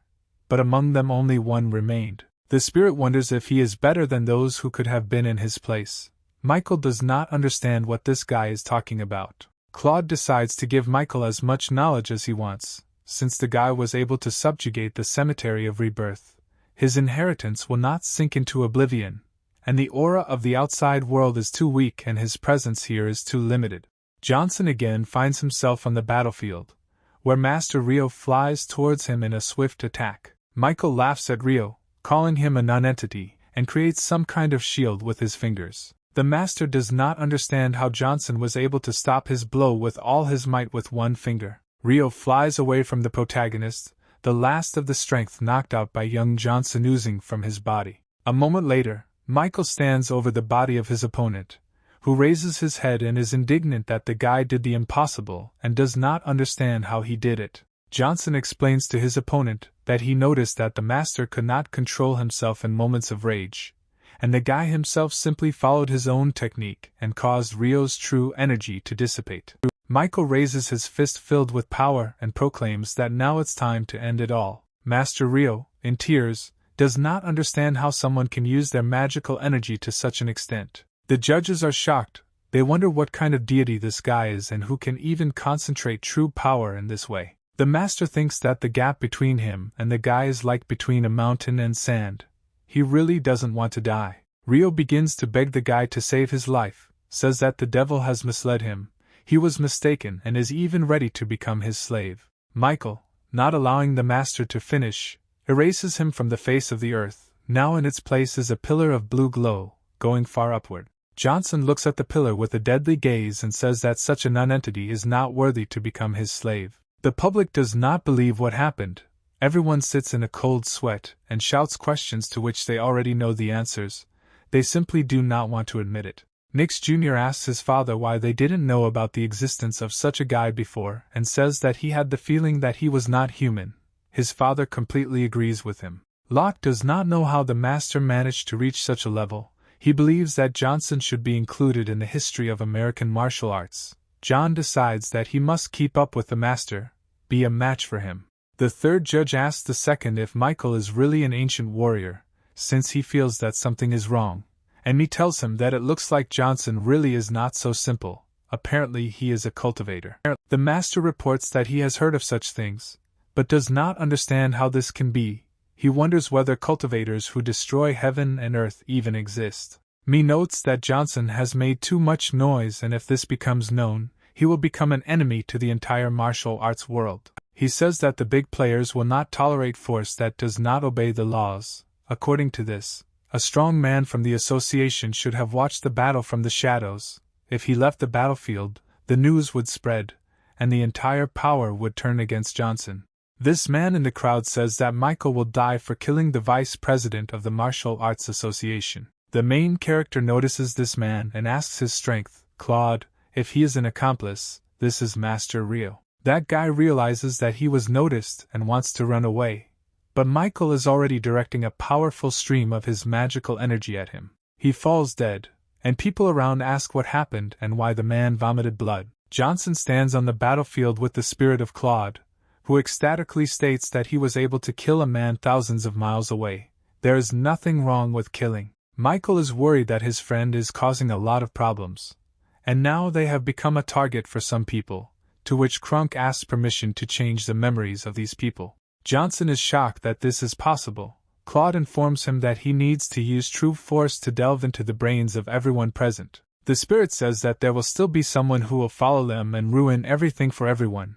but among them only 1 remained. The spirit wonders if he is better than those who could have been in his place. Michael does not understand what this guy is talking about. Claude decides to give Michael as much knowledge as he wants. Since the guy was able to subjugate the cemetery of Rebirth, his inheritance will not sink into oblivion, and the aura of the outside world is too weak and his presence here is too limited. Johnson again finds himself on the battlefield, where Master Rio flies towards him in a swift attack. Michael laughs at Rio, calling him a non-entity, and creates some kind of shield with his fingers. The Master does not understand how Johnson was able to stop his blow with all his might with 1 finger. Rio flies away from the protagonist, the last of the strength knocked out by young Johnson oozing from his body. A moment later, Michael stands over the body of his opponent, who raises his head and is indignant that the guy did the impossible and does not understand how he did it. Johnson explains to his opponent that he noticed that the master could not control himself in moments of rage, and the guy himself simply followed his own technique and caused Rio's true energy to dissipate. Michael raises his fist filled with power and proclaims that now it's time to end it all. Master Rio, in tears, does not understand how someone can use their magical energy to such an extent. The judges are shocked. They wonder what kind of deity this guy is and who can even concentrate true power in this way. The master thinks that the gap between him and the guy is like between a mountain and sand. He really doesn't want to die. Rio begins to beg the guy to save his life, says that the devil has misled him, he was mistaken and is even ready to become his slave. Michael, not allowing the master to finish, erases him from the face of the earth. Now in its place is a pillar of blue glow, going far upward. Johnson looks at the pillar with a deadly gaze and says that such a nonentity is not worthy to become his slave. The public does not believe what happened, Everyone sits in a cold sweat and shouts questions to which they already know the answers. They simply do not want to admit it. Nix Jr. asks his father why they didn't know about the existence of such a guy before and says that he had the feeling that he was not human. His father completely agrees with him. Locke does not know how the master managed to reach such a level. He believes that Johnson should be included in the history of American martial arts. John decides that he must keep up with the master, be a match for him. The third judge asks the second if Michael is really an ancient warrior, since he feels that something is wrong. And me tells him that it looks like Johnson really is not so simple. Apparently he is a cultivator. The master reports that he has heard of such things, but does not understand how this can be. He wonders whether cultivators who destroy heaven and earth even exist. Me notes that Johnson has made too much noise, and if this becomes known, he will become an enemy to the entire martial arts world. He says that the big players will not tolerate force that does not obey the laws. According to this, a strong man from the association should have watched the battle from the shadows. If he left the battlefield, the news would spread, and the entire power would turn against Johnson. This man in the crowd says that Michael will die for killing the vice president of the Martial Arts Association. The main character notices this man and asks his strength, Claude, if he is an accomplice. This is Master Rio. That guy realizes that he was noticed and wants to run away, but Michael is already directing a powerful stream of his magical energy at him. He falls dead, and people around ask what happened and why the man vomited blood. Johnson stands on the battlefield with the spirit of Claude, who ecstatically states that he was able to kill a man thousands of miles away. There is nothing wrong with killing. Michael is worried that his friend is causing a lot of problems, and now they have become a target for some people, to which Crunk asks permission to change the memories of these people. Johnson is shocked that this is possible. Claude informs him that he needs to use true force to delve into the brains of everyone present. The spirit says that there will still be someone who will follow them and ruin everything for everyone,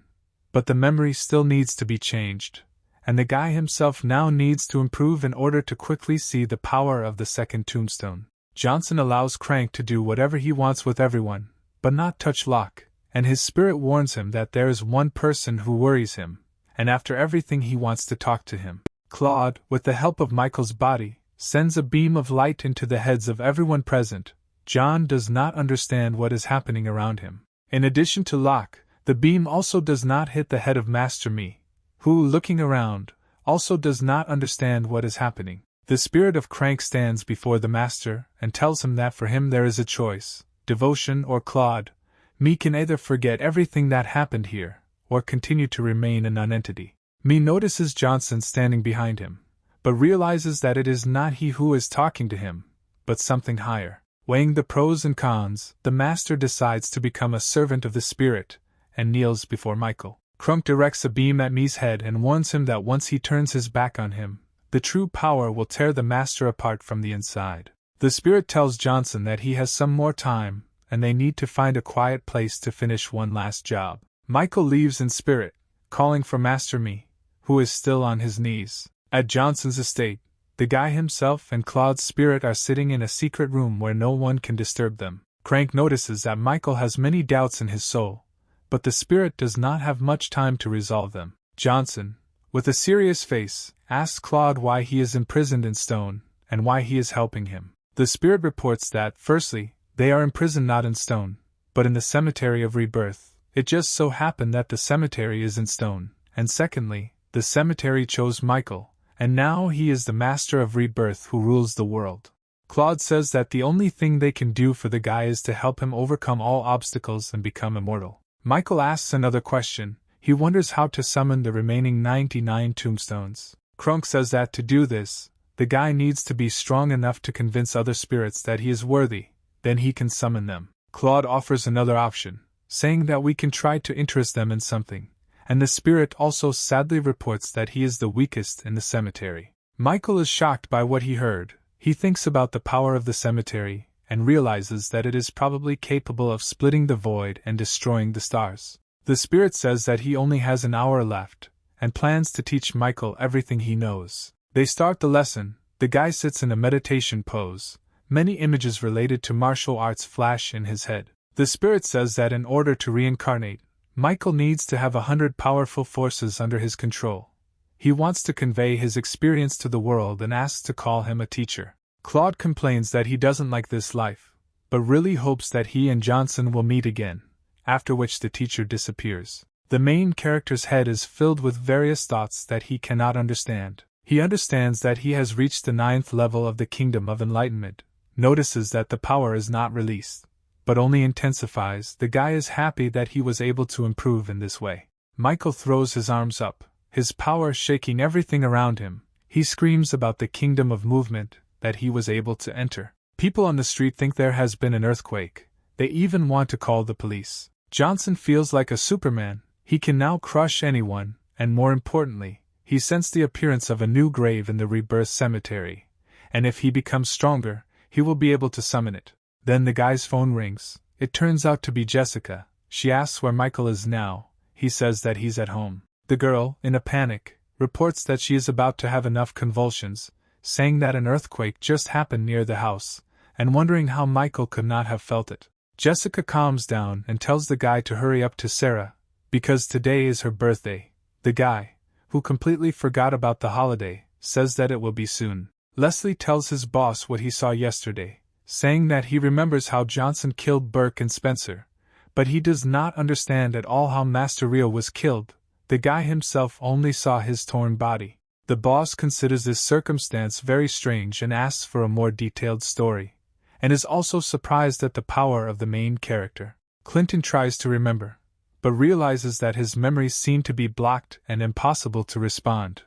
but the memory still needs to be changed, and the guy himself now needs to improve in order to quickly see the power of the second tombstone. Johnson allows Crank to do whatever he wants with everyone, but not touch Locke, and his spirit warns him that there is one person who worries him, and after everything he wants to talk to him. Claude, with the help of Michael's body, sends a beam of light into the heads of everyone present. John does not understand what is happening around him. In addition to Locke, the beam also does not hit the head of Master Me, who, looking around, also does not understand what is happening. The spirit of Crank stands before the Master and tells him that for him there is a choice, devotion or Claude. Me can either forget everything that happened here, or continue to remain a nonentity. Me notices Johnson standing behind him, but realizes that it is not he who is talking to him, but something higher. Weighing the pros and cons, the Master decides to become a servant of the spirit, and kneels before Michael. Crunk directs a beam at Me's head and warns him that once he turns his back on him, the true power will tear the Master apart from the inside. The spirit tells Johnson that he has some more time, and they need to find a quiet place to finish one last job. Michael leaves in spirit, calling for Master Me, who is still on his knees. At Johnson's estate, the guy himself and Claude's spirit are sitting in a secret room where no one can disturb them. Crank notices that Michael has many doubts in his soul, but the spirit does not have much time to resolve them. Johnson, with a serious face, asks Claude why he is imprisoned in stone, and why he is helping him. The spirit reports that, firstly, they are imprisoned not in stone, but in the cemetery of Rebirth. It just so happened that the cemetery is in stone, and secondly, the cemetery chose Michael, and now he is the Master of Rebirth who rules the world. Claude says that the only thing they can do for the guy is to help him overcome all obstacles and become immortal. Michael asks another question. He wonders how to summon the remaining 99 tombstones. Crunk says that to do this, the guy needs to be strong enough to convince other spirits that he is worthy, then he can summon them. Claude offers another option, saying that we can try to interest them in something, and the spirit also sadly reports that he is the weakest in the cemetery. Michael is shocked by what he heard. He thinks about the power of the cemetery, and realizes that it is probably capable of splitting the void and destroying the stars. The spirit says that he only has an hour left, and plans to teach Michael everything he knows. They start the lesson. The guy sits in a meditation pose. Many images related to martial arts flash in his head. The spirit says that in order to reincarnate, Michael needs to have 100 powerful forces under his control. He wants to convey his experience to the world and asks to call him a teacher. Claude complains that he doesn't like this life, but really hopes that he and Johnson will meet again, after which the teacher disappears. The main character's head is filled with various thoughts that he cannot understand. He understands that he has reached the 9th level of the Kingdom of Enlightenment, notices that the power is not released, but only intensifies. The guy is happy that he was able to improve in this way. Michael throws his arms up, his power shaking everything around him. He screams about the kingdom of movement that he was able to enter. People on the street think there has been an earthquake. They even want to call the police. Johnson feels like a Superman. He can now crush anyone, and more importantly, he sensed the appearance of a new grave in the Rebirth cemetery, and if he becomes stronger, he will be able to summon it. Then the guy's phone rings. It turns out to be Jessica. She asks where Michael is now. He says that he's at home. The girl, in a panic, reports that she is about to have enough convulsions, saying that an earthquake just happened near the house, and wondering how Michael could not have felt it. Jessica calms down and tells the guy to hurry up to Sarah, because today is her birthday. The guy, who completely forgot about the holiday, says that it will be soon. Leslie tells his boss what he saw yesterday, saying that he remembers how Johnson killed Burke and Spencer, but he does not understand at all how Master Rio was killed. The guy himself only saw his torn body. The boss considers this circumstance very strange and asks for a more detailed story, and is also surprised at the power of the main character. Clinton tries to remember, but realizes that his memories seem to be blocked and impossible to respond.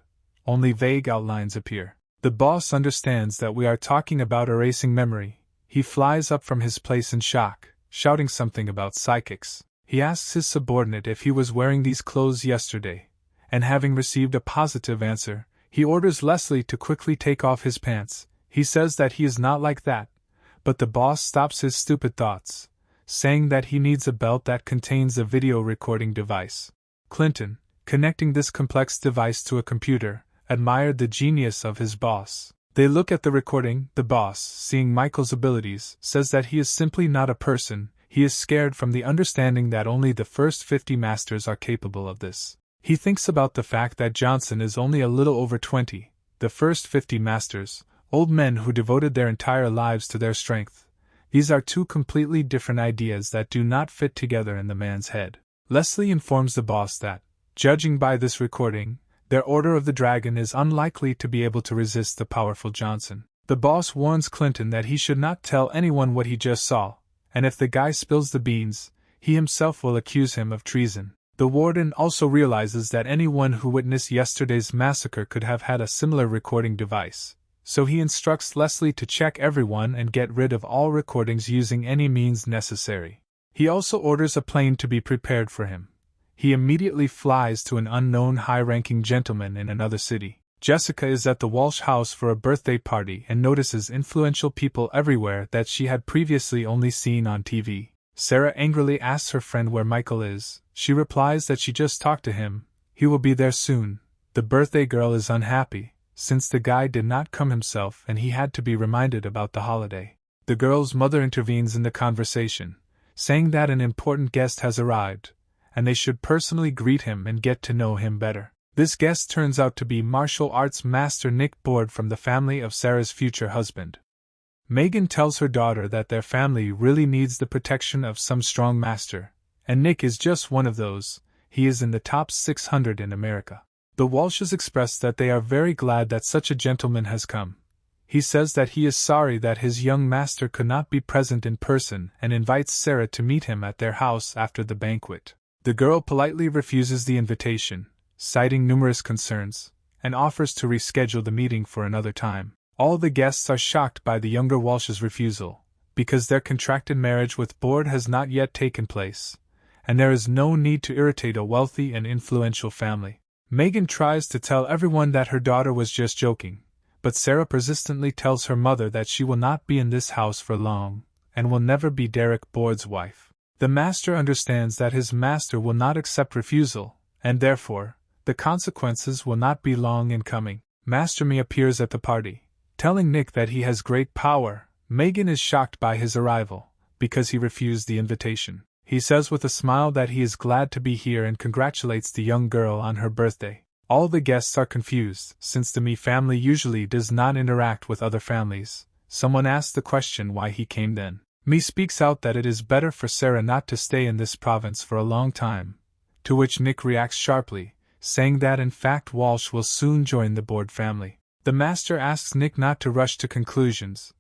Only vague outlines appear. The boss understands that we are talking about erasing memory. He flies up from his place in shock, shouting something about psychics. He asks his subordinate if he was wearing these clothes yesterday, and having received a positive answer, he orders Leslie to quickly take off his pants. He says that he is not like that, but the boss stops his stupid thoughts, saying that he needs a belt that contains a video recording device. Clinton, connecting this complex device to a computer, admired the genius of his boss. They look at the recording. The boss, seeing Michael's abilities, says that he is simply not a person. He is scared from the understanding that only the first 50 masters are capable of this. He thinks about the fact that Johnson is only a little over 20. The first 50 masters, old men who devoted their entire lives to their strength. These are two completely different ideas that do not fit together in the man's head. Leslie informs the boss that, judging by this recording, their Order of the Dragon is unlikely to be able to resist the powerful Johnson. The boss warns Clinton that he should not tell anyone what he just saw, and if the guy spills the beans, he himself will accuse him of treason. The warden also realizes that anyone who witnessed yesterday's massacre could have had a similar recording device, so he instructs Leslie to check everyone and get rid of all recordings using any means necessary. He also orders a plane to be prepared for him. He immediately flies to an unknown high-ranking gentleman in another city. Jessica is at the Walsh house for a birthday party and notices influential people everywhere that she had previously only seen on TV. Sarah angrily asks her friend where Michael is. She replies that she just talked to him. He will be there soon. The birthday girl is unhappy, since the guy did not come himself and he had to be reminded about the holiday. The girl's mother intervenes in the conversation, saying that an important guest has arrived, and they should personally greet him and get to know him better. This guest turns out to be martial arts master Nick Board from the family of Sarah's future husband. Megan tells her daughter that their family really needs the protection of some strong master, and Nick is just one of those. He is in the top 600 in America. The Walshes express that they are very glad that such a gentleman has come. He says that he is sorry that his young master could not be present in person and invites Sarah to meet him at their house after the banquet. The girl politely refuses the invitation, citing numerous concerns, and offers to reschedule the meeting for another time. All the guests are shocked by the younger Walsh's refusal, because their contracted marriage with Board has not yet taken place, and there is no need to irritate a wealthy and influential family. Megan tries to tell everyone that her daughter was just joking, but Sarah persistently tells her mother that she will not be in this house for long, and will never be Derek Board's wife. The master understands that his master will not accept refusal, and therefore, the consequences will not be long in coming. Master Me appears at the party, telling Nick that he has great power. Megan is shocked by his arrival, because he refused the invitation. He says with a smile that he is glad to be here and congratulates the young girl on her birthday. All the guests are confused, since the Mi family usually does not interact with other families. Someone asks the question why he came then. Mi speaks out that it is better for Sarah not to stay in this province for a long time, to which Nick reacts sharply, saying that in fact Walsh will soon join the Board family. The master asks Nick not to rush to conclusions,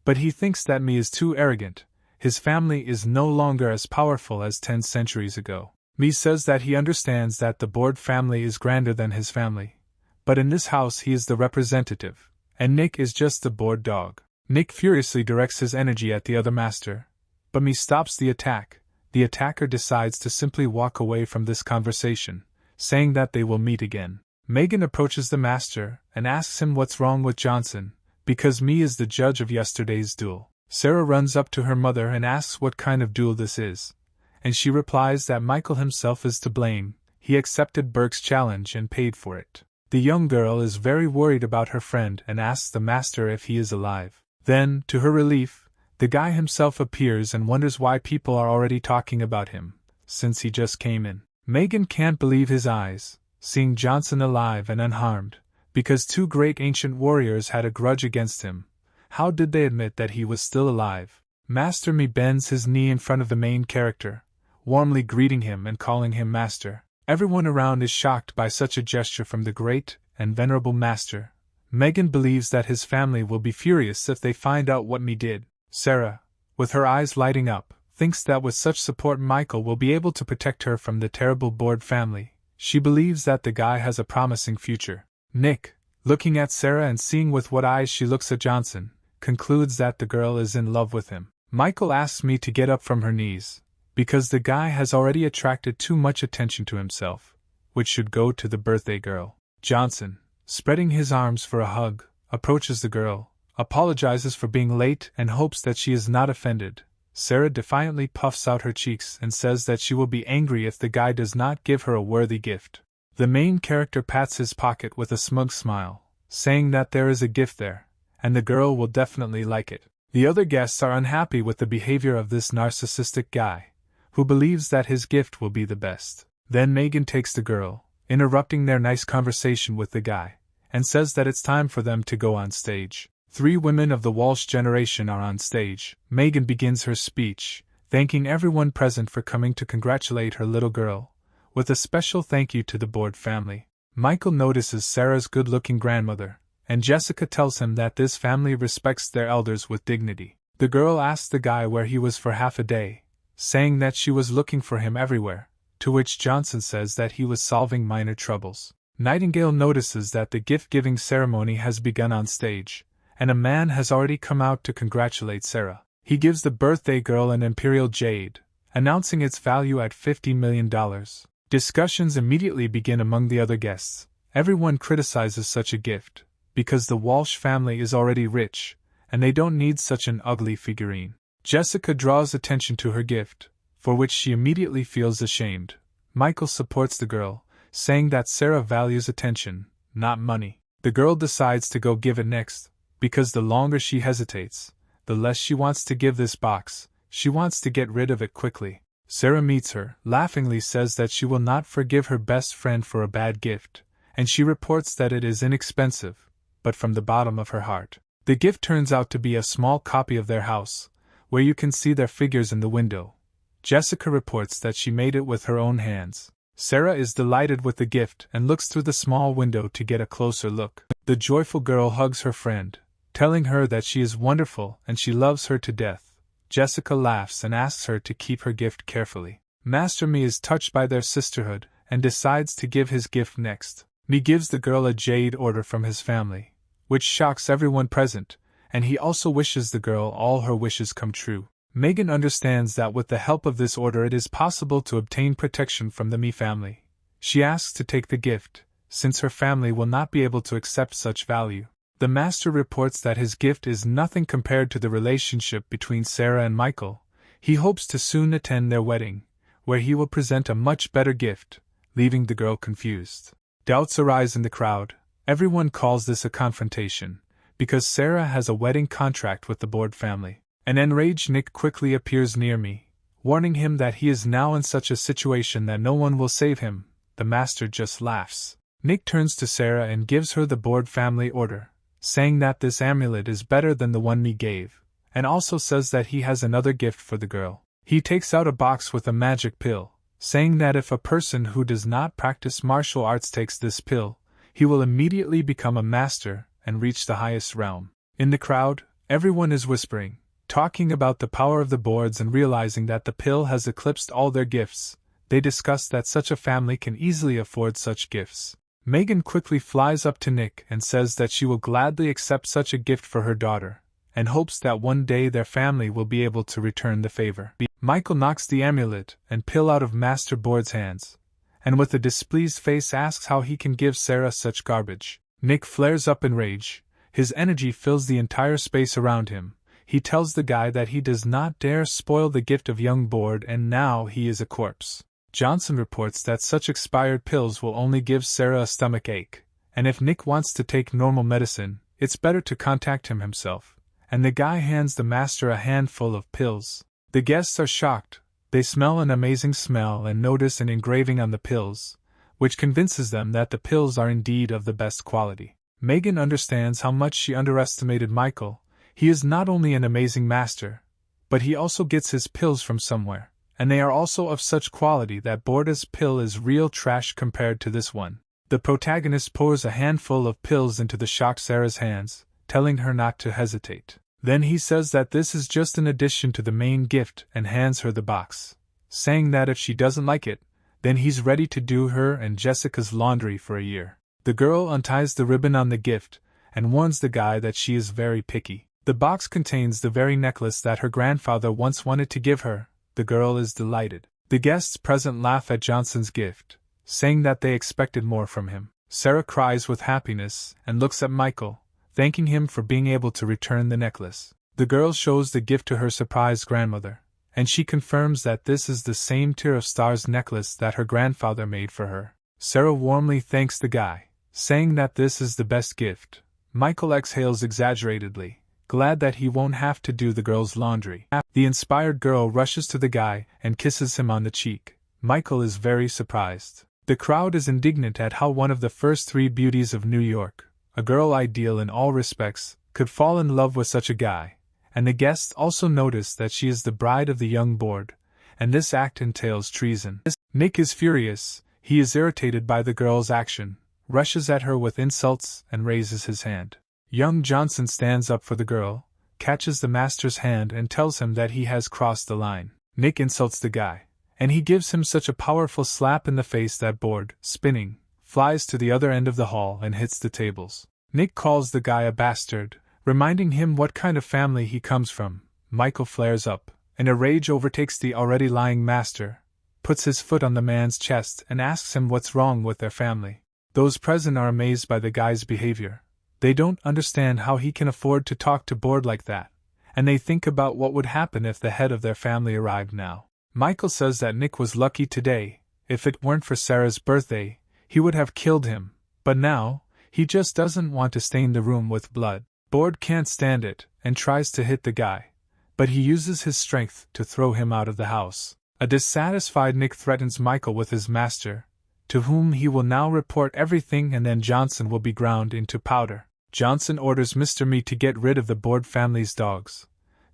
but he thinks that Mi is too arrogant. His family is no longer as powerful as 10 centuries ago. Mi says that he understands that the Board family is grander than his family, but in this house he is the representative, and Nick is just the Board dog. Nick furiously directs his energy at the other master, but Mi stops the attack. The attacker decides to simply walk away from this conversation, saying that they will meet again. Megan approaches the master and asks him what's wrong with Johnson, because Mi is the judge of yesterday's duel. Sarah runs up to her mother and asks what kind of duel this is, and she replies that Michael himself is to blame. He accepted Burke's challenge and paid for it. The young girl is very worried about her friend and asks the master if he is alive. Then, to her relief, the guy himself appears and wonders why people are already talking about him, since he just came in. Megan can't believe his eyes, seeing Johnson alive and unharmed, because 2 great ancient warriors had a grudge against him. How did they admit that he was still alive? Master Mi bends his knee in front of the main character, warmly greeting him and calling him master. Everyone around is shocked by such a gesture from the great and venerable master. Megan believes that his family will be furious if they find out what Mi did. Sarah, with her eyes lighting up, thinks that with such support Michael will be able to protect her from the terrible Board family. She believes that the guy has a promising future. Nick, looking at Sarah and seeing with what eyes she looks at Johnson, concludes that the girl is in love with him. Michael asks Mi to get up from her knees, because the guy has already attracted too much attention to himself, which should go to the birthday girl. Johnson, spreading his arms for a hug, approaches the girl, apologizes for being late and hopes that she is not offended. Sarah defiantly puffs out her cheeks and says that she will be angry if the guy does not give her a worthy gift. The main character pats his pocket with a smug smile, saying that there is a gift there, and the girl will definitely like it. The other guests are unhappy with the behavior of this narcissistic guy, who believes that his gift will be the best. Then Megan takes the girl, interrupting their nice conversation with the guy, and says that it's time for them to go on stage. 3 women of the Walsh generation are on stage. Megan begins her speech, thanking everyone present for coming to congratulate her little girl, with a special thank you to the Board family. Michael notices Sarah's good-looking grandmother, and Jessica tells him that this family respects their elders with dignity. The girl asks the guy where he was for half a day, saying that she was looking for him everywhere, to which Johnson says that he was solving minor troubles. Nightingale notices that the gift-giving ceremony has begun on stage, and a man has already come out to congratulate Sarah. He gives the birthday girl an Imperial Jade, announcing its value at $50 million. Discussions immediately begin among the other guests. Everyone criticizes such a gift, because the Walsh family is already rich, and they don't need such an ugly figurine. Jessica draws attention to her gift, for which she immediately feels ashamed. Michael supports the girl, saying that Sarah values attention, not money. The girl decides to go give it next, because the longer she hesitates, the less she wants to give this box. She wants to get rid of it quickly. Sarah meets her, laughingly says that she will not forgive her best friend for a bad gift, and she reports that it is inexpensive, but from the bottom of her heart. The gift turns out to be a small copy of their house, where you can see their figures in the window. Jessica reports that she made it with her own hands. Sarah is delighted with the gift and looks through the small window to get a closer look. The joyful girl hugs her friend, telling her that she is wonderful and she loves her to death. Jessica laughs and asks her to keep her gift carefully. Master Mi is touched by their sisterhood and decides to give his gift next. Mi gives the girl a jade order from his family, which shocks everyone present, and he also wishes the girl all her wishes come true. Megan understands that with the help of this order it is possible to obtain protection from the Mi family. She asks to take the gift, since her family will not be able to accept such value. The master reports that his gift is nothing compared to the relationship between Sarah and Michael. He hopes to soon attend their wedding, where he will present a much better gift, leaving the girl confused. Doubts arise in the crowd. Everyone calls this a confrontation, because Sarah has a wedding contract with the Board family. An enraged Nick quickly appears near me, warning him that he is now in such a situation that no one will save him. The master just laughs. Nick turns to Sarah and gives her the board family order, saying that this amulet is better than the one me gave, and also says that he has another gift for the girl. He takes out a box with a magic pill, saying that if a person who does not practice martial arts takes this pill, he will immediately become a master and reach the highest realm. In the crowd, everyone is whispering, talking about the power of the boards and realizing that the pill has eclipsed all their gifts. They discuss that such a family can easily afford such gifts. Megan quickly flies up to Nick and says that she will gladly accept such a gift for her daughter, and hopes that one day their family will be able to return the favor. Michael knocks the amulet and pill out of Master Board's hands, and with a displeased face asks how he can give Sarah such garbage. Nick flares up in rage. His energy fills the entire space around him. He tells the guy that he does not dare spoil the gift of young Board and now he is a corpse. Johnson reports that such expired pills will only give Sarah a stomach ache, and if Nick wants to take normal medicine, it's better to contact him himself, and the guy hands the master a handful of pills. The guests are shocked. They smell an amazing smell and notice an engraving on the pills, which convinces them that the pills are indeed of the best quality. Megan understands how much she underestimated Michael. He is not only an amazing master, but he also gets his pills from somewhere, and they are also of such quality that Borda's pill is real trash compared to this one. The protagonist pours a handful of pills into the shocked Sarah's hands, telling her not to hesitate. Then he says that this is just an addition to the main gift and hands her the box, saying that if she doesn't like it, then he's ready to do her and Jessica's laundry for a year. The girl unties the ribbon on the gift and warns the guy that she is very picky. The box contains the very necklace that her grandfather once wanted to give her. The girl is delighted. The guests present laugh at Johnson's gift, saying that they expected more from him. Sarah cries with happiness and looks at Michael, thanking him for being able to return the necklace. The girl shows the gift to her surprised grandmother, and she confirms that this is the same tier of stars necklace that her grandfather made for her. Sarah warmly thanks the guy, saying that this is the best gift. Michael exhales exaggeratedly, glad that he won't have to do the girl's laundry. The inspired girl rushes to the guy and kisses him on the cheek. Michael is very surprised. The crowd is indignant at how one of the first three beauties of New York, a girl ideal in all respects, could fall in love with such a guy, and the guests also notice that she is the bride of the young Board, and this act entails treason. Nick is furious. He is irritated by the girl's action, rushes at her with insults, and raises his hand. Young Johnson stands up for the girl, catches the master's hand and tells him that he has crossed the line. Nick insults the guy, and he gives him such a powerful slap in the face that Board, spinning, flies to the other end of the hall and hits the tables. Nick calls the guy a bastard, reminding him what kind of family he comes from. Michael flares up, and a rage overtakes the already lying master, puts his foot on the man's chest and asks him what's wrong with their family. Those present are amazed by the guy's behavior. They don't understand how he can afford to talk to Board like that, and they think about what would happen if the head of their family arrived now. Michael says that Nick was lucky today. If it weren't for Sarah's birthday, he would have killed him, but now, he just doesn't want to stain the room with blood. Board can't stand it, and tries to hit the guy, but he uses his strength to throw him out of the house. A dissatisfied Nick threatens Michael with his master, to whom he will now report everything, and then Johnson will be ground into powder. Johnson orders Mr. Me to get rid of the Board family's dogs,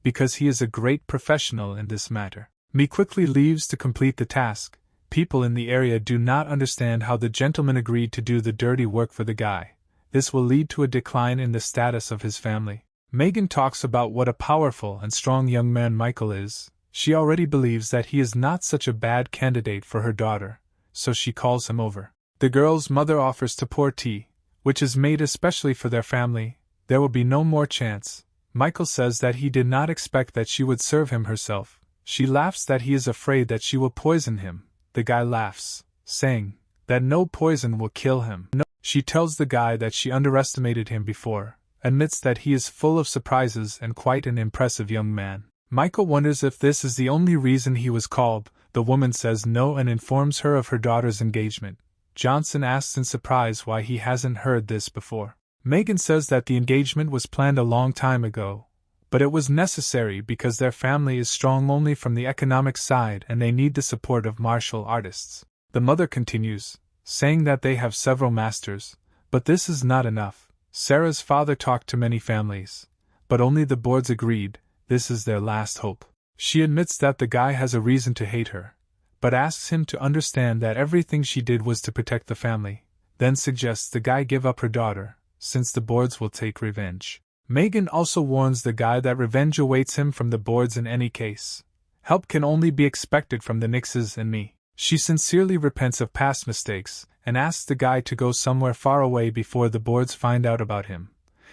because he is a great professional in this matter. Me quickly leaves to complete the task. People in the area do not understand how the gentleman agreed to do the dirty work for the guy. This will lead to a decline in the status of his family. Megan talks about what a powerful and strong young man Michael is. She already believes that he is not such a bad candidate for her daughter, so she calls him over. The girl's mother offers to pour tea, which is made especially for their family. There will be no more chance. Michael says that he did not expect that she would serve him herself. She laughs that he is afraid that she will poison him. The guy laughs, saying that no poison will kill him. She tells the guy that she underestimated him before, admits that he is full of surprises and quite an impressive young man. Michael wonders if this is the only reason he was called. The woman says no and informs her of her daughter's engagement. Johnson asks in surprise why he hasn't heard this before. Megan says that the engagement was planned a long time ago, but it was necessary because their family is strong only from the economic side and they need the support of martial artists. The mother continues, saying that they have several masters, but this is not enough. Sarah's father talked to many families, but only the boards agreed this is their last hope. She admits that the guy has a reason to hate her, but asks him to understand that everything she did was to protect the family, then suggests the guy give up her daughter, since the boards will take revenge. Megan also warns the guy that revenge awaits him from the boards in any case. Help can only be expected from the Nixes and me. She sincerely repents of past mistakes, and asks the guy to go somewhere far away before the boards find out about him,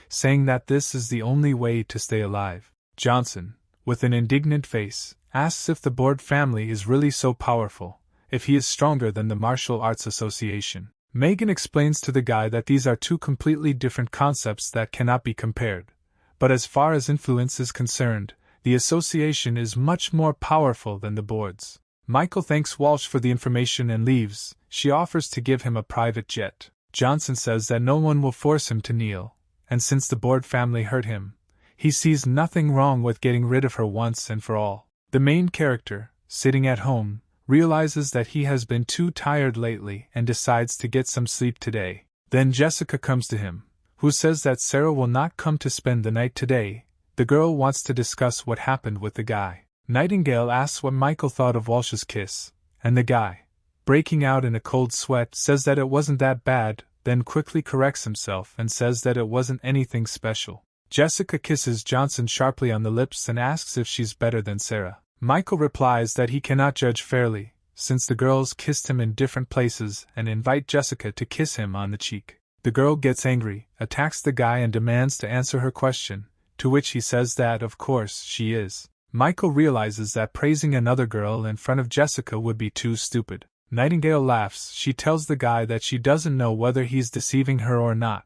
saying that this is the only way to stay alive. Johnson, with an indignant face, asks if the board family is really so powerful, if he is stronger than the Martial Arts Association. Megan explains to the guy that these are two completely different concepts that cannot be compared, but as far as influence is concerned, the association is much more powerful than the boards. Michael thanks Walsh for the information and leaves. She offers to give him a private jet. Johnson says that no one will force him to kneel, and since the board family hurt him, he sees nothing wrong with getting rid of her once and for all. The main character, sitting at home, realizes that he has been too tired lately and decides to get some sleep today. Then Jessica comes to him, who says that Sarah will not come to spend the night today. The girl wants to discuss what happened with the guy. Nightingale asks what Michael thought of Walsh's kiss, and the guy, breaking out in a cold sweat, says that it wasn't that bad, then quickly corrects himself and says that it wasn't anything special. Jessica kisses Johnson sharply on the lips and asks if she's better than Sarah. Michael replies that he cannot judge fairly, since the girls kissed him in different places, and invite Jessica to kiss him on the cheek. The girl gets angry, attacks the guy and demands to answer her question, to which he says that of course she is. Michael realizes that praising another girl in front of Jessica would be too stupid. Nightingale laughs. She tells the guy that she doesn't know whether he's deceiving her or not,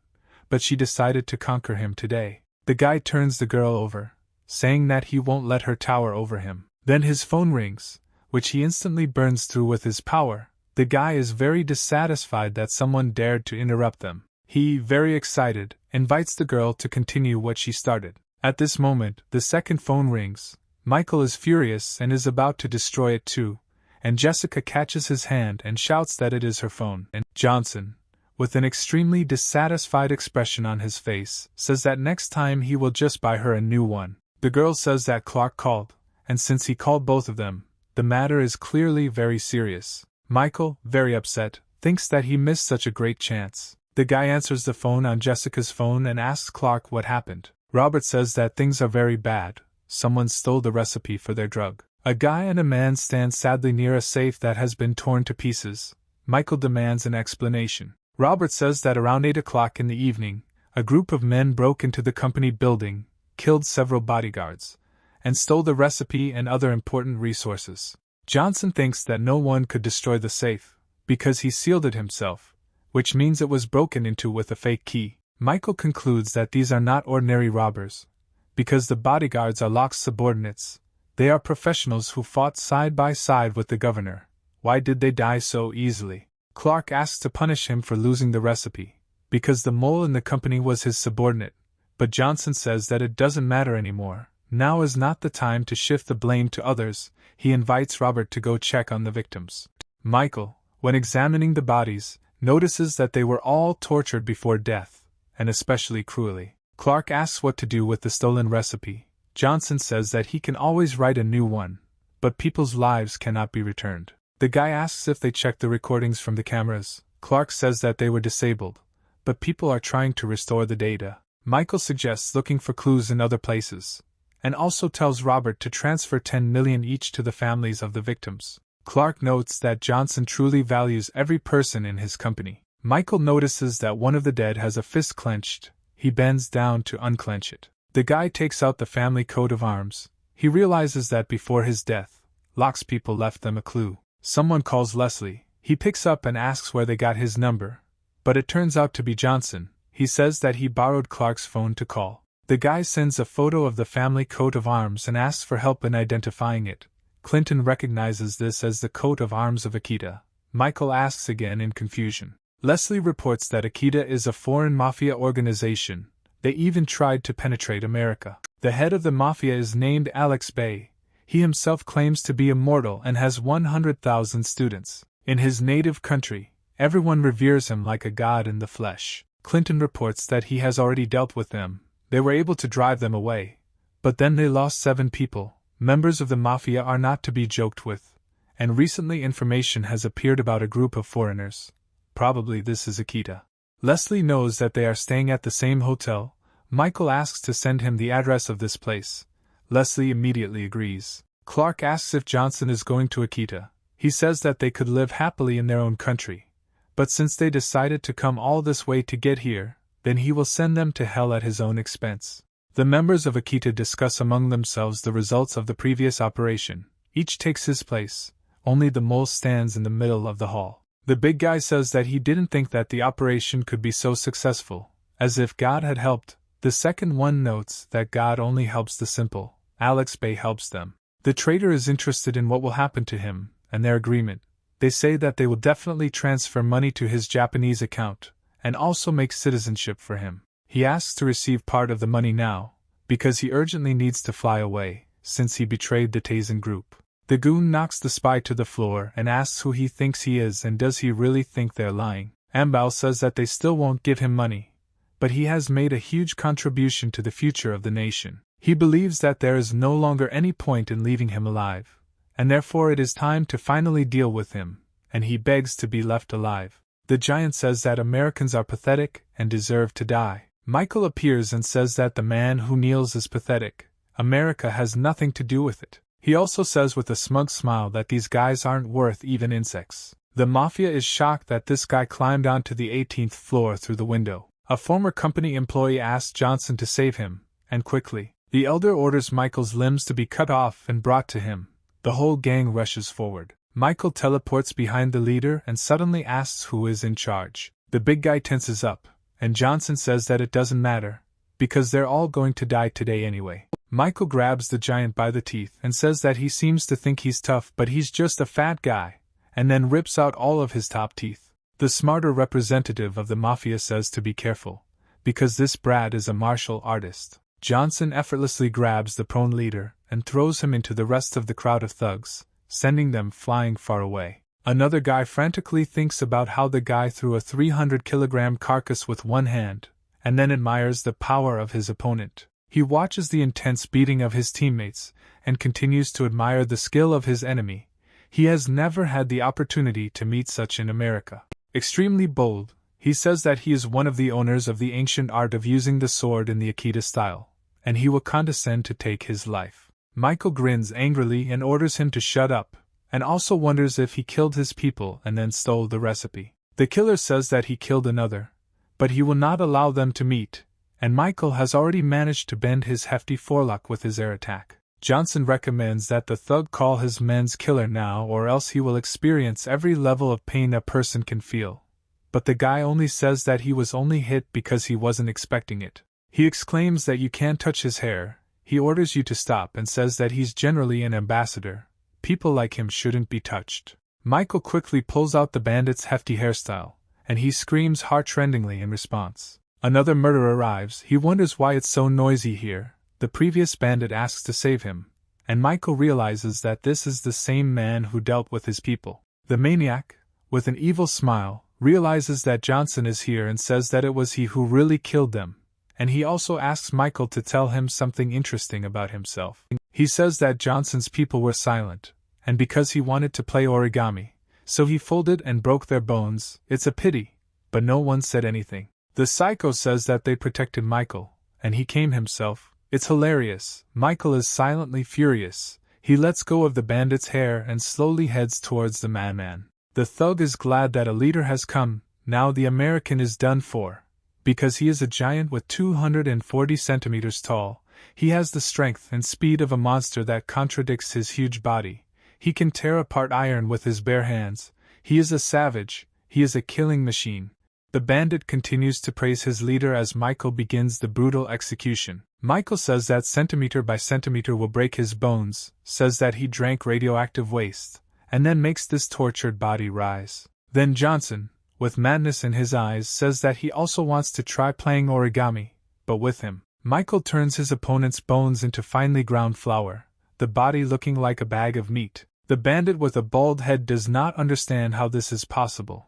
but she decided to conquer him today. The guy turns the girl over, saying that he won't let her tower over him. Then his phone rings, which he instantly burns through with his power. The guy is very dissatisfied that someone dared to interrupt them. He, very excited, invites the girl to continue what she started. At this moment, the second phone rings. Michael is furious and is about to destroy it too, and Jessica catches his hand and shouts that it is her phone. And Johnson, with an extremely dissatisfied expression on his face, says that next time he will just buy her a new one. The girl says that Clark called, and since he called both of them, the matter is clearly very serious. Michael, very upset, thinks that he missed such a great chance. The guy answers the phone on Jessica's phone and asks Clark what happened. Robert says that things are very bad. Someone stole the recipe for their drug. A guy and a man stand sadly near a safe that has been torn to pieces. Michael demands an explanation. Robert says that around 8 o'clock in the evening, a group of men broke into the company building, killed several bodyguards, and stole the recipe and other important resources. Johnson thinks that no one could destroy the safe, because he sealed it himself, which means it was broken into with a fake key. Michael concludes that these are not ordinary robbers, because the bodyguards are Locke's subordinates. They are professionals who fought side by side with the governor. Why did they die so easily? Clark asks to punish him for losing the recipe, because the mole in the company was his subordinate, but Johnson says that it doesn't matter anymore. Now is not the time to shift the blame to others. He invites Robert to go check on the victims. Michael, when examining the bodies, notices that they were all tortured before death, and especially cruelly. Clark asks what to do with the stolen recipe. Johnson says that he can always write a new one, but people's lives cannot be returned. The guy asks if they checked the recordings from the cameras. Clark says that they were disabled, but people are trying to restore the data. Michael suggests looking for clues in other places, and also tells Robert to transfer 10 million each to the families of the victims. Clark notes that Johnson truly values every person in his company. Michael notices that one of the dead has a fist clenched. He bends down to unclench it. The guy takes out the family coat of arms. He realizes that before his death, Locke's people left them a clue. Someone calls Leslie. He picks up and asks where they got his number, but it turns out to be Johnson. He says that he borrowed Clark's phone to call. The guy sends a photo of the family coat of arms and asks for help in identifying it. Clinton recognizes this as the coat of arms of Akita. Michael asks again in confusion. Leslie reports that Akita is a foreign mafia organization. They even tried to penetrate America. The head of the mafia is named Alex Bay. He himself claims to be immortal and has 100,000 students. In his native country, Everyone reveres him like a god in the flesh. Clinton reports that he has already dealt with them. They were able to drive them away. But then they lost 7 people. Members of the Mafia are not to be joked with. And recently information has appeared about a group of foreigners. Probably this is Akita. Leslie knows that they are staying at the same hotel. Michael asks to send him the address of this place. Leslie immediately agrees. Clark asks if Johnson is going to Akita. He says that they could live happily in their own country. But since they decided to come all this way to get here, then he will send them to hell at his own expense. The members of Akita discuss among themselves the results of the previous operation. Each takes his place. Only the mole stands in the middle of the hall. The big guy says that he didn't think that the operation could be so successful, as if God had helped. The second one notes that God only helps the simple. Alex Bay helps them. The trader is interested in what will happen to him, and their agreement. They say that they will definitely transfer money to his Japanese account, and also make citizenship for him. He asks to receive part of the money now, because he urgently needs to fly away, since he betrayed the Tasen Group. The goon knocks the spy to the floor and asks who he thinks he is and does he really think they're lying. Ambal says that they still won't give him money, but he has made a huge contribution to the future of the nation. He believes that there is no longer any point in leaving him alive, and therefore it is time to finally deal with him, and he begs to be left alive. The giant says that Americans are pathetic and deserve to die. Michael appears and says that the man who kneels is pathetic. America has nothing to do with it. He also says with a smug smile that these guys aren't worth even insects. The Mafia is shocked that this guy climbed onto the 18th floor through the window. A former company employee asks Johnson to save him, and quickly. The elder orders Michael's limbs to be cut off and brought to him. The whole gang rushes forward. Michael teleports behind the leader and suddenly asks who is in charge. The big guy tenses up, and Johnson says that it doesn't matter, because they're all going to die today anyway. Michael grabs the giant by the teeth and says that he seems to think he's tough but he's just a fat guy, and then rips out all of his top teeth. The smarter representative of the Mafia says to be careful, because this Brad is a martial artist. Johnson effortlessly grabs the prone leader and throws him into the rest of the crowd of thugs, sending them flying far away. Another guy frantically thinks about how the guy threw a 300-kilogram carcass with one hand, and then admires the power of his opponent. He watches the intense beating of his teammates, and continues to admire the skill of his enemy. He has never had the opportunity to meet such in America. Extremely bold, he says that he is one of the owners of the ancient art of using the sword in the Akita style, and he will condescend to take his life. Michael grins angrily and orders him to shut up, and also wonders if he killed his people and then stole the recipe. The killer says that he killed another, but he will not allow them to meet, and Michael has already managed to bend his hefty forelock with his air attack. Johnson recommends that the thug call his men's killer now or else he will experience every level of pain a person can feel. But the guy only says that he was only hit because he wasn't expecting it. He exclaims that you can't touch his hair. He orders you to stop and says that he's generally an ambassador. People like him shouldn't be touched. Michael quickly pulls out the bandit's hefty hairstyle, and he screams heartrendingly in response. Another murderer arrives. He wonders why it's so noisy here. The previous bandit asks to save him, and Michael realizes that this is the same man who dealt with his people. The maniac, with an evil smile, realizes that Johnson is here and says that it was he who really killed them, and he also asks Michael to tell him something interesting about himself. He says that Johnson's people were silent, and because he wanted to play origami, so he folded and broke their bones. It's a pity, but no one said anything. The psycho says that they protected Michael, and he came himself. It's hilarious. Michael is silently furious. He lets go of the bandit's hair and slowly heads towards the madman. The thug is glad that a leader has come. Now the American is done for. Because he is a giant with 240 centimeters tall, he has the strength and speed of a monster that contradicts his huge body. He can tear apart iron with his bare hands. He is a savage. He is a killing machine. The bandit continues to praise his leader as Michael begins the brutal execution. Michael says that centimeter by centimeter will break his bones, says that he drank radioactive waste, and then makes this tortured body rise. Then Johnson, with madness in his eyes, says that he also wants to try playing origami, but with him. Michael turns his opponent's bones into finely ground flour, the body looking like a bag of meat. The bandit with a bald head does not understand how this is possible.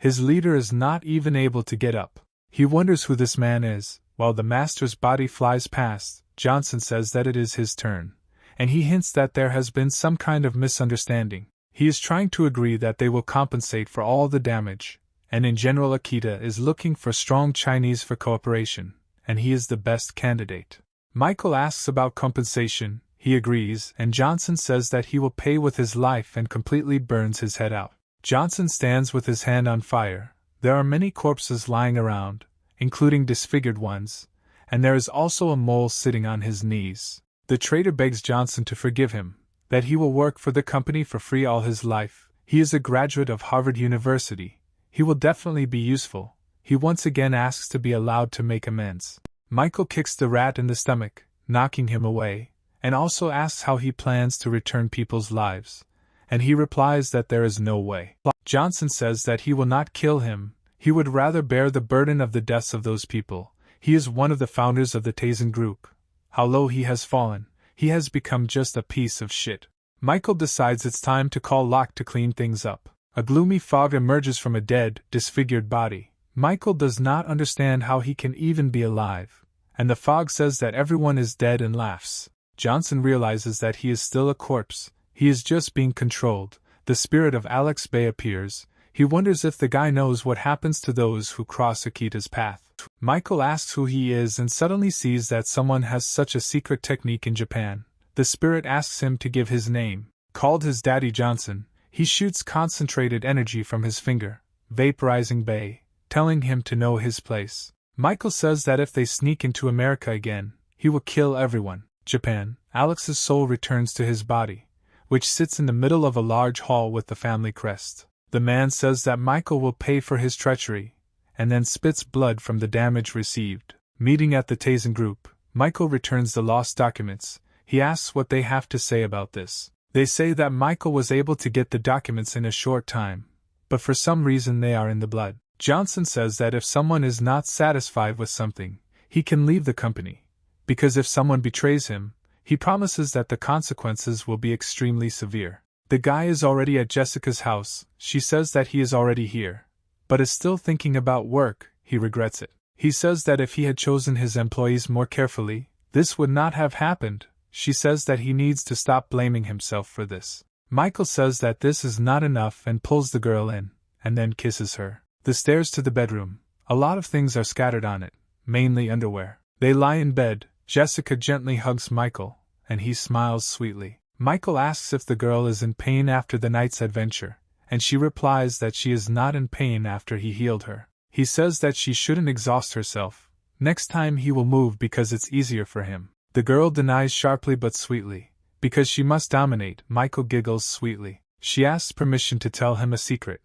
His leader is not even able to get up. He wonders who this man is. While the master's body flies past, Johnson says that it is his turn, and he hints that there has been some kind of misunderstanding. He is trying to agree that they will compensate for all the damage, and in general Akita is looking for strong Chinese for cooperation, and he is the best candidate. Michael asks about compensation, he agrees, and Johnson says that he will pay with his life and completely burns his head out. Johnson stands with his hand on fire. There are many corpses lying around, including disfigured ones, and there is also a mole sitting on his knees. The traitor begs Johnson to forgive him, that he will work for the company for free all his life. He is a graduate of Harvard University. He will definitely be useful. He once again asks to be allowed to make amends. Michael kicks the rat in the stomach, knocking him away, and also asks how he plans to return people's lives, and he replies that there is no way. Johnson says that he will not kill him. He would rather bear the burden of the deaths of those people. He is one of the founders of the Tasen Group. How low he has fallen. He has become just a piece of shit. Michael decides it's time to call Locke to clean things up. A gloomy fog emerges from a dead, disfigured body. Michael does not understand how he can even be alive, and the fog says that everyone is dead and laughs. Johnson realizes that he is still a corpse. He is just being controlled. The spirit of Alex Bay appears. He wonders if the guy knows what happens to those who cross Akita's path. Michael asks who he is and suddenly sees that someone has such a secret technique in Japan. The spirit asks him to give his name. Called his daddy Johnson, he shoots concentrated energy from his finger, vaporizing Bay, telling him to know his place. Michael says that if they sneak into America again, he will kill everyone. Japan. Alex's soul returns to his body, which sits in the middle of a large hall with the family crest. The man says that Michael will pay for his treachery, and then spits blood from the damage received. Meeting at the Tasen Group, Michael returns the lost documents. He asks what they have to say about this. They say that Michael was able to get the documents in a short time, but for some reason they are in the blood. Johnson says that if someone is not satisfied with something, he can leave the company, because if someone betrays him, he promises that the consequences will be extremely severe. The guy is already at Jessica's house. She says that he is already here, but is still thinking about work. He regrets it. He says that if he had chosen his employees more carefully, this would not have happened. She says that he needs to stop blaming himself for this. Michael says that this is not enough and pulls the girl in, and then kisses her. The stairs to the bedroom. A lot of things are scattered on it, mainly underwear. They lie in bed. Jessica gently hugs Michael, and he smiles sweetly. Michael asks if the girl is in pain after the night's adventure, and she replies that she is not in pain after he healed her. He says that she shouldn't exhaust herself. Next time he will move because it's easier for him. The girl denies sharply but sweetly, because she must dominate. Michael giggles sweetly. She asks permission to tell him a secret,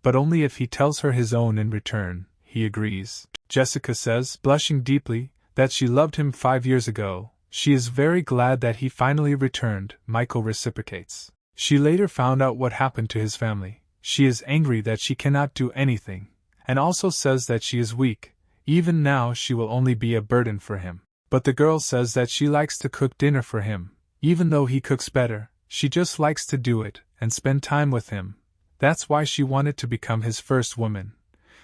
but only if he tells her his own in return. He agrees. Jessica says, blushing deeply, that she loved him 5 years ago. She is very glad that he finally returned. Michael reciprocates. She later found out what happened to his family. She is angry that she cannot do anything, and also says that she is weak. Even now she will only be a burden for him. But the girl says that she likes to cook dinner for him. Even though he cooks better, she just likes to do it and spend time with him. That's why she wanted to become his first woman,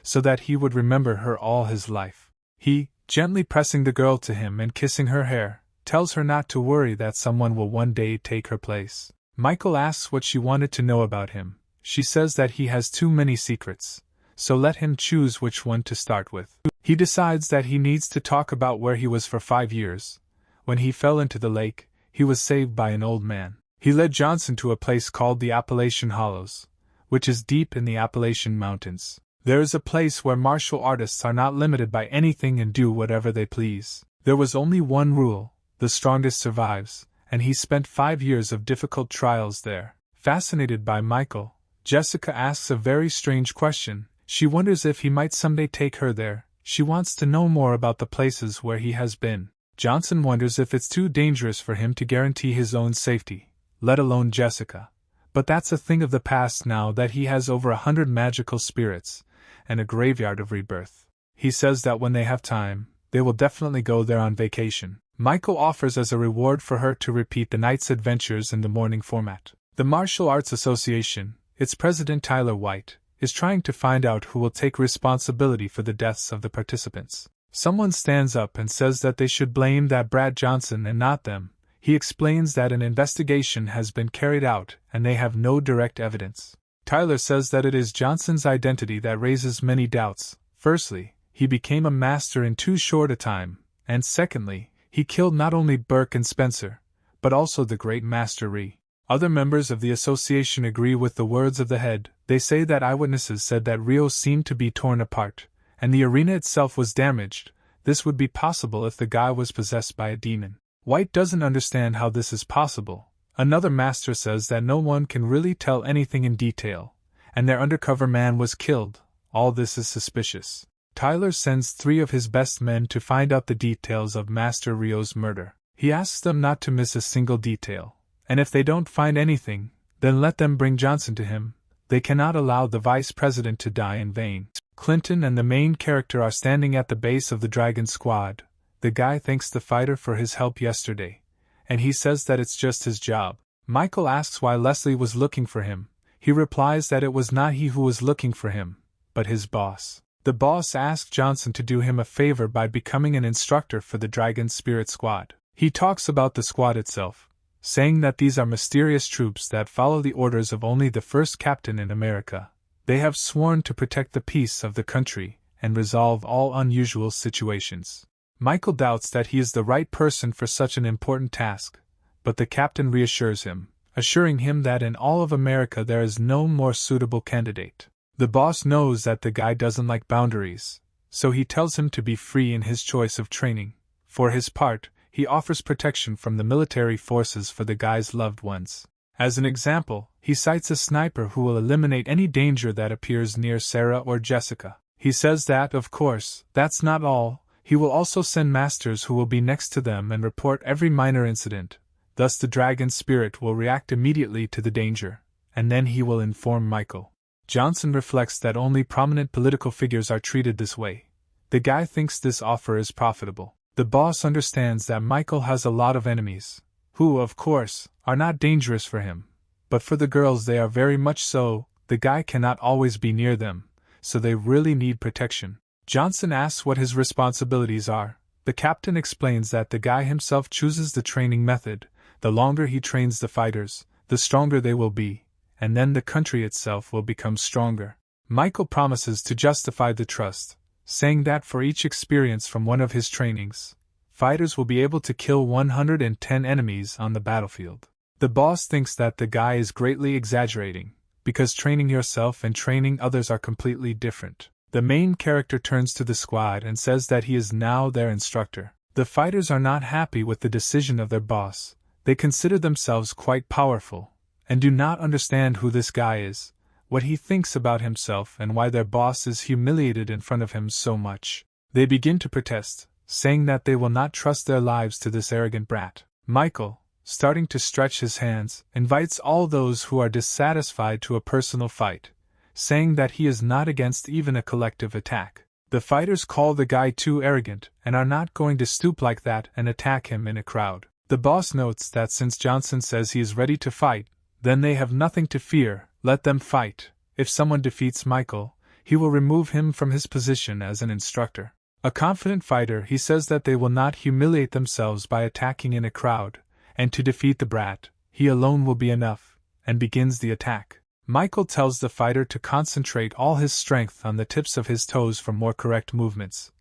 so that he would remember her all his life. He, gently pressing the girl to him and kissing her hair, tells her not to worry that someone will one day take her place. Michael asks what she wanted to know about him. She says that he has too many secrets, so let him choose which one to start with. He decides that he needs to talk about where he was for 5 years. When he fell into the lake, he was saved by an old man. He led Johnson to a place called the Appalachian Hollows, which is deep in the Appalachian Mountains. There is a place where martial artists are not limited by anything and do whatever they please. There was only one rule: the strongest survives, and he spent 5 years of difficult trials there. Fascinated by Michael, Jessica asks a very strange question. She wonders if he might someday take her there. She wants to know more about the places where he has been. Johnson wonders if it's too dangerous for him to guarantee his own safety, let alone Jessica. But that's a thing of the past now that he has over 100 magical spirits, and a graveyard of rebirth. He says that when they have time, they will definitely go there on vacation. Michael offers as a reward for her to repeat the night's adventures in the morning format. The Martial Arts Association, its president Tyler White, is trying to find out who will take responsibility for the deaths of the participants. Someone stands up and says that they should blame that Brad Johnson and not them. He explains that an investigation has been carried out and they have no direct evidence. Tyler says that it is Johnson's identity that raises many doubts. Firstly, he became a master in too short a time, and secondly, he killed not only Burke and Spencer, but also the great Master Ree. Other members of the association agree with the words of the head. They say that eyewitnesses said that Rio seemed to be torn apart, and the arena itself was damaged. This would be possible if the guy was possessed by a demon. White doesn't understand how this is possible. Another master says that no one can really tell anything in detail, and their undercover man was killed. All this is suspicious. Tyler sends 3 of his best men to find out the details of Master Rio's murder. He asks them not to miss a single detail, and if they don't find anything, then let them bring Johnson to him. They cannot allow the vice president to die in vain. Clinton and the main character are standing at the base of the Dragon Squad. The guy thanks the fighter for his help yesterday, and he says that it's just his job. Michael asks why Leslie was looking for him. He replies that it was not he who was looking for him, but his boss. The boss asked Johnson to do him a favor by becoming an instructor for the Dragon Spirit Squad. He talks about the squad itself, saying that these are mysterious troops that follow the orders of only the first captain in America. They have sworn to protect the peace of the country and resolve all unusual situations. Michael doubts that he is the right person for such an important task, but the captain reassures him, assuring him that in all of America there is no more suitable candidate. The boss knows that the guy doesn't like boundaries, so he tells him to be free in his choice of training. For his part, he offers protection from the military forces for the guy's loved ones. As an example, he cites a sniper who will eliminate any danger that appears near Sarah or Jessica. He says that, of course, that's not all. He will also send masters who will be next to them and report every minor incident. Thus the dragon spirit will react immediately to the danger, and then he will inform Michael. Johnson reflects that only prominent political figures are treated this way. The guy thinks this offer is profitable. The boss understands that Michael has a lot of enemies, who, of course, are not dangerous for him, but for the girls they are very much so. The guy cannot always be near them, so they really need protection. Johnson asks what his responsibilities are. The captain explains that the guy himself chooses the training method. The longer he trains the fighters, the stronger they will be, and then the country itself will become stronger. Michael promises to justify the trust, saying that for each experience from one of his trainings, fighters will be able to kill 110 enemies on the battlefield. The boss thinks that the guy is greatly exaggerating, because training yourself and training others are completely different. The main character turns to the squad and says that he is now their instructor. The fighters are not happy with the decision of their boss. They consider themselves quite powerful, and do not understand who this guy is, what he thinks about himself, and why their boss is humiliated in front of him so much. They begin to protest, saying that they will not trust their lives to this arrogant brat. Michael, starting to stretch his hands, invites all those who are dissatisfied to a personal fight, saying that he is not against even a collective attack. The fighters call the guy too arrogant and are not going to stoop like that and attack him in a crowd. The boss notes that since Johnson says he is ready to fight, then they have nothing to fear. Let them fight. If someone defeats Michael, he will remove him from his position as an instructor. A confident fighter, he says that they will not humiliate themselves by attacking in a crowd, and to defeat the brat, he alone will be enough, and begins the attack. Michael tells the fighter to concentrate all his strength on the tips of his toes for more correct movements.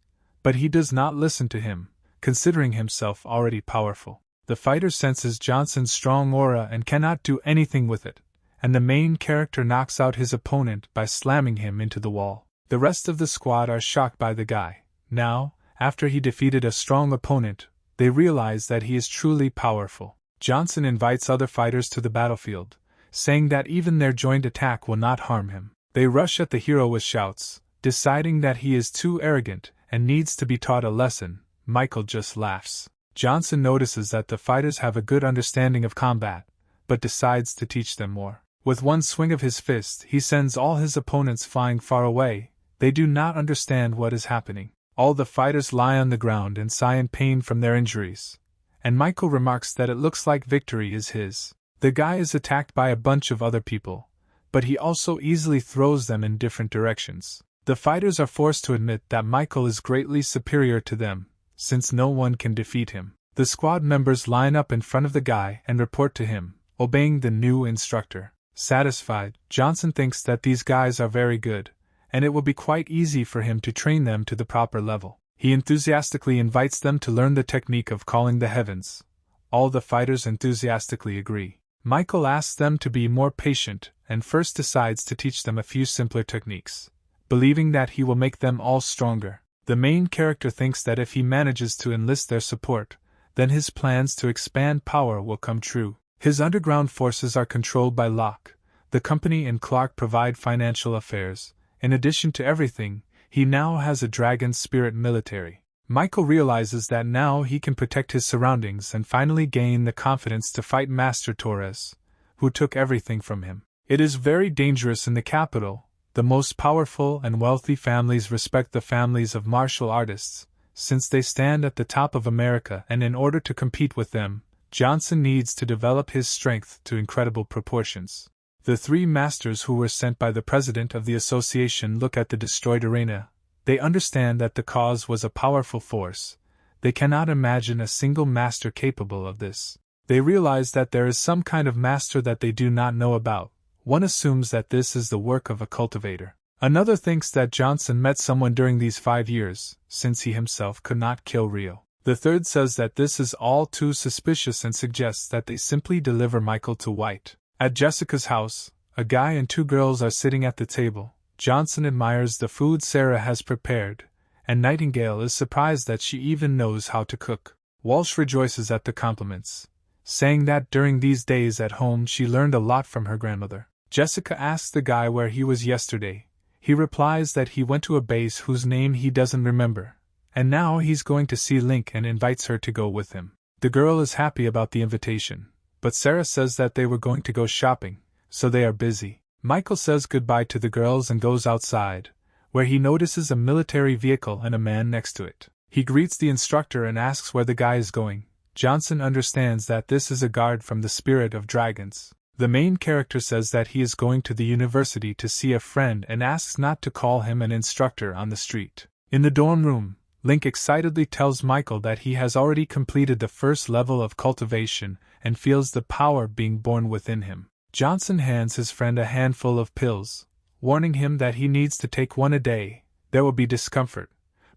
But he does not listen to him, considering himself already powerful. The fighter senses Johnson's strong aura and cannot do anything with it, and the main character knocks out his opponent by slamming him into the wall. The rest of the squad are shocked by the guy. Now, after he defeated a strong opponent, they realize that he is truly powerful. Johnson invites other fighters to the battlefield, saying that even their joint attack will not harm him. They rush at the hero with shouts, deciding that he is too arrogant and needs to be taught a lesson. Michael just laughs. Johnson notices that the fighters have a good understanding of combat, but decides to teach them more. With one swing of his fist, he sends all his opponents flying far away. They do not understand what is happening. All the fighters lie on the ground and sigh in pain from their injuries, and Michael remarks that it looks like victory is his. The guy is attacked by a bunch of other people. but he also easily throws them in different directions. The fighters are forced to admit that Michael is greatly superior to them, since no one can defeat him. The squad members line up in front of the guy and report to him, obeying the new instructor. Satisfied, Johnson thinks that these guys are very good, and it will be quite easy for him to train them to the proper level. He enthusiastically invites them to learn the technique of calling the heavens. All the fighters enthusiastically agree. Michael asks them to be more patient and first decides to teach them a few simpler techniques, believing that he will make them all stronger. The main character thinks that if he manages to enlist their support, then his plans to expand power will come true. His underground forces are controlled by Locke. The company and Clark provide financial affairs. In addition to everything, he now has a dragon spirit military. Michael realizes that now he can protect his surroundings and finally gain the confidence to fight Master Torres, who took everything from him. It is very dangerous in the capital. The most powerful and wealthy families respect the families of martial artists, since they stand at the top of America, and in order to compete with them, Johnson needs to develop his strength to incredible proportions. The three masters who were sent by the president of the association look at the destroyed arena. They understand that the cause was a powerful force. They cannot imagine a single master capable of this. They realize that there is some kind of master that they do not know about. One assumes that this is the work of a cultivator. Another thinks that Johnson met someone during these 5 years, since he himself could not kill Rio. The third says that this is all too suspicious and suggests that they simply deliver Michael to White. At Jessica's house, a guy and 2 girls are sitting at the table. Johnson admires the food Sarah has prepared, and Nightingale is surprised that she even knows how to cook. Walsh rejoices at the compliments, saying that during these days at home she learned a lot from her grandmother. Jessica asks the guy where he was yesterday. He replies that he went to a base whose name he doesn't remember, and now he's going to see Link and invites her to go with him. The girl is happy about the invitation, but Sarah says that they were going to go shopping, so they are busy. Michael says goodbye to the girls and goes outside, where he notices a military vehicle and a man next to it. He greets the instructor and asks where the guy is going. Johnson understands that this is a guard from the Spirit of Dragons. The main character says that he is going to the university to see a friend and asks not to call him an instructor on the street. In the dorm room, Link excitedly tells Michael that he has already completed the first level of cultivation and feels the power being born within him. Johnson hands his friend a handful of pills, warning him that he needs to take one a day. There will be discomfort,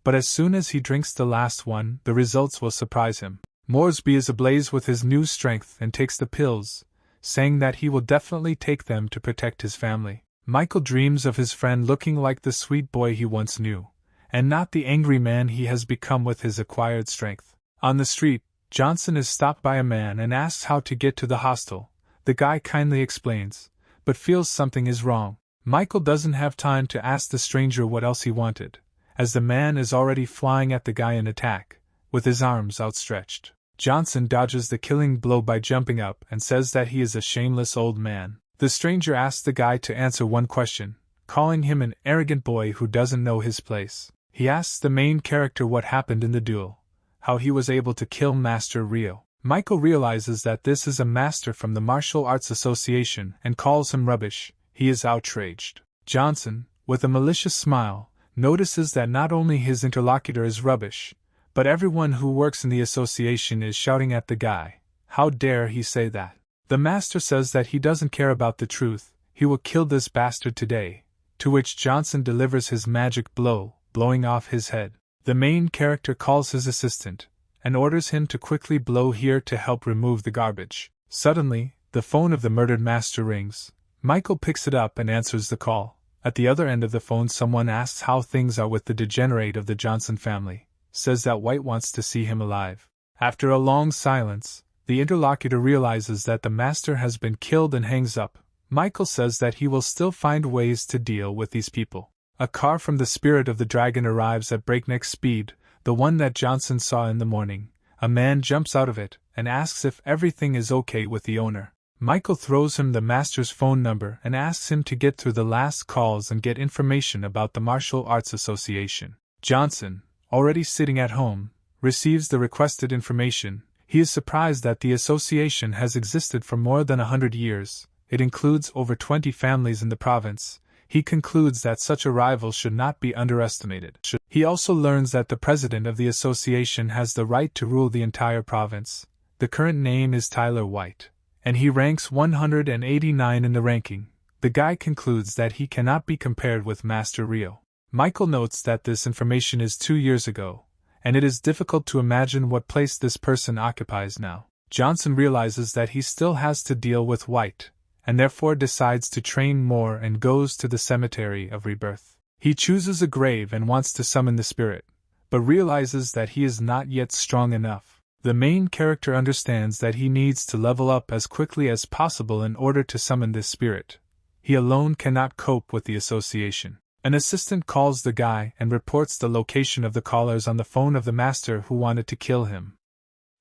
but as soon as he drinks the last one, the results will surprise him. Moresby is ablaze with his new strength and takes the pills, saying that he will definitely take them to protect his family. Michael dreams of his friend looking like the sweet boy he once knew, and not the angry man he has become with his acquired strength. On the street, Johnson is stopped by a man and asks how to get to the hostel. The guy kindly explains, but feels something is wrong. Michael doesn't have time to ask the stranger what else he wanted, as the man is already flying at the guy in attack, with his arms outstretched. Johnson dodges the killing blow by jumping up and says that he is a shameless old man. The stranger asks the guy to answer one question, calling him an arrogant boy who doesn't know his place. He asks the main character what happened in the duel, how he was able to kill Master Rio. Michael realizes that this is a master from the Martial Arts Association and calls him rubbish. He is outraged. Johnson, with a malicious smile, notices that not only his interlocutor is rubbish, but everyone who works in the association is shouting at the guy. How dare he say that? The master says that he doesn't care about the truth, he will kill this bastard today, to which Johnson delivers his magic blow, blowing off his head. The main character calls his assistant, and orders him to quickly blow here to help remove the garbage. Suddenly, the phone of the murdered master rings. Michael picks it up and answers the call. At the other end of the phone someone asks how things are with the degenerate of the Johnson family, says that White wants to see him alive. After a long silence, the interlocutor realizes that the master has been killed and hangs up. Michael says that he will still find ways to deal with these people. A car from the Spirit of the Dragon arrives at breakneck speed, the one that Johnson saw in the morning. A man jumps out of it and asks if everything is okay with the owner. Michael throws him the master's phone number and asks him to get through the last calls and get information about the Martial Arts Association. Johnson, already sitting at home, receives the requested information. He is surprised that the association has existed for more than 100 years, it includes over 20 families in the province. He concludes that such a rival should not be underestimated. He also learns that the president of the association has the right to rule the entire province. The current name is Tyler White, and he ranks 189 in the ranking. The guy concludes that he cannot be compared with Master Rio. Michael notes that this information is 2 years ago, and it is difficult to imagine what place this person occupies now. Johnson realizes that he still has to deal with White, and therefore decides to train more and goes to the cemetery of Rebirth. He chooses a grave and wants to summon the spirit, but realizes that he is not yet strong enough. The main character understands that he needs to level up as quickly as possible in order to summon this spirit. He alone cannot cope with the association. An assistant calls the guy and reports the location of the callers on the phone of the master who wanted to kill him.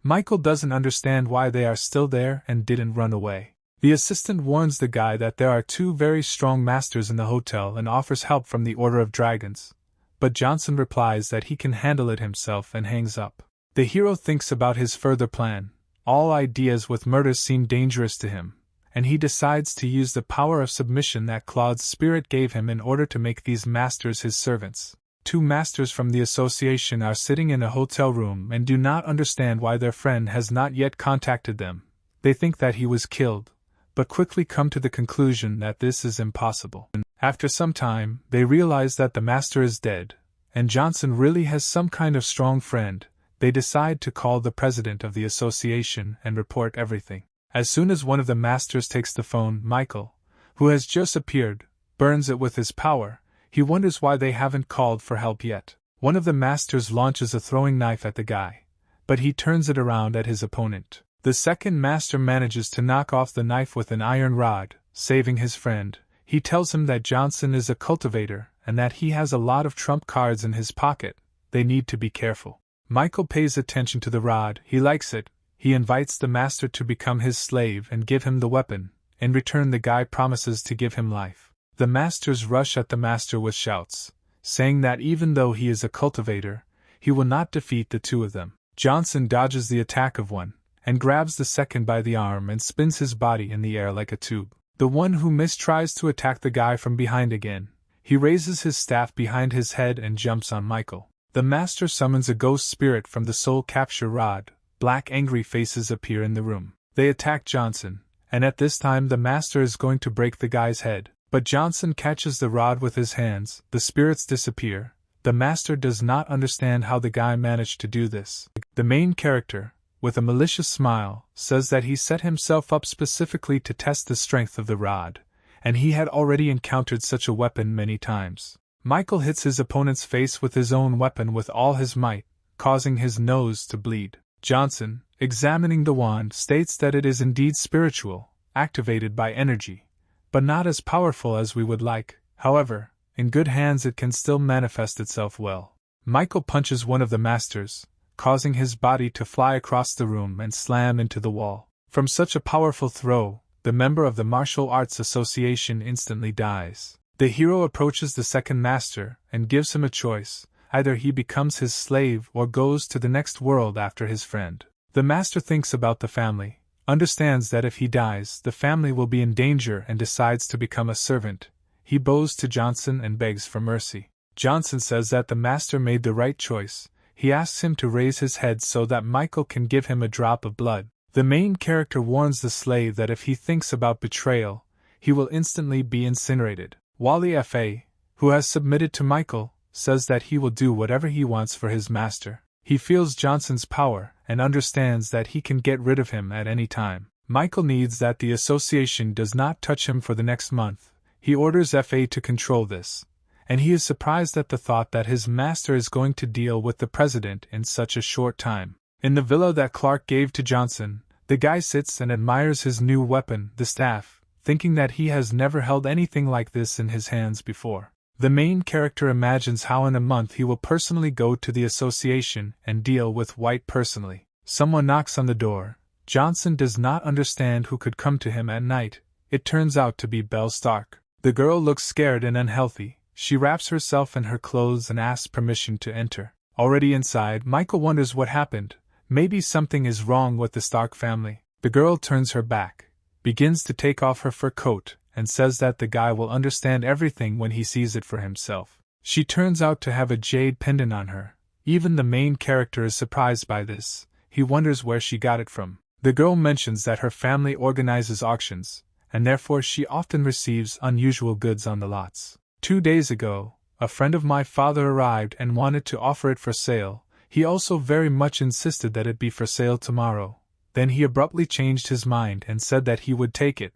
Michael doesn't understand why they are still there and didn't run away. The assistant warns the guy that there are 2 very strong masters in the hotel and offers help from the Order of Dragons, but Johnson replies that he can handle it himself and hangs up. The hero thinks about his further plan. All ideas with murders seem dangerous to him, and he decides to use the power of submission that Claude's spirit gave him in order to make these masters his servants. 2 masters from the association are sitting in a hotel room and do not understand why their friend has not yet contacted them. They think that he was killed, but quickly come to the conclusion that this is impossible. After some time, they realize that the master is dead, and Johnson really has some kind of strong friend. They decide to call the president of the association and report everything. As soon as one of the masters takes the phone, Michael, who has just appeared, burns it with his power. He wonders why they haven't called for help yet. One of the masters launches a throwing knife at the guy, but he turns it around at his opponent. The second master manages to knock off the knife with an iron rod, saving his friend. He tells him that Johnson is a cultivator and that he has a lot of trump cards in his pocket. They need to be careful. Michael pays attention to the rod. He likes it. He invites the master to become his slave and give him the weapon. In return, the guy promises to give him life. The masters rush at the master with shouts, saying that even though he is a cultivator, he will not defeat the 2 of them. Johnson dodges the attack of one, and grabs the second by the arm and spins his body in the air like a tube. The one who missed tries to attack the guy from behind again. He raises his staff behind his head and jumps on Michael. The master summons a ghost spirit from the soul capture rod. Black angry faces appear in the room. They attack Johnson, and at this time the master is going to break the guy's head. But Johnson catches the rod with his hands. The spirits disappear. The master does not understand how the guy managed to do this. The main character, with a malicious smile, says that he set himself up specifically to test the strength of the rod, and he had already encountered such a weapon many times. Michael hits his opponent's face with his own weapon with all his might, causing his nose to bleed. Johnson, examining the wand, states that it is indeed spiritual, activated by energy, but not as powerful as we would like. However, in good hands it can still manifest itself well. Michael punches one of the masters, causing his body to fly across the room and slam into the wall. From such a powerful throw, the member of the Martial Arts Association instantly dies. The hero approaches the second master and gives him a choice. Either he becomes his slave or goes to the next world after his friend. The master thinks about the family, understands that if he dies, the family will be in danger and decides to become a servant. He bows to Johnson and begs for mercy. Johnson says that the master made the right choice. He asks him to raise his head so that Michael can give him a drop of blood. The main character warns the slave that if he thinks about betrayal, he will instantly be incinerated. Wally F.A., who has submitted to Michael, says that he will do whatever he wants for his master. He feels Johnson's power and understands that he can get rid of him at any time. Michael needs that the association does not touch him for the next month. He orders F.A. to control this, and he is surprised at the thought that his master is going to deal with the president in such a short time. In the villa that Clark gave to Johnson, the guy sits and admires his new weapon, the staff, thinking that he has never held anything like this in his hands before. The main character imagines how in a month he will personally go to the association and deal with White personally. Someone knocks on the door. Johnson does not understand who could come to him at night. It turns out to be Belle Stark. The girl looks scared and unhealthy. She wraps herself in her clothes and asks permission to enter. Already inside, Michael wonders what happened. Maybe something is wrong with the Stark family. The girl turns her back. begins to take off her fur coat, and says that the guy will understand everything when he sees it for himself. She turns out to have a jade pendant on her. Even the main character is surprised by this. He wonders where she got it from. The girl mentions that her family organizes auctions, and therefore she often receives unusual goods on the lots. 2 days ago, a friend of my father arrived and wanted to offer it for sale. He also very much insisted that it be for sale tomorrow. Then he abruptly changed his mind and said that he would take it,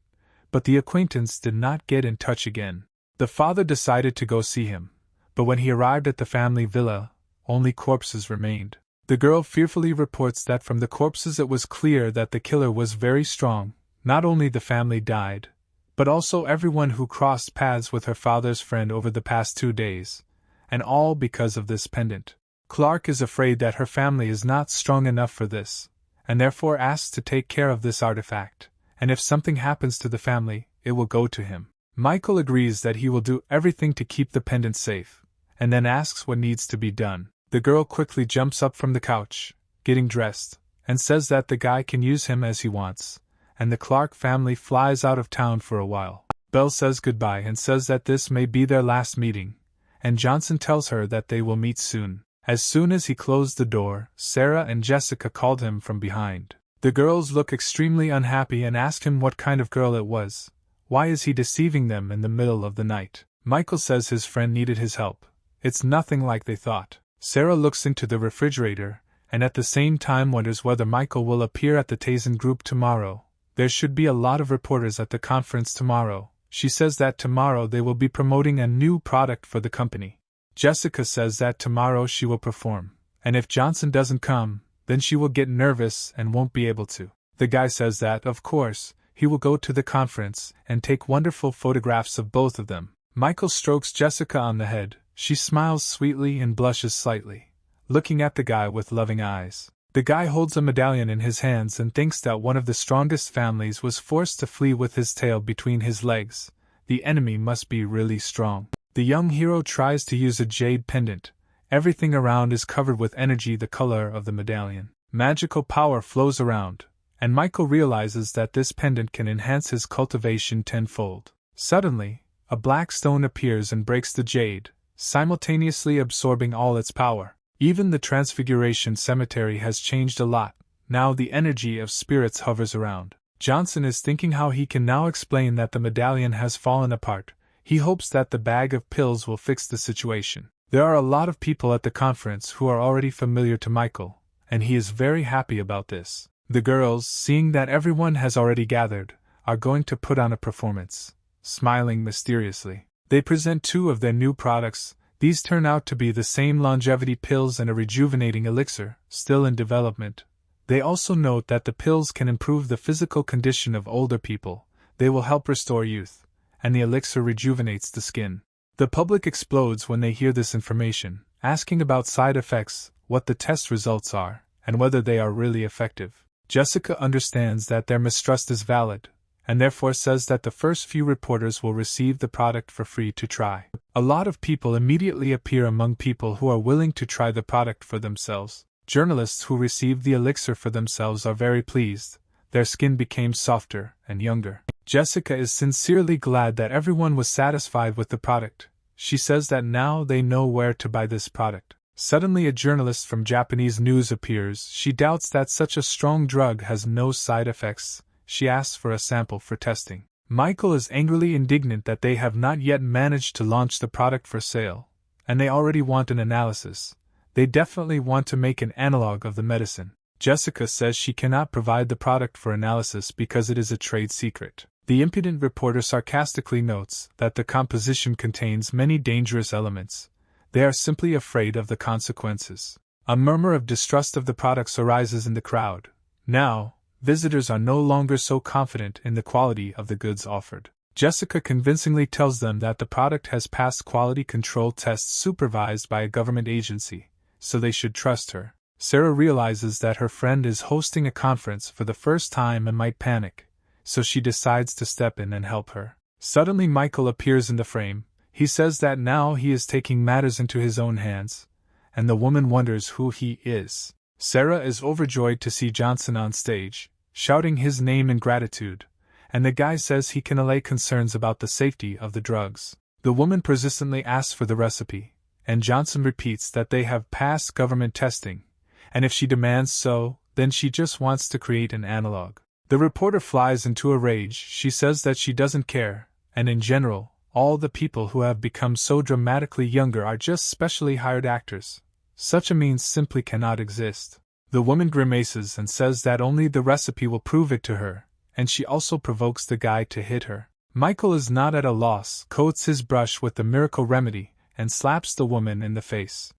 but the acquaintance did not get in touch again. The father decided to go see him, but when he arrived at the family villa, only corpses remained. The girl fearfully reports that from the corpses it was clear that the killer was very strong. Not only the family died, but also everyone who crossed paths with her father's friend over the past 2 days, and all because of this pendant. Clark is afraid that her family is not strong enough for this, and therefore asks to take care of this artifact, and if something happens to the family, it will go to him. Michael agrees that he will do everything to keep the pendant safe, and then asks what needs to be done. The girl quickly jumps up from the couch, getting dressed, and says that the guy can use him as he wants, and the Clark family flies out of town for a while. Belle says goodbye and says that this may be their last meeting, and Johnson tells her that they will meet soon. As soon as he closed the door, Sarah and Jessica called him from behind. The girls look extremely unhappy and ask him what kind of girl it was. Why is he deceiving them in the middle of the night? Michael says his friend needed his help. It's nothing like they thought. Sarah looks into the refrigerator, and at the same time wonders whether Michael will appear at the Tasen Group tomorrow. There should be a lot of reporters at the conference tomorrow. She says that tomorrow they will be promoting a new product for the company. Jessica says that tomorrow she will perform, and if Johnson doesn't come, then she will get nervous and won't be able to. The guy says that, of course, he will go to the conference and take wonderful photographs of both of them. Michael strokes Jessica on the head. She smiles sweetly and blushes slightly, looking at the guy with loving eyes. The guy holds a medallion in his hands and thinks that one of the strongest families was forced to flee with his tail between his legs. The enemy must be really strong. The young hero tries to use a jade pendant. Everything around is covered with energy the color of the medallion. Magical power flows around, and Michael realizes that this pendant can enhance his cultivation tenfold. Suddenly, a black stone appears and breaks the jade, simultaneously absorbing all its power. Even the Transfiguration Cemetery has changed a lot. Now the energy of spirits hovers around. Johnson is thinking how he can now explain that the medallion has fallen apart. He hopes that the bag of pills will fix the situation. There are a lot of people at the conference who are already familiar to Michael, and he is very happy about this. The girls, seeing that everyone has already gathered, are going to put on a performance, smiling mysteriously. They present 2 of their new products. These turn out to be the same longevity pills and a rejuvenating elixir, still in development. They also note that the pills can improve the physical condition of older people. They will help restore youth, and the elixir rejuvenates the skin. The public explodes when they hear this information, asking about side effects, what the test results are, and whether they are really effective. Jessica understands that their mistrust is valid, and therefore says that the first few reporters will receive the product for free to try. A lot of people immediately appear among people who are willing to try the product for themselves. Journalists who received the elixir for themselves are very pleased. Their skin became softer and younger. Jessica is sincerely glad that everyone was satisfied with the product. She says that now they know where to buy this product. Suddenly a journalist from Japanese news appears. She doubts that such a strong drug has no side effects. She asks for a sample for testing. Michael is angrily indignant that they have not yet managed to launch the product for sale, and they already want an analysis. They definitely want to make an analog of the medicine. Jessica says she cannot provide the product for analysis because it is a trade secret. The impudent reporter sarcastically notes that the composition contains many dangerous elements. They are simply afraid of the consequences. A murmur of distrust of the products arises in the crowd. Now, visitors are no longer so confident in the quality of the goods offered. Jessica convincingly tells them that the product has passed quality control tests supervised by a government agency, so they should trust her. Sarah realizes that her friend is hosting a conference for the first time and might panic, so she decides to step in and help her. Suddenly Michael appears in the frame. He says that now he is taking matters into his own hands, and the woman wonders who he is. Sarah is overjoyed to see Johnson on stage, shouting his name in gratitude, and the guy says he can allay concerns about the safety of the drugs. The woman persistently asks for the recipe, and Johnson repeats that they have passed government testing, and if she demands so, then she just wants to create an analog. The reporter flies into a rage. She says that she doesn't care, and in general, all the people who have become so dramatically younger are just specially hired actors. Such a means simply cannot exist. The woman grimaces and says that only the recipe will prove it to her, and she also provokes the guy to hit her. Michael is not at a loss, coats his brush with the miracle remedy, and slaps the woman in the face.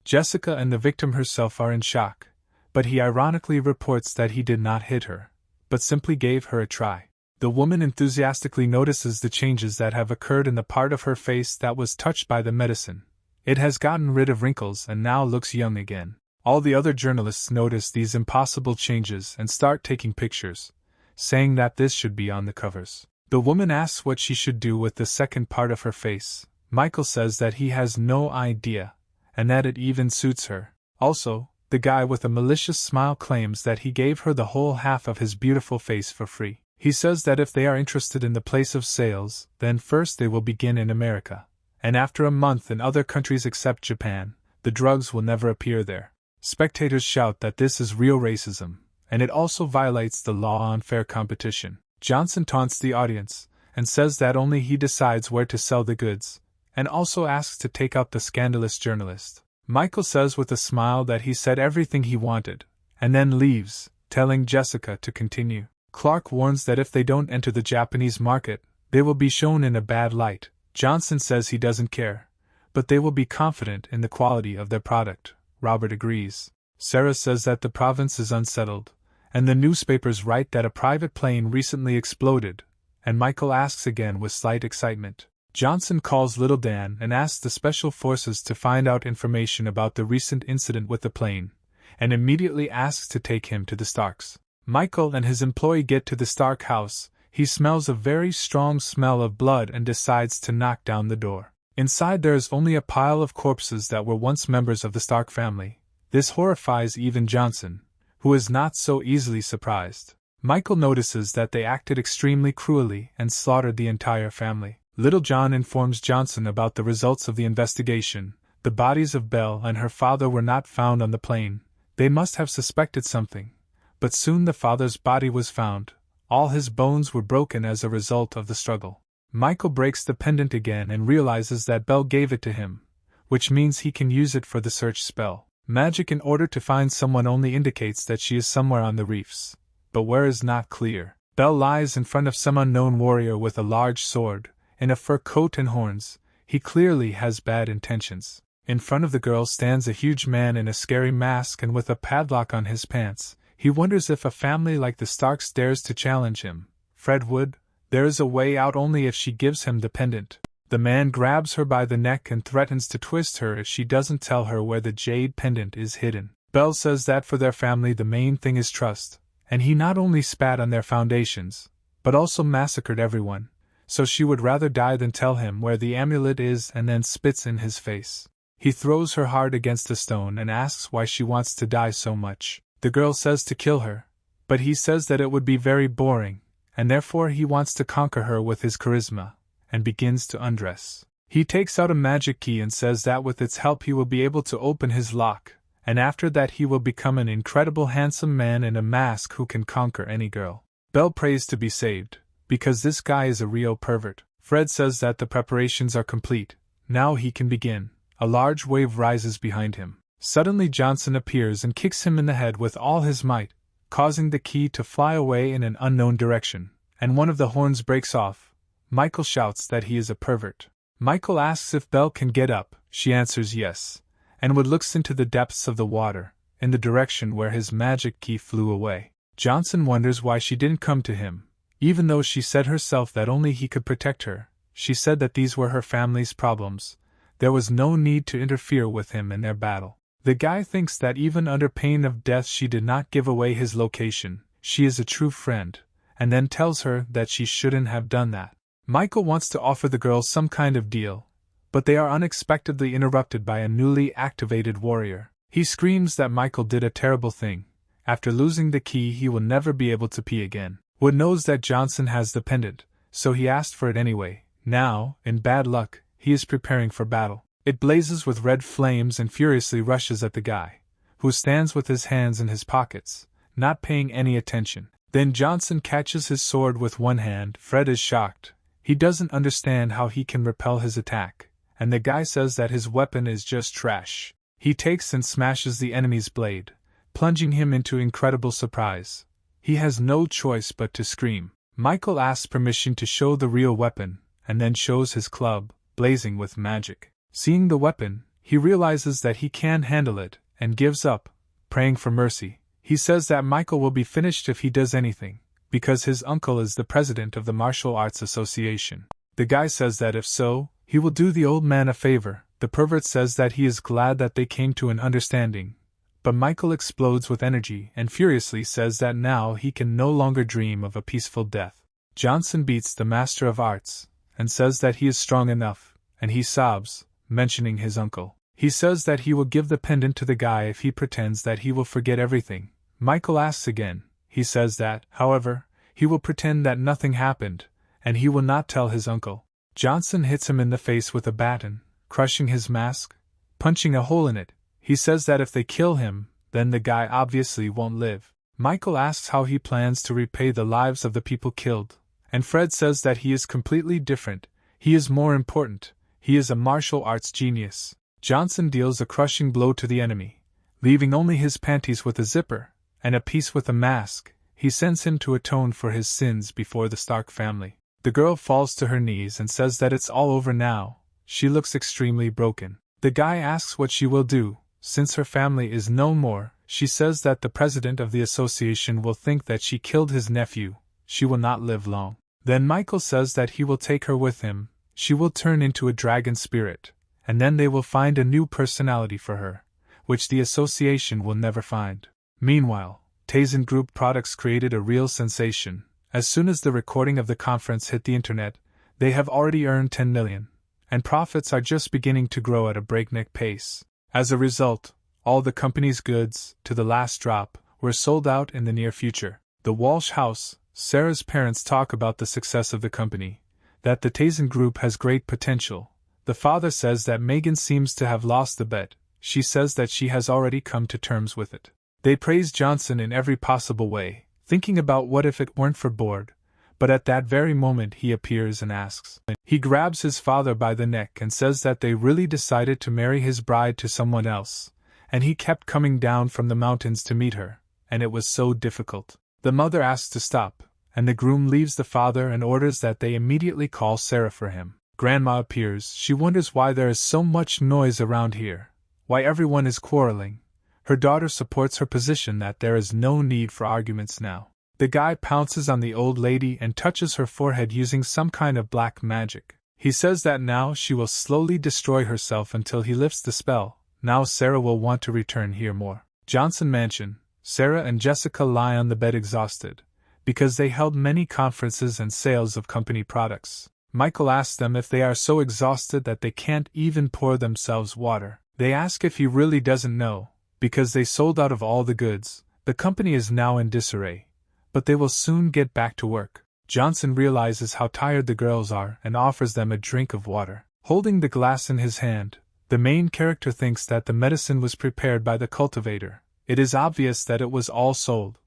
Jessica and the victim herself are in shock, but he ironically reports that he did not hit her, but simply gave her a try. The woman enthusiastically notices the changes that have occurred in the part of her face that was touched by the medicine. It has gotten rid of wrinkles and now looks young again. All the other journalists notice these impossible changes and start taking pictures, saying that this should be on the covers. The woman asks what she should do with the second part of her face. Michael says that he has no idea, and that it even suits her. Also, the guy with a malicious smile claims that he gave her the whole half of his beautiful face for free. He says that if they are interested in the place of sales, then first they will begin in America, and after a month in other countries except Japan, the drugs will never appear there. Spectators shout that this is real racism, and it also violates the law on fair competition. Johnson taunts the audience, and says that only he decides where to sell the goods, and also asks to take out the scandalous journalist. Michael says with a smile that he said everything he wanted, and then leaves, telling Jessica to continue. Clark warns that if they don't enter the Japanese market, they will be shown in a bad light. Johnson says he doesn't care, but they will be confident in the quality of their product. Robert agrees. Sarah says that the province is unsettled, and the newspapers write that a private plane recently exploded, and Michael asks again with slight excitement. Johnson calls Little Dan and asks the special forces to find out information about the recent incident with the plane, and immediately asks to take him to the Starks. Michael and his employee get to the Stark house. He smells a very strong smell of blood and decides to knock down the door. Inside there is only a pile of corpses that were once members of the Stark family. This horrifies even Johnson, who is not so easily surprised. Michael notices that they acted extremely cruelly and slaughtered the entire family. Little John informs Johnson about the results of the investigation. The bodies of Belle and her father were not found on the plane. They must have suspected something. But soon the father's body was found. All his bones were broken as a result of the struggle. Michael breaks the pendant again and realizes that Belle gave it to him, which means he can use it for the search spell. Magic in order to find someone only indicates that she is somewhere on the reefs, but where is not clear. Belle lies in front of some unknown warrior with a large sword, in a fur coat and horns. He clearly has bad intentions. In front of the girl stands a huge man in a scary mask and with a padlock on his pants. He wonders if a family like the Starks dares to challenge him. Fred would. There is a way out only if she gives him the pendant. The man grabs her by the neck and threatens to twist her if she doesn't tell her where the Jade Pendant is hidden. Belle says that for their family the main thing is trust, and he not only spat on their foundations, but also massacred everyone, so she would rather die than tell him where the amulet is and then spits in his face. He throws her hard against a stone and asks why she wants to die so much. The girl says to kill her, but he says that it would be very boring, and therefore he wants to conquer her with his charisma, and begins to undress. He takes out a magic key and says that with its help he will be able to open his lock, and after that he will become an incredible handsome man in a mask who can conquer any girl. Belle prays to be saved, because this guy is a real pervert. Fred says that the preparations are complete. Now he can begin. A large wave rises behind him. Suddenly Johnson appears and kicks him in the head with all his might, causing the key to fly away in an unknown direction, and one of the horns breaks off. Michael shouts that he is a pervert. Michael asks if Belle can get up. She answers yes, and looks into the depths of the water, in the direction where his magic key flew away. Johnson wonders why she didn't come to him, even though she said herself that only he could protect her. She said that these were her family's problems. There was no need to interfere with him in their battle. The guy thinks that even under pain of death she did not give away his location. She is a true friend, and then tells her that she shouldn't have done that. Michael wants to offer the girl some kind of deal, but they are unexpectedly interrupted by a newly activated warrior. He screams that Michael did a terrible thing. After losing the key he will never be able to pee again. Wood knows that Johnson has the pendant, so he asked for it anyway. Now, in bad luck, he is preparing for battle. It blazes with red flames and furiously rushes at the guy, who stands with his hands in his pockets, not paying any attention. Then Johnson catches his sword with one hand. Fred is shocked. He doesn't understand how he can repel his attack, and the guy says that his weapon is just trash. He takes and smashes the enemy's blade, plunging him into incredible surprise. He has no choice but to scream. Michael asks permission to show the real weapon, and then shows his club, blazing with magic. Seeing the weapon, he realizes that he can't handle it, and gives up, praying for mercy. He says that Michael will be finished if he does anything, because his uncle is the president of the Martial Arts Association. The guy says that if so, he will do the old man a favor. The pervert says that he is glad that they came to an understanding, but Michael explodes with energy and furiously says that now he can no longer dream of a peaceful death. Johnson beats the Master of Arts, and says that he is strong enough, and he sobs, mentioning his uncle. He says that he will give the pendant to the guy if he pretends that he will forget everything. Michael asks again. He says that, however, he will pretend that nothing happened, and he will not tell his uncle. Johnson hits him in the face with a baton, crushing his mask, punching a hole in it. He says that if they kill him, then the guy obviously won't live. Michael asks how he plans to repay the lives of the people killed, and Fred says that he is completely different. He is more important. He is a martial arts genius. Johnson deals a crushing blow to the enemy, leaving only his panties with a zipper and a piece with a mask. He sends him to atone for his sins before the Stark family. The girl falls to her knees and says that it's all over now. She looks extremely broken. The guy asks what she will do, since her family is no more. She says that the president of the association will think that she killed his nephew. She will not live long. Then Michael says that he will take her with him. She will turn into a dragon spirit, and then they will find a new personality for her, which the association will never find. Meanwhile, Tasen Group products created a real sensation. As soon as the recording of the conference hit the internet, they have already earned 10 million, and profits are just beginning to grow at a breakneck pace. As a result, all the company's goods, to the last drop, were sold out in the near future. The Walsh house, Sarah's parents talk about the success of the company, that the Tasen Group has great potential. The father says that Megan seems to have lost the bet. She says that she has already come to terms with it. They praise Johnson in every possible way, thinking about what if it weren't for Board, but at that very moment he appears and asks. He grabs his father by the neck and says that they really decided to marry his bride to someone else, and he kept coming down from the mountains to meet her, and it was so difficult. The mother asks to stop, and the groom leaves the father and orders that they immediately call Sarah for him. Grandma appears. She wonders why there is so much noise around here, why everyone is quarreling. Her daughter supports her position that there is no need for arguments now. The guy pounces on the old lady and touches her forehead using some kind of black magic. He says that now she will slowly destroy herself until he lifts the spell. Now Sarah will want to return here more. Johnson Mansion. Sarah and Jessica lie on the bed exhausted, because they held many conferences and sales of company products. Michael asks them if they are so exhausted that they can't even pour themselves water. They ask if he really doesn't know, because they sold out of all the goods. The company is now in disarray, but they will soon get back to work. Johnson realizes how tired the girls are and offers them a drink of water. Holding the glass in his hand, the main character thinks that the medicine was prepared by the cultivator. It is obvious that it was all sold,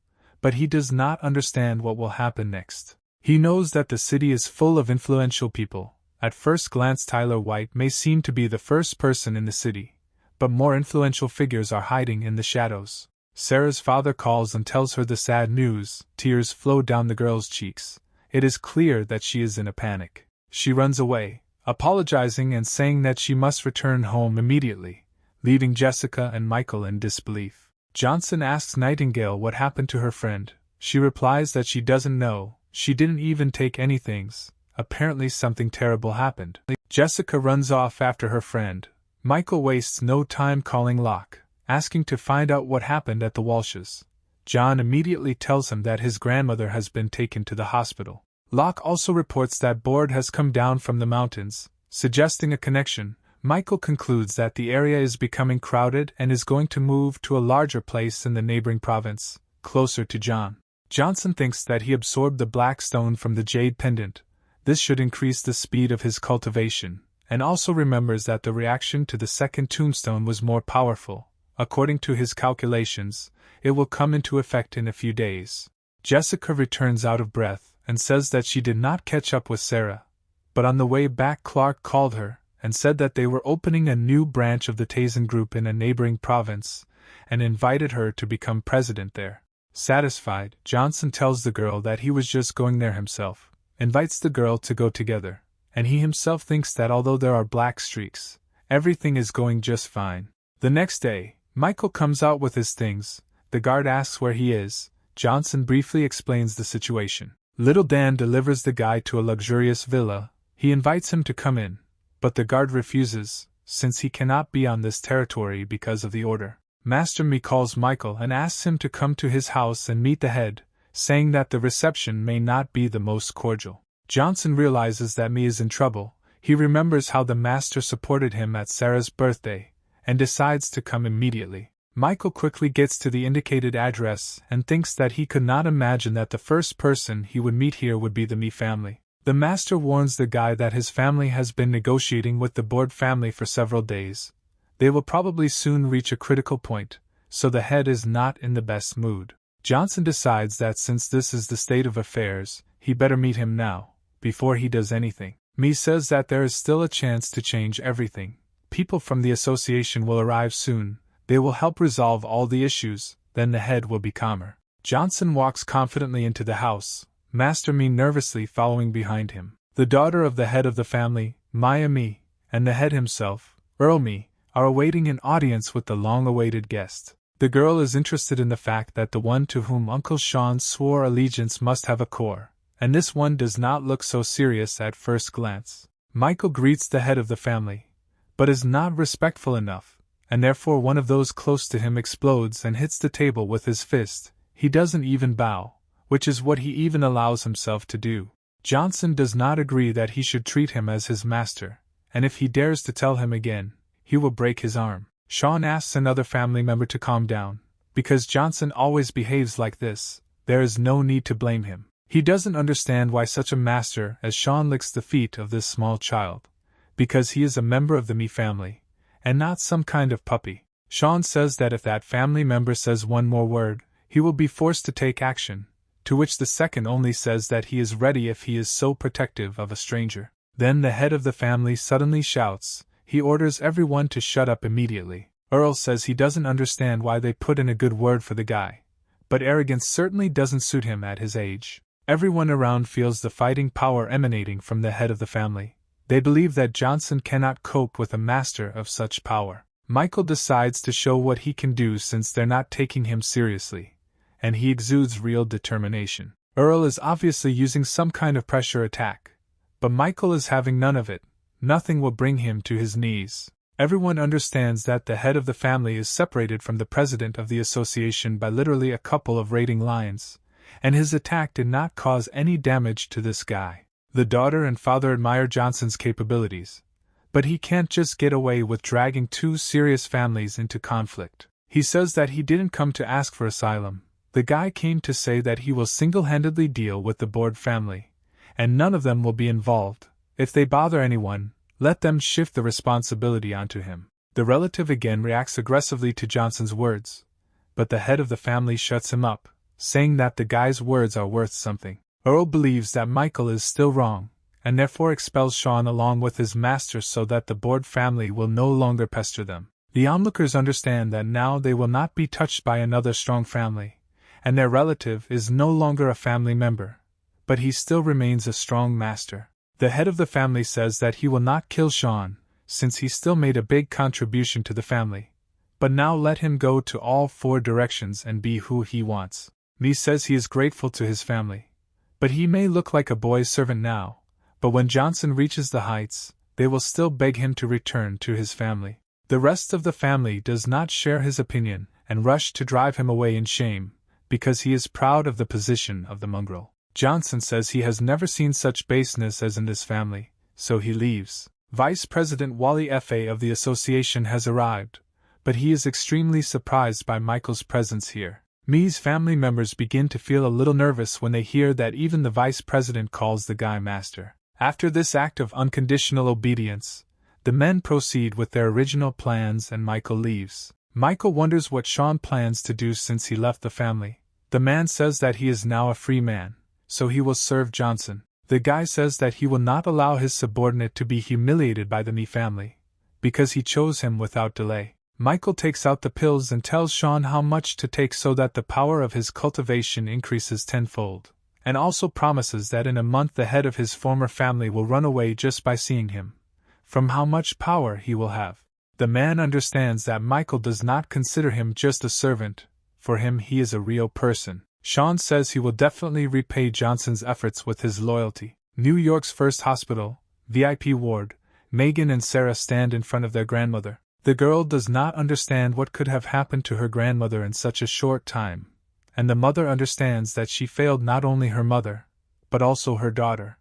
but he does not understand what will happen next. He knows that the city is full of influential people. At first glance, Tyler White may seem to be the first person in the city, but more influential figures are hiding in the shadows. Sarah's father calls and tells her the sad news. Tears flow down the girl's cheeks. It is clear that she is in a panic. She runs away, apologizing and saying that she must return home immediately, leaving Jessica and Michael in disbelief. Johnson asks Nightingale what happened to her friend. She replies that she doesn't know. She didn't even take any things. Apparently something terrible happened. Jessica runs off after her friend. Michael wastes no time calling Locke, asking to find out what happened at the Walshes. John immediately tells him that his grandmother has been taken to the hospital. Locke also reports that Board has come down from the mountains, suggesting a connection. Michael concludes that the area is becoming crowded and is going to move to a larger place in the neighboring province, closer to John. Johnson thinks that he absorbed the black stone from the Jade Pendant. This should increase the speed of his cultivation, and also remembers that the reaction to the second tombstone was more powerful. According to his calculations, it will come into effect in a few days. Jessica returns out of breath and says that she did not catch up with Sarah, but on the way back Clark called her and said that they were opening a new branch of the Tasen Group in a neighboring province and invited her to become president there. Satisfied, Johnson tells the girl that he was just going there himself, invites the girl to go together, and he himself thinks that although there are black streaks, everything is going just fine. The next day, Michael comes out with his things. The guard asks where he is. Johnson briefly explains the situation. Little Dan delivers the guy to a luxurious villa. He invites him to come in, but the guard refuses, since he cannot be on this territory because of the order. Master Mi calls Michael and asks him to come to his house and meet the head, saying that the reception may not be the most cordial. Johnson realizes that Mi is in trouble. He remembers how the master supported him at Sarah's birthday, and decides to come immediately. Michael quickly gets to the indicated address and thinks that he could not imagine that the first person he would meet here would be the Mi family. The master warns the guy that his family has been negotiating with the Board family for several days. They will probably soon reach a critical point, so the head is not in the best mood. Johnson decides that since this is the state of affairs, he better meet him now, before he does anything. Mi says that there is still a chance to change everything. People from the association will arrive soon. They will help resolve all the issues, then the head will be calmer. Johnson walks confidently into the house, Master Mi nervously following behind him. The daughter of the head of the family, Maya Mi, and the head himself, Earl Mi, are awaiting an audience with the long-awaited guest. The girl is interested in the fact that the one to whom Uncle Sean swore allegiance must have a core, and this one does not look so serious at first glance. Michael greets the head of the family, but is not respectful enough, and therefore one of those close to him explodes and hits the table with his fist. He doesn't even bow, which is what he even allows himself to do. Johnson does not agree that he should treat him as his master, and if he dares to tell him again, he will break his arm. Sean asks another family member to calm down. Because Johnson always behaves like this, there is no need to blame him. He doesn't understand why such a master as Sean licks the feet of this small child, because he is a member of the Mi family, and not some kind of puppy. Sean says that if that family member says one more word, he will be forced to take action, to which the second only says that he is ready if he is so protective of a stranger. Then the head of the family suddenly shouts. He orders everyone to shut up immediately. Earl says he doesn't understand why they put in a good word for the guy, but arrogance certainly doesn't suit him at his age. Everyone around feels the fighting power emanating from the head of the family. They believe that Johnson cannot cope with a master of such power. Michael decides to show what he can do since they're not taking him seriously, and he exudes real determination. Earl is obviously using some kind of pressure attack, but Michael is having none of it. Nothing will bring him to his knees. Everyone understands that the head of the family is separated from the president of the association by literally a couple of rating lines, and his attack did not cause any damage to this guy. The daughter and father admire Johnson's capabilities, but he can't just get away with dragging two serious families into conflict. He says that he didn't come to ask for asylum. The guy came to say that he will single-handedly deal with the Board family, and none of them will be involved. If they bother anyone, let them shift the responsibility onto him. The relative again reacts aggressively to Johnson's words, but the head of the family shuts him up, saying that the guy's words are worth something. Earl believes that Michael is still wrong, and therefore expels Sean along with his master so that the Board family will no longer pester them. The onlookers understand that now they will not be touched by another strong family, and their relative is no longer a family member, but he still remains a strong master. The head of the family says that he will not kill Sean, since he still made a big contribution to the family, but now let him go to all four directions and be who he wants. Mi says he is grateful to his family, but he may look like a boy's servant now, but when Johnson reaches the heights, they will still beg him to return to his family. The rest of the family does not share his opinion and rush to drive him away in shame, because he is proud of the position of the mongrel. Johnson says he has never seen such baseness as in this family, so he leaves. Vice President Wally F.A. of the association has arrived, but he is extremely surprised by Michael's presence here. Mi's family members begin to feel a little nervous when they hear that even the vice president calls the guy master. After this act of unconditional obedience, the men proceed with their original plans and Michael leaves. Michael wonders what Sean plans to do since he left the family. The man says that he is now a free man, so he will serve Johnson. The guy says that he will not allow his subordinate to be humiliated by the Mi family, because he chose him without delay. Michael takes out the pills and tells Sean how much to take so that the power of his cultivation increases tenfold, and also promises that in a month the head of his former family will run away just by seeing him, from how much power he will have. The man understands that Michael does not consider him just a servant. For him, he is a real person. Sean says he will definitely repay Johnson's efforts with his loyalty. New York's first hospital, VIP ward, Megan and Sarah stand in front of their grandmother. The girl does not understand what could have happened to her grandmother in such a short time, and the mother understands that she failed not only her mother, but also her daughter.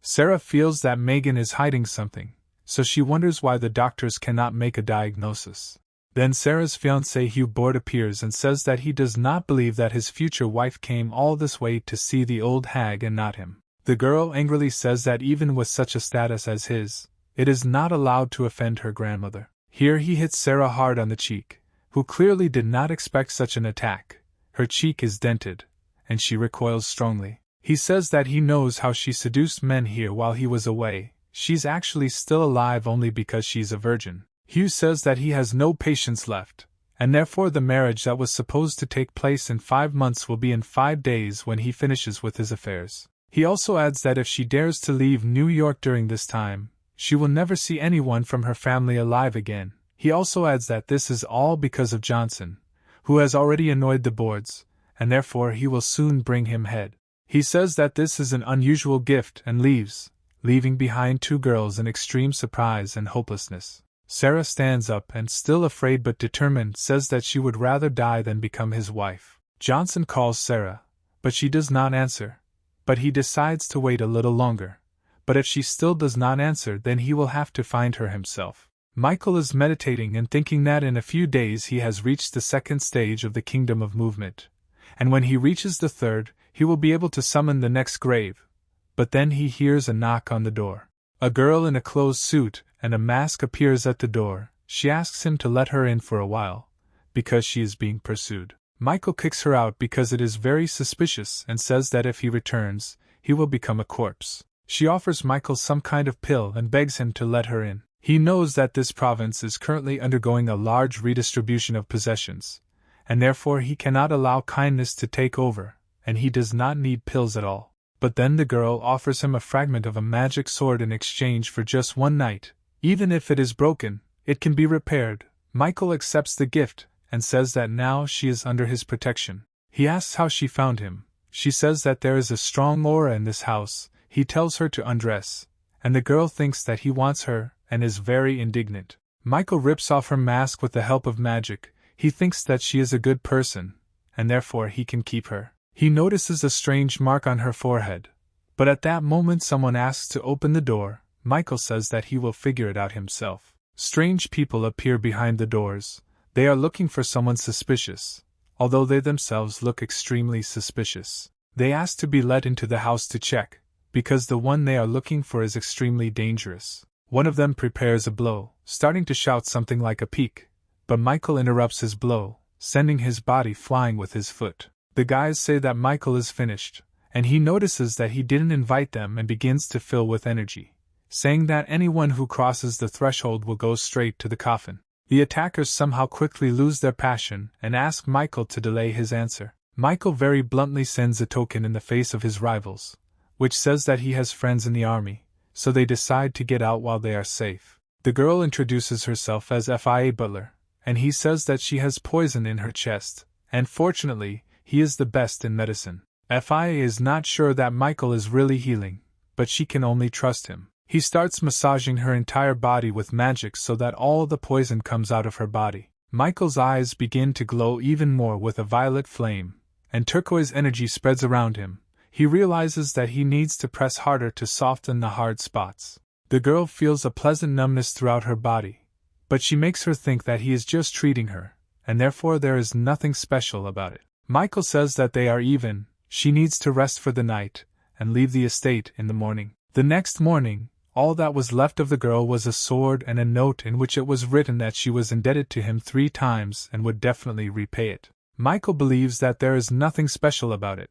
Sarah feels that Megan is hiding something, so she wonders why the doctors cannot make a diagnosis. Then Sarah's fiancé Hugh Board appears and says that he does not believe that his future wife came all this way to see the old hag and not him. The girl angrily says that even with such a status as his, it is not allowed to offend her grandmother. Here he hits Sarah hard on the cheek, who clearly did not expect such an attack. Her cheek is dented, and she recoils strongly. He says that he knows how she seduced men here while he was away. She's actually still alive only because she's a virgin. Hugh says that he has no patience left, and therefore the marriage that was supposed to take place in 5 months will be in 5 days when he finishes with his affairs. He also adds that if she dares to leave New York during this time, she will never see anyone from her family alive again. He also adds that this is all because of Johnson, who has already annoyed the boards, and therefore he will soon bring him head. He says that this is an unusual gift and leaves, leaving behind 2 girls in extreme surprise and hopelessness. Sarah stands up and, still afraid but determined, says that she would rather die than become his wife. Johnson calls Sarah, but she does not answer. But he decides to wait a little longer. But if she still does not answer, then he will have to find her himself. Michael is meditating and thinking that in a few days he has reached the 2nd stage of the Kingdom of Movement, and when he reaches the 3rd, he will be able to summon the next grave. But then he hears a knock on the door. A girl in a closed suit and a mask appears at the door. She asks him to let her in for a while, because she is being pursued. Michael kicks her out because it is very suspicious and says that if he returns, he will become a corpse. She offers Michael some kind of pill and begs him to let her in. He knows that this province is currently undergoing a large redistribution of possessions, and therefore he cannot allow kindness to take over, and he does not need pills at all. But then the girl offers him a fragment of a magic sword in exchange for just 1 night. Even if it is broken, it can be repaired. Michael accepts the gift and says that now she is under his protection. He asks how she found him. She says that there is a strong aura in this house. He tells her to undress, and the girl thinks that he wants her and is very indignant. Michael rips off her mask with the help of magic. He thinks that she is a good person, and therefore he can keep her. He notices a strange mark on her forehead, but at that moment someone asks to open the door. Michael says that he will figure it out himself. Strange people appear behind the doors. They are looking for someone suspicious, although they themselves look extremely suspicious. They ask to be let into the house to check, because the one they are looking for is extremely dangerous. One of them prepares a blow, starting to shout something like a peek, but Michael interrupts his blow, sending his body flying with his foot. The guys say that Michael is finished, and he notices that he didn't invite them and begins to fill with energy, saying that anyone who crosses the threshold will go straight to the coffin. The attackers somehow quickly lose their passion and ask Michael to delay his answer. Michael very bluntly sends a token in the face of his rivals, which says that he has friends in the army, so they decide to get out while they are safe. The girl introduces herself as FIA Butler, and he says that she has poison in her chest, and fortunately, he is the best in medicine. FIA is not sure that Michael is really healing, but she can only trust him. He starts massaging her entire body with magic so that all the poison comes out of her body. Michael's eyes begin to glow even more with a violet flame, and turquoise energy spreads around him. He realizes that he needs to press harder to soften the hard spots. The girl feels a pleasant numbness throughout her body, but she makes her think that he is just treating her, and therefore there is nothing special about it. Michael says that they are even, she needs to rest for the night, and leave the estate in the morning. The next morning, all that was left of the girl was a sword and a note in which it was written that she was indebted to him 3 times and would definitely repay it. Michael believes that there is nothing special about it,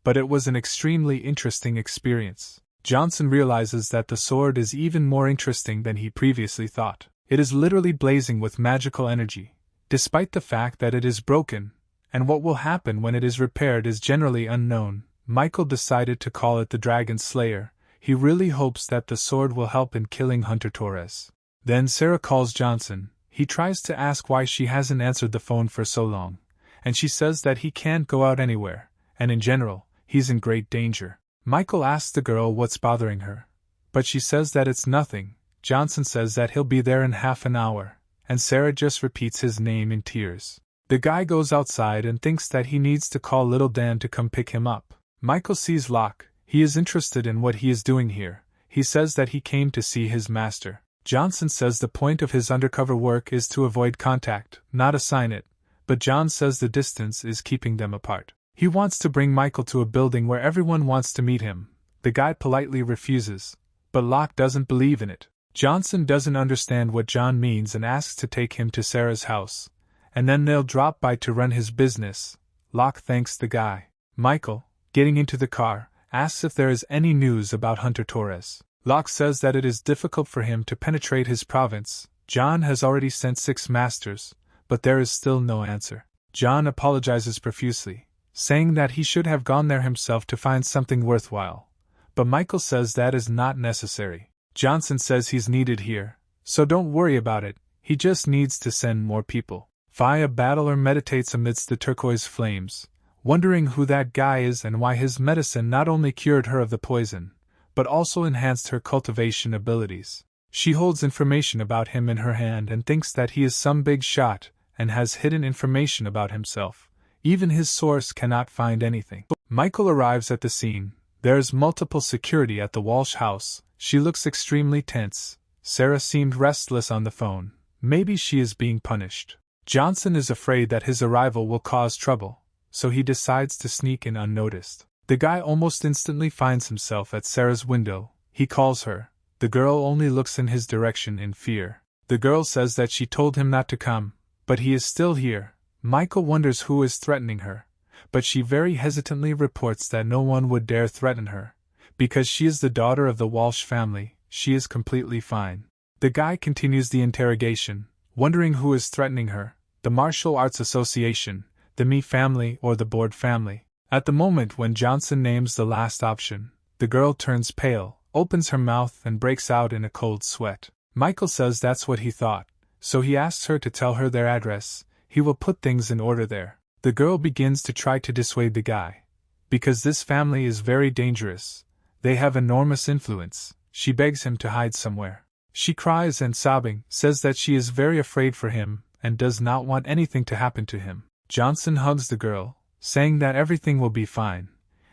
but it was an extremely interesting experience. Johnson realizes that the sword is even more interesting than he previously thought. It is literally blazing with magical energy, despite the fact that it is broken, and what will happen when it is repaired is generally unknown. Michael decided to call it the Dragon Slayer. He really hopes that the sword will help in killing Hunter Torres. Then Sarah calls Johnson. He tries to ask why she hasn't answered the phone for so long, and she says that he can't go out anywhere, and in general, he's in great danger. Michael asks the girl what's bothering her, but she says that it's nothing. Johnson says that he'll be there in half an hour, and Sarah just repeats his name in tears. The guy goes outside and thinks that he needs to call little Dan to come pick him up. Michael sees Locke. He is interested in what he is doing here. He says that he came to see his master. Johnson says the point of his undercover work is to avoid contact, not assign it, but John says the distance is keeping them apart. He wants to bring Michael to a building where everyone wants to meet him. The guy politely refuses, but Locke doesn't believe in it. Johnson doesn't understand what John means and asks to take him to Sarah's house, and then they'll drop by to run his business. Locke thanks the guy. Michael, getting into the car, asks if there is any news about Hunter Torres. Locke says that it is difficult for him to penetrate his province. John has already sent 6 masters, but there is still no answer. John apologizes profusely, saying that he should have gone there himself to find something worthwhile, but Michael says that is not necessary. Johnson says he's needed here, so don't worry about it, he just needs to send more people. Faya Battler meditates amidst the turquoise flames, wondering who that guy is and why his medicine not only cured her of the poison, but also enhanced her cultivation abilities. She holds information about him in her hand and thinks that he is some big shot and has hidden information about himself. Even his source cannot find anything. Michael arrives at the scene. There's multiple security at the Walsh house. She looks extremely tense. Sarah seemed restless on the phone. Maybe she is being punished. Johnson is afraid that his arrival will cause trouble, so he decides to sneak in unnoticed. The guy almost instantly finds himself at Sarah's window. He calls her. The girl only looks in his direction in fear. The girl says that she told him not to come, but he is still here. Michael wonders who is threatening her, but she very hesitantly reports that no one would dare threaten her. Because she is the daughter of the Walsh family, she is completely fine. The guy continues the interrogation, wondering who is threatening her, the Martial Arts Association, the Me family or the Board family. At the moment when Johnson names the last option, the girl turns pale, opens her mouth and breaks out in a cold sweat. Michael says that's what he thought, so he asks her to tell her their address. He will put things in order there. The girl begins to try to dissuade the guy. Because this family is very dangerous. They have enormous influence. She begs him to hide somewhere. She cries and sobbing, says that she is very afraid for him and does not want anything to happen to him. Johnson hugs the girl, saying that everything will be fine,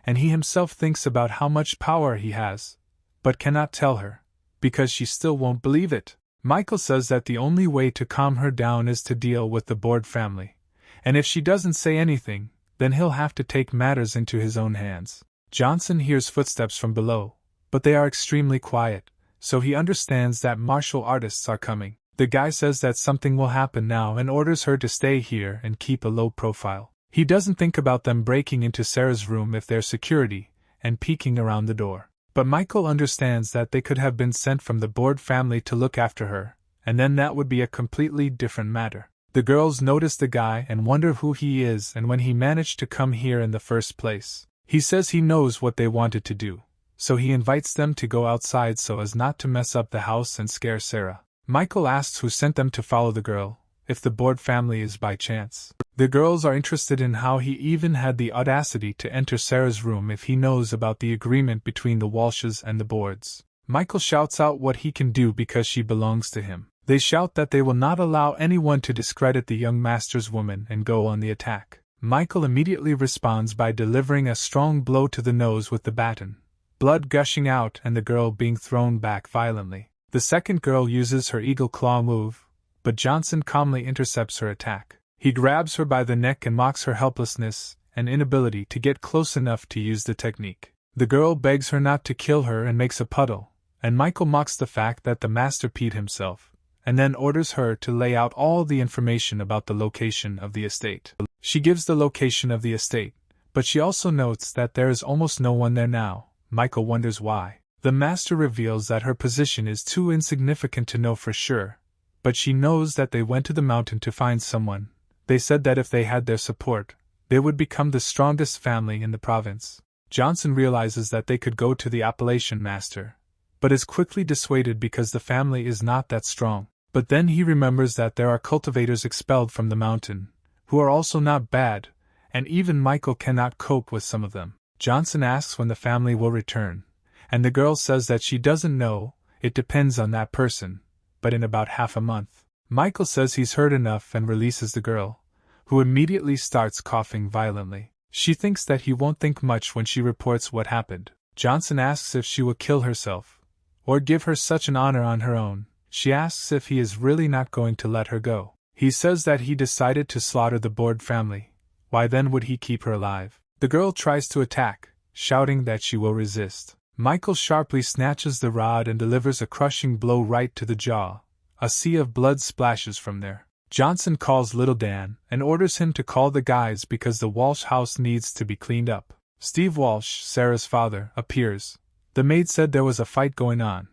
and he himself thinks about how much power he has, but cannot tell her, because she still won't believe it. Michael says that the only way to calm her down is to deal with the Board family, and if she doesn't say anything, then he'll have to take matters into his own hands. Johnson hears footsteps from below, but they are extremely quiet, so he understands that martial artists are coming. The guy says that something will happen now and orders her to stay here and keep a low profile. He doesn't think about them breaking into Sarah's room if they're security and peeking around the door. But Michael understands that they could have been sent from the Board family to look after her, and then that would be a completely different matter. The girls notice the guy and wonder who he is and when he managed to come here in the first place. He says he knows what they wanted to do, so he invites them to go outside so as not to mess up the house and scare Sarah. Michael asks who sent them to follow the girl, if the Board family is by chance. The girls are interested in how he even had the audacity to enter Sarah's room if he knows about the agreement between the Walshes and the Boards. Michael shouts out what he can do because she belongs to him. They shout that they will not allow anyone to discredit the young master's woman and go on the attack. Michael immediately responds by delivering a strong blow to the nose with the baton, blood gushing out and the girl being thrown back violently. The second girl uses her eagle claw move, but Johnson calmly intercepts her attack. He grabs her by the neck and mocks her helplessness, and inability to get close enough to use the technique. The girl begs her not to kill her and makes a puddle, and Michael mocks the fact that the master peed himself, and then orders her to lay out all the information about the location of the estate. She gives the location of the estate, but she also notes that there is almost no one there now. Michael wonders why. The master reveals that her position is too insignificant to know for sure, but she knows that they went to the mountain to find someone. They said that if they had their support, they would become the strongest family in the province. Johnson realizes that they could go to the Appalachian master, but is quickly dissuaded because the family is not that strong. But then he remembers that there are cultivators expelled from the mountain, who are also not bad, and even Michael cannot cope with some of them. Johnson asks when the family will return, and the girl says that she doesn't know, it depends on that person, but in about half a month. Michael says he's heard enough and releases the girl, who immediately starts coughing violently. She thinks that he won't think much when she reports what happened. Johnson asks if she will kill herself, or give her such an honor on her own. She asks if he is really not going to let her go. He says that he decided to slaughter the Board family. Why then would he keep her alive? The girl tries to attack, shouting that she will resist. Michael sharply snatches the rod and delivers a crushing blow right to the jaw. A sea of blood splashes from there. Johnson calls Little Dan and orders him to call the guys because the Walsh house needs to be cleaned up. Steve Walsh, Sarah's father, appears. The maid said there was a fight going on,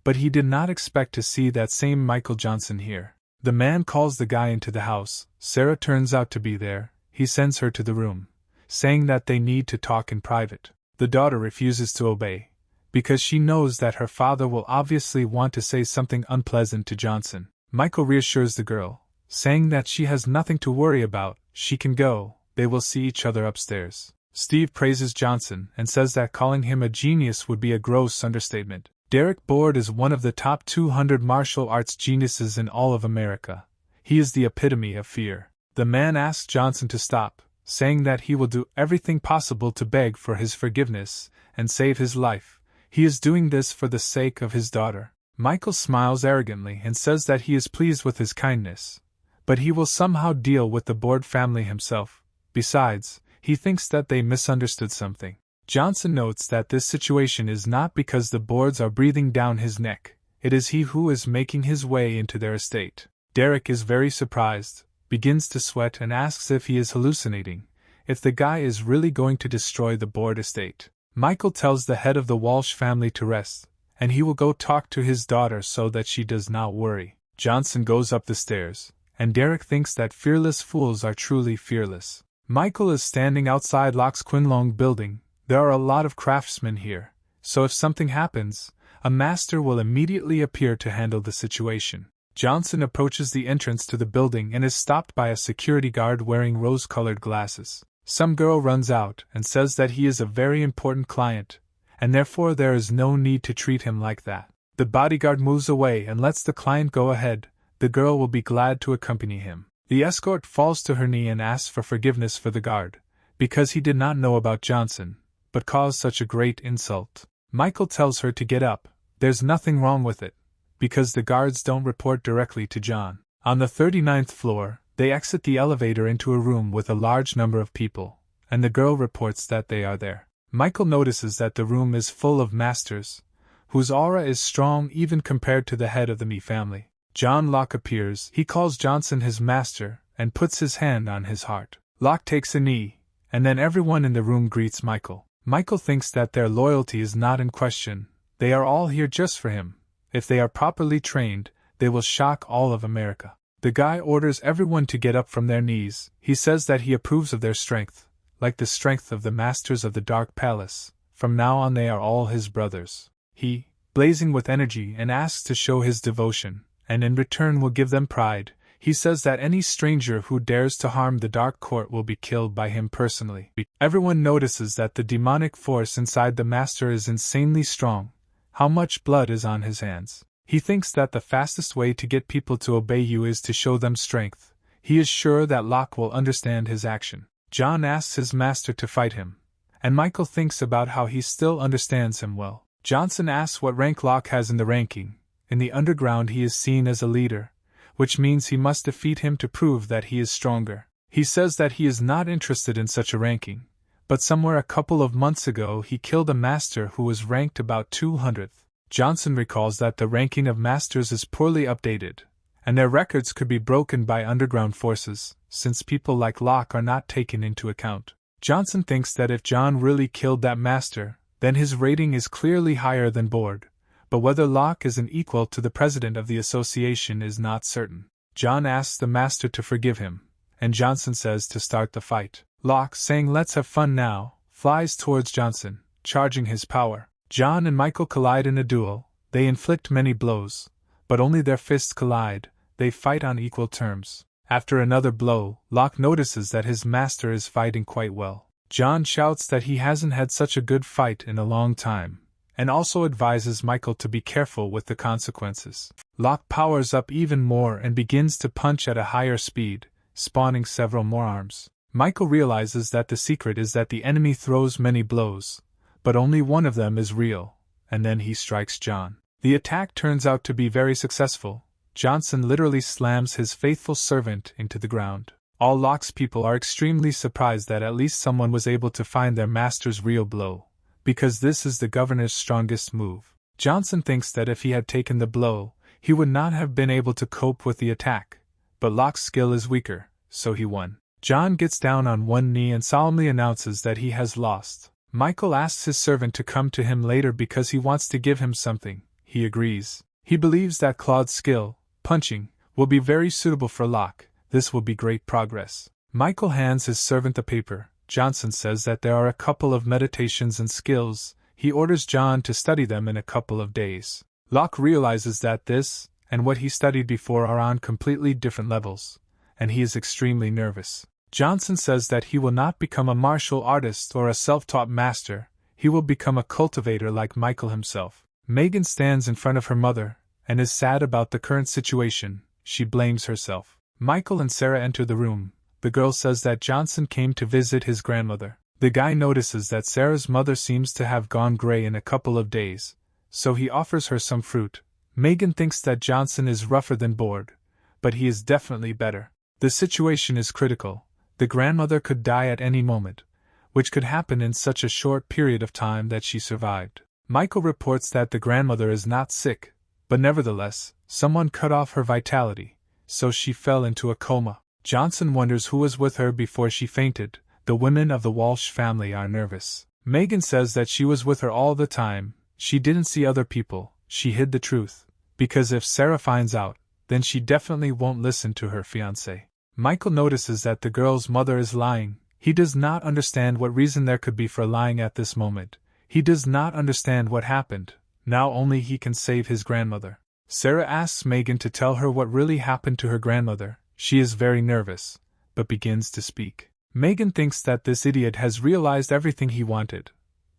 but he did not expect to see that same Michael Johnson here. The man calls the guy into the house. Sarah turns out to be there. He sends her to the room, saying that they need to talk in private. The daughter refuses to obey, because she knows that her father will obviously want to say something unpleasant to Johnson. Michael reassures the girl, saying that she has nothing to worry about, she can go, they will see each other upstairs. Steve praises Johnson and says that calling him a genius would be a gross understatement. Derek Board is one of the top 200 martial arts geniuses in all of America. He is the epitome of fear. The man asks Johnson to stop, saying that he will do everything possible to beg for his forgiveness and save his life. He is doing this for the sake of his daughter. Michael smiles arrogantly and says that he is pleased with his kindness, but he will somehow deal with the Board family himself. Besides, he thinks that they misunderstood something. Johnson notes that this situation is not because the Boards are breathing down his neck, it is he who is making his way into their estate. Derek is very surprised, begins to sweat and asks if he is hallucinating, if the guy is really going to destroy the Board estate. Michael tells the head of the Walsh family to rest, and he will go talk to his daughter so that she does not worry. Johnson goes up the stairs, and Derek thinks that fearless fools are truly fearless. Michael is standing outside Locke's Quinlong building. There are a lot of craftsmen here, so if something happens, a master will immediately appear to handle the situation. Johnson approaches the entrance to the building and is stopped by a security guard wearing rose-colored glasses. Some girl runs out and says that he is a very important client, and therefore there is no need to treat him like that. The bodyguard moves away and lets the client go ahead. The girl will be glad to accompany him. The escort falls to her knee and asks for forgiveness for the guard, because he did not know about Johnson, but caused such a great insult. Michael tells her to get up. There's nothing wrong with it, because the guards don't report directly to John. On the 39th floor, they exit the elevator into a room with a large number of people, and the girl reports that they are there. Michael notices that the room is full of masters, whose aura is strong even compared to the head of the Mi family. John Locke appears. He calls Johnson his master and puts his hand on his heart. Locke takes a knee, and then everyone in the room greets Michael. Michael thinks that their loyalty is not in question. They are all here just for him. If they are properly trained, they will shock all of America. The guy orders everyone to get up from their knees. He says that he approves of their strength, like the strength of the masters of the Dark Palace. From now on they are all his brothers. He, blazing with energy, and asks to show his devotion, and in return will give them pride. He says that any stranger who dares to harm the Dark Court will be killed by him personally. Everyone notices that the demonic force inside the master is insanely strong. How much blood is on his hands? He thinks that the fastest way to get people to obey you is to show them strength. He is sure that Locke will understand his action. John asks his master to fight him, and Michael thinks about how he still understands him well. Johnson asks what rank Locke has in the ranking. In the underground he is seen as a leader, which means he must defeat him to prove that he is stronger. He says that he is not interested in such a ranking, but somewhere a couple of months ago he killed a master who was ranked about 200th. Johnson recalls that the ranking of masters is poorly updated, and their records could be broken by underground forces, since people like Locke are not taken into account. Johnson thinks that if John really killed that master, then his rating is clearly higher than Board, but whether Locke is an equal to the president of the association is not certain. John asks the master to forgive him, and Johnson says to start the fight. Locke, saying let's have fun now, flies towards Johnson, charging his power. John and Michael collide in a duel. They inflict many blows, but only their fists collide. They fight on equal terms. After another blow, Locke notices that his master is fighting quite well. John shouts that he hasn't had such a good fight in a long time, and also advises Michael to be careful with the consequences. Locke powers up even more and begins to punch at a higher speed, spawning several more arms. Michael realizes that the secret is that the enemy throws many blows, but only one of them is real, and then he strikes John. The attack turns out to be very successful. Johnson literally slams his faithful servant into the ground. All Locke's people are extremely surprised that at least someone was able to find their master's real blow, because this is the governor's strongest move. Johnson thinks that if he had taken the blow, he would not have been able to cope with the attack, but Locke's skill is weaker, so he won. John gets down on one knee and solemnly announces that he has lost. Michael asks his servant to come to him later because he wants to give him something. He agrees. He believes that Claude's skill, punching, will be very suitable for Locke. This will be great progress. Michael hands his servant the paper. Johnson says that there are a couple of meditations and skills. He orders John to study them in a couple of days. Locke realizes that this, and what he studied before, are on completely different levels, and he is extremely nervous. Johnson says that he will not become a martial artist or a self-taught master. He will become a cultivator like Michael himself. Megan stands in front of her mother, and is sad about the current situation. She blames herself. Michael and Sarah enter the room. The girl says that Johnson came to visit his grandmother. The guy notices that Sarah's mother seems to have gone gray in a couple of days, so he offers her some fruit. Megan thinks that Johnson is rougher than Board, but he is definitely better. The situation is critical. The grandmother could die at any moment, which could happen in such a short period of time that she survived. Michael reports that the grandmother is not sick, but nevertheless, someone cut off her vitality, so she fell into a coma. Johnson wonders who was with her before she fainted. The women of the Walsh family are nervous. Megan says that she was with her all the time. She didn't see other people. She hid the truth, because if Sarah finds out, then she definitely won't listen to her fiancé. Michael notices that the girl's mother is lying. He does not understand what reason there could be for lying at this moment. He does not understand what happened. Now only he can save his grandmother. Sarah asks Megan to tell her what really happened to her grandmother. She is very nervous, but begins to speak. Megan thinks that this idiot has realized everything he wanted,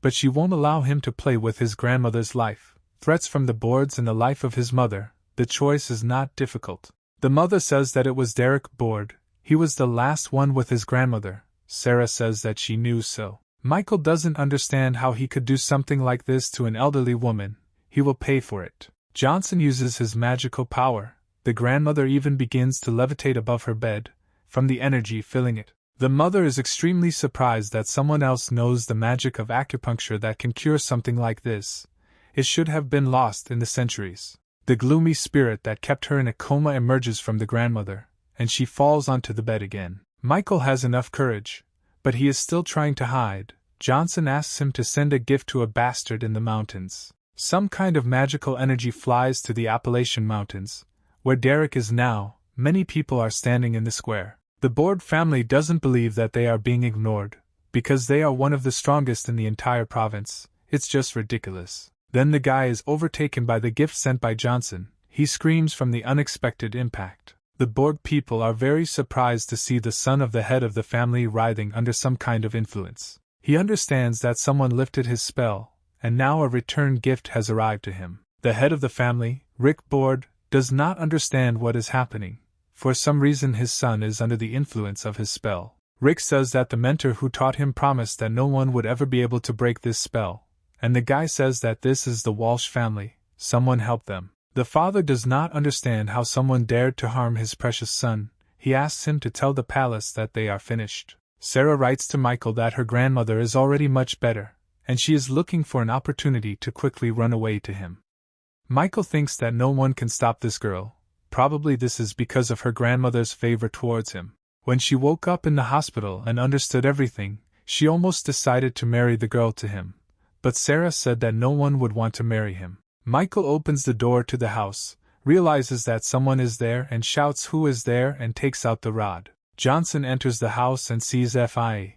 but she won't allow him to play with his grandmother's life. Threats from the boards and the life of his mother. The choice is not difficult. The mother says that it was Derek Board. He was the last one with his grandmother. Sarah says that she knew so. Michael doesn't understand how he could do something like this to an elderly woman. He will pay for it. Johnson uses his magical power. The grandmother even begins to levitate above her bed, from the energy filling it. The mother is extremely surprised that someone else knows the magic of acupuncture that can cure something like this. It should have been lost in the centuries. The gloomy spirit that kept her in a coma emerges from the grandmother, and she falls onto the bed again. Michael has enough courage, but he is still trying to hide. Johnson asks him to send a gift to a bastard in the mountains. Some kind of magical energy flies to the Appalachian Mountains, where Derek is now. Many people are standing in the square. The Board family doesn't believe that they are being ignored, because they are one of the strongest in the entire province. It's just ridiculous. Then the guy is overtaken by the gift sent by Johnson. He screams from the unexpected impact. The Board people are very surprised to see the son of the head of the family writhing under some kind of influence. He understands that someone lifted his spell, and now a return gift has arrived to him. The head of the family, Rick Board, does not understand what is happening. For some reason his son is under the influence of his spell. Rick says that the mentor who taught him promised that no one would ever be able to break this spell, and the guy says that this is the Walsh family. Someone helped them. The father does not understand how someone dared to harm his precious son. he asks him to tell the palace that they are finished. Sarah writes to Michael that her grandmother is already much better, and she is looking for an opportunity to quickly run away to him. Michael thinks that no one can stop this girl. Probably this is because of her grandmother's favor towards him. When she woke up in the hospital and understood everything, she almost decided to marry the girl to him. But Sarah said that no one would want to marry him. Michael opens the door to the house, realizes that someone is there and shouts who is there and takes out the rod. Johnson enters the house and sees Fia,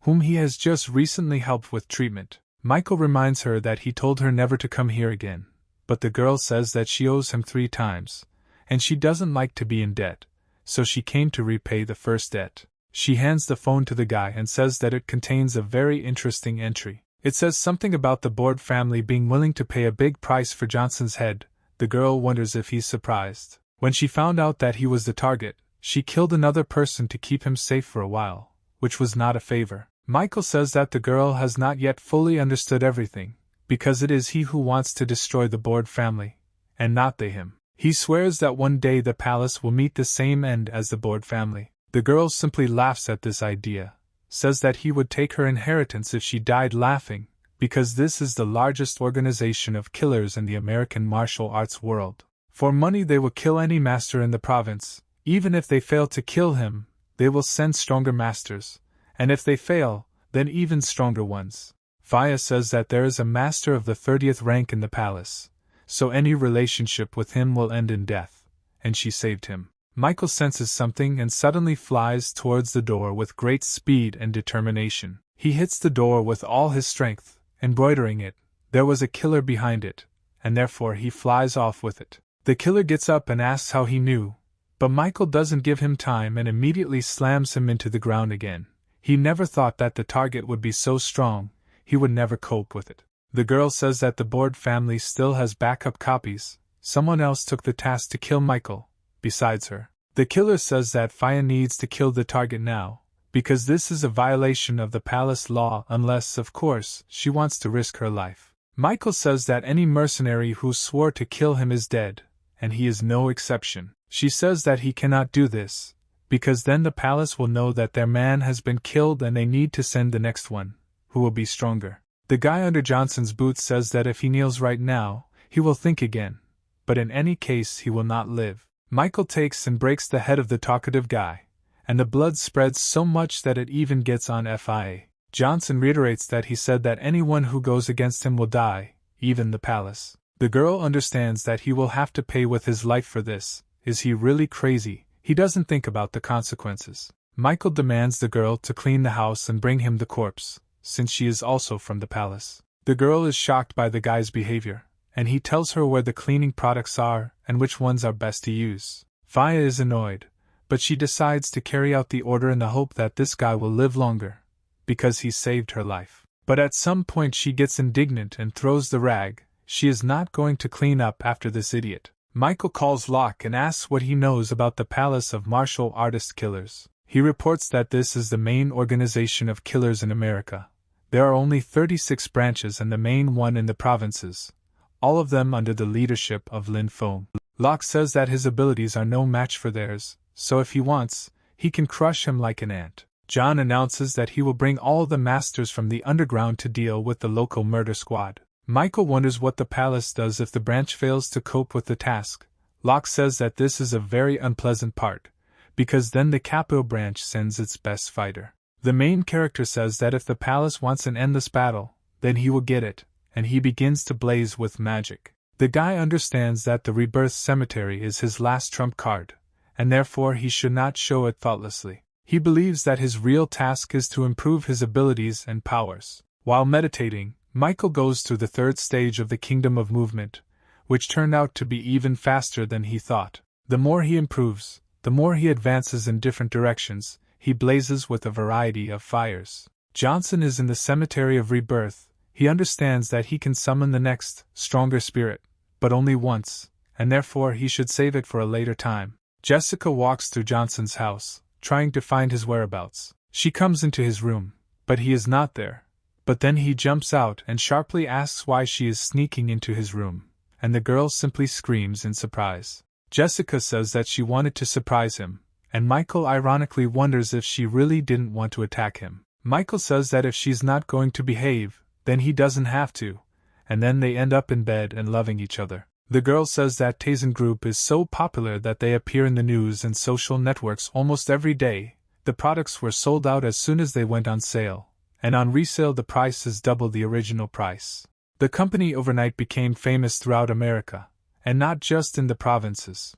whom he has just recently helped with treatment. Michael reminds her that he told her never to come here again, but the girl says that she owes him 3 times, and she doesn't like to be in debt, so she came to repay the first debt. She hands the phone to the guy and says that it contains a very interesting entry. It says something about the Board family being willing to pay a big price for Johnson's head. The girl wonders if he's surprised. When she found out that he was the target, she killed another person to keep him safe for a while, which was not a favor. Michael says that the girl has not yet fully understood everything, because it is he who wants to destroy the Board family, and not they him. He swears that one day the palace will meet the same end as the Board family. The girl simply laughs at this idea, says that he would take her inheritance if she died laughing, because this is the largest organization of killers in the American martial arts world. For money they will kill any master in the province. Even if they fail to kill him, they will send stronger masters, and if they fail, then even stronger ones. Fia says that there is a master of the 30th rank in the palace, so any relationship with him will end in death, and she saved him. Michael senses something and suddenly flies towards the door with great speed and determination. He hits the door with all his strength, embroidering it. There was a killer behind it, and therefore he flies off with it. The killer gets up and asks how he knew, but Michael doesn't give him time and immediately slams him into the ground again. He never thought that the target would be so strong, he would never cope with it. The girl says that the Board family still has backup copies. Someone else took the task to kill Michael, besides her. The killer says that Fia needs to kill the target now, because this is a violation of the palace law unless, of course, she wants to risk her life. Michael says that any mercenary who swore to kill him is dead, and he is no exception. She says that he cannot do this, because then the palace will know that their man has been killed and they need to send the next one, who will be stronger. The guy under Johnson's boots says that if he kneels right now, he will think again, but in any case he will not live. Michael takes and breaks the head of the talkative guy, and the blood spreads so much that it even gets on Fia. Johnson reiterates that he said that anyone who goes against him will die, even the palace. The girl understands that he will have to pay with his life for this. Is he really crazy? He doesn't think about the consequences. Michael demands the girl to clean the house and bring him the corpse, since she is also from the palace. The girl is shocked by the guy's behavior, and he tells her where the cleaning products are and which ones are best to use. Fia is annoyed, but she decides to carry out the order in the hope that this guy will live longer, because he saved her life. But at some point she gets indignant and throws the rag. She is not going to clean up after this idiot. Michael calls Locke and asks what he knows about the Palace of Martial Artist Killers. He reports that this is the main organization of killers in America. There are only 36 branches and the main one in the provinces, all of them under the leadership of Lin Fong. Locke says that his abilities are no match for theirs, so if he wants, he can crush him like an ant. John announces that he will bring all the masters from the underground to deal with the local murder squad. Michael wonders what the palace does if the branch fails to cope with the task. Locke says that this is a very unpleasant part, because then the capo branch sends its best fighter. The main character says that if the palace wants an endless battle, then he will get it, and he begins to blaze with magic. The guy understands that the Rebirth cemetery is his last trump card, and therefore he should not show it thoughtlessly. He believes that his real task is to improve his abilities and powers. While meditating, Michael goes through the third stage of the Kingdom of Movement, which turned out to be even faster than he thought. The more he improves, the more he advances in different directions. He blazes with a variety of fires. Johnson is in the cemetery of Rebirth. He understands that he can summon the next, stronger spirit, but only once, and therefore he should save it for a later time. Jessica walks through Johnson's house, trying to find his whereabouts. She comes into his room, but he is not there. But then he jumps out and sharply asks why she is sneaking into his room, and the girl simply screams in surprise. Jessica says that she wanted to surprise him, and Michael ironically wonders if she really didn't want to attack him. Michael says that if she's not going to behave, then he doesn't have to, and then they end up in bed and loving each other. The girl says that Tasen Group is so popular that they appear in the news and social networks almost every day. The products were sold out as soon as they went on sale, and on resale the price is double the original price. The company overnight became famous throughout America, and not just in the provinces.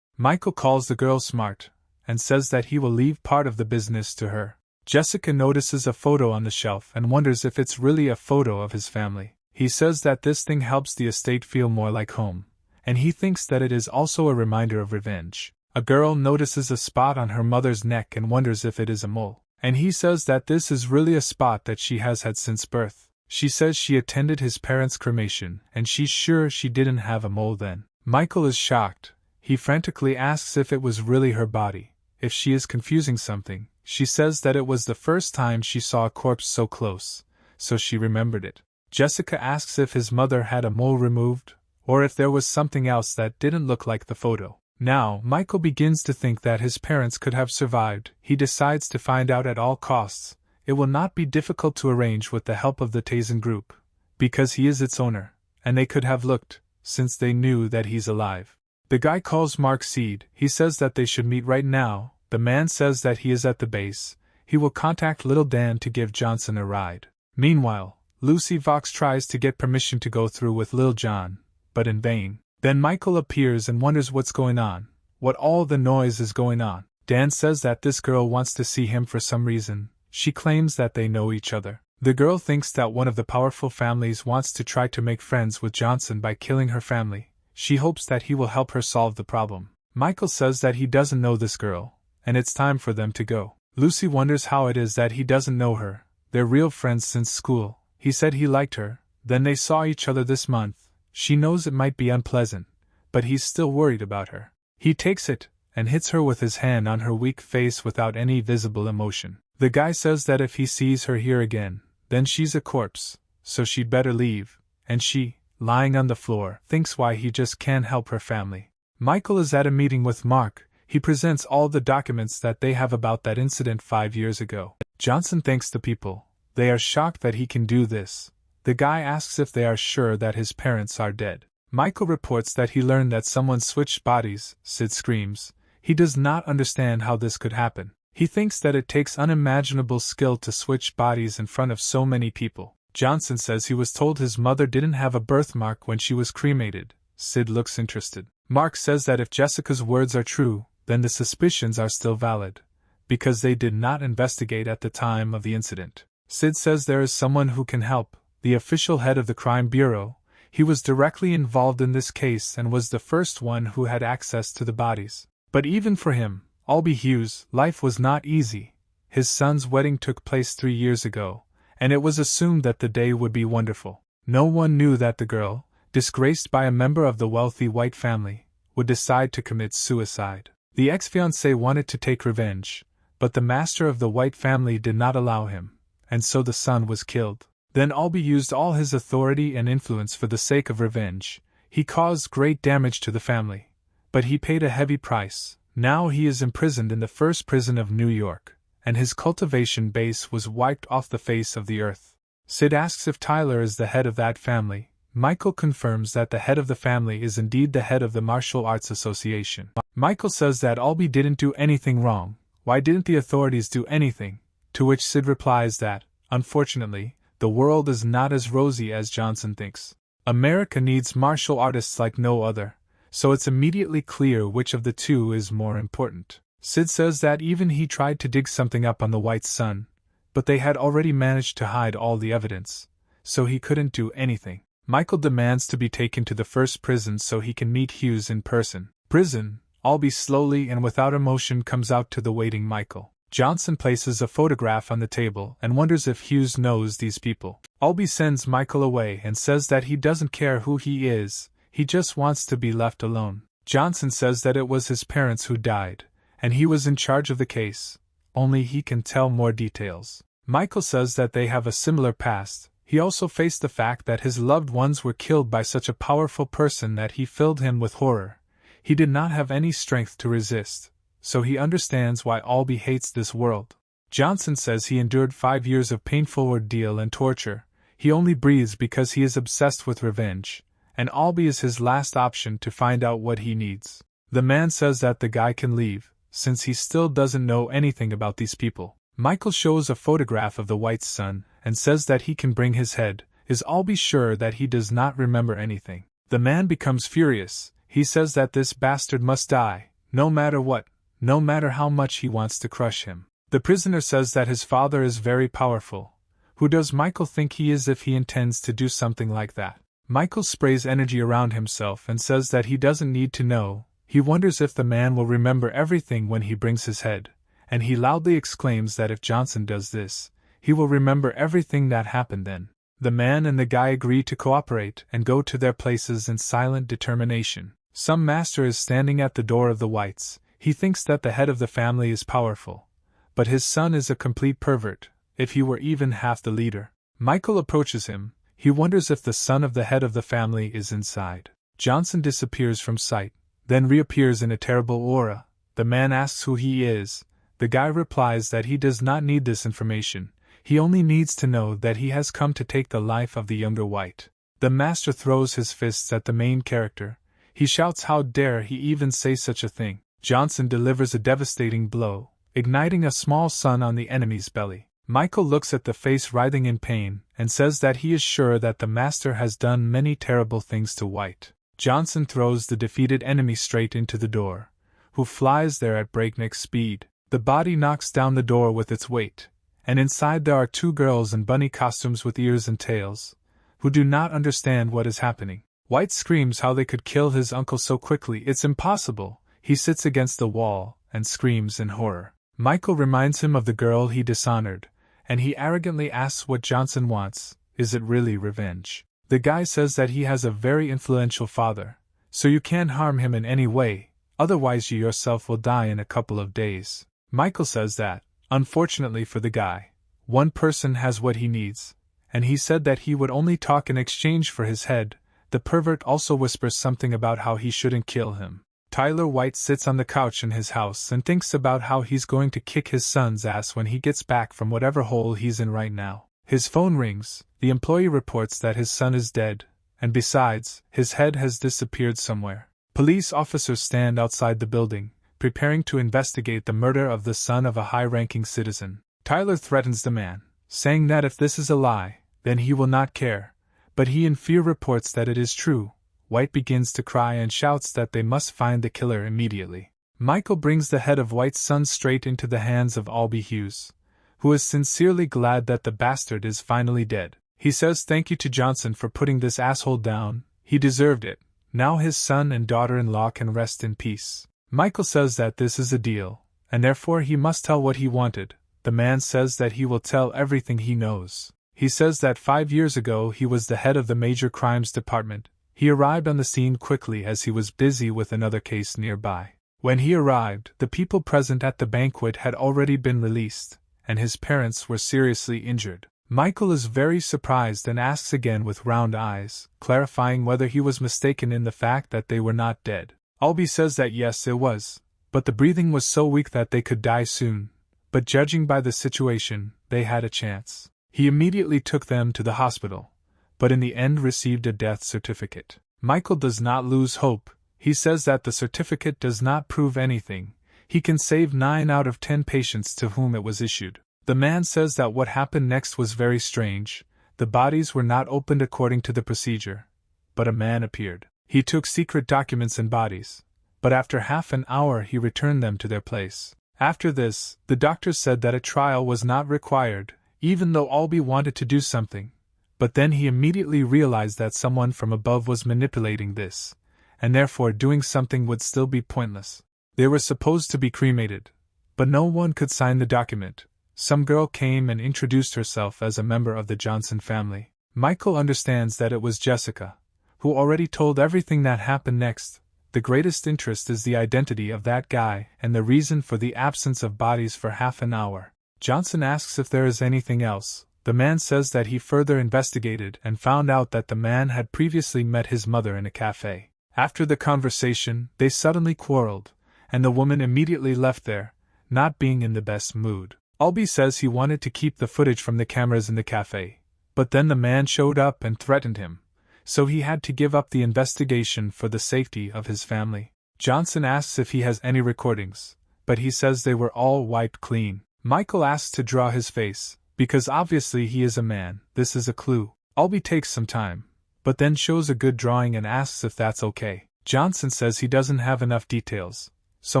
Michael calls the girl smart, and says that he will leave part of the business to her. Jessica notices a photo on the shelf and wonders if it's really a photo of his family. He says that this thing helps the estate feel more like home, and he thinks that it is also a reminder of revenge. A girl notices a spot on her mother's neck and wonders if it is a mole, and he says that this is really a spot that she has had since birth. She says she attended his parents' cremation, and she's sure she didn't have a mole then. Michael is shocked. He frantically asks if it was really her body, if she is confusing something. She says that it was the first time she saw a corpse so close, so she remembered it. Jessica asks if his mother had a mole removed, or if there was something else that didn't look like the photo. Now, Michael begins to think that his parents could have survived. He decides to find out at all costs. It will not be difficult to arrange with the help of the Tasen Group, because he is its owner, and they could have looked, since they knew that he's alive. The guy calls Mark Seed. He says that they should meet right now. The man says that he is at the base. He will contact Little Dan to give Johnson a ride. Meanwhile, Lucy Vox tries to get permission to go through with Lil John, but in vain. Then Michael appears and wonders what's going on, what all the noise is going on. Dan says that this girl wants to see him for some reason. She claims that they know each other. The girl thinks that one of the powerful families wants to try to make friends with Johnson by killing her family. She hopes that he will help her solve the problem. Michael says that he doesn't know this girl, and it's time for them to go. Lucy wonders how it is that he doesn't know her. They're real friends since school. He said he liked her, then they saw each other this month. She knows it might be unpleasant, but he's still worried about her. He takes it, and hits her with his hand on her weak face without any visible emotion. The guy says that if he sees her here again, then she's a corpse, so she'd better leave, and she, lying on the floor, thinks why he just can't help her family. Michael is at a meeting with Mark. He presents all the documents that they have about that incident 5 years ago. Johnson thanks the people. They are shocked that he can do this. The guy asks if they are sure that his parents are dead. Michael reports that he learned that someone switched bodies. Sid screams. He does not understand how this could happen. He thinks that it takes unimaginable skill to switch bodies in front of so many people. Johnson says he was told his mother didn't have a birthmark when she was cremated. Sid looks interested. Mark says that if Jessica's words are true, then the suspicions are still valid, because they did not investigate at the time of the incident. Sid says there is someone who can help, the official head of the crime bureau. He was directly involved in this case and was the first one who had access to the bodies. But even for him, Albie Hughes, life was not easy. His son's wedding took place 3 years ago, and it was assumed that the day would be wonderful. No one knew that the girl, disgraced by a member of the wealthy white family, would decide to commit suicide. The ex-fiancé wanted to take revenge, but the master of the white family did not allow him, and so the son was killed. Then Albie used all his authority and influence for the sake of revenge. He caused great damage to the family, but he paid a heavy price. Now he is imprisoned in the first prison of New York, and his cultivation base was wiped off the face of the earth. Sid asks if Tyler is the head of that family. Michael confirms that the head of the family is indeed the head of the Martial Arts Association. Michael says that Albie didn't do anything wrong. Why didn't the authorities do anything? To which Sid replies that, unfortunately, the world is not as rosy as Johnson thinks. America needs martial artists like no other, so it's immediately clear which of the two is more important. Sid says that even he tried to dig something up on the White Sun, but they had already managed to hide all the evidence, so he couldn't do anything. Michael demands to be taken to the first prison so he can meet Hughes in person. Prison, Albie slowly and without emotion comes out to the waiting Michael. Johnson places a photograph on the table and wonders if Hughes knows these people. Albie sends Michael away and says that he doesn't care who he is, he just wants to be left alone. Johnson says that it was his parents who died, and he was in charge of the case, only he can tell more details. Michael says that they have a similar past. He also faced the fact that his loved ones were killed by such a powerful person that he filled him with horror. He did not have any strength to resist, so he understands why Albie hates this world. Johnson says he endured 5 years of painful ordeal and torture. He only breathes because he is obsessed with revenge, and Albie is his last option to find out what he needs. The man says that the guy can leave, since he still doesn't know anything about these people. Michael shows a photograph of the White's son, and says that he can bring his head. Is Albie sure that he does not remember anything? The man becomes furious. He says that this bastard must die, no matter what, no matter how much he wants to crush him. The prisoner says that his father is very powerful. Who does Michael think he is if he intends to do something like that? Michael sprays energy around himself and says that he doesn't need to know. He wonders if the man will remember everything when he brings his head, and he loudly exclaims that if Johnson does this, he will remember everything that happened then. The man and the guy agree to cooperate and go to their places in silent determination. Some master is standing at the door of the Whites. He thinks that the head of the family is powerful, but his son is a complete pervert, if he were even half the leader. Michael approaches him. He wonders if the son of the head of the family is inside. Johnson disappears from sight, then reappears in a terrible aura. The man asks who he is. The guy replies that he does not need this information. He only needs to know that he has come to take the life of the younger White. The master throws his fists at the main character. He shouts how dare he even say such a thing. Johnson delivers a devastating blow, igniting a small sun on the enemy's belly. Michael looks at the face writhing in pain, and says that he is sure that the master has done many terrible things to White. Johnson throws the defeated enemy straight into the door, who flies there at breakneck speed. The body knocks down the door with its weight, and inside there are 2 girls in bunny costumes with ears and tails, who do not understand what is happening. White screams how they could kill his uncle so quickly. It's impossible. He sits against the wall and screams in horror. Michael reminds him of the girl he dishonored, and he arrogantly asks what Johnson wants. Is it really revenge? The guy says that he has a very influential father, so you can't harm him in any way, otherwise you yourself will die in a couple of days. Michael says that, unfortunately for the guy, one person has what he needs, and he said that he would only talk in exchange for his head. The pervert also whispers something about how he shouldn't kill him. Tyler White sits on the couch in his house and thinks about how he's going to kick his son's ass when he gets back from whatever hole he's in right now. His phone rings. The employee reports that his son is dead, and besides, his head has disappeared somewhere. Police officers stand outside the building, preparing to investigate the murder of the son of a high-ranking citizen. Tyler threatens the man, saying that if this is a lie, then he will not care, but he in fear reports that it is true. White begins to cry and shouts that they must find the killer immediately. Michael brings the head of White's son straight into the hands of Albie Hughes, who is sincerely glad that the bastard is finally dead. He says thank you to Johnson for putting this asshole down. He deserved it. Now his son and daughter-in-law can rest in peace. Michael says that this is a deal, and therefore he must tell what he wanted. The man says that he will tell everything he knows. He says that 5 years ago he was the head of the major crimes department. He arrived on the scene quickly as he was busy with another case nearby. When he arrived, the people present at the banquet had already been released, and his parents were seriously injured. Michael is very surprised and asks again with round eyes, clarifying whether he was mistaken in the fact that they were not dead. Albie says that yes, it was, but the breathing was so weak that they could die soon. But judging by the situation, they had a chance. He immediately took them to the hospital, but in the end received a death certificate. Michael does not lose hope. He says that the certificate does not prove anything. He can save 9 out of 10 patients to whom it was issued. The man says that what happened next was very strange. The bodies were not opened according to the procedure, but a man appeared. He took secret documents and bodies, but after half an hour he returned them to their place. After this, the doctors said that a trial was not required, even though Albie wanted to do something. But then he immediately realized that someone from above was manipulating this, and therefore doing something would still be pointless. They were supposed to be cremated, but no one could sign the document. Some girl came and introduced herself as a member of the Johnson family. Michael understands that it was Jessica, who already told everything that happened next. The greatest interest is the identity of that guy and the reason for the absence of bodies for half an hour. Johnson asks if there is anything else. The man says that he further investigated and found out that the man had previously met his mother in a cafe. After the conversation, they suddenly quarreled, and the woman immediately left there, not being in the best mood. Albie says he wanted to keep the footage from the cameras in the cafe, but then the man showed up and threatened him, so he had to give up the investigation for the safety of his family. Johnson asks if he has any recordings, but he says they were all wiped clean. Michael asks to draw his face, because obviously he is a man. This is a clue. Albie takes some time, but then shows a good drawing and asks if that's okay. Johnson says he doesn't have enough details, so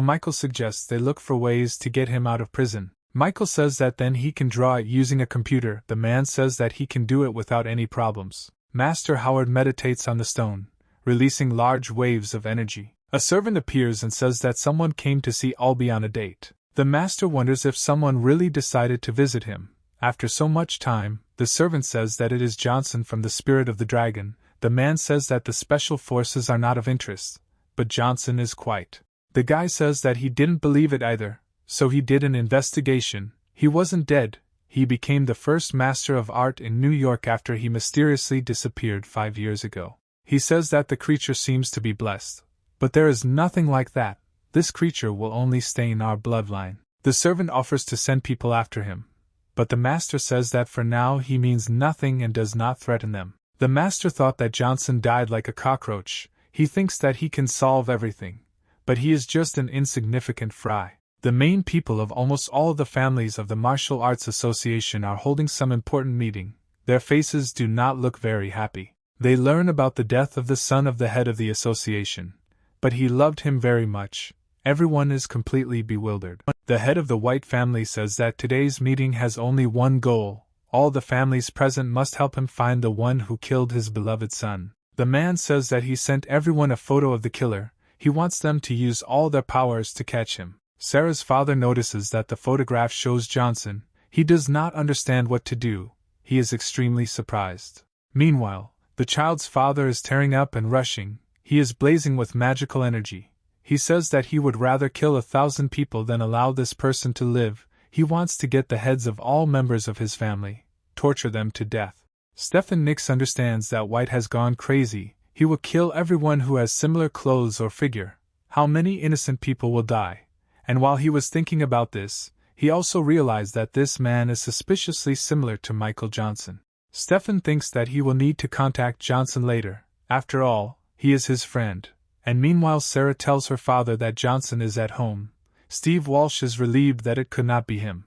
Michael suggests they look for ways to get him out of prison. Michael says that then he can draw it using a computer. The man says that he can do it without any problems. Master Howard meditates on the stone, releasing large waves of energy. A servant appears and says that someone came to see Albie on a date. The master wonders if someone really decided to visit him. After so much time, the servant says that it is Johnson from the Spirit of the Dragon. The man says that the special forces are not of interest, but Johnson is quite. The guy says that he didn't believe it either, so he did an investigation. He wasn't dead. He became the first master of art in New York after he mysteriously disappeared 5 years ago. He says that the creature seems to be blessed, but there is nothing like that. This creature will only stain our bloodline. The servant offers to send people after him, but the master says that for now he means nothing and does not threaten them. The master thought that Johnson died like a cockroach. He thinks that he can solve everything, but he is just an insignificant fry. The main people of almost all the families of the Martial Arts Association are holding some important meeting. Their faces do not look very happy. They learn about the death of the son of the head of the association, but he loved him very much. Everyone is completely bewildered. The head of the White family says that today's meeting has only one goal. All the families present must help him find the one who killed his beloved son. The man says that he sent everyone a photo of the killer. He wants them to use all their powers to catch him. Sarah's father notices that the photograph shows Johnson. He does not understand what to do. He is extremely surprised. Meanwhile, the child's father is tearing up and rushing. He is blazing with magical energy. He says that he would rather kill 1,000 people than allow this person to live. He wants to get the heads of all members of his family, torture them to death. Stephen Nix understands that White has gone crazy. He will kill everyone who has similar clothes or figure. How many innocent people will die? And while he was thinking about this, he also realized that this man is suspiciously similar to Michael Johnson. Stephen thinks that he will need to contact Johnson later. After all, he is his friend. And meanwhile Sarah tells her father that Johnson is at home. Steve Walsh is relieved that it could not be him.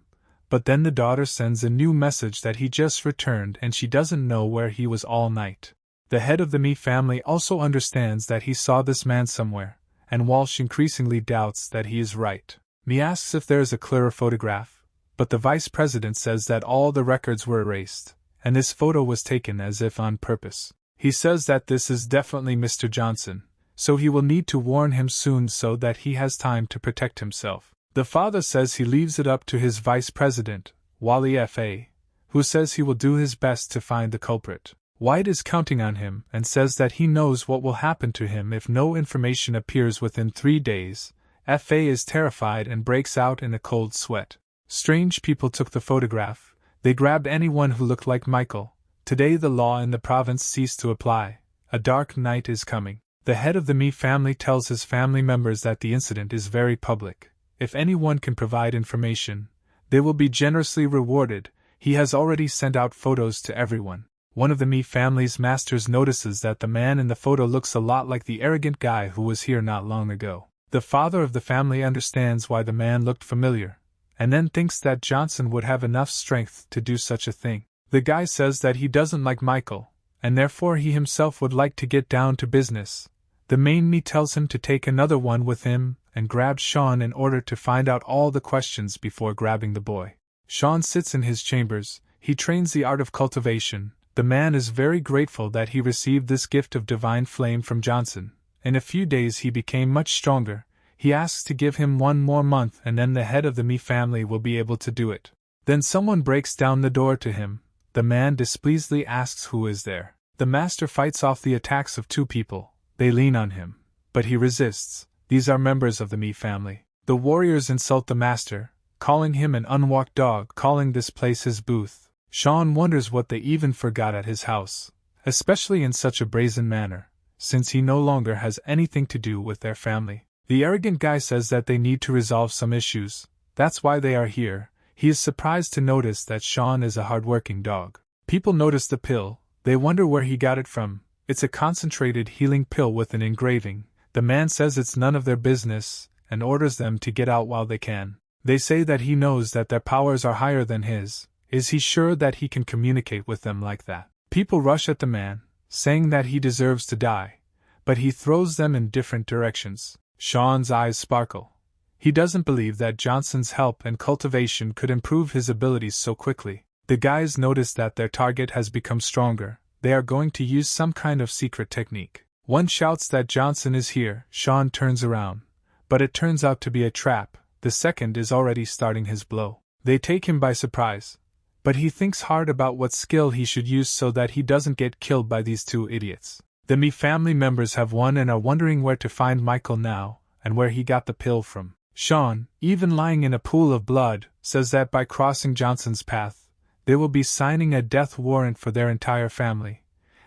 But then the daughter sends a new message that he just returned and she doesn't know where he was all night. The head of the Me family also understands that he saw this man somewhere, and Walsh increasingly doubts that he is right. Me asks if there is a clearer photograph, but the vice president says that all the records were erased, and this photo was taken as if on purpose. He says that this is definitely Mr. Johnson, so he will need to warn him soon so that he has time to protect himself. The father says he leaves it up to his vice president, Wally F.A., who says he will do his best to find the culprit. White is counting on him and says that he knows what will happen to him if no information appears within 3 days. F.A. is terrified and breaks out in a cold sweat. Strange people took the photograph. They grabbed anyone who looked like Michael. Today the law in the province ceased to apply. A dark night is coming. The head of the Me family tells his family members that the incident is very public. If anyone can provide information, they will be generously rewarded. He has already sent out photos to everyone. One of the Me family's masters notices that the man in the photo looks a lot like the arrogant guy who was here not long ago. The father of the family understands why the man looked familiar, and then thinks that Johnson would have enough strength to do such a thing. The guy says that he doesn't like Michael, and therefore he himself would like to get down to business. The main Me tells him to take another one with him, and grabs Sean in order to find out all the questions before grabbing the boy. Sean sits in his chambers. He trains the art of cultivation. The man is very grateful that he received this gift of divine flame from Johnson. In a few days he became much stronger. He asks to give him 1 more month and then the head of the Me family will be able to do it. Then someone breaks down the door to him. The man displeasedly asks who is there. The master fights off the attacks of 2 people. They lean on him, but he resists. These are members of the Me family. The warriors insult the master, calling him an unwalked dog, calling this place his booth. Sean wonders what they even forgot at his house, especially in such a brazen manner, since he no longer has anything to do with their family. The arrogant guy says that they need to resolve some issues, that's why they are here. He is surprised to notice that Sean is a hard-working dog. People notice the pill, they wonder where he got it from. It's a concentrated healing pill with an engraving. The man says it's none of their business, and orders them to get out while they can. They say that he knows that their powers are higher than his. Is he sure that he can communicate with them like that? People rush at the man, saying that he deserves to die, but he throws them in different directions. Sean's eyes sparkle. He doesn't believe that Johnson's help and cultivation could improve his abilities so quickly. The guys notice that their target has become stronger. They are going to use some kind of secret technique. One shouts that Johnson is here. Sean turns around, but it turns out to be a trap. The second is already starting his blow. They take him by surprise, but he thinks hard about what skill he should use so that he doesn't get killed by these two idiots. The Me family members have won and are wondering where to find Michael now, and where he got the pill from. Sean, even lying in a pool of blood, says that by crossing Johnson's path, they will be signing a death warrant for their entire family,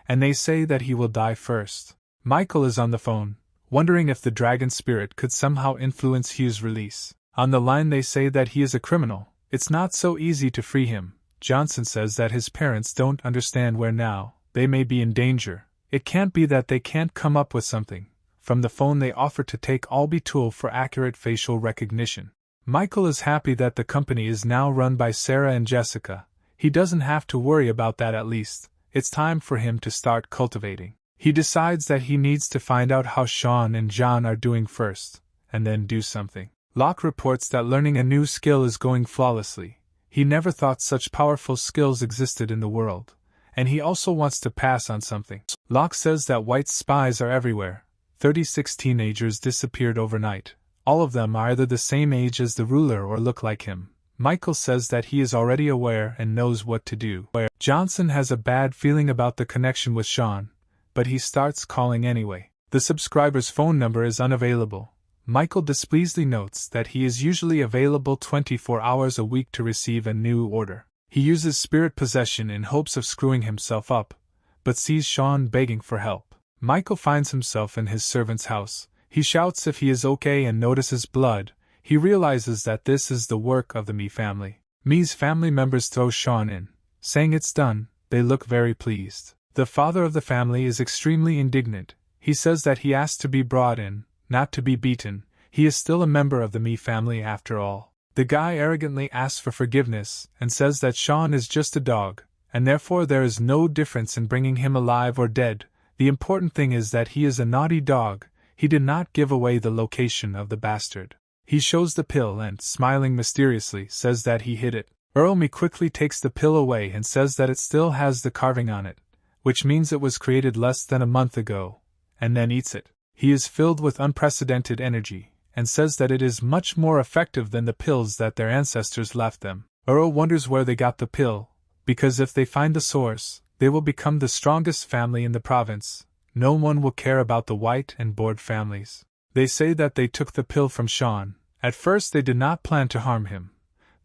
and they say that he will die first. Michael is on the phone, wondering if the dragon spirit could somehow influence Hugh's release. On the line they say that he is a criminal. It's not so easy to free him. Johnson says that his parents don't understand where now. They may be in danger. It can't be that they can't come up with something. From the phone they offer to take Albi tool for accurate facial recognition. Michael is happy that the company is now run by Sarah and Jessica. He doesn't have to worry about that at least. It's time for him to start cultivating. He decides that he needs to find out how Sean and John are doing first, and then do something. Locke reports that learning a new skill is going flawlessly. He never thought such powerful skills existed in the world, and he also wants to pass on something. Locke says that white spies are everywhere. 36 teenagers disappeared overnight. All of them are either the same age as the ruler or look like him. Michael says that he is already aware and knows what to do. Johnson has a bad feeling about the connection with Sean, but he starts calling anyway. The subscriber's phone number is unavailable. Michael displeasedly notes that he is usually available 24 hours a week to receive a new order. He uses spirit possession in hopes of screwing himself up, but sees Sean begging for help. Michael finds himself in his servant's house. He shouts if he is okay and notices blood. He realizes that this is the work of the Me family. Me's family members throw Sean in, saying it's done. They look very pleased. The father of the family is extremely indignant. He says that he asked to be brought in, not to be beaten. He is still a member of the Me family after all. The guy arrogantly asks for forgiveness and says that Sean is just a dog, and therefore there is no difference in bringing him alive or dead. The important thing is that he is a naughty dog. He did not give away the location of the bastard. He shows the pill and, smiling mysteriously, says that he hid it. Earl Me quickly takes the pill away and says that it still has the carving on it, which means it was created less than a month ago, and then eats it. He is filled with unprecedented energy, and says that it is much more effective than the pills that their ancestors left them. Earl wonders where they got the pill, because if they find the source, they will become the strongest family in the province. No one will care about the White and Board families. They say that they took the pill from Sean. At first they did not plan to harm him,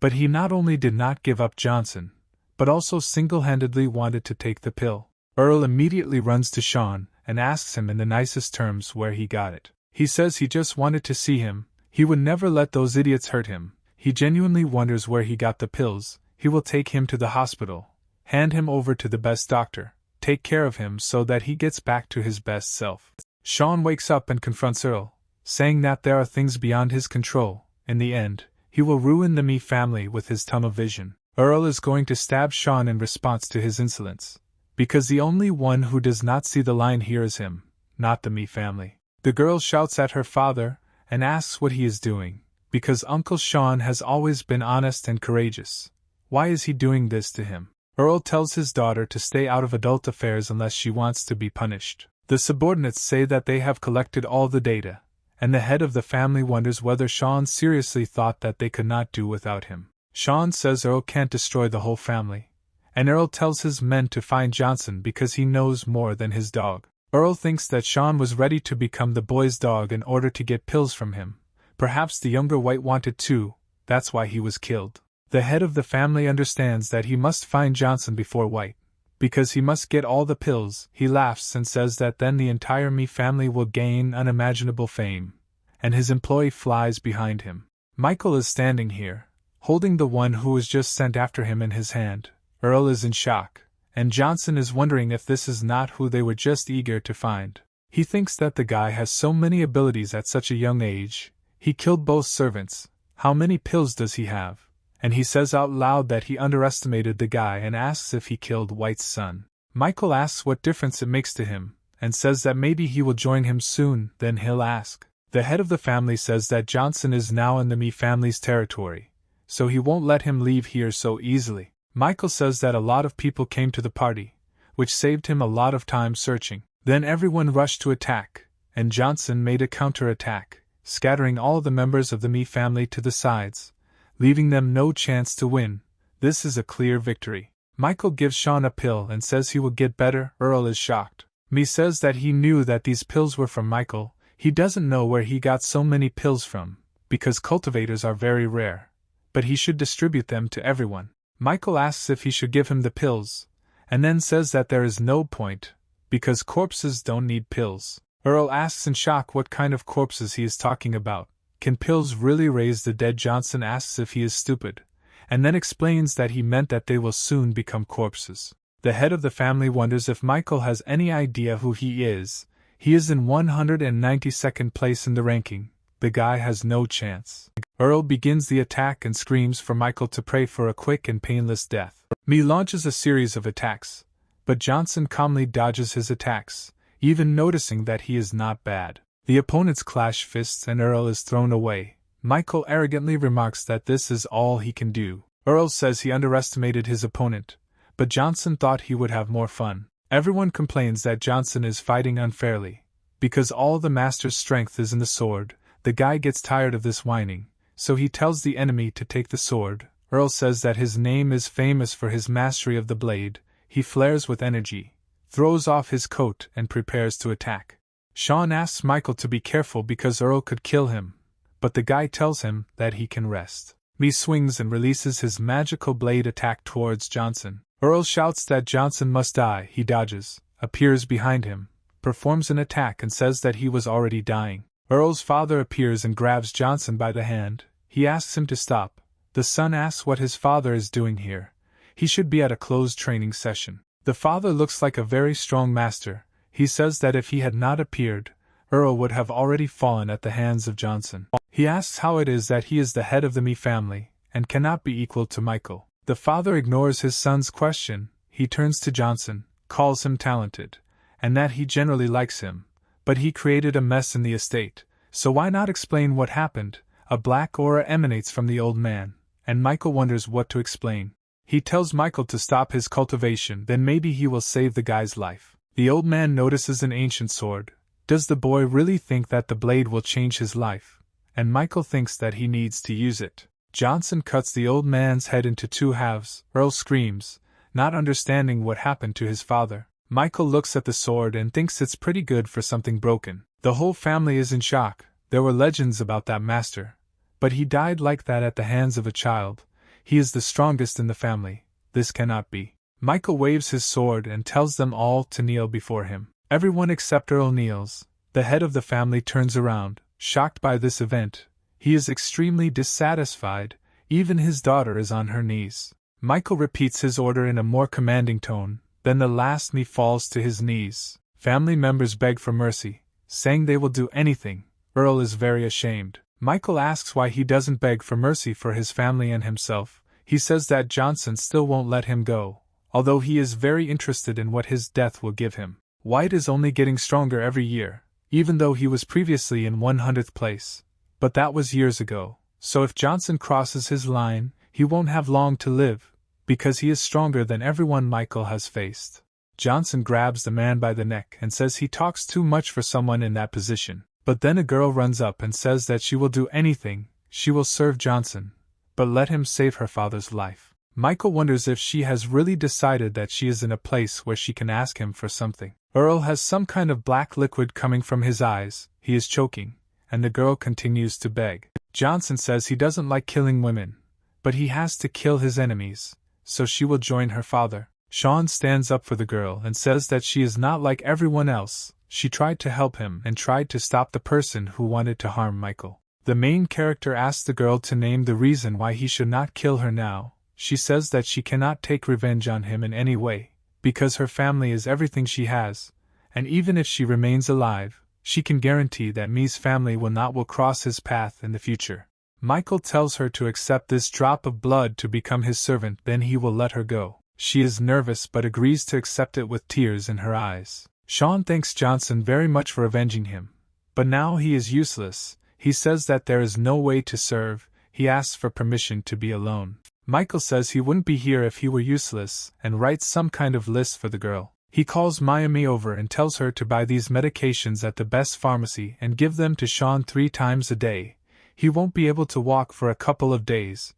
but he not only did not give up Johnson, but also single-handedly wanted to take the pill. Earl immediately runs to Sean and asks him in the nicest terms where he got it. He says he just wanted to see him. He would never let those idiots hurt him. He genuinely wonders where he got the pills. He will take him to the hospital, hand him over to the best doctor, take care of him so that he gets back to his best self. Sean wakes up and confronts Earl, saying that there are things beyond his control. In the end, he will ruin the Me family with his tunnel vision. Earl is going to stab Sean in response to his insolence, because the only one who does not see the line here is him, not the Me family. The girl shouts at her father and asks what he is doing, because Uncle Sean has always been honest and courageous. Why is he doing this to him? Earl tells his daughter to stay out of adult affairs unless she wants to be punished. The subordinates say that they have collected all the data, and the head of the family wonders whether Sean seriously thought that they could not do without him. Sean says Earl can't destroy the whole family, and Earl tells his men to find Johnson because he knows more than his dog. Earl thinks that Sean was ready to become the boy's dog in order to get pills from him. Perhaps the younger White wanted to, that's why he was killed. The head of the family understands that he must find Johnson before White, because he must get all the pills. He laughs and says that then the entire Me family will gain unimaginable fame, and his employee flies behind him. Michael is standing here, holding the one who was just sent after him in his hand. Earl is in shock, and Johnson is wondering if this is not who they were just eager to find. He thinks that the guy has so many abilities at such a young age. He killed both servants. How many pills does he have? And he says out loud that he underestimated the guy and asks if he killed White's son. Michael asks what difference it makes to him, and says that maybe he will join him soon. Then he'll ask. The head of the family says that Johnson is now in the Me family's territory, so he won't let him leave here so easily. Michael says that a lot of people came to the party, which saved him a lot of time searching. Then everyone rushed to attack, and Johnson made a counterattack, scattering all the members of the Me family to the sides, leaving them no chance to win. This is a clear victory. Michael gives Sean a pill and says he will get better. Earl is shocked. Me says that he knew that these pills were from Michael. He doesn't know where he got so many pills from, because cultivators are very rare, but he should distribute them to everyone. Michael asks if he should give him the pills, and then says that there is no point, because corpses don't need pills. Earl asks in shock what kind of corpses he is talking about. Can pills really raise the dead? Johnson asks if he is stupid, and then explains that he meant that they will soon become corpses. The head of the family wonders if Michael has any idea who he is. He is in 192nd place in the ranking. The guy has no chance. Earl begins the attack and screams for Michael to pray for a quick and painless death. Me launches a series of attacks, but Johnson calmly dodges his attacks, even noticing that he is not bad. The opponents clash fists and Earl is thrown away. Michael arrogantly remarks that this is all he can do. Earl says he underestimated his opponent, but Johnson thought he would have more fun. Everyone complains that Johnson is fighting unfairly, because all the master's strength is in the sword. The guy gets tired of this whining, so he tells the enemy to take the sword. Earl says that his name is famous for his mastery of the blade. He flares with energy, throws off his coat and prepares to attack. Sean asks Michael to be careful because Earl could kill him, but the guy tells him that he can rest. Me swings and releases his magical blade attack towards Johnson. Earl shouts that Johnson must die. He dodges, appears behind him, performs an attack and says that he was already dying. Earl's father appears and grabs Johnson by the hand. He asks him to stop. The son asks what his father is doing here. He should be at a closed training session. The father looks like a very strong master. He says that if he had not appeared, Earl would have already fallen at the hands of Johnson. He asks how it is that he is the head of the Me family, and cannot be equal to Michael. The father ignores his son's question. He turns to Johnson, calls him talented, and that he generally likes him, but he created a mess in the estate, so why not explain what happened? A black aura emanates from the old man, and Michael wonders what to explain. He tells Michael to stop his cultivation, then maybe he will save the guy's life. The old man notices an ancient sword. Does the boy really think that the blade will change his life? And Michael thinks that he needs to use it. Johnson cuts the old man's head into two halves. Earl screams, not understanding what happened to his father. Michael looks at the sword and thinks it's pretty good for something broken. The whole family is in shock. There were legends about that master, but he died like that at the hands of a child. He is the strongest in the family. This cannot be. Michael waves his sword and tells them all to kneel before him. Everyone except Earl kneels. The head of the family turns around, shocked by this event. He is extremely dissatisfied. Even his daughter is on her knees. Michael repeats his order in a more commanding tone. Then the last Me falls to his knees. Family members beg for mercy, saying they will do anything. Earl is very ashamed. Michael asks why he doesn't beg for mercy for his family and himself. He says that Johnson still won't let him go, although he is very interested in what his death will give him. White is only getting stronger every year, even though he was previously in 100th place. But that was years ago, so if Johnson crosses his line, he won't have long to live, because he is stronger than everyone Michael has faced. Johnson grabs the man by the neck and says he talks too much for someone in that position. But then a girl runs up and says that she will do anything. She will serve Johnson, but let him save her father's life. Michael wonders if she has really decided that she is in a place where she can ask him for something. Earl has some kind of black liquid coming from his eyes. He is choking, and the girl continues to beg. Johnson says he doesn't like killing women, but he has to kill his enemies, so she will join her father. Sean stands up for the girl and says that she is not like everyone else. she tried to help him and tried to stop the person who wanted to harm Michael. The main character asks the girl to name the reason why he should not kill her now. She says that she cannot take revenge on him in any way, because her family is everything she has, and even if she remains alive, she can guarantee that Mi's family will cross his path in the future. Michael tells her to accept this drop of blood to become his servant, then he will let her go. She is nervous but agrees to accept it with tears in her eyes. Sean thanks Johnson very much for avenging him, but now he is useless. He says that there is no way to serve. He asks for permission to be alone. Michael says he wouldn't be here if he were useless and writes some kind of list for the girl. He calls Miami over and tells her to buy these medications at the best pharmacy and give them to Sean 3 times a day. He won't be able to walk for a couple of days,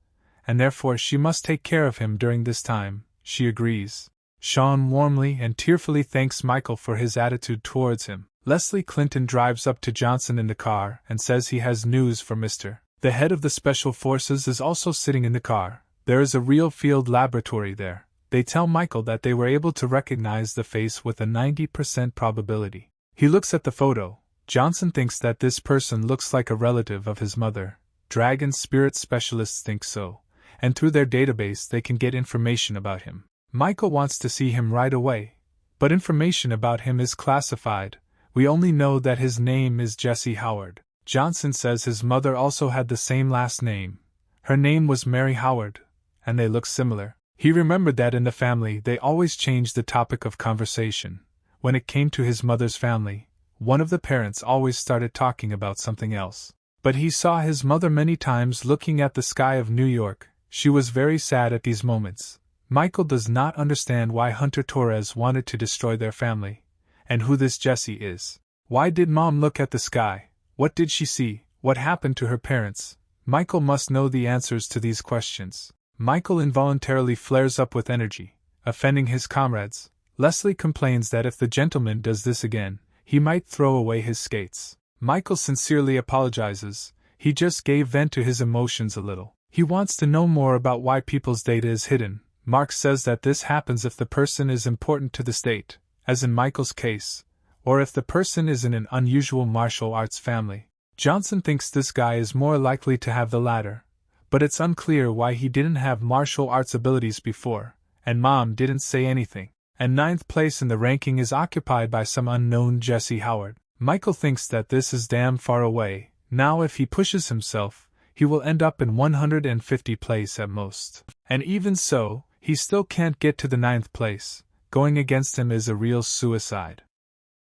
and therefore she must take care of him during this time. She agrees. Sean warmly and tearfully thanks Michael for his attitude towards him. Leslie Clinton drives up to Johnson in the car and says he has news for Mr. The head of the Special Forces is also sitting in the car. There is a real field laboratory there. They tell Michael that they were able to recognize the face with a 90% probability. He looks at the photo. Johnson thinks that this person looks like a relative of his mother. Dragon spirit specialists think so, and through their database they can get information about him. Michael wants to see him right away, but information about him is classified. We only know that his name is Jesse Howard. Johnson says his mother also had the same last name. Her name was Mary Howard, and they look similar. He remembered that in the family they always changed the topic of conversation. When it came to his mother's family, one of the parents always started talking about something else. But he saw his mother many times looking at the sky of New York. She was very sad at these moments. Michael does not understand why Hunter Torres wanted to destroy their family, and who this Jesse is. Why did Mom look at the sky? What did she see? What happened to her parents? Michael must know the answers to these questions. Michael involuntarily flares up with energy, offending his comrades. Leslie complains that if the gentleman does this again, he might throw away his skates. Michael sincerely apologizes. He just gave vent to his emotions a little. He wants to know more about why people's data is hidden. Mark says that this happens if the person is important to the state, as in Michael's case, or if the person is in an unusual martial arts family. Johnson thinks this guy is more likely to have the latter, but it's unclear why he didn't have martial arts abilities before, and Mom didn't say anything. And 9th place in the ranking is occupied by some unknown Jesse Howard. Michael thinks that this is damn far away. Now if he pushes himself, he will end up in 150 place at most. And even so, he still can't get to the 9th place. Going against him is a real suicide.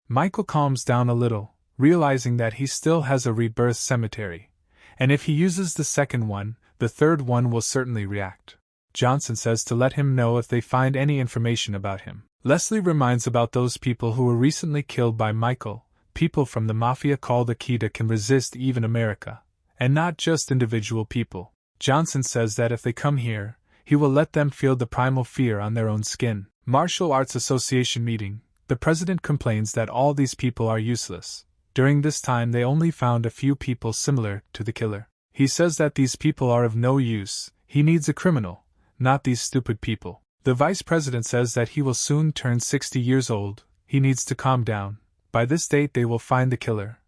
Michael calms down a little, realizing that he still has a rebirth cemetery. And if he uses the second one, the third one will certainly react. Johnson says to let him know if they find any information about him. Leslie reminds about those people who were recently killed by Michael. People from the Mafia called Aita can resist even America, and not just individual people. Johnson says that if they come here, he will let them feel the primal fear on their own skin. Martial Arts Association meeting. The president complains that all these people are useless. During this time they only found a few people similar to the killer. He says that these people are of no use. He needs a criminal, not these stupid people. The vice president says that he will soon turn 60 years old. He needs to calm down. By this date they will find the killer.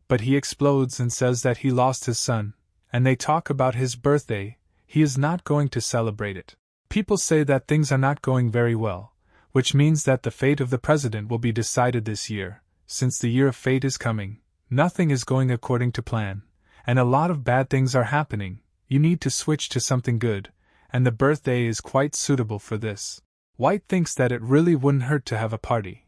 But he explodes and says that he lost his son, and they talk about his birthday. He is not going to celebrate it. People say that things are not going very well, which means that the fate of the president will be decided this year. Since the year of fate is coming, nothing is going according to plan, and a lot of bad things are happening. You need to switch to something good, and the birthday is quite suitable for this. White thinks that it really wouldn't hurt to have a party.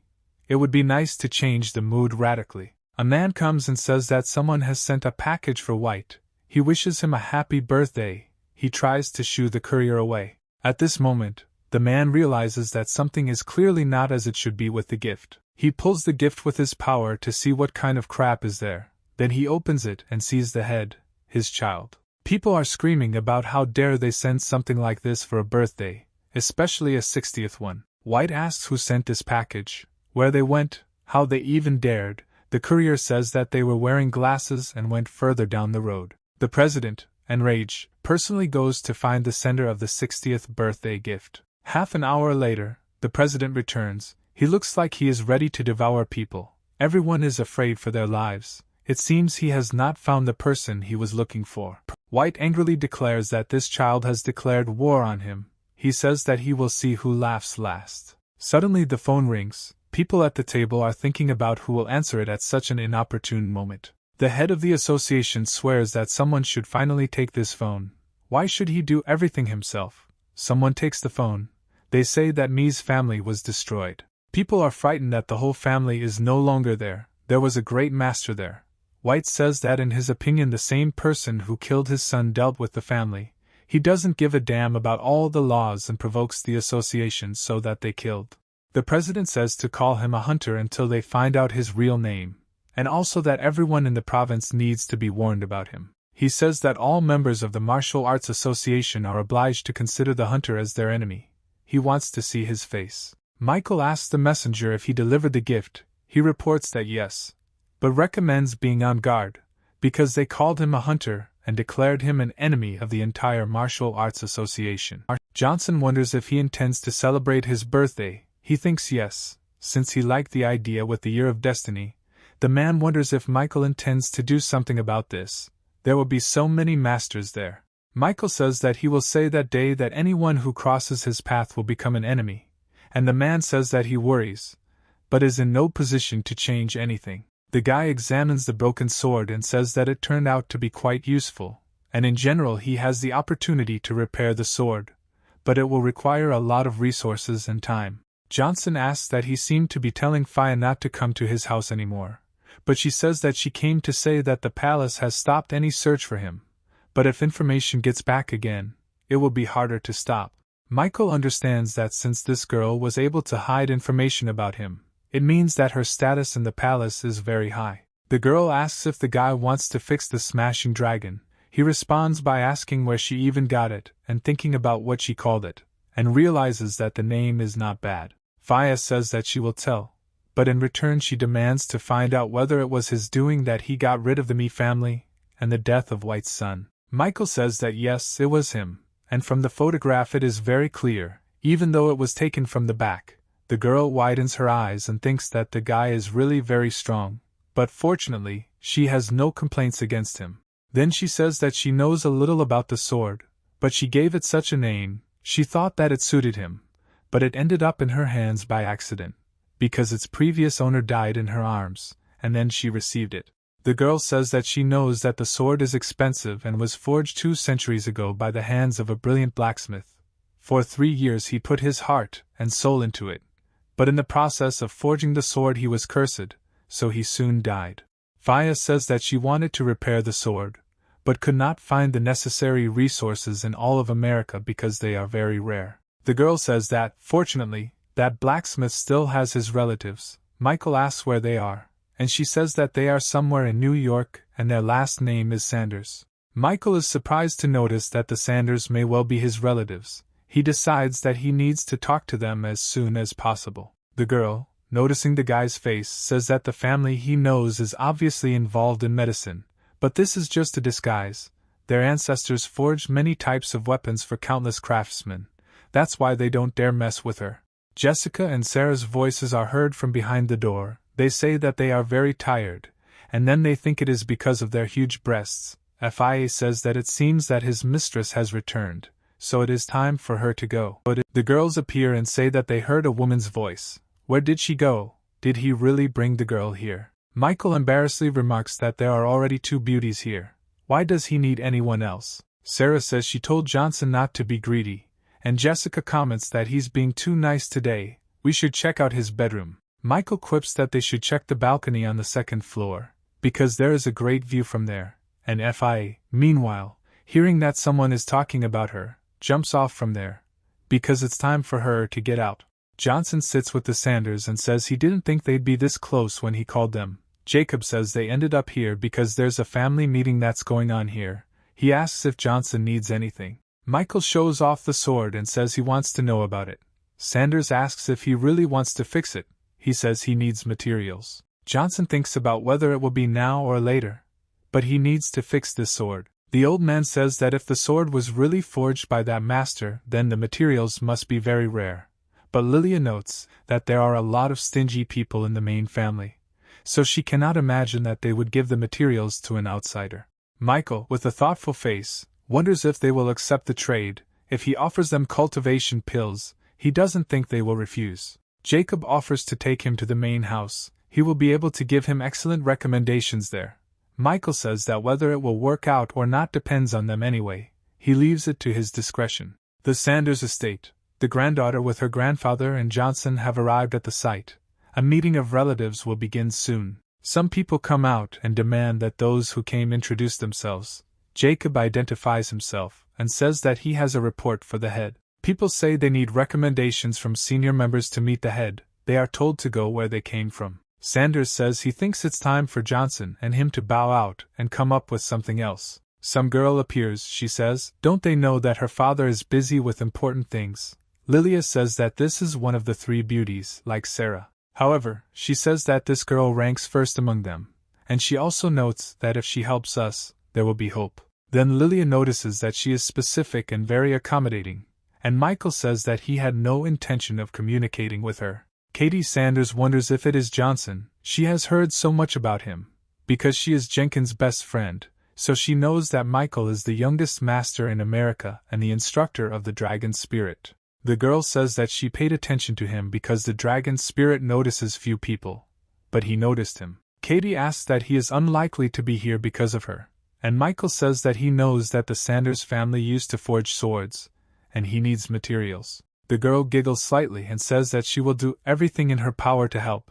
It would be nice to change the mood radically. A man comes and says that someone has sent a package for White. He wishes him a happy birthday. He tries to shoo the courier away. At this moment, the man realizes that something is clearly not as it should be with the gift. He pulls the gift with his power to see what kind of crap is there. Then he opens it and sees the head, his child. People are screaming about how dare they send something like this for a birthday, especially a 60th one. White asks who sent this package, where they went, how they even dared. The courier says that they were wearing glasses and went further down the road. The president, enraged, personally goes to find the sender of the 60th birthday gift. Half an hour later, the president returns. He looks like he is ready to devour people. Everyone is afraid for their lives. It seems he has not found the person he was looking for. White angrily declares that this child has declared war on him. He says that he will see who laughs last. Suddenly the phone rings. People at the table are thinking about who will answer it at such an inopportune moment. The head of the association swears that someone should finally take this phone. Why should he do everything himself? Someone takes the phone. They say that Mi's family was destroyed. People are frightened that the whole family is no longer there. There was a great master there. White says that in his opinion the same person who killed his son dealt with the family. He doesn't give a damn about all the laws and provokes the association so that they killed. The president says to call him a hunter until they find out his real name, and also that everyone in the province needs to be warned about him. He says that all members of the Martial Arts Association are obliged to consider the hunter as their enemy. He wants to see his face. Michael asks the messenger if he delivered the gift. He reports that yes, but recommends being on guard, because they called him a hunter and declared him an enemy of the entire Martial Arts Association. Johnson wonders if he intends to celebrate his birthday. He thinks yes, since he liked the idea with the Year of Destiny. The man wonders if Michael intends to do something about this. There will be so many masters there. Michael says that he will say that day that anyone who crosses his path will become an enemy, and the man says that he worries, but is in no position to change anything. The guy examines the broken sword and says that it turned out to be quite useful, and in general he has the opportunity to repair the sword, but it will require a lot of resources and time. Johnson asks that he seemed to be telling Faya not to come to his house anymore, but she says that she came to say that the palace has stopped any search for him, but if information gets back again, it will be harder to stop. Michael understands that since this girl was able to hide information about him, it means that her status in the palace is very high. The girl asks if the guy wants to fix the smashing dragon. He responds by asking where she even got it and thinking about what she called it, and realizes that the name is not bad. Faya says that she will tell, but in return she demands to find out whether it was his doing that he got rid of the Mi family and the death of White's son. Michael says that yes, it was him, and from the photograph it is very clear, even though it was taken from the back. The girl widens her eyes and thinks that the guy is really very strong, but fortunately, she has no complaints against him. Then she says that she knows a little about the sword, but she gave it such a name. She thought that it suited him, but it ended up in her hands by accident, because its previous owner died in her arms, and then she received it. The girl says that she knows that the sword is expensive and was forged 2 centuries ago by the hands of a brilliant blacksmith. For 3 years he put his heart and soul into it, but in the process of forging the sword he was cursed, so he soon died. Faya says that she wanted to repair the sword, but could not find the necessary resources in all of America because they are very rare. The girl says that, fortunately, that blacksmith still has his relatives. Michael asks where they are, and she says that they are somewhere in New York and their last name is Sanders. Michael is surprised to notice that the Sanders may well be his relatives. He decides that he needs to talk to them as soon as possible. The girl, noticing the guy's face, says that the family he knows is obviously involved in medicine, but this is just a disguise. Their ancestors forged many types of weapons for countless craftsmen. That's why they don't dare mess with her. Jessica and Sarah's voices are heard from behind the door. They say that they are very tired, and then they think it is because of their huge breasts. Fia says that it seems that his mistress has returned, so it is time for her to go. The girls appear and say that they heard a woman's voice. Where did she go? Did he really bring the girl here? Michael embarrassedly remarks that there are already 2 beauties here. Why does he need anyone else? Sarah says she told Johnson not to be greedy, and Jessica comments that he's being too nice today. We should check out his bedroom. Michael quips that they should check the balcony on the 2nd floor, because there is a great view from there, and Fia, meanwhile, hearing that someone is talking about her, jumps off from there, because it's time for her to get out. Johnson sits with the Sanders and says he didn't think they'd be this close when he called them. Jacob says they ended up here because there's a family meeting that's going on here. He asks if Johnson needs anything. Michael shows off the sword and says he wants to know about it. Sanders asks if he really wants to fix it. He says he needs materials. Johnson thinks about whether it will be now or later, but he needs to fix this sword. The old man says that if the sword was really forged by that master, then the materials must be very rare. But Lilia notes that there are a lot of stingy people in the main family. so she cannot imagine that they would give the materials to an outsider. Michael, with a thoughtful face, wonders if they will accept the trade. If he offers them cultivation pills, he doesn't think they will refuse. Jacob offers to take him to the main house. He will be able to give him excellent recommendations there. Michael says that whether it will work out or not depends on them anyway. He leaves it to his discretion. The Sanders estate. The granddaughter with her grandfather and Johnson have arrived at the site. A meeting of relatives will begin soon. Some people come out and demand that those who came introduce themselves. Jacob identifies himself and says that he has a report for the head. People say they need recommendations from senior members to meet the head. They are told to go where they came from. Sanders says he thinks it's time for Johnson and him to bow out and come up with something else. Some girl appears, she says. Don't they know that her father is busy with important things? Lilia says that this is one of the three beauties, like Sarah. However, she says that this girl ranks first among them, and she also notes that if she helps us, there will be hope. Then Lilia notices that she is specific and very accommodating, and Michael says that he had no intention of communicating with her. Katie Sanders wonders if it is Johnson. She has heard so much about him, because she is Jenkins' best friend, so she knows that Michael is the youngest master in America and the instructor of the dragon spirit. The girl says that she paid attention to him because the dragon spirit notices few people, but he noticed him. Katie asks that he is unlikely to be here because of her, and Michael says that he knows that the Sanders family used to forge swords, and he needs materials. The girl giggles slightly and says that she will do everything in her power to help,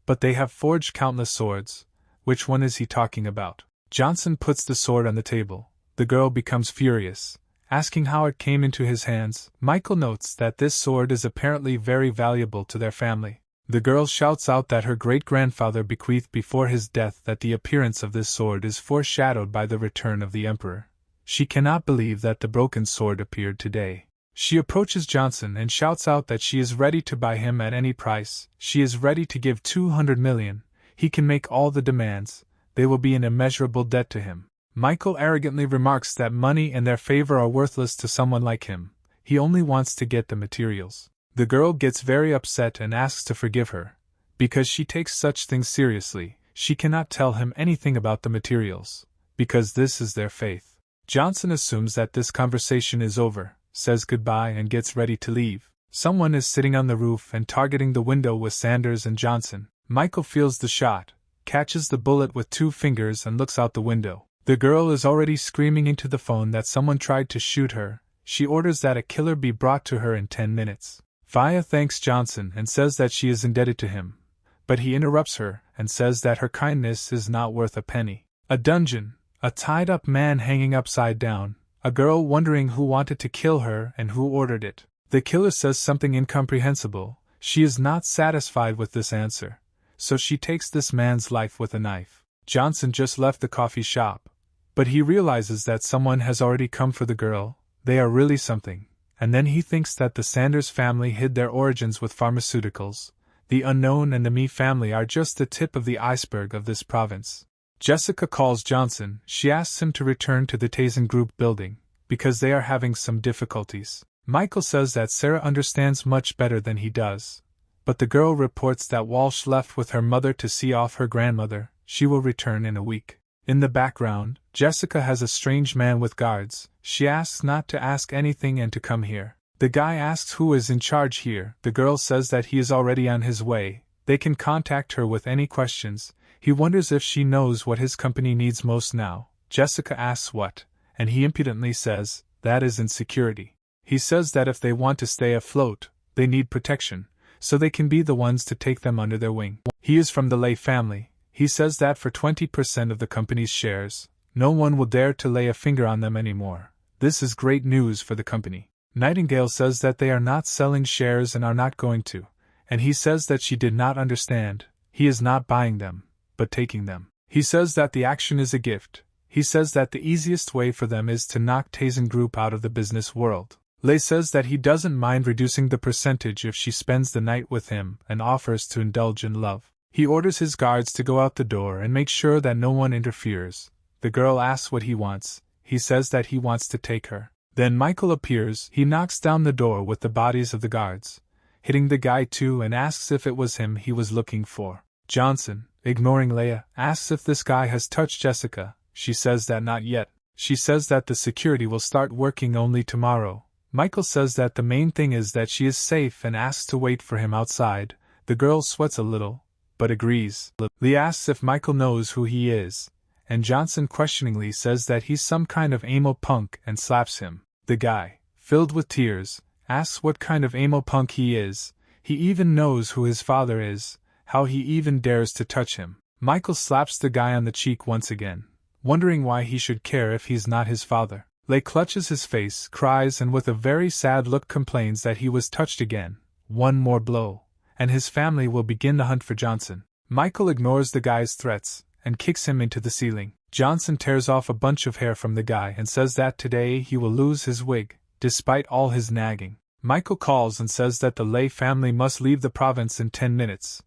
but they have forged countless swords. Which one is he talking about? Johnson puts the sword on the table. The girl becomes furious, asking how it came into his hands. Michael notes that this sword is apparently very valuable to their family. The girl shouts out that her great-grandfather bequeathed before his death that the appearance of this sword is foreshadowed by the return of the Emperor. She cannot believe that the broken sword appeared today. She approaches Johnson and shouts out that she is ready to buy him at any price. She is ready to give 200 million. He can make all the demands. They will be in immeasurable debt to him. Michael arrogantly remarks that money and their favor are worthless to someone like him. He only wants to get the materials. The girl gets very upset and asks to forgive her. Because she takes such things seriously, she cannot tell him anything about the materials, because this is their faith. Johnson assumes that this conversation is over, says goodbye and gets ready to leave. Someone is sitting on the roof and targeting the window with Sanders and Johnson. Michael feels the shot, catches the bullet with 2 fingers and looks out the window. The girl is already screaming into the phone that someone tried to shoot her. She orders that a killer be brought to her in 10 minutes. Faya thanks Johnson and says that she is indebted to him, but he interrupts her and says that her kindness is not worth a penny. A dungeon, a tied-up man hanging upside down, a girl wondering who wanted to kill her and who ordered it. The killer says something incomprehensible. She is not satisfied with this answer, so she takes this man's life with a knife. Johnson just left the coffee shop, but he realizes that someone has already come for the girl. They are really something. And then he thinks that the Sanders family hid their origins with pharmaceuticals. The Unknown and the Me family are just the tip of the iceberg of this province. Jessica calls Johnson. She asks him to return to the Tasen Group building, because they are having some difficulties. Michael says that Sarah understands much better than he does, but the girl reports that Walsh left with her mother to see off her grandmother. She will return in a week. In the background, Jessica has a strange man with guards. She asks not to ask anything and to come here. The guy asks who is in charge here. The girl says that he is already on his way. They can contact her with any questions. He wonders if she knows what his company needs most now. Jessica asks what, and he impudently says, that is insecurity. He says that if they want to stay afloat, they need protection, so they can be the ones to take them under their wing. He is from the Lay family. He says that for 20% of the company's shares, no one will dare to lay a finger on them anymore. This is great news for the company. Nightingale says that they are not selling shares and are not going to, and he says that she did not understand. He is not buying them, but taking them. He says that the action is a gift. He says that the easiest way for them is to knock Tasen Group out of the business world. Lay says that he doesn't mind reducing the percentage if she spends the night with him and offers to indulge in love. He orders his guards to go out the door and make sure that no one interferes. The girl asks what he wants. He says that he wants to take her. Then Michael appears. He knocks down the door with the bodies of the guards, hitting the guy too, and asks if it was him he was looking for. Johnson, ignoring Leia, asks if this guy has touched Jessica. She says that not yet. She says that the security will start working only tomorrow. Michael says that the main thing is that she is safe and asks to wait for him outside. The girl sweats a little, but agrees. Lee asks if Michael knows who he is, and Johnson questioningly says that he's some kind of emo punk and slaps him. The guy, filled with tears, asks what kind of emo punk he is. He even knows who his father is, how he even dares to touch him. Michael slaps the guy on the cheek once again, wondering why he should care if he's not his father. Lei clutches his face, cries, and with a very sad look complains that he was touched again. One more blow, and his family will begin the hunt for Johnson. Michael ignores the guy's threats and kicks him into the ceiling. Johnson tears off a bunch of hair from the guy and says that today he will lose his wig, despite all his nagging. Michael calls and says that the Lei family must leave the province in 10 minutes,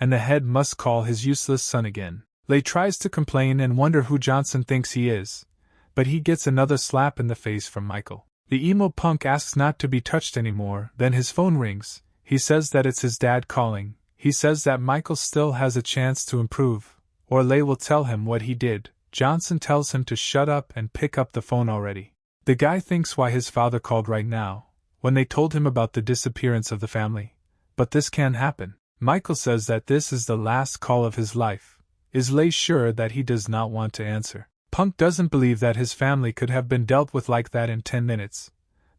and the head must call his useless son again. Lei tries to complain and wonder who Johnson thinks he is, but he gets another slap in the face from Michael. The emo punk asks not to be touched anymore, then his phone rings. He says that it's his dad calling. He says that Michael still has a chance to improve, or Lei will tell him what he did. Johnson tells him to shut up and pick up the phone already. The guy thinks why his father called right now, when they told him about the disappearance of the family. But this can't happen. Michael says that this is the last call of his life. Is Lei sure that he does not want to answer? Punk doesn't believe that his family could have been dealt with like that in 10 minutes,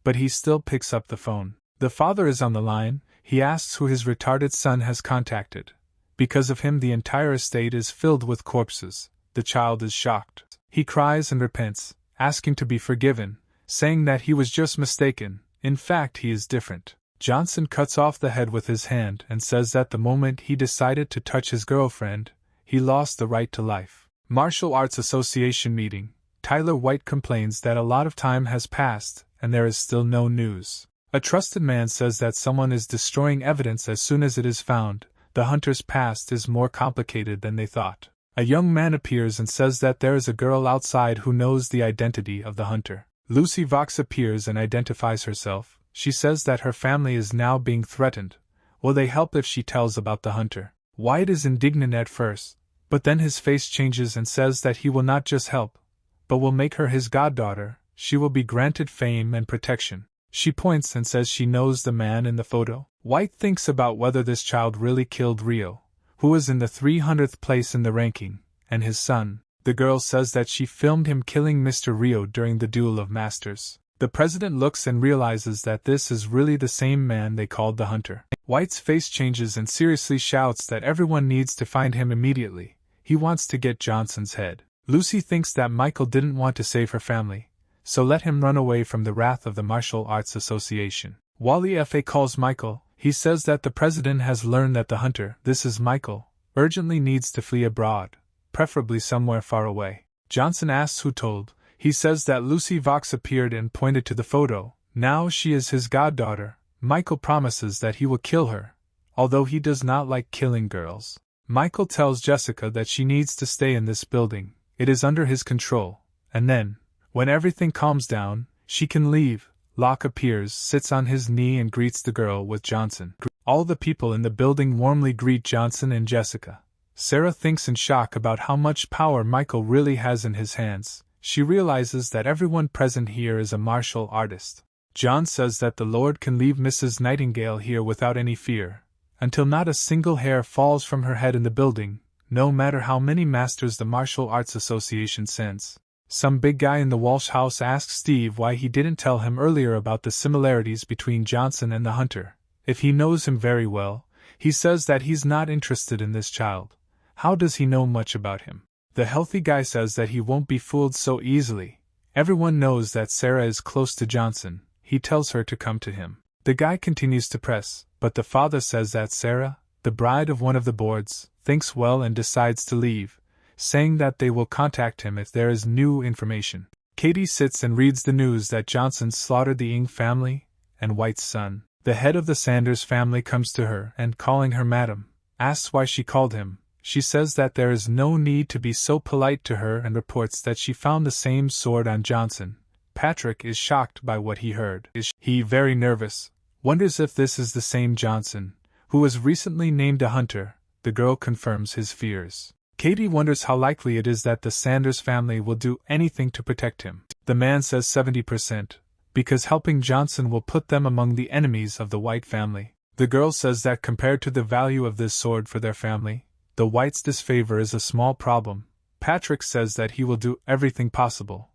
but he still picks up the phone. The father is on the line. He asks who his retarded son has contacted. Because of him, the entire estate is filled with corpses. The child is shocked. He cries and repents, asking to be forgiven, saying that he was just mistaken. In fact, he is different. Johnson cuts off the head with his hand and says that the moment he decided to touch his girlfriend, he lost the right to life. Martial Arts Association meeting. Tyler White complains that a lot of time has passed and there is still no news. A trusted man says that someone is destroying evidence as soon as it is found. The hunter's past is more complicated than they thought. A young man appears and says that there is a girl outside who knows the identity of the hunter. Lucy Vox appears and identifies herself. She says that her family is now being threatened. Will they help if she tells about the hunter? White is indignant at first, but then his face changes and says that he will not just help, but will make her his goddaughter. She will be granted fame and protection. She points and says she knows the man in the photo. White thinks about whether this child really killed Rio, who was in the 300th place in the ranking, and his son. The girl says that she filmed him killing Mr. Rio during the Duel of Masters. The president looks and realizes that this is really the same man they called the hunter. White's face changes and seriously shouts that everyone needs to find him immediately. He wants to get Johnson's head. Lucy thinks that Michael didn't want to save her family, so let him run away from the wrath of the Martial Arts Association. Wally F.A. calls Michael. He says that the president has learned that the hunter, this is Michael, urgently needs to flee abroad, preferably somewhere far away. Johnson asks who told. He says that Lucy Vox appeared and pointed to the photo. Now she is his goddaughter. Michael promises that he will kill her, although he does not like killing girls. Michael tells Jessica that she needs to stay in this building. It is under his control, and then, when everything calms down, she can leave. Locke appears, sits on his knee and greets the girl with Johnson. All the people in the building warmly greet Johnson and Jessica. Sarah thinks in shock about how much power Michael really has in his hands. She realizes that everyone present here is a martial artist. John says that the Lord can leave Mrs. Nightingale here without any fear, until not a single hair falls from her head in the building, no matter how many masters the Martial Arts Association sends. Some big guy in the Walsh house asks Steve why he didn't tell him earlier about the similarities between Johnson and the hunter. If he knows him very well, he says that he's not interested in this child. How does he know much about him? The healthy guy says that he won't be fooled so easily. Everyone knows that Sarah is close to Johnson. He tells her to come to him. The guy continues to press, but the father says that Sarah, the bride of one of the boards, thinks well and decides to leave, saying that they will contact him if there is new information. Katie sits and reads the news that Johnson slaughtered the Ng family and White's son. The head of the Sanders family comes to her and, calling her madam, asks why she called him. She says that there is no need to be so polite to her and reports that she found the same sword on Johnson. Patrick is shocked by what he heard. He, very nervous, wonders if this is the same Johnson, who was recently named a hunter, the girl confirms his fears. Katie wonders how likely it is that the Sanders family will do anything to protect him. The man says 70%, because helping Johnson will put them among the enemies of the White family. The girl says that compared to the value of this sword for their family, the Whites' disfavor is a small problem. Patrick says that he will do everything possible,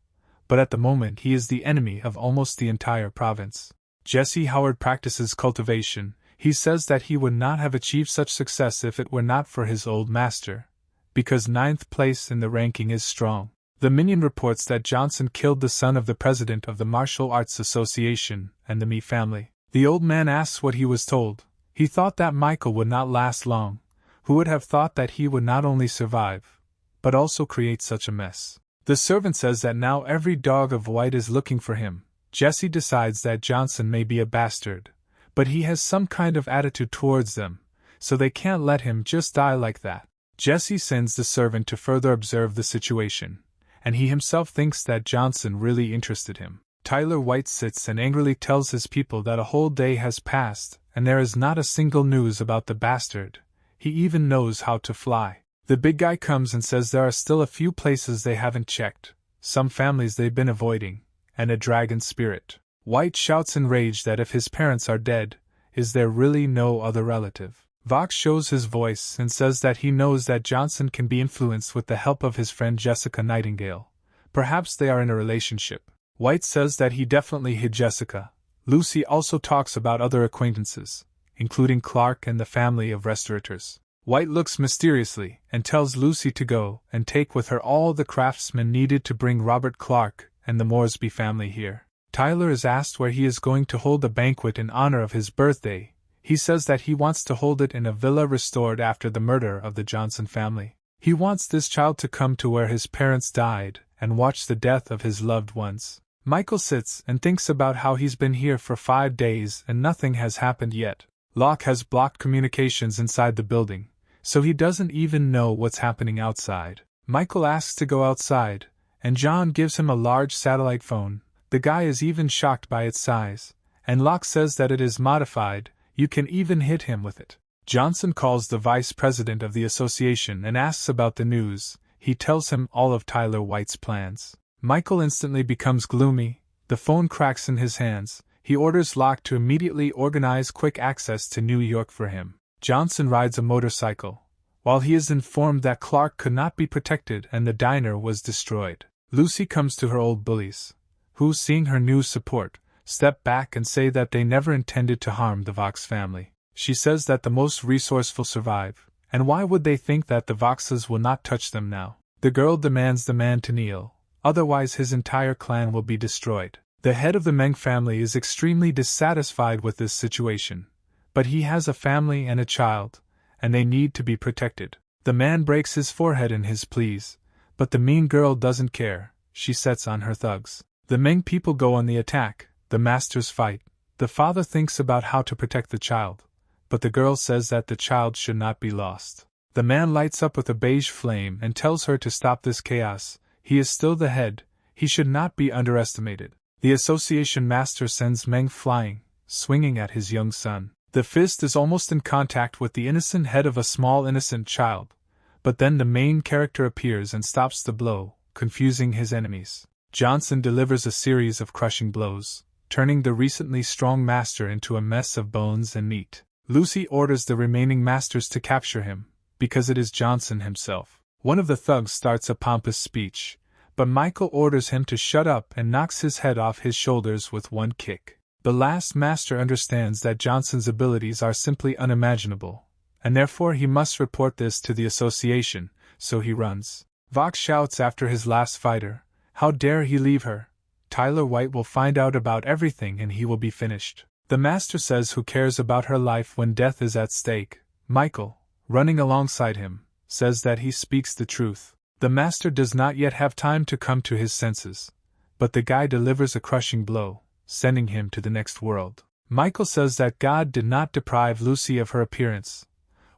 but at the moment he is the enemy of almost the entire province. Jesse Howard practices cultivation. He says that he would not have achieved such success if it were not for his old master, because 9th place in the ranking is strong. The minion reports that Johnson killed the son of the president of the Martial Arts Association and the Mi family. The old man asks what he was told. He thought that Michael would not last long. Who would have thought that he would not only survive, but also create such a mess? The servant says that now every dog of White is looking for him. Jesse decides that Johnson may be a bastard, but he has some kind of attitude towards them, so they can't let him just die like that. Jesse sends the servant to further observe the situation, and he himself thinks that Johnson really interested him. Tyler White sits and angrily tells his people that a whole day has passed, and there is not a single news about the bastard. He even knows how to fly. The big guy comes and says there are still a few places they haven't checked, some families they've been avoiding, and a dragon spirit. White shouts in rage that if his parents are dead, is there really no other relative? Vox shows his voice and says that he knows that Johnson can be influenced with the help of his friend Jessica Nightingale. Perhaps they are in a relationship. White says that he definitely hid Jessica. Lucy also talks about other acquaintances, including Clark and the family of restaurateurs. White looks mysteriously and tells Lucy to go and take with her all the craftsmen needed to bring Robert Clark and the Moresby family here. Tyler is asked where he is going to hold a banquet in honor of his birthday. He says that he wants to hold it in a villa restored after the murder of the Johnson family. He wants this child to come to where his parents died and watch the death of his loved ones. Michael sits and thinks about how he's been here for 5 days and nothing has happened yet. Locke has blocked communications inside the building, so he doesn't even know what's happening outside. Michael asks to go outside, and John gives him a large satellite phone. The guy is even shocked by its size, and Locke says that it is modified. You can even hit him with it. Johnson calls the vice president of the association and asks about the news. He tells him all of Tyler White's plans. Michael instantly becomes gloomy. The phone cracks in his hands. He orders Locke to immediately organize quick access to New York for him. Johnson rides a motorcycle, while he is informed that Clark could not be protected and the diner was destroyed. Lucy comes to her old bullies, who, seeing her new support, step back and say that they never intended to harm the Vox family. She says that the most resourceful survive, and why would they think that the Voxes will not touch them now? The girl demands the man to kneel, otherwise his entire clan will be destroyed. The head of the Meng family is extremely dissatisfied with this situation, but he has a family and a child, and they need to be protected. The man breaks his forehead in his pleas, but the mean girl doesn't care. She sets on her thugs. The Meng people go on the attack. The masters fight. The father thinks about how to protect the child, but the girl says that the child should not be lost. The man lights up with a beige flame and tells her to stop this chaos. He is still the head. He should not be underestimated. The association master sends Meng flying, swinging at his young son. The fist is almost in contact with the innocent head of a small innocent child, but then the main character appears and stops the blow, confusing his enemies. Johnson delivers a series of crushing blows, turning the recently strong master into a mess of bones and meat. Lucy orders the remaining masters to capture him, because it is Johnson himself. One of the thugs starts a pompous speech, but Michael orders him to shut up and knocks his head off his shoulders with one kick. The last master understands that Johnson's abilities are simply unimaginable, and therefore he must report this to the association, so he runs. Vox shouts after his last fighter, "How dare he leave her? Tyler White will find out about everything and he will be finished." The master says who cares about her life when death is at stake. Michael, running alongside him, says that he speaks the truth. The master does not yet have time to come to his senses, but the guy delivers a crushing blow, sending him to the next world. Michael says that God did not deprive Lucy of her appearance,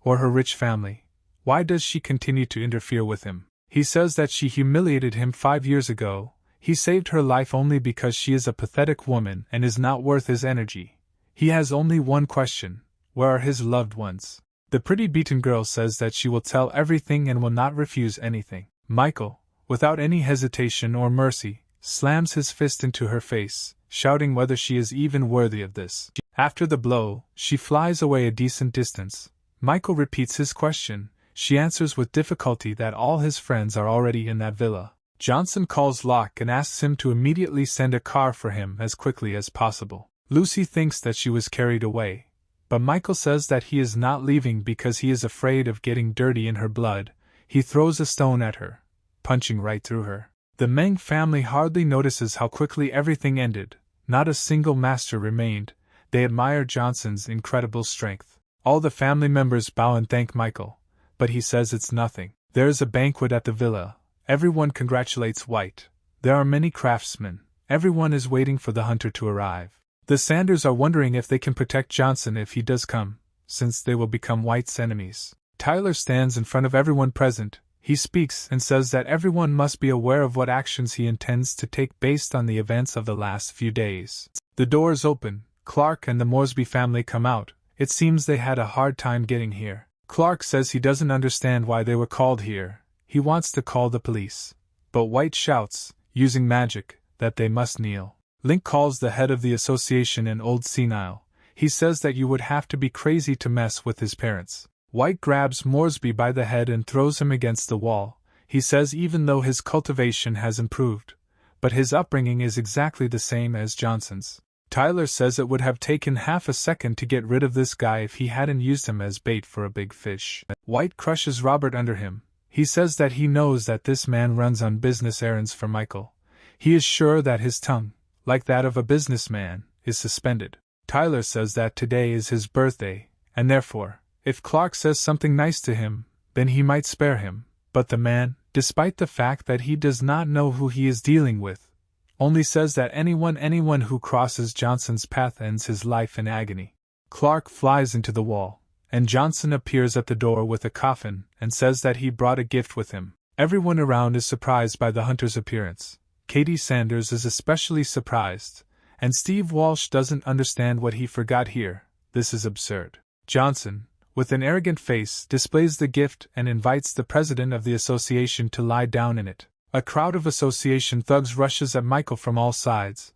or her rich family. Why does she continue to interfere with him? He says that she humiliated him 5 years ago. He saved her life only because she is a pathetic woman and is not worth his energy. He has only one question: where are his loved ones? The pretty beaten girl says that she will tell everything and will not refuse anything. Michael, without any hesitation or mercy, slams his fist into her face, shouting whether she is even worthy of this. After the blow, she flies away a decent distance. Michael repeats his question. She answers with difficulty that all his friends are already in that villa. Johnson calls Locke and asks him to immediately send a car for him as quickly as possible. Lucy thinks that she was carried away, but Michael says that he is not leaving because he is afraid of getting dirty in her blood. He throws a stone at her, punching right through her. The Meng family hardly notices how quickly everything ended. Not a single master remained. They admire Johnson's incredible strength. All the family members bow and thank Michael, but he says it's nothing. There is a banquet at the villa. Everyone congratulates White. There are many craftsmen. Everyone is waiting for the hunter to arrive. The Sanders are wondering if they can protect Johnson if he does come, since they will become White's enemies. Tyler stands in front of everyone present. He speaks and says that everyone must be aware of what actions he intends to take based on the events of the last few days. The doors open. Clark and the Moresby family come out. It seems they had a hard time getting here. Clark says he doesn't understand why they were called here. He wants to call the police. But White shouts, using magic, that they must kneel. Link calls the head of the association an old senile. He says that you would have to be crazy to mess with his parents. White grabs Moresby by the head and throws him against the wall. He says even though his cultivation has improved, but his upbringing is exactly the same as Johnson's. Tyler says it would have taken half a second to get rid of this guy if he hadn't used him as bait for a big fish. White crushes Robert under him. He says that he knows that this man runs on business errands for Michael. He is sure that his tongue, like that of a businessman, is suspended. Tyler says that today is his birthday, and therefore, if Clark says something nice to him, then he might spare him. But the man, despite the fact that he does not know who he is dealing with, only says that anyone who crosses Johnson's path ends his life in agony. Clark flies into the wall, and Johnson appears at the door with a coffin and says that he brought a gift with him. Everyone around is surprised by the hunter's appearance. Katie Sanders is especially surprised, and Steve Walsh doesn't understand what he forgot here. This is absurd. Johnson, with an arrogant face, displays the gift and invites the president of the association to lie down in it. A crowd of association thugs rushes at Michael from all sides,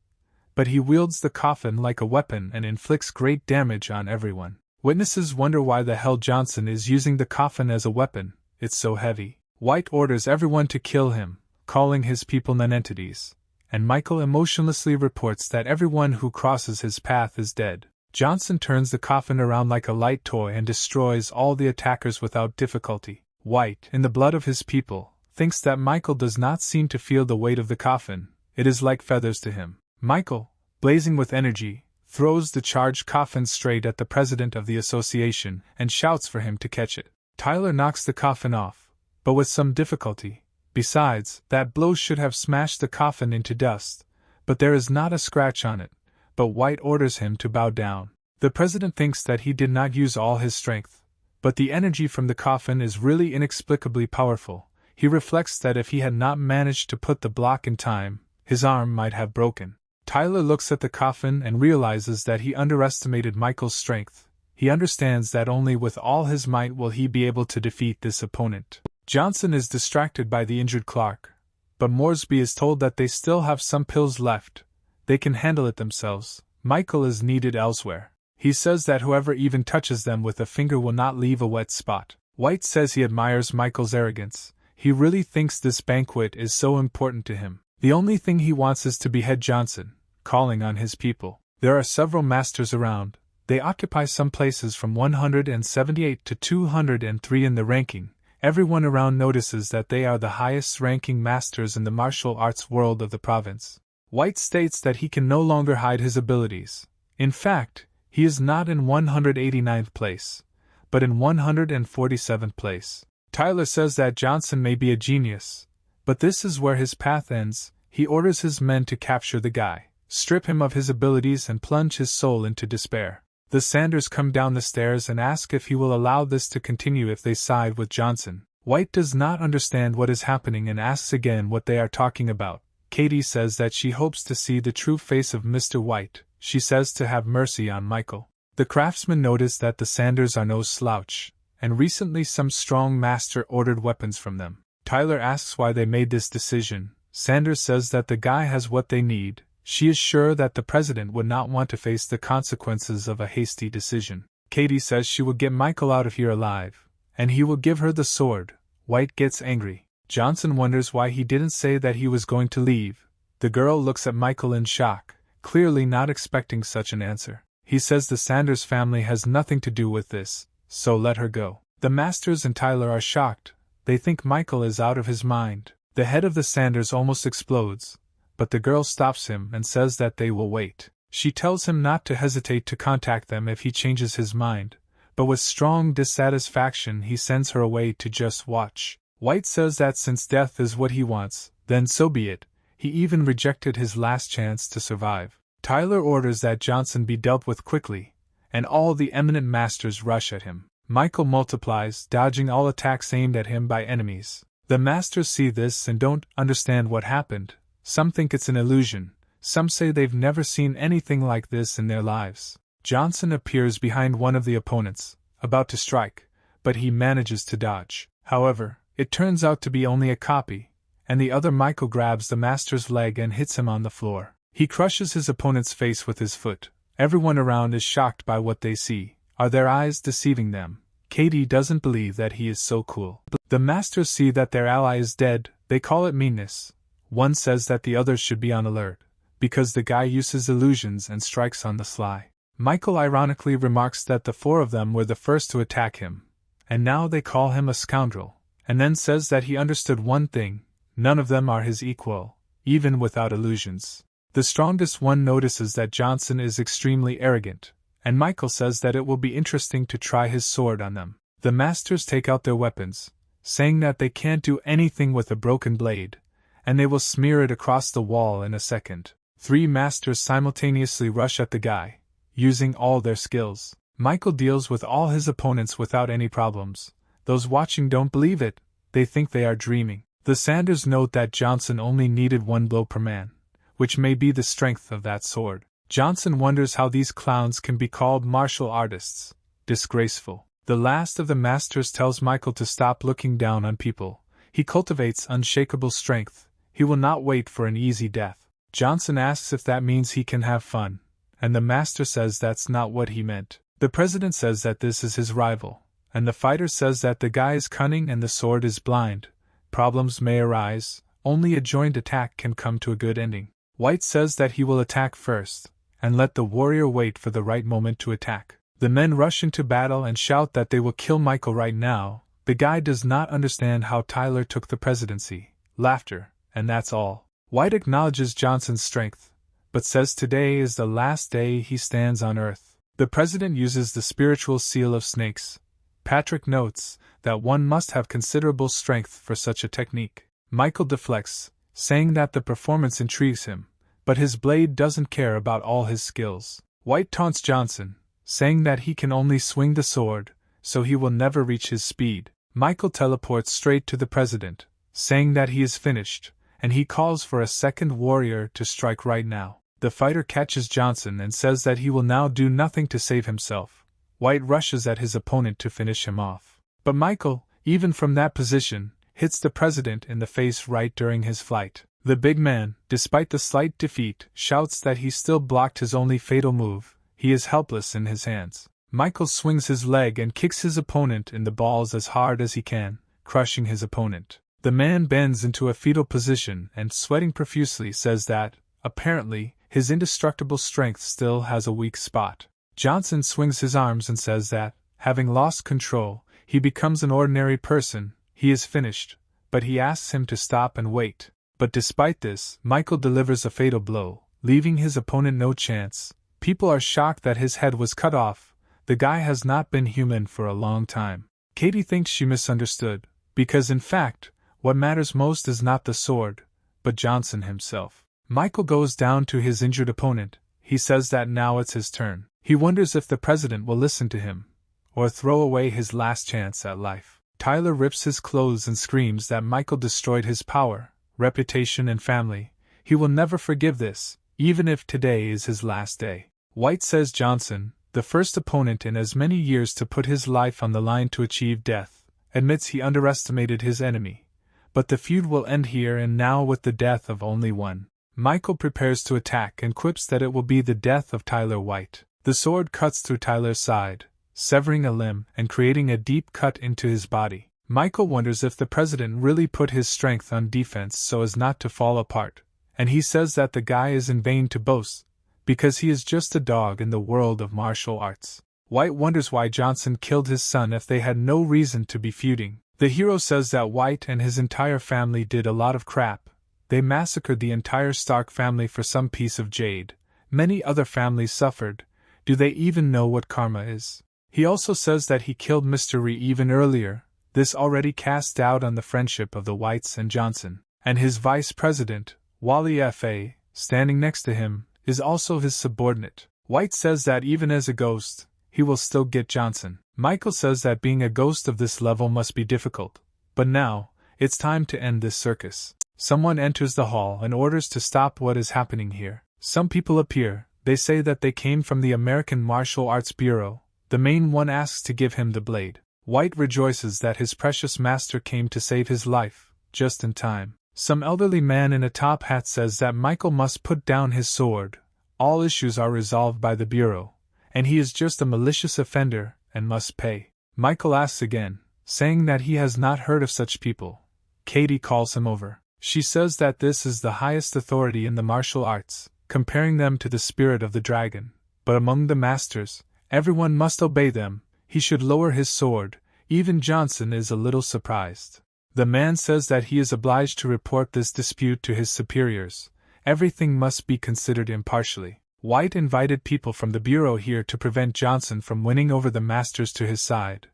but he wields the coffin like a weapon and inflicts great damage on everyone. Witnesses wonder why the hell Johnson is using the coffin as a weapon, it's so heavy. White orders everyone to kill him, calling his people nonentities, and Michael emotionlessly reports that everyone who crosses his path is dead. Johnson turns the coffin around like a light toy and destroys all the attackers without difficulty. White, in the blood of his people, thinks that Michael does not seem to feel the weight of the coffin. It is like feathers to him. Michael, blazing with energy, throws the charged coffin straight at the president of the association and shouts for him to catch it. Tyler knocks the coffin off, but with some difficulty. Besides, that blow should have smashed the coffin into dust, but there is not a scratch on it. But White orders him to bow down. The president thinks that he did not use all his strength, but the energy from the coffin is really inexplicably powerful. He reflects that if he had not managed to put the block in time, his arm might have broken. Tyler looks at the coffin and realizes that he underestimated Michael's strength. He understands that only with all his might will he be able to defeat this opponent. Johnson is distracted by the injured Clark, but Moresby is told that they still have some pills left. They can handle it themselves. Michael is needed elsewhere. He says that whoever even touches them with a finger will not leave a wet spot. White says he admires Michael's arrogance. He really thinks this banquet is so important to him. The only thing he wants is to behead Johnson, calling on his people. There are several masters around. They occupy some places from 178 to 203 in the ranking. Everyone around notices that they are the highest ranking masters in the martial arts world of the province. White states that he can no longer hide his abilities. In fact, he is not in 189th place, but in 147th place. Tyler says that Johnson may be a genius, but this is where his path ends. He orders his men to capture the guy, strip him of his abilities and plunge his soul into despair. The Sanders come down the stairs and ask if he will allow this to continue if they side with Johnson. White does not understand what is happening and asks again what they are talking about. Katie says that she hopes to see the true face of Mr. White. She says to have mercy on Michael. The craftsmen notice that the Sanders are no slouch. and recently some strong master ordered weapons from them. Tyler asks why they made this decision. Sanders says that the guy has what they need. She is sure that the president would not want to face the consequences of a hasty decision. Katie says she will get Michael out of here alive, and he will give her the sword. White gets angry. Johnson wonders why he didn't say that he was going to leave. The girl looks at Michael in shock, clearly not expecting such an answer. He says the Sanders family has nothing to do with this, so let her go. The Masters and Tyler are shocked. They think Michael is out of his mind. The head of the Sanders almost explodes, but the girl stops him and says that they will wait. She tells him not to hesitate to contact them if he changes his mind, but with strong dissatisfaction he sends her away to just watch. White says that since death is what he wants, then so be it. He even rejected his last chance to survive. Tyler orders that Johnson be dealt with quickly, and all the eminent masters rush at him. Michael multiplies, dodging all attacks aimed at him by enemies. The masters see this and don't understand what happened. Some think it's an illusion. Some say they've never seen anything like this in their lives. Johnson appears behind one of the opponents, about to strike, but he manages to dodge. However, it turns out to be only a copy, and the other Michael grabs the master's leg and hits him on the floor. He crushes his opponent's face with his foot. Everyone around is shocked by what they see. Are their eyes deceiving them? Katie doesn't believe that he is so cool. The masters see that their ally is dead. They call it meanness. One says that the others should be on alert, because the guy uses illusions and strikes on the sly. Michael ironically remarks that the four of them were the first to attack him, and now they call him a scoundrel, and then says that he understood one thing: none of them are his equal, even without illusions. The strongest one notices that Johnson is extremely arrogant, and Michael says that it will be interesting to try his sword on them. The masters take out their weapons, saying that they can't do anything with a broken blade, and they will smear it across the wall in a second. 3 masters simultaneously rush at the guy, using all their skills. Michael deals with all his opponents without any problems. Those watching don't believe it, they think they are dreaming. The Sanders note that Johnson only needed 1 blow per man, which may be the strength of that sword. Johnson wonders how these clowns can be called martial artists. Disgraceful. The last of the masters tells Michael to stop looking down on people. He cultivates unshakable strength. He will not wait for an easy death. Johnson asks if that means he can have fun, and the master says that's not what he meant. The president says that this is his rival, and the fighter says that the guy is cunning and the sword is blind. Problems may arise. Only a joint attack can come to a good ending. White says that he will attack first, and let the warrior wait for the right moment to attack. The men rush into battle and shout that they will kill Michael right now. The guy does not understand how Tyler took the presidency. Laughter, and that's all. White acknowledges Johnson's strength, but says today is the last day he stands on Earth. The president uses the spiritual seal of snakes. Patrick notes that one must have considerable strength for such a technique. Michael deflects, saying that the performance intrigues him, but his blade doesn't care about all his skills. White taunts Johnson, saying that he can only swing the sword, so he will never reach his speed. Michael teleports straight to the president, saying that he is finished, and he calls for a second warrior to strike right now. The fighter catches Johnson and says that he will now do nothing to save himself. White rushes at his opponent to finish him off. But Michael, even from that position, hits the president in the face right during his flight. The big man, despite the slight defeat, shouts that he still blocked his only fatal move. He is helpless in his hands. Michael swings his leg and kicks his opponent in the balls as hard as he can, crushing his opponent. The man bends into a fetal position and, sweating profusely, says that, apparently, his indestructible strength still has a weak spot. Johnson swings his arms and says that, having lost control, he becomes an ordinary person. He is finished, but he asks him to stop and wait. But despite this, Michael delivers a fatal blow, leaving his opponent no chance. People are shocked that his head was cut off. The guy has not been human for a long time. Katie thinks she misunderstood, because in fact, what matters most is not the sword, but Johnson himself. Michael goes down to his injured opponent. He says that now it's his turn. He wonders if the president will listen to him, or throw away his last chance at life. Tyler rips his clothes and screams that Michael destroyed his power, reputation and family. He will never forgive this, even if today is his last day. White says Johnson, the first opponent in as many years to put his life on the line to achieve death, admits he underestimated his enemy. But the feud will end here and now with the death of only one. Michael prepares to attack and quips that it will be the death of Tyler White. The sword cuts through Tyler's side, severing a limb and creating a deep cut into his body. Michael wonders if the president really put his strength on defense so as not to fall apart, and he says that the guy is in vain to boast, because he is just a dog in the world of martial arts. White wonders why Johnson killed his son if they had no reason to be feuding. The hero says that White and his entire family did a lot of crap. They massacred the entire Stark family for some piece of jade. Many other families suffered. Do they even know what karma is? He also says that he killed Mr. Ree even earlier. This already cast doubt on the friendship of the Whites and Johnson. And his vice president, Wally F.A., standing next to him, is also his subordinate. White says that even as a ghost, he will still get Johnson. Michael says that being a ghost of this level must be difficult. But now, it's time to end this circus. Someone enters the hall and orders to stop what is happening here. Some people appear. They say that they came from the American Martial Arts Bureau. The main one asks to give him the blade. White rejoices that his precious master came to save his life, just in time. Some elderly man in a top hat says that Michael must put down his sword. All issues are resolved by the Bureau, and he is just a malicious offender and must pay. Michael asks again, saying that he has not heard of such people. Katie calls him over. She says that this is the highest authority in the martial arts, comparing them to the spirit of the dragon. But among the masters, everyone must obey them. He should lower his sword. Even Johnson is a little surprised. The man says that he is obliged to report this dispute to his superiors. Everything must be considered impartially. White invited people from the Bureau here to prevent Johnson from winning over the masters to his side.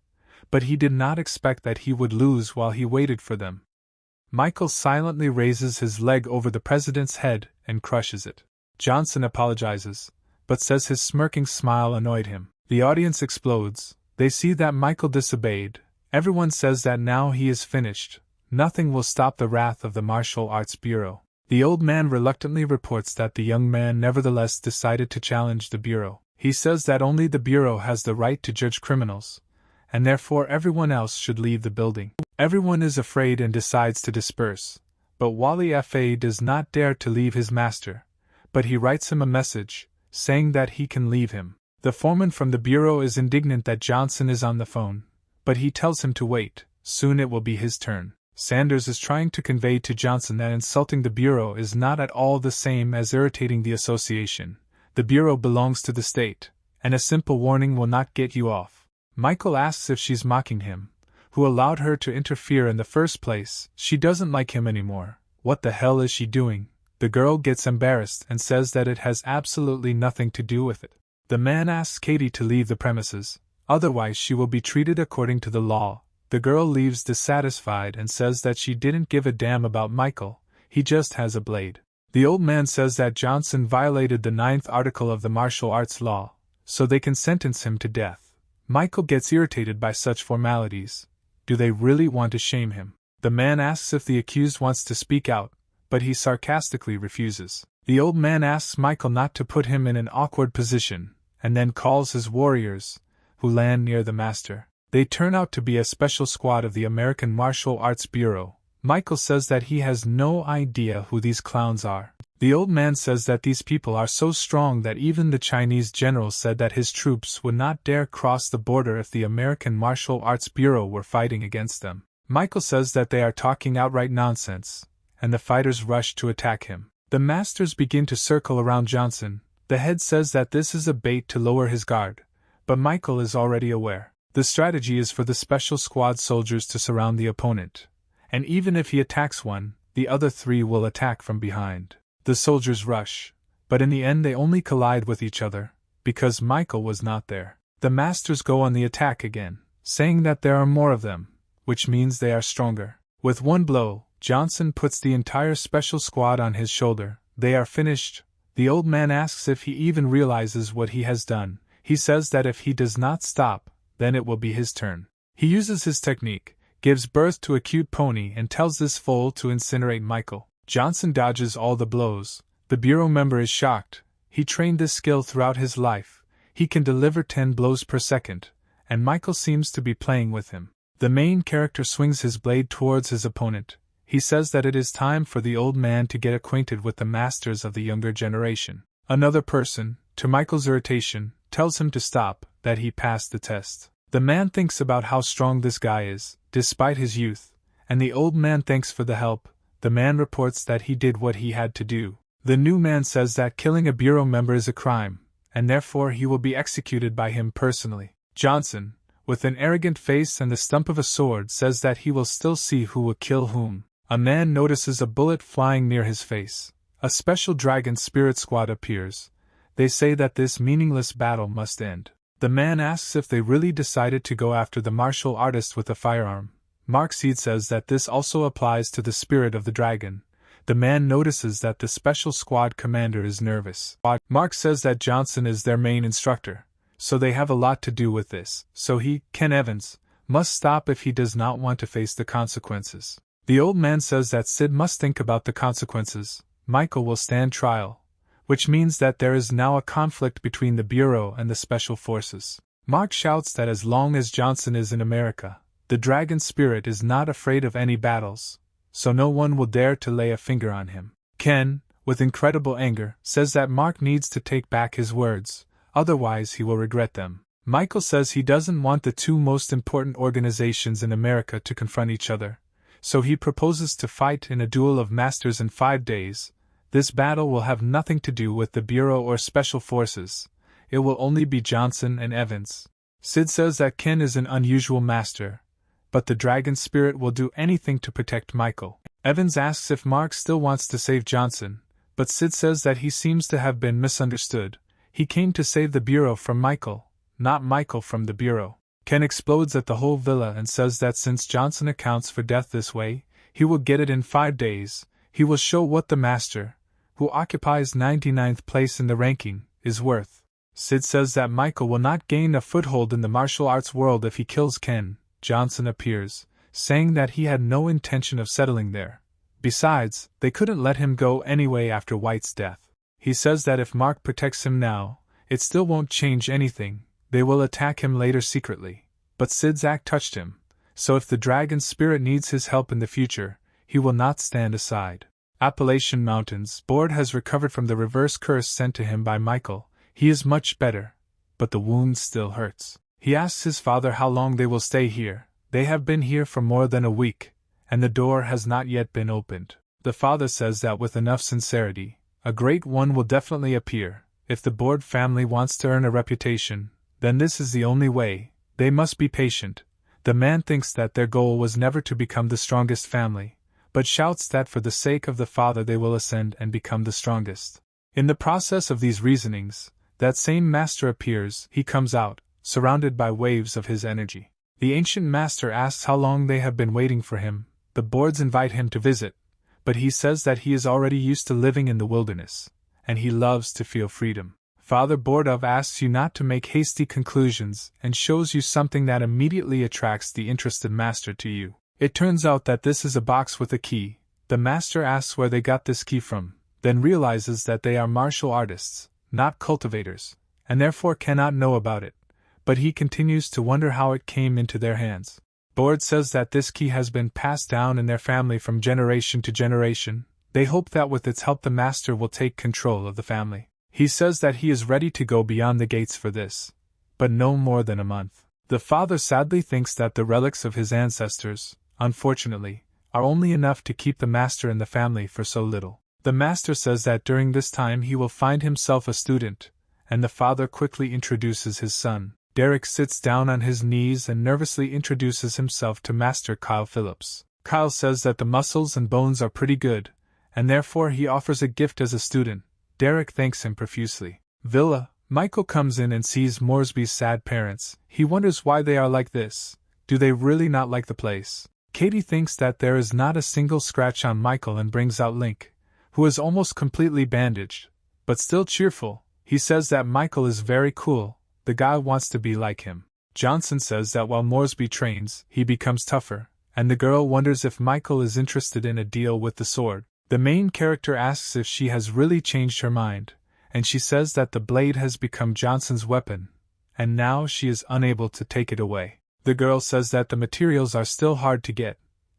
But he did not expect that he would lose while he waited for them. Michael silently raises his leg over the president's head and crushes it. Johnson apologizes, but says his smirking smile annoyed him. The audience explodes. They see that Michael disobeyed. Everyone says that now he is finished. Nothing will stop the wrath of the Martial Arts Bureau. The old man reluctantly reports that the young man nevertheless decided to challenge the Bureau. He says that only the Bureau has the right to judge criminals, and therefore everyone else should leave the building. Everyone is afraid and decides to disperse, but Wally F.A. does not dare to leave his master, but he writes him a message, saying that he can leave him. The foreman from the Bureau is indignant that Johnson is on the phone, but he tells him to wait, soon it will be his turn. Sanders is trying to convey to Johnson that insulting the Bureau is not at all the same as irritating the association. The Bureau belongs to the state, and a simple warning will not get you off. Michael asks if she's mocking him. Who allowed her to interfere in the first place? She doesn't like him anymore. What the hell is she doing? The girl gets embarrassed and says that it has absolutely nothing to do with it. The man asks Katie to leave the premises, otherwise she will be treated according to the law. The girl leaves dissatisfied and says that she didn't give a damn about Michael, he just has a blade. The old man says that Johnson violated the 9th article of the martial arts law, so they can sentence him to death. Michael gets irritated by such formalities. Do they really want to shame him? The man asks if the accused wants to speak out, but he sarcastically refuses. The old man asks Michael not to put him in an awkward position, and then calls his warriors, who land near the master. They turn out to be a special squad of the American Martial Arts Bureau. Michael says that he has no idea who these clowns are. The old man says that these people are so strong that even the Chinese general said that his troops would not dare cross the border if the American Martial Arts Bureau were fighting against them. Michael says that they are talking outright nonsense, and the fighters rush to attack him. The masters begin to circle around Johnson. The head says that this is a bait to lower his guard, but Michael is already aware. The strategy is for the special squad soldiers to surround the opponent, and even if he attacks one, the other 3 will attack from behind. The soldiers rush, but in the end they only collide with each other, because Michael was not there. The masters go on the attack again, saying that there are more of them, which means they are stronger. With one blow, Johnson puts the entire special squad on his shoulder. They are finished. The old man asks if he even realizes what he has done. He says that if he does not stop, then it will be his turn. He uses his technique, gives birth to a cute pony and tells this foal to incinerate Michael. Johnson dodges all the blows. The Bureau member is shocked. He trained this skill throughout his life. He can deliver 10 blows per second, and Michael seems to be playing with him. The main character swings his blade towards his opponent. He says that it is time for the old man to get acquainted with the masters of the younger generation. Another person, to Michael's irritation, tells him to stop, that he passed the test. The man thinks about how strong this guy is, despite his youth, and the old man thanks for the help. The man reports that he did what he had to do. The new man says that killing a bureau member is a crime, and therefore he will be executed by him personally. Johnson, with an arrogant face and the stump of a sword, says that he will still see who will kill whom. A man notices a bullet flying near his face. A special dragon spirit squad appears. They say that this meaningless battle must end. The man asks if they really decided to go after the martial artist with a firearm. Mark Seed says that this also applies to the spirit of the dragon. The man notices that the special squad commander is nervous. Mark says that Johnson is their main instructor, so they have a lot to do with this, so he, Ken Evans, must stop if he does not want to face the consequences. The old man says that Sid must think about the consequences. Michael will stand trial, which means that there is now a conflict between the Bureau and the Special Forces. Mark shouts that as long as Johnson is in America, the dragon spirit is not afraid of any battles, so no one will dare to lay a finger on him. Ken, with incredible anger, says that Mark needs to take back his words, otherwise he will regret them. Michael says he doesn't want the two most important organizations in America to confront each other, so he proposes to fight in a duel of masters in 5 days. This battle will have nothing to do with the Bureau or Special Forces. It will only be Johnson and Evans. Sid says that Ken is an unusual master, but the dragon spirit will do anything to protect Michael. Evans asks if Mark still wants to save Johnson, but Sid says that he seems to have been misunderstood. He came to save the Bureau from Michael, not Michael from the Bureau. Ken explodes at the whole villa and says that since Johnson accounts for death this way, he will get it in 5 days. He will show what the master, who occupies 99th place in the ranking, is worth. Sid says that Michael will not gain a foothold in the martial arts world if he kills Ken. Johnson appears, saying that he had no intention of settling there. Besides, they couldn't let him go anyway after White's death. He says that if Mark protects him now, it still won't change anything. They will attack him later secretly. But Sid's act touched him, so if the dragon spirit needs his help in the future, he will not stand aside. Appalachian Mountains. Board has recovered from the reverse curse sent to him by Michael. He is much better, but the wound still hurts. He asks his father how long they will stay here. They have been here for more than a week, and the door has not yet been opened. The father says that with enough sincerity, a great one will definitely appear. If the Board family wants to earn a reputation, then this is the only way. They must be patient. The man thinks that their goal was never to become the strongest family, but shouts that for the sake of the father they will ascend and become the strongest. In the process of these reasonings, that same master appears. He comes out, surrounded by waves of his energy. The ancient master asks how long they have been waiting for him. The Boards invite him to visit, but he says that he is already used to living in the wilderness, and he loves to feel freedom. Father Bordov asks you not to make hasty conclusions and shows you something that immediately attracts the interested master to you. It turns out that this is a box with a key. The master asks where they got this key from, then realizes that they are martial artists, not cultivators, and therefore cannot know about it, but he continues to wonder how it came into their hands. Board says that this key has been passed down in their family from generation to generation. They hope that with its help the master will take control of the family. He says that he is ready to go beyond the gates for this, but no more than a month. The father sadly thinks that the relics of his ancestors, unfortunately, are only enough to keep the master in the family for so little. The master says that during this time he will find himself a student, and the father quickly introduces his son. Derek sits down on his knees and nervously introduces himself to Master Kyle Phillips. Kyle says that the muscles and bones are pretty good, and therefore he offers a gift as a student. Derek thanks him profusely. Villa. Michael comes in and sees Moresby's sad parents. He wonders why they are like this. Do they really not like the place? Katie thinks that there is not a single scratch on Michael and brings out Link, who is almost completely bandaged, but still cheerful. He says that Michael is very cool. The guy wants to be like him. Johnson says that while Moresby trains, he becomes tougher, and the girl wonders if Michael is interested in a deal with the sword. The main character asks if she has really changed her mind, and she says that the blade has become Johnson's weapon, and now she is unable to take it away. The girl says that the materials are still hard to get,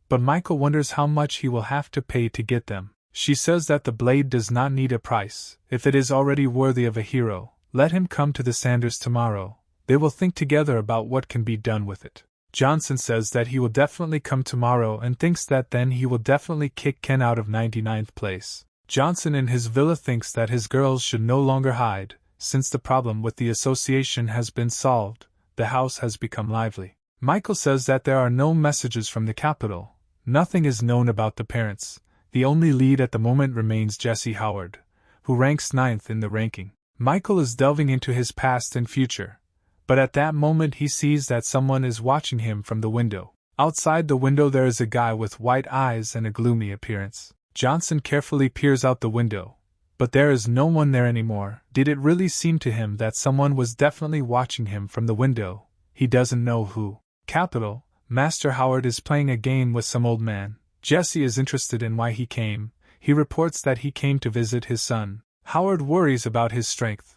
but Michael wonders how much he will have to pay to get them. She says that the blade does not need a price. If it is already worthy of a hero, let him come to the Sanders tomorrow. They will think together about what can be done with it. Johnson says that he will definitely come tomorrow and thinks that then he will definitely kick Ken out of 99th place. Johnson in his villa thinks that his girls should no longer hide. Since the problem with the association has been solved, the house has become lively. Michael says that there are no messages from the capital. Nothing is known about the parents. The only lead at the moment remains Jesse Howard, who ranks 9th in the ranking. Michael is delving into his past and future, but at that moment he sees that someone is watching him from the window. Outside the window there is a guy with white eyes and a gloomy appearance. Johnson carefully peers out the window, but there is no one there anymore. Did it really seem to him that someone was definitely watching him from the window? He doesn't know who. Capital, Master Howard is playing a game with some old man. Jesse is interested in why he came. He reports that he came to visit his son. Howard worries about his strength,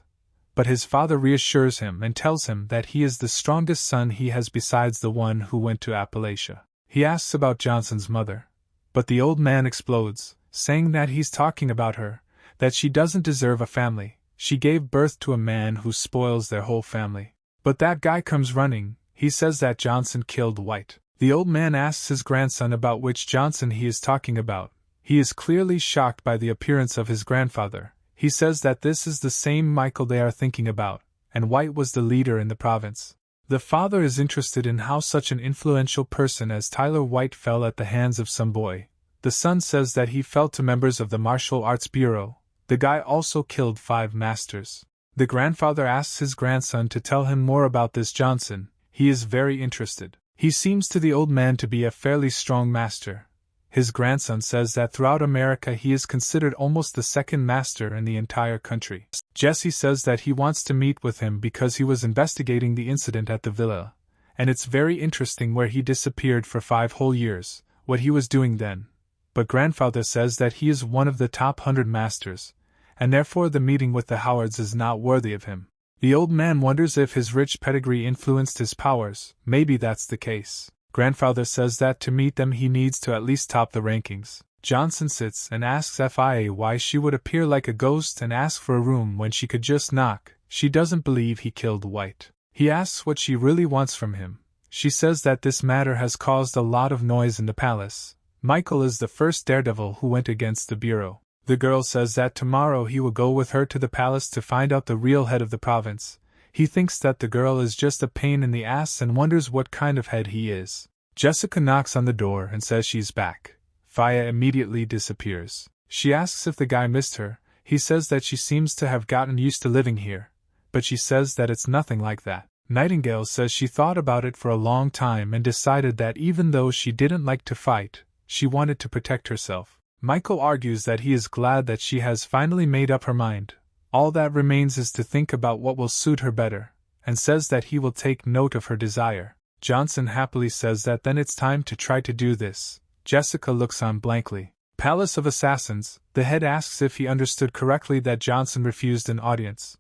but his father reassures him and tells him that he is the strongest son he has besides the one who went to Appalachia. He asks about Johnson's mother, but the old man explodes, saying that he's talking about her, that she doesn't deserve a family. She gave birth to a man who spoils their whole family. But that guy comes running. He says that Johnson killed White. The old man asks his grandson about which Johnson he is talking about. He is clearly shocked by the appearance of his grandfather. He says that this is the same Michael they are thinking about, and White was the leader in the province. The father is interested in how such an influential person as Tyler White fell at the hands of some boy. The son says that he fell to members of the Martial Arts Bureau. The guy also killed 5 masters. The grandfather asks his grandson to tell him more about this Johnson. He is very interested. He seems to the old man to be a fairly strong master. His grandson says that throughout America he is considered almost the second master in the entire country. Jesse says that he wants to meet with him because he was investigating the incident at the villa, and it's very interesting where he disappeared for 5 whole years, what he was doing then. But grandfather says that he is one of the top 100 masters, and therefore the meeting with the Howards is not worthy of him. The old man wonders if his rich pedigree influenced his powers. Maybe that's the case. Grandfather says that to meet them he needs to at least top the rankings. Johnson sits and asks FIA why she would appear like a ghost and ask for a room when she could just knock. She doesn't believe he killed White. He asks what she really wants from him. She says that this matter has caused a lot of noise in the palace. Michael is the first daredevil who went against the bureau. The girl says that tomorrow he will go with her to the palace to find out the real head of the province. He thinks that the girl is just a pain in the ass and wonders what kind of head he is. Jessica knocks on the door and says she's back. Faya immediately disappears. She asks if the guy missed her. He says that she seems to have gotten used to living here, but she says that it's nothing like that. Nightingale says she thought about it for a long time and decided that even though she didn't like to fight, she wanted to protect herself. Michael argues that he is glad that she has finally made up her mind. All that remains is to think about what will suit her better, and says that he will take note of her desire. Johnson happily says that then it's time to try to do this. Jessica looks on blankly. Palace of Assassins, the head asks if he understood correctly that Johnson refused an audience,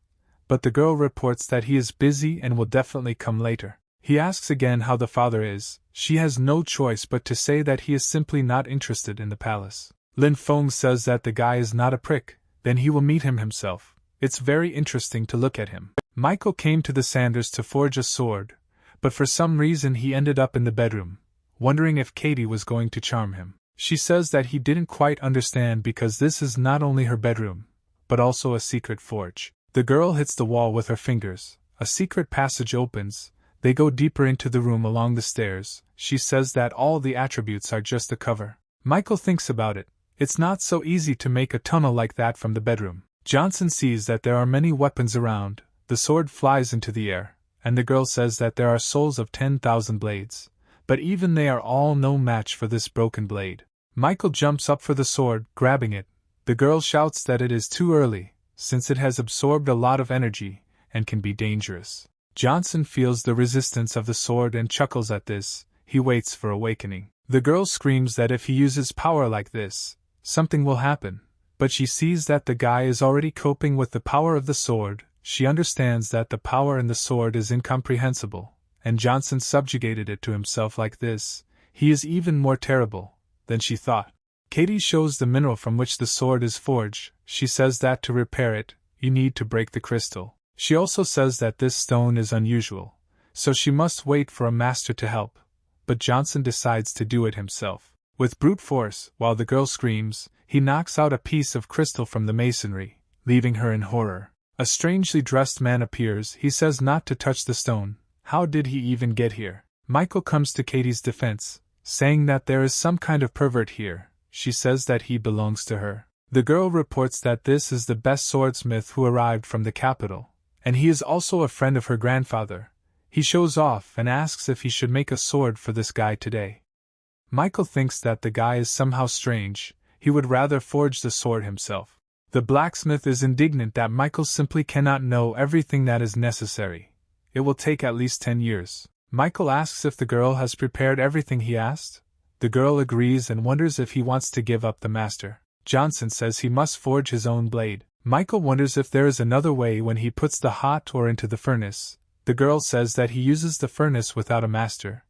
but the girl reports that he is busy and will definitely come later. He asks again how the father is. She has no choice but to say that he is simply not interested in the palace. Lin Feng says that the guy is not a prick, then he will meet him himself. It's very interesting to look at him. Michael came to the Sanders to forge a sword, but for some reason he ended up in the bedroom, wondering if Katie was going to charm him. She says that he didn't quite understand because this is not only her bedroom, but also a secret forge. The girl hits the wall with her fingers. A secret passage opens. They go deeper into the room along the stairs. She says that all the attributes are just a cover. Michael thinks about it. It's not so easy to make a tunnel like that from the bedroom. Johnson sees that there are many weapons around. The sword flies into the air, and the girl says that there are souls of 10,000 blades, but even they are all no match for this broken blade. Michael jumps up for the sword, grabbing it. The girl shouts that it is too early, since it has absorbed a lot of energy, and can be dangerous. Johnson feels the resistance of the sword and chuckles at this. He waits for awakening. The girl screams that if he uses power like this, something will happen, but she sees that the guy is already coping with the power of the sword. She understands that the power in the sword is incomprehensible, and Johnson subjugated it to himself like this. He is even more terrible than she thought. Katie shows the mineral from which the sword is forged. She says that to repair it, you need to break the crystal. She also says that this stone is unusual, so she must wait for a master to help, but Johnson decides to do it himself. With brute force, while the girl screams, he knocks out a piece of crystal from the masonry, leaving her in horror. A strangely dressed man appears. He says not to touch the stone. How did he even get here? Michael comes to Katie's defense, saying that there is some kind of pervert here. She says that he belongs to her. The girl reports that this is the best swordsmith who arrived from the capital, and he is also a friend of her grandfather. He shows off and asks if he should make a sword for this guy today. Michael thinks that the guy is somehow strange. He would rather forge the sword himself. The blacksmith is indignant that Michael simply cannot know everything that is necessary. It will take at least 10 years. Michael asks if the girl has prepared everything he asked. The girl agrees and wonders if he wants to give up the master. Johnson says he must forge his own blade. Michael wonders if there is another way when he puts the hot ore into the furnace. The girl says that he uses the furnace without a master,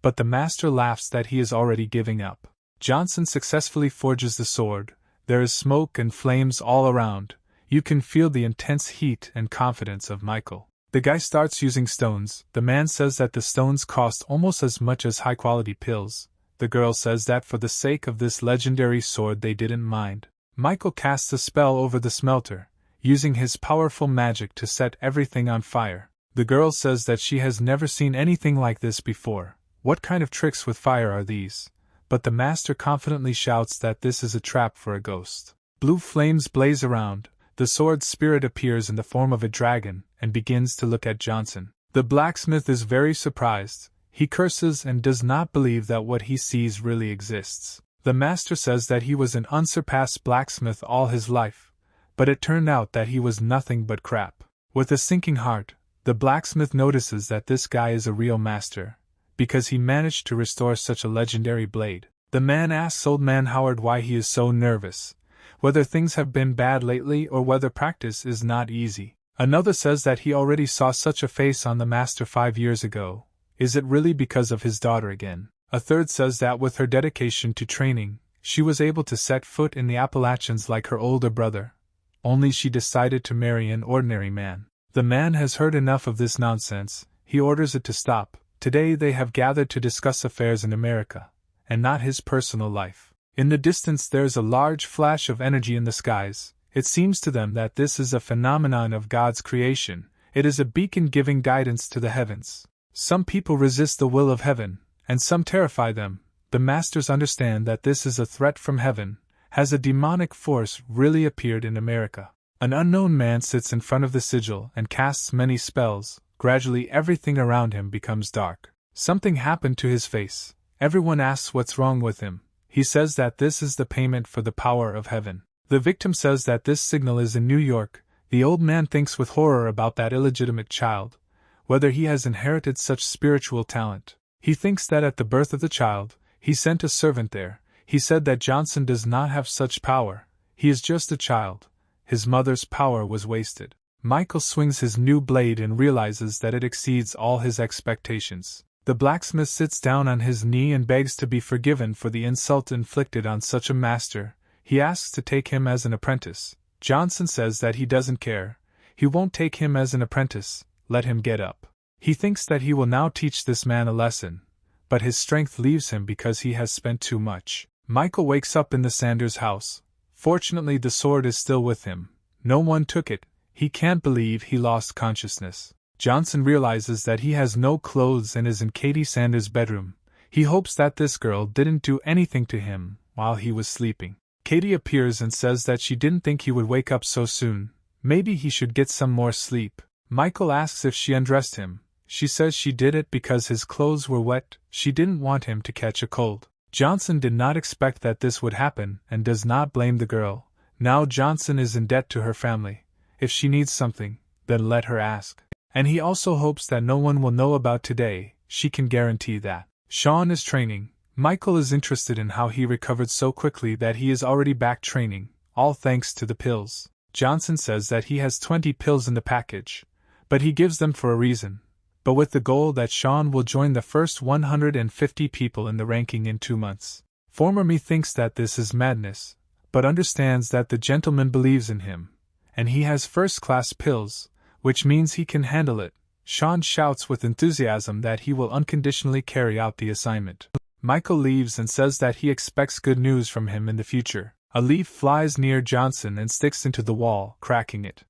but the master laughs that he is already giving up. Johnson successfully forges the sword. There is smoke and flames all around. You can feel the intense heat and confidence of Michael. The guy starts using stones. The man says that the stones cost almost as much as high-quality pills. The girl says that for the sake of this legendary sword they didn't mind. Michael casts a spell over the smelter, using his powerful magic to set everything on fire. The girl says that she has never seen anything like this before. What kind of tricks with fire are these? But the master confidently shouts that this is a trap for a ghost. Blue flames blaze around. The sword spirit appears in the form of a dragon and begins to look at Johnson. The blacksmith is very surprised. He curses and does not believe that what he sees really exists. The master says that he was an unsurpassed blacksmith all his life, but it turned out that he was nothing but crap. With a sinking heart, the blacksmith notices that this guy is a real master, because he managed to restore such a legendary blade. The man asks old man Howard why he is so nervous, whether things have been bad lately or whether practice is not easy. Another says that he already saw such a face on the master 5 years ago. Is it really because of his daughter again? A third says that with her dedication to training, she was able to set foot in the Appalachians like her older brother, only she decided to marry an ordinary man. The man has heard enough of this nonsense. He orders it to stop. Today they have gathered to discuss affairs in America, and not his personal life. In the distance there is a large flash of energy in the skies. It seems to them that this is a phenomenon of God's creation. It is a beacon giving guidance to the heavens. Some people resist the will of heaven, and some terrify them. The masters understand that this is a threat from heaven. Has a demonic force really appeared in America? An unknown man sits in front of the sigil and casts many spells. Gradually everything around him becomes dark. Something happened to his face. Everyone asks what's wrong with him. He says that this is the payment for the power of heaven. The victim says that this signal is in New York. The old man thinks with horror about that illegitimate child, whether he has inherited such spiritual talent. He thinks that at the birth of the child, he sent a servant there. He said that Johnson does not have such power. He is just a child. His mother's power was wasted. Michael swings his new blade and realizes that it exceeds all his expectations. The blacksmith sits down on his knee and begs to be forgiven for the insult inflicted on such a master. He asks to take him as an apprentice. Johnson says that he doesn't care. He won't take him as an apprentice. Let him get up. He thinks that he will now teach this man a lesson, but his strength leaves him because he has spent too much. Michael wakes up in the Sanders house. Fortunately, the sword is still with him. No one took it. He can't believe he lost consciousness. Johnson realizes that he has no clothes and is in Katie Sanders' bedroom. He hopes that this girl didn't do anything to him while he was sleeping. Katie appears and says that she didn't think he would wake up so soon. Maybe he should get some more sleep. Michael asks if she undressed him. She says she did it because his clothes were wet. She didn't want him to catch a cold. Johnson did not expect that this would happen and does not blame the girl. Now Johnson is in debt to her family. If she needs something, then let her ask. And he also hopes that no one will know about today. She can guarantee that. Sean is training. Michael is interested in how he recovered so quickly that he is already back training. all thanks to the pills. Johnson says that he has 20 pills in the package, but he gives them for a reason, but with the goal that Sean will join the first 150 people in the ranking in 2 months. Former me thinks that this is madness, but understands that the gentleman believes in him, and he has first-class pills, which means he can handle it. Sean shouts with enthusiasm that he will unconditionally carry out the assignment. Michael leaves and says that he expects good news from him in the future. A leaf flies near Johnson and sticks into the wall, cracking it.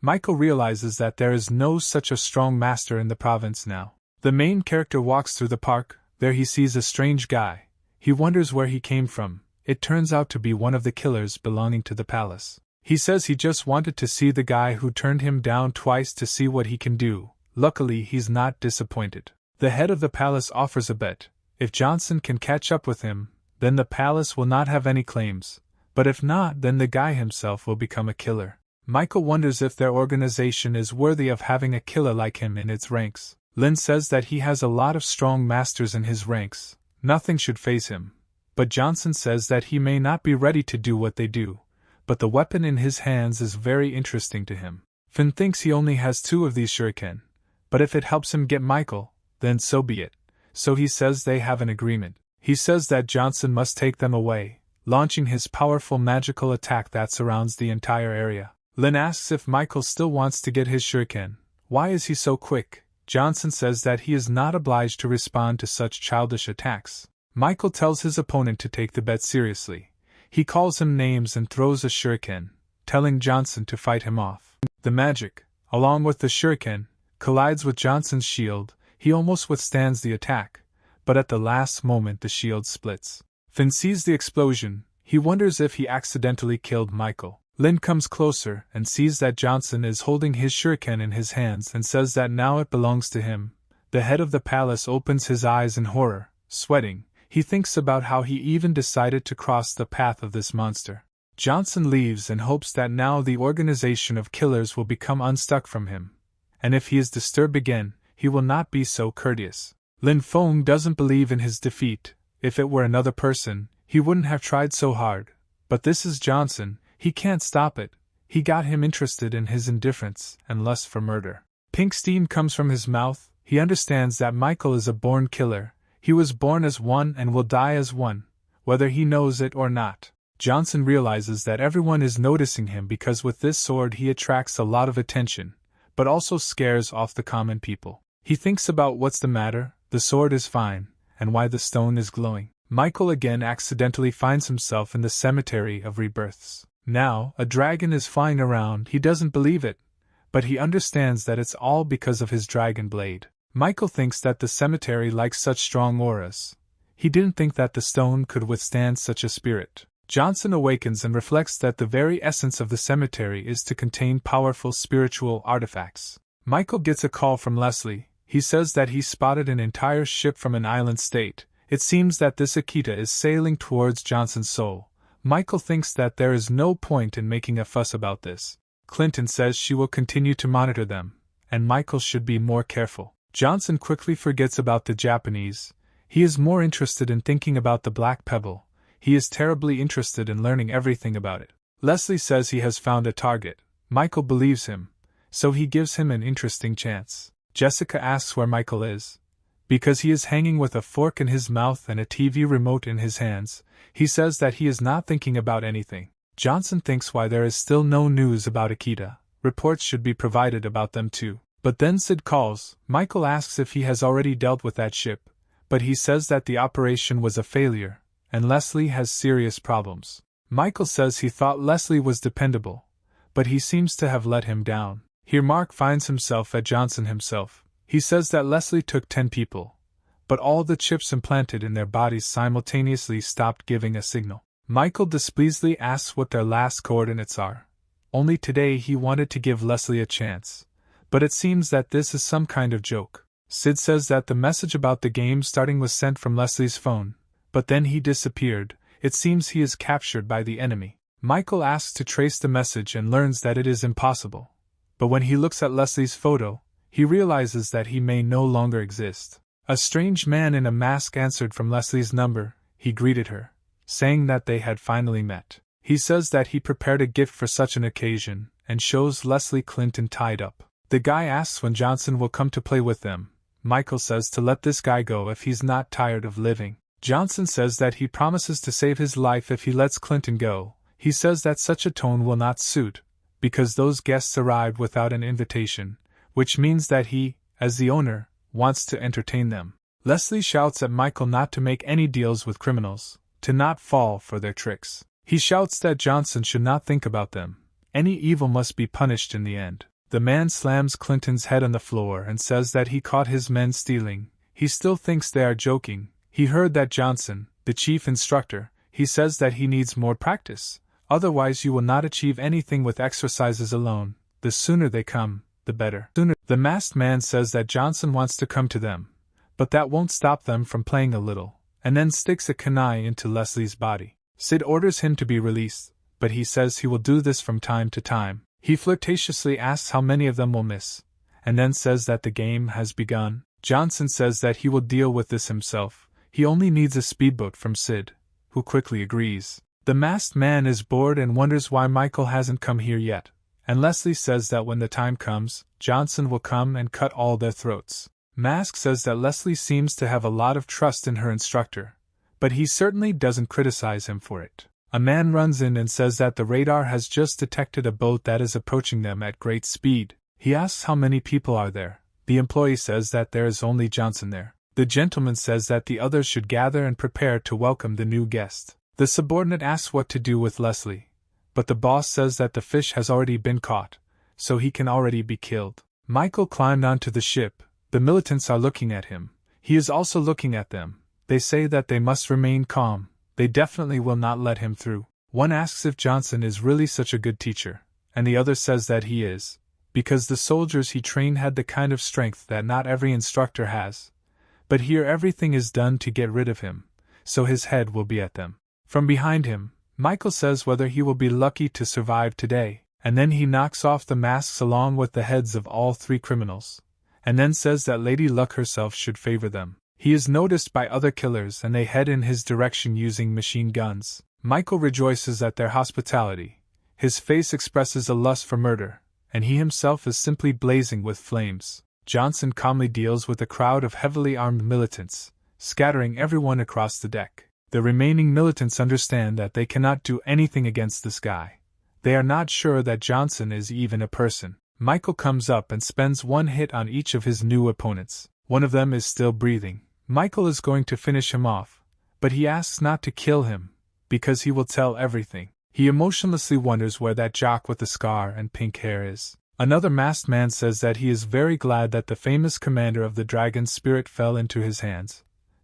Michael realizes that there is no such a strong master in the province now. The main character walks through the park. There he sees a strange guy. He wonders where he came from. It turns out to be one of the killers belonging to the palace. He says he just wanted to see the guy who turned him down twice to see what he can do. Luckily, he's not disappointed. The head of the palace offers a bet. If Johnson can catch up with him, then the palace will not have any claims. But if not, then the guy himself will become a killer. Michael wonders if their organization is worthy of having a killer like him in its ranks. Lin says that he has a lot of strong masters in his ranks. Nothing should faze him. But Johnson says that he may not be ready to do what they do, but the weapon in his hands is very interesting to him. Finn thinks he only has 2 of these shuriken, but if it helps him get Michael, then so be it. So he says they have an agreement. He says that Johnson must take them away, launching his powerful magical attack that surrounds the entire area. Lin asks if Michael still wants to get his shuriken. Why is he so quick? Johnson says that he is not obliged to respond to such childish attacks. Michael tells his opponent to take the bet seriously. He calls him names and throws a shuriken, telling Johnson to fight him off. The magic, along with the shuriken, collides with Johnson's shield. He almost withstands the attack, but at the last moment the shield splits. Finn sees the explosion. He wonders if he accidentally killed Michael. Lin comes closer and sees that Johnson is holding his shuriken in his hands and says that now it belongs to him. The head of the palace opens his eyes in horror, sweating. He thinks about how he even decided to cross the path of this monster. Johnson leaves and hopes that now the organization of killers will become unstuck from him, and if he is disturbed again, he will not be so courteous. Lin Feng doesn't believe in his defeat. If it were another person, he wouldn't have tried so hard. But this is Johnson, he can't stop it. He got him interested in his indifference and lust for murder. Pink steam comes from his mouth. He understands that Michael is a born killer. He was born as one and will die as one, whether he knows it or not. Johnson realizes that everyone is noticing him because with this sword he attracts a lot of attention, but also scares off the common people. He thinks about what's the matter, the sword is fine, and why the stone is glowing. Michael again accidentally finds himself in the cemetery of rebirths. Now, a dragon is flying around. He doesn't believe it, but he understands that it's all because of his dragon blade. Michael thinks that the cemetery likes such strong auras. He didn't think that the stone could withstand such a spirit. Johnson awakens and reflects that the very essence of the cemetery is to contain powerful spiritual artifacts. Michael gets a call from Leslie. He says that he spotted an entire ship from an island state. It seems that this Akita is sailing towards Johnson's soul. Michael thinks that there is no point in making a fuss about this. Clinton says she will continue to monitor them, and Michael should be more careful. Johnson quickly forgets about the Japanese. He is more interested in thinking about the Black Pebble. He is terribly interested in learning everything about it. Leslie says he has found a target. Michael believes him, so he gives him an interesting chance. Jessica asks where Michael is. Because he is hanging with a fork in his mouth and a TV remote in his hands, he says that he is not thinking about anything. Johnson thinks why there is still no news about Akita. Reports should be provided about them too. But then Sid calls. Michael asks if he has already dealt with that ship, but he says that the operation was a failure, and Leslie has serious problems. Michael says he thought Leslie was dependable, but he seems to have let him down. Here Mark finds himself at Johnson himself. He says that Leslie took 10 people, but all the chips implanted in their bodies simultaneously stopped giving a signal. Michael displeasedly asks what their last coordinates are. Only today he wanted to give Leslie a chance, but it seems that this is some kind of joke. Sid says that the message about the game starting was sent from Leslie's phone, but then he disappeared. It seems he is captured by the enemy. Michael asks to trace the message and learns that it is impossible. But when he looks at Leslie's photo, he realizes that he may no longer exist. A strange man in a mask answered from Leslie's number. He greeted her, saying that they had finally met. He says that he prepared a gift for such an occasion, and shows Leslie Clinton tied up. The guy asks when Johnson will come to play with them. Michael says to let this guy go if he's not tired of living. Johnson says that he promises to save his life if he lets Clinton go. He says that such a tone will not suit, because those guests arrived without an invitation, which means that he, as the owner, wants to entertain them. Leslie shouts at Michael not to make any deals with criminals, to not fall for their tricks. He shouts that Johnson should not think about them. Any evil must be punished in the end. The man slams Clinton's head on the floor and says that he caught his men stealing. He still thinks they are joking. He heard that Johnson, the chief instructor, he says that he needs more practice. Otherwise you will not achieve anything with exercises alone. The sooner they come, the better. The masked man says that Johnson wants to come to them, but that won't stop them from playing a little, and then sticks a kunai into Leslie's body. Sid orders him to be released, but he says he will do this from time to time. He flirtatiously asks how many of them will miss, and then says that the game has begun. Johnson says that he will deal with this himself. He only needs a speedboat from Sid, who quickly agrees. The masked man is bored and wonders why Michael hasn't come here yet, and Leslie says that when the time comes, Johnson will come and cut all their throats. Mask says that Leslie seems to have a lot of trust in her instructor, but he certainly doesn't criticize him for it. A man runs in and says that the radar has just detected a boat that is approaching them at great speed. He asks how many people are there. The employee says that there is only Johnson there. The gentleman says that the others should gather and prepare to welcome the new guest. The subordinate asks what to do with Leslie, but the boss says that the fish has already been caught, so he can already be killed. Michael climbed onto the ship. The militants are looking at him. He is also looking at them. They say that they must remain calm. They definitely will not let him through. One asks if Johnson is really such a good teacher, and the other says that he is, because the soldiers he trained had the kind of strength that not every instructor has. But here everything is done to get rid of him, so his head will be at them. From behind him, Michael says whether he will be lucky to survive today, and then he knocks off the masks along with the heads of all three criminals, and then says that Lady Luck herself should favor them. He is noticed by other killers and they head in his direction using machine guns. Michael rejoices at their hospitality. His face expresses a lust for murder, and he himself is simply blazing with flames. Johnson calmly deals with a crowd of heavily armed militants, scattering everyone across the deck. The remaining militants understand that they cannot do anything against this guy. They are not sure that Johnson is even a person. Michael comes up and spends one hit on each of his new opponents. One of them is still breathing. Michael is going to finish him off, but he asks not to kill him, because he will tell everything. He emotionlessly wonders where that jock with the scar and pink hair is. Another masked man says that he is very glad that the famous commander of the dragon spirit fell into his hands,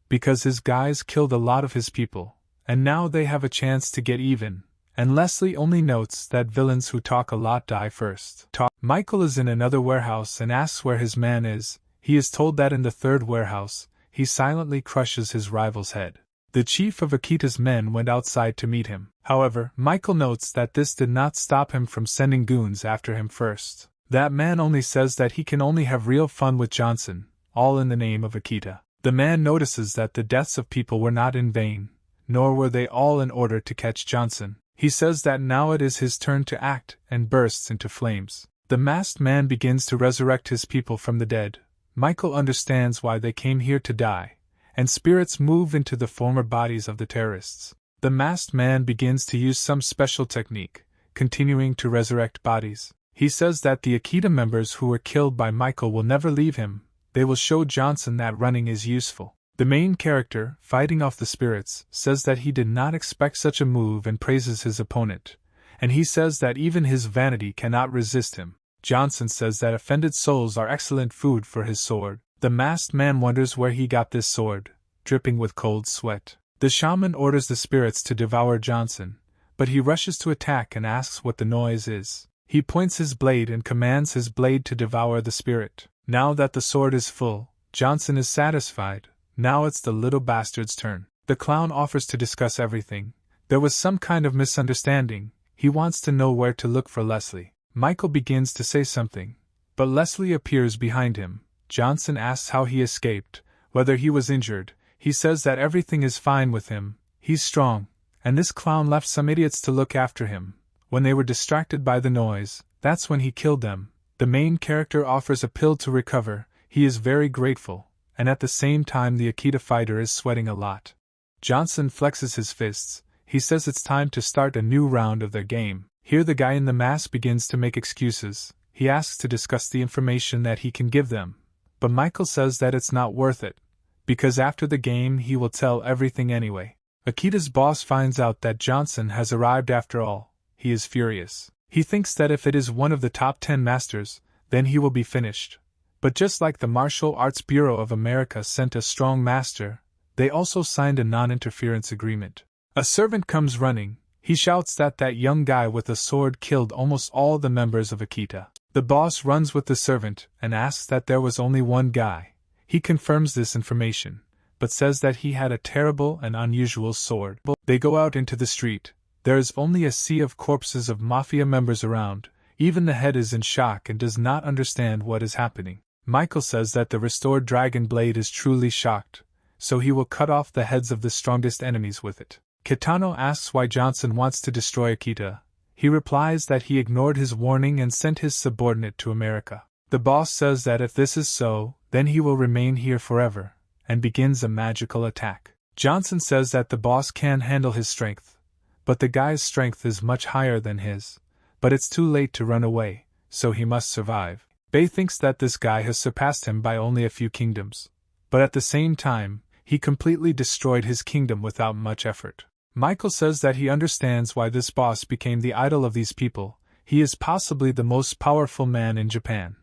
because his guys killed a lot of his people, and now they have a chance to get even. And Leslie only notes that villains who talk a lot die first. Michael is in another warehouse and asks where his man is. He is told that in the third warehouse. He silently crushes his rival's head. The chief of Akita's men went outside to meet him. However, Michael notes that this did not stop him from sending goons after him first. That man only says that he can only have real fun with Johnson, all in the name of Akita. The man notices that the deaths of people were not in vain, nor were they all in order to catch Johnson. He says that now it is his turn to act, and bursts into flames. The masked man begins to resurrect his people from the dead. Michael understands why they came here to die, and spirits move into the former bodies of the terrorists. The masked man begins to use some special technique, continuing to resurrect bodies. He says that the Akita members who were killed by Michael will never leave him. They will show Johnson that running is useful. The main character, fighting off the spirits, says that he did not expect such a move and praises his opponent, and he says that even his vanity cannot resist him. Johnson says that offended souls are excellent food for his sword. The masked man wonders where he got this sword, dripping with cold sweat. The shaman orders the spirits to devour Johnson, but he rushes to attack and asks what the noise is. He points his blade and commands his blade to devour the spirit. Now that the sword is full, Johnson is satisfied. Now it's the little bastard's turn. The clown offers to discuss everything. There was some kind of misunderstanding. He wants to know where to look for Leslie. Michael begins to say something, but Leslie appears behind him. Johnson asks how he escaped, whether he was injured. He says that everything is fine with him, he's strong, and this clown left some idiots to look after him. When they were distracted by the noise, that's when he killed them. The main character offers a pill to recover. He is very grateful, and at the same time the Akita fighter is sweating a lot. Johnson flexes his fists. He says it's time to start a new round of their game. Here the guy in the mask begins to make excuses. He asks to discuss the information that he can give them, but Michael says that it's not worth it, because after the game he will tell everything anyway. Akita's boss finds out that Johnson has arrived after all. He is furious. He thinks that if it is one of the top 10 masters, then he will be finished. But just like the Martial Arts Bureau of America sent a strong master, they also signed a non-interference agreement. A servant comes running. He shouts that that young guy with a sword killed almost all the members of Akita. The boss runs with the servant and asks that there was only one guy. He confirms this information, but says that he had a terrible and unusual sword. They go out into the street. There is only a sea of corpses of mafia members around. Even the head is in shock and does not understand what is happening. Michael says that the restored dragon blade is truly shocked, so he will cut off the heads of the strongest enemies with it. Kitano asks why Johnson wants to destroy Akita. He replies that he ignored his warning and sent his subordinate to America. The boss says that if this is so, then he will remain here forever, and begins a magical attack. Johnson says that the boss can handle his strength, but the guy's strength is much higher than his. But it's too late to run away, so he must survive. Bei thinks that this guy has surpassed him by only a few kingdoms, but at the same time, he completely destroyed his kingdom without much effort. Michael says that he understands why this boss became the idol of these people. He is possibly the most powerful man in Japan,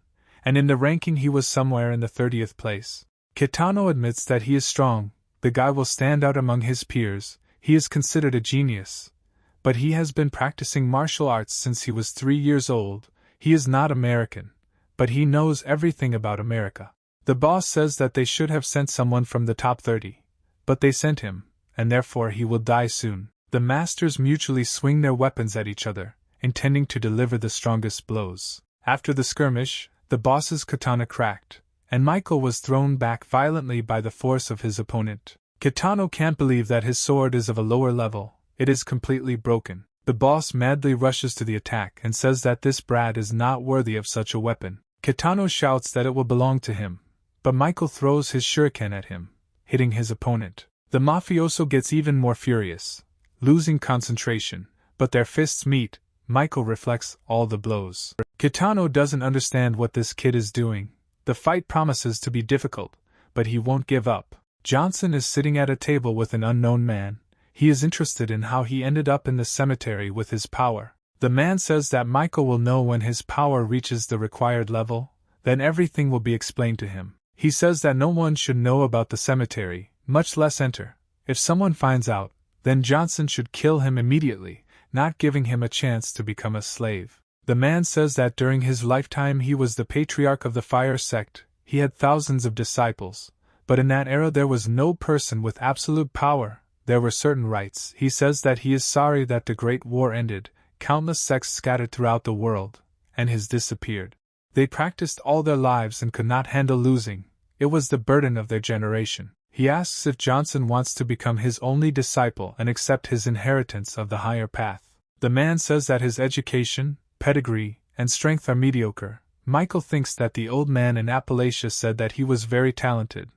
and in the ranking he was somewhere in the 30th place. Kitano admits that he is strong. The guy will stand out among his peers. He is considered a genius, but he has been practicing martial arts since he was 3 years old. He is not American, but he knows everything about America. The boss says that they should have sent someone from the top 30, but they sent him, and therefore he will die soon. The masters mutually swing their weapons at each other, intending to deliver the strongest blows. After the skirmish, the boss's katana cracked, and Michael was thrown back violently by the force of his opponent. Kitano can't believe that his sword is of a lower level. It is completely broken. The boss madly rushes to the attack and says that this brat is not worthy of such a weapon. Kitano shouts that it will belong to him, but Michael throws his shuriken at him, hitting his opponent. The mafioso gets even more furious, losing concentration, but their fists meet. Michael reflects all the blows. Kitano doesn't understand what this kid is doing. The fight promises to be difficult, but he won't give up. Johnson is sitting at a table with an unknown man. He is interested in how he ended up in the cemetery with his power. The man says that Michael will know when his power reaches the required level, then everything will be explained to him. He says that no one should know about the cemetery, much less enter. If someone finds out, then Johnson should kill him immediately, not giving him a chance to become a slave. The man says that during his lifetime he was the patriarch of the fire sect. He had thousands of disciples, but in that era there was no person with absolute power. There were certain rights. He says that he is sorry that the Great War ended, countless sects scattered throughout the world, and his disappeared. They practiced all their lives and could not handle losing. It was the burden of their generation. He asks if Johnson wants to become his only disciple and accept his inheritance of the higher path. The man says that his education, pedigree, and strength are mediocre. Michael thinks that the old man in Appalachia said that he was very talented,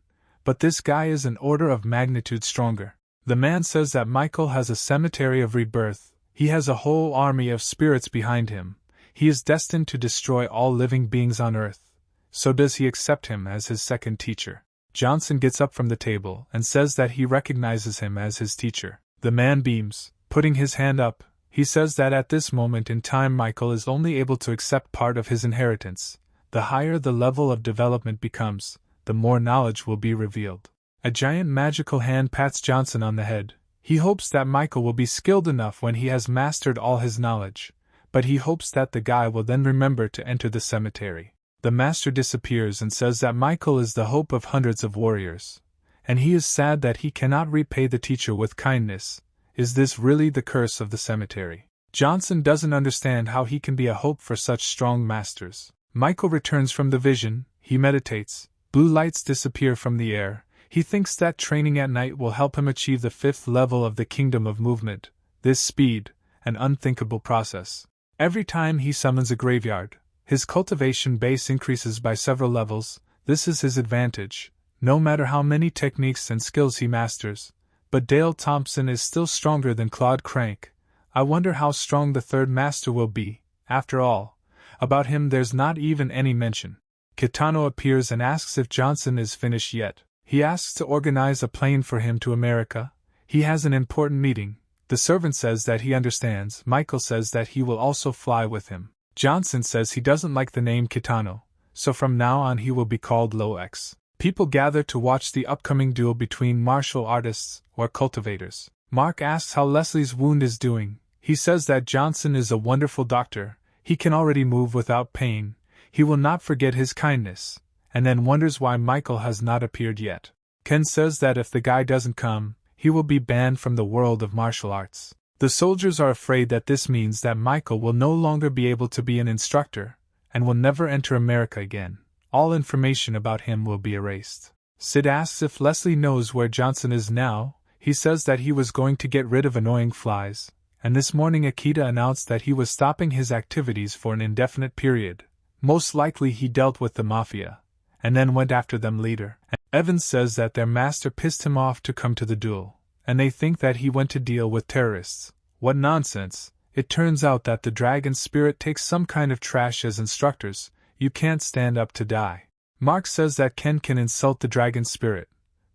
but this guy is an order of magnitude stronger. The man says that Michael has a cemetery of rebirth. He has a whole army of spirits behind him. He is destined to destroy all living beings on earth. So does he accept him as his second teacher? Johnson gets up from the table and says that he recognizes him as his teacher. The man beams, putting his hand up. He says that at this moment in time Michael is only able to accept part of his inheritance. The higher the level of development becomes, the more knowledge will be revealed. A giant magical hand pats Johnson on the head. He hopes that Michael will be skilled enough when he has mastered all his knowledge, but he hopes that the guy will then remember to enter the cemetery. The master disappears and says that Michael is the hope of hundreds of warriors, and he is sad that he cannot repay the teacher with kindness. Is this really the curse of the cemetery? Johnson doesn't understand how he can be a hope for such strong masters. Michael returns from the vision. He meditates. Blue lights disappear from the air. He thinks that training at night will help him achieve the 5th level of the Kingdom of Movement, This speed, an unthinkable process. Every time he summons a graveyard, his cultivation base increases by several levels. This is his advantage, no matter how many techniques and skills he masters. But Dale Thompson is still stronger than Claude Crank. I wonder how strong the third master will be. After all, about him there's not even any mention. Kitano appears and asks if Johnson is finished yet. He asks to organize a plane for him to America. He has an important meeting. The servant says that he understands. Michael says that he will also fly with him. Johnson says he doesn't like the name Kitano, so from now on he will be called Loex. People gather to watch the upcoming duel between martial artists or cultivators. Mark asks how Leslie's wound is doing. He says that Johnson is a wonderful doctor. He can already move without pain. He will not forget his kindness, and then wonders why Michael has not appeared yet. Ken says that if the guy doesn't come, he will be banned from the world of martial arts. The soldiers are afraid that this means that Michael will no longer be able to be an instructor, and will never enter America again. All information about him will be erased. Sid asks if Leslie knows where Johnson is now. He says that he was going to get rid of annoying flies, and this morning Akita announced that he was stopping his activities for an indefinite period. Most likely he dealt with the Mafia, and then went after them later. Evans says that their master pissed him off to come to the duel, and they think that he went to deal with terrorists. What nonsense! It turns out that the dragon spirit takes some kind of trash as instructors. You can't stand up to die. Mark says that Ken can insult the dragon spirit,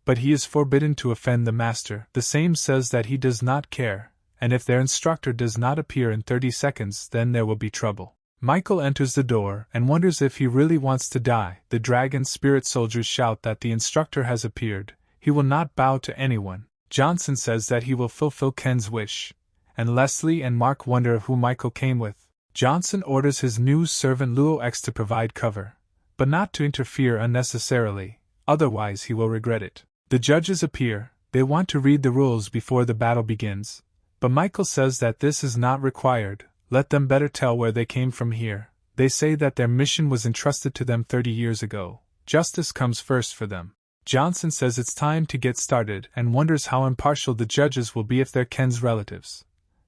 but he is forbidden to offend the master. The same says that he does not care, and if their instructor does not appear in 30 seconds, then there will be trouble. Michael enters the door and wonders if he really wants to die. The dragon spirit soldiers shout that the instructor has appeared. He will not bow to anyone. Johnson says that he will fulfill Ken's wish, and Leslie and Mark wonder who Michael came with. Johnson orders his new servant Luo X to provide cover, but not to interfere unnecessarily, otherwise he will regret it. The judges appear. They want to read the rules before the battle begins, but Michael says that this is not required. Let them better tell where they came from here. They say that their mission was entrusted to them 30 years ago. Justice comes first for them. Johnson says it's time to get started and wonders how impartial the judges will be if they're Ken's relatives.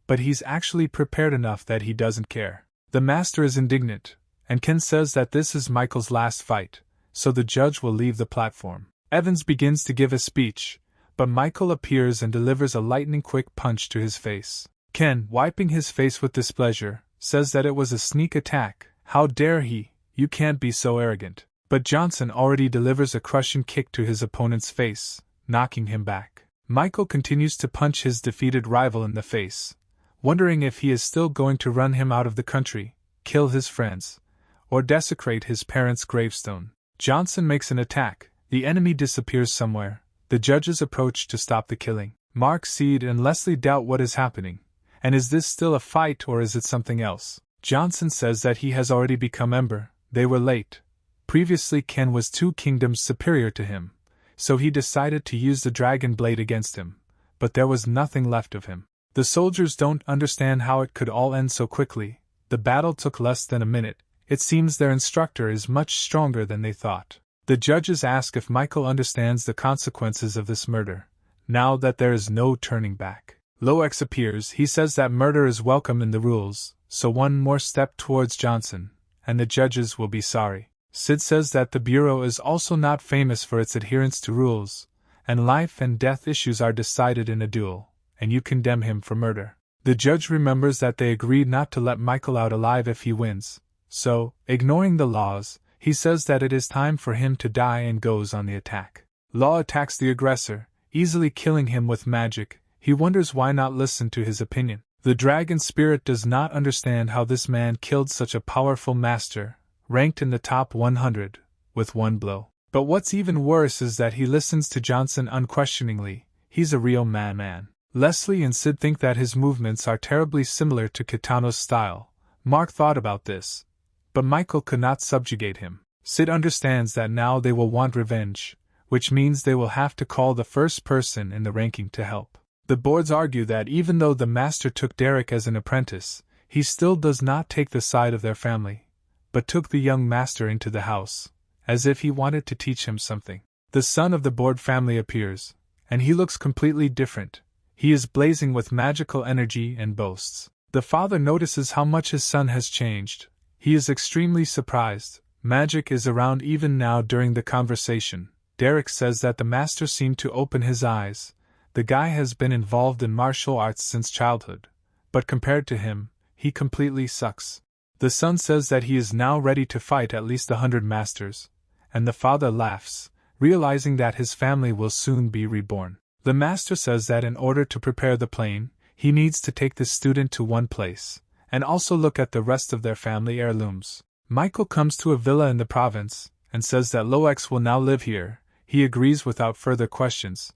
But he's actually prepared enough that he doesn't care. The master is indignant, and Ken says that this is Michael's last fight, so the judge will leave the platform. Evans begins to give a speech, but Michael appears and delivers a lightning-quick punch to his face. Ken, wiping his face with displeasure, says that it was a sneak attack. How dare he? You can't be so arrogant. But Johnson already delivers a crushing kick to his opponent's face, knocking him back. Michael continues to punch his defeated rival in the face, wondering if he is still going to run him out of the country, kill his friends, or desecrate his parents' gravestone. Johnson makes an attack. The enemy disappears somewhere. The judges approach to stop the killing. Mark, Seed, and Leslie doubt what is happening. And is this still a fight or is it something else? Johnson says that he has already become Ember. They were late. Previously Ken was 2 kingdoms superior to him, so he decided to use the dragon blade against him, but there was nothing left of him. The soldiers don't understand how it could all end so quickly. The battle took less than a minute. It seems their instructor is much stronger than they thought. The judges ask if Michael understands the consequences of this murder, now that there is no turning back. Loex appears. He says that murder is welcome in the rules, so one more step towards Johnson, and the judges will be sorry. Sid says that the Bureau is also not famous for its adherence to rules, and life and death issues are decided in a duel, and you condemn him for murder. The judge remembers that they agreed not to let Michael out alive if he wins, so, ignoring the laws, he says that it is time for him to die and goes on the attack. Law attacks the aggressor, easily killing him with magic. He wonders why not listen to his opinion. The dragon spirit does not understand how this man killed such a powerful master, ranked in the top 100, with one blow. But what's even worse is that he listens to Johnson unquestioningly. He's a real man. Leslie and Sid think that his movements are terribly similar to Kitano's style. Mark thought about this, but Michael could not subjugate him. Sid understands that now they will want revenge, which means they will have to call the first person in the ranking to help. The boards argue that even though the master took Derek as an apprentice, he still does not take the side of their family, but took the young master into the house, as if he wanted to teach him something. The son of the board family appears, and he looks completely different. He is blazing with magical energy and boasts. The father notices how much his son has changed. He is extremely surprised. Magic is around even now during the conversation. Derek says that the master seemed to open his eyes. The guy has been involved in martial arts since childhood, but compared to him, he completely sucks. The son says that he is now ready to fight at least 100 masters, and the father laughs, realizing that his family will soon be reborn. The master says that in order to prepare the plane, he needs to take the student to one place, and also look at the rest of their family heirlooms. Michael comes to a villa in the province, and says that Loex will now live here. He agrees without further questions,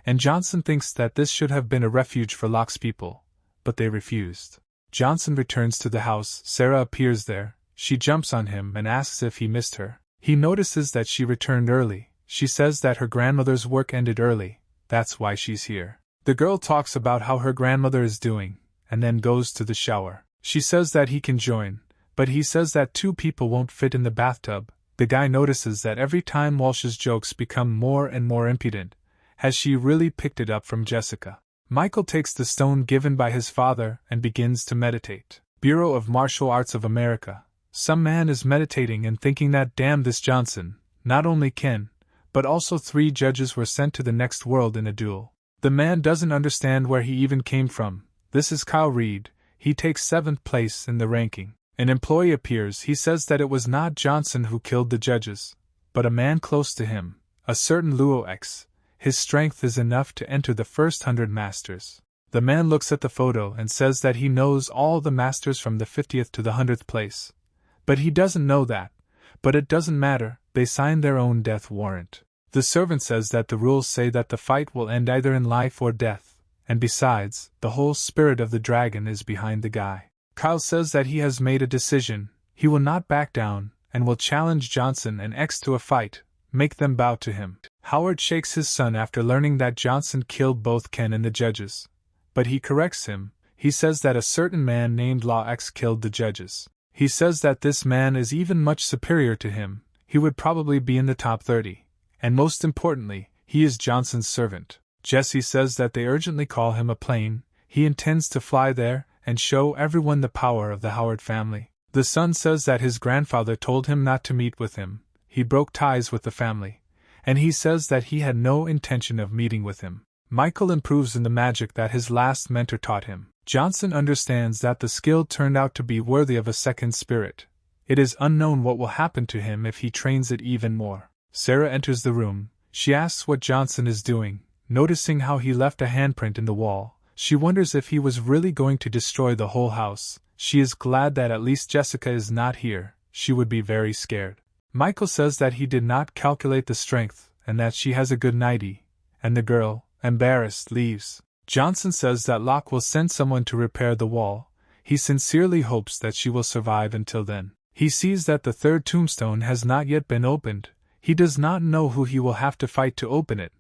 and Johnson thinks that this should have been a refuge for Locke's people, but they refused. Johnson returns to the house. Sarah appears there. She jumps on him and asks if he missed her. He notices that she returned early. She says that her grandmother's work ended early. That's why she's here. The girl talks about how her grandmother is doing, and then goes to the shower. She says that he can join, but he says that 2 people won't fit in the bathtub. The guy notices that every time Walsh's jokes become more and more impudent. Has she really picked it up from Jessica? Michael takes the stone given by his father and begins to meditate. Bureau of Martial Arts of America. Some man is meditating and thinking that damn this Johnson, not only can, but also 3 judges were sent to the next world in a duel. The man doesn't understand where he even came from. This is Kyle Reed. He takes 7th place in the ranking. An employee appears. He says that it was not Johnson who killed the judges, but a man close to him, a certain Luo-X. His strength is enough to enter the first 100 masters. The man looks at the photo and says that he knows all the masters from the 50th to the 100th place. But he doesn't know that. But it doesn't matter, they signed their own death warrant. The servant says that the rules say that the fight will end either in life or death, and besides, the whole spirit of the dragon is behind the guy. Kyle says that he has made a decision. He will not back down, and will challenge Johnson and X to a fight, make them bow to him. Howard shakes his son after learning that Johnson killed both Ken and the judges. But he corrects him. He says that a certain man named Law X killed the judges. He says that this man is even much superior to him. He would probably be in the top 30. And most importantly, he is Johnson's servant. Jesse says that they urgently call him a plane. He intends to fly there and show everyone the power of the Howard family. The son says that his grandfather told him not to meet with him. He broke ties with the family. And he says that he had no intention of meeting with him. Michael improves in the magic that his last mentor taught him. Johnson understands that the skill turned out to be worthy of a second spirit. It is unknown what will happen to him if he trains it even more. Sarah enters the room. She asks what Johnson is doing. Noticing how he left a handprint in the wall, she wonders if he was really going to destroy the whole house. She is glad that at least Jessica is not here. She would be very scared. Michael says that he did not calculate the strength, and that she has a good nightie, and the girl, embarrassed, leaves. Johnson says that Locke will send someone to repair the wall. He sincerely hopes that she will survive until then. He sees that the 3rd tombstone has not yet been opened. He does not know who he will have to fight to open it,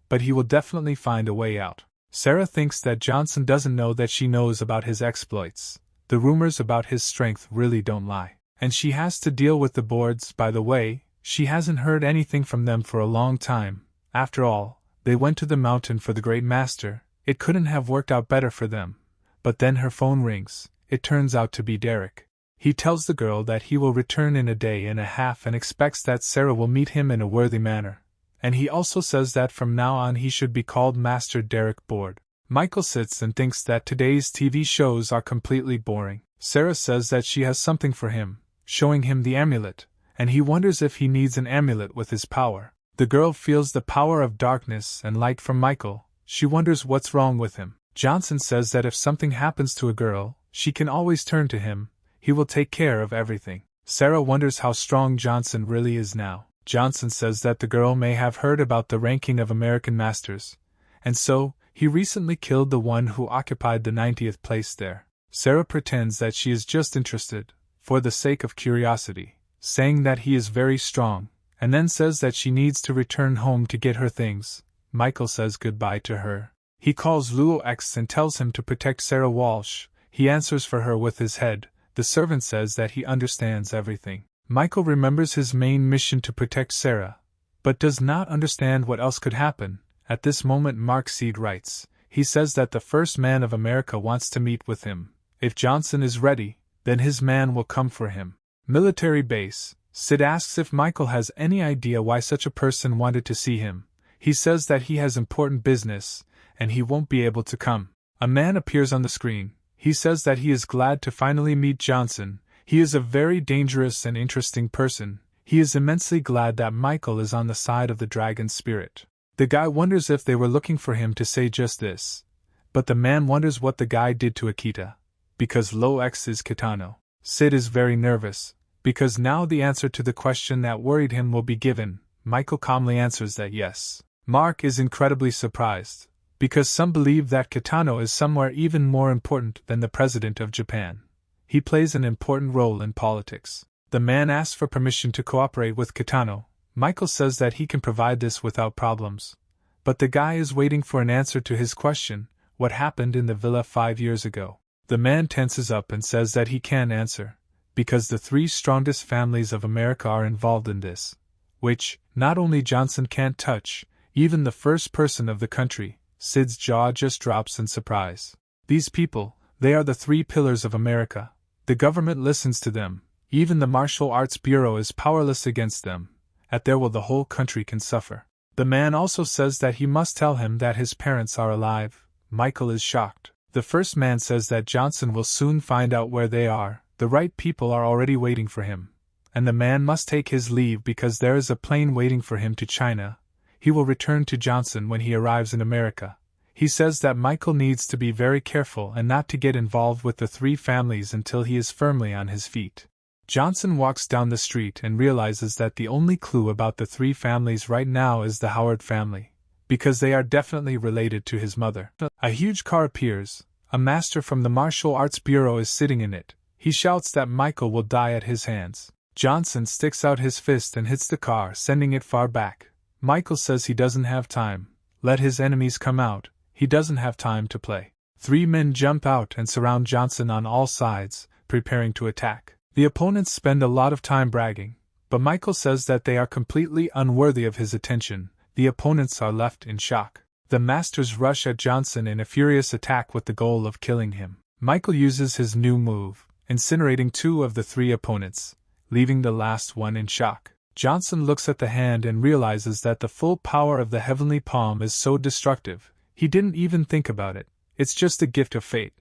but he will definitely find a way out. Sarah thinks that Johnson doesn't know that she knows about his exploits. The rumors about his strength really don't lie. And she has to deal with the boards. By the way, she hasn't heard anything from them for a long time. After all, they went to the mountain for the Great Master. It couldn't have worked out better for them. But then her phone rings. It turns out to be Derek. He tells the girl that he will return in a day and a half and expects that Sarah will meet him in a worthy manner. And he also says that from now on he should be called Master Derek Board. Michael sits and thinks that today's TV shows are completely boring. Sarah says that she has something for him, showing him the amulet, and he wonders if he needs an amulet with his power. The girl feels the power of darkness and light from Michael. She wonders what's wrong with him. Johnson says that if something happens to a girl, she can always turn to him. He will take care of everything. Sarah wonders how strong Johnson really is now. Johnson says that the girl may have heard about the ranking of American masters, and so, he recently killed the one who occupied the 90th place there. Sarah pretends that she is just interested, for the sake of curiosity, saying that he is very strong, and then says that she needs to return home to get her things. Michael says goodbye to her. He calls Luo X and tells him to protect Sarah Walsh. He answers for her with his head. The servant says that he understands everything. Michael remembers his main mission to protect Sarah, but does not understand what else could happen. At this moment Mark Seed writes. he says that the first man of America wants to meet with him. If Johnson is ready, then his man will come for him. Military base. Sid asks if Michael has any idea why such a person wanted to see him. He says that he has important business, and he won't be able to come. A man appears on the screen. He says that he is glad to finally meet Johnson. He is a very dangerous and interesting person. He is immensely glad that Michael is on the side of the dragon spirit. The guy wonders if they were looking for him to say just this. But the man wonders what the guy did to Akita. Because Lo X is Kitano. Sid is very nervous, because now the answer to the question that worried him will be given. Michael calmly answers that yes. Mark is incredibly surprised, because some believe that Kitano is somewhere even more important than the President of Japan. He plays an important role in politics. The man asks for permission to cooperate with Kitano. Michael says that he can provide this without problems. But the guy is waiting for an answer to his question, what happened in the villa 5 years ago. The man tenses up and says that he can't answer, because the 3 strongest families of America are involved in this, which, not only Johnson can't touch, even the first person of the country. Sid's jaw just drops in surprise. These people, they are the 3 pillars of America. The government listens to them. Even the Martial Arts Bureau is powerless against them. At their will the whole country can suffer. The man also says that he must tell him that his parents are alive. Michael is shocked. The first man says that Johnson will soon find out where they are. The right people are already waiting for him. And the man must take his leave because there is a plane waiting for him to China. He will return to Johnson when he arrives in America. He says that Michael needs to be very careful and not to get involved with the 3 families until he is firmly on his feet. Johnson walks down the street and realizes that the only clue about the 3 families right now is the Howard family, because they are definitely related to his mother. A huge car appears. A master from the Martial Arts Bureau is sitting in it. He shouts that Michael will die at his hands. Johnson sticks out his fist and hits the car, sending it far back. Michael says he doesn't have time. Let his enemies come out. He doesn't have time to play. 3 men jump out and surround Johnson on all sides, preparing to attack. The opponents spend a lot of time bragging, but Michael says that they are completely unworthy of his attention. The opponents are left in shock. The masters rush at Johnson in a furious attack with the goal of killing him. Michael uses his new move, incinerating 2 of the 3 opponents, leaving the last one in shock. Johnson looks at the hand and realizes that the full power of the heavenly palm is so destructive. He didn't even think about it. It's just a gift of fate.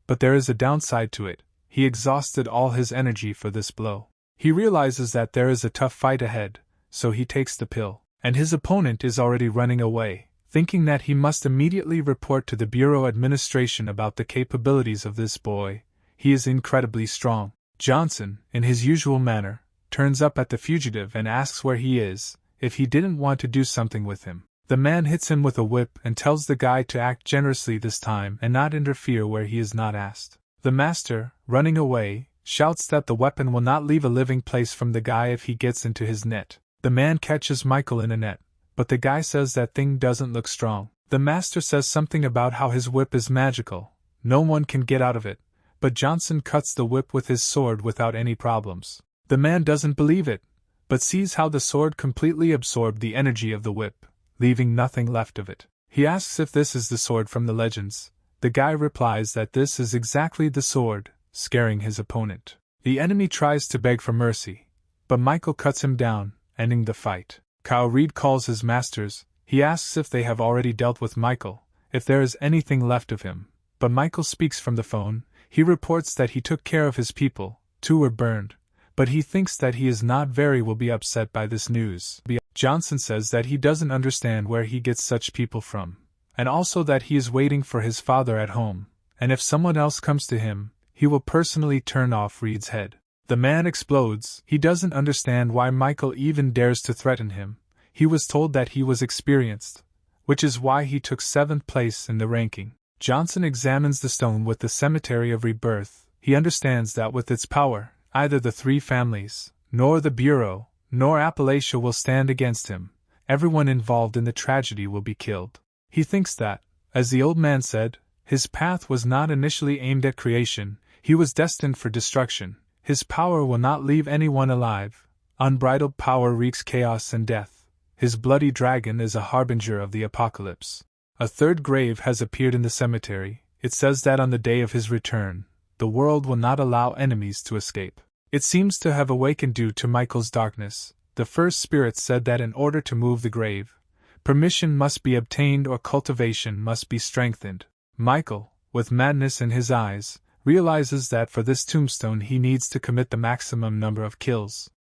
But there is a downside to it. He exhausted all his energy for this blow. He realizes that there is a tough fight ahead, so he takes the pill. And his opponent is already running away, thinking that he must immediately report to the Bureau administration about the capabilities of this boy. He is incredibly strong. Johnson, in his usual manner, turns up at the fugitive and asks where he is, if he didn't want to do something with him. The man hits him with a whip and tells the guy to act generously this time and not interfere where he is not asked. The master, running away, shouts that the weapon will not leave a living place from the guy if he gets into his net. The man catches Michael in a net, but the guy says that thing doesn't look strong. The master says something about how his whip is magical. No one can get out of it, but Johnson cuts the whip with his sword without any problems. The man doesn't believe it, but sees how the sword completely absorbed the energy of the whip, leaving nothing left of it. He asks if this is the sword from the legends. The guy replies that this is exactly the sword, scaring his opponent. The enemy tries to beg for mercy, but Michael cuts him down, ending the fight. Kyle Reed calls his masters. He asks if they have already dealt with Michael, if there is anything left of him. But Michael speaks from the phone. He reports that he took care of his people. 2 were burned, but he thinks that he is not very will be upset by this news. Johnson says that he doesn't understand where he gets such people from, and also that he is waiting for his father at home, and if someone else comes to him, he will personally turn off Reed's head. The man explodes. He doesn't understand why Michael even dares to threaten him. He was told that he was experienced, which is why he took 7th place in the ranking. Johnson examines the stone with the cemetery of Rebirth. He understands that with its power, either the 3 families, nor the Bureau, nor Appalachia will stand against him. Everyone involved in the tragedy will be killed. He thinks that, as the old man said, his path was not initially aimed at creation, he was destined for destruction. His power will not leave anyone alive. Unbridled power wreaks chaos and death. His bloody dragon is a harbinger of the apocalypse. A third grave has appeared in the cemetery. It says that on the day of his return, the world will not allow enemies to escape. It seems to have awakened due to Michael's darkness. The first spirit said that in order to move the grave, permission must be obtained or cultivation must be strengthened. Michael, with madness in his eyes, realizes that for this tombstone he needs to commit the maximum number of kills.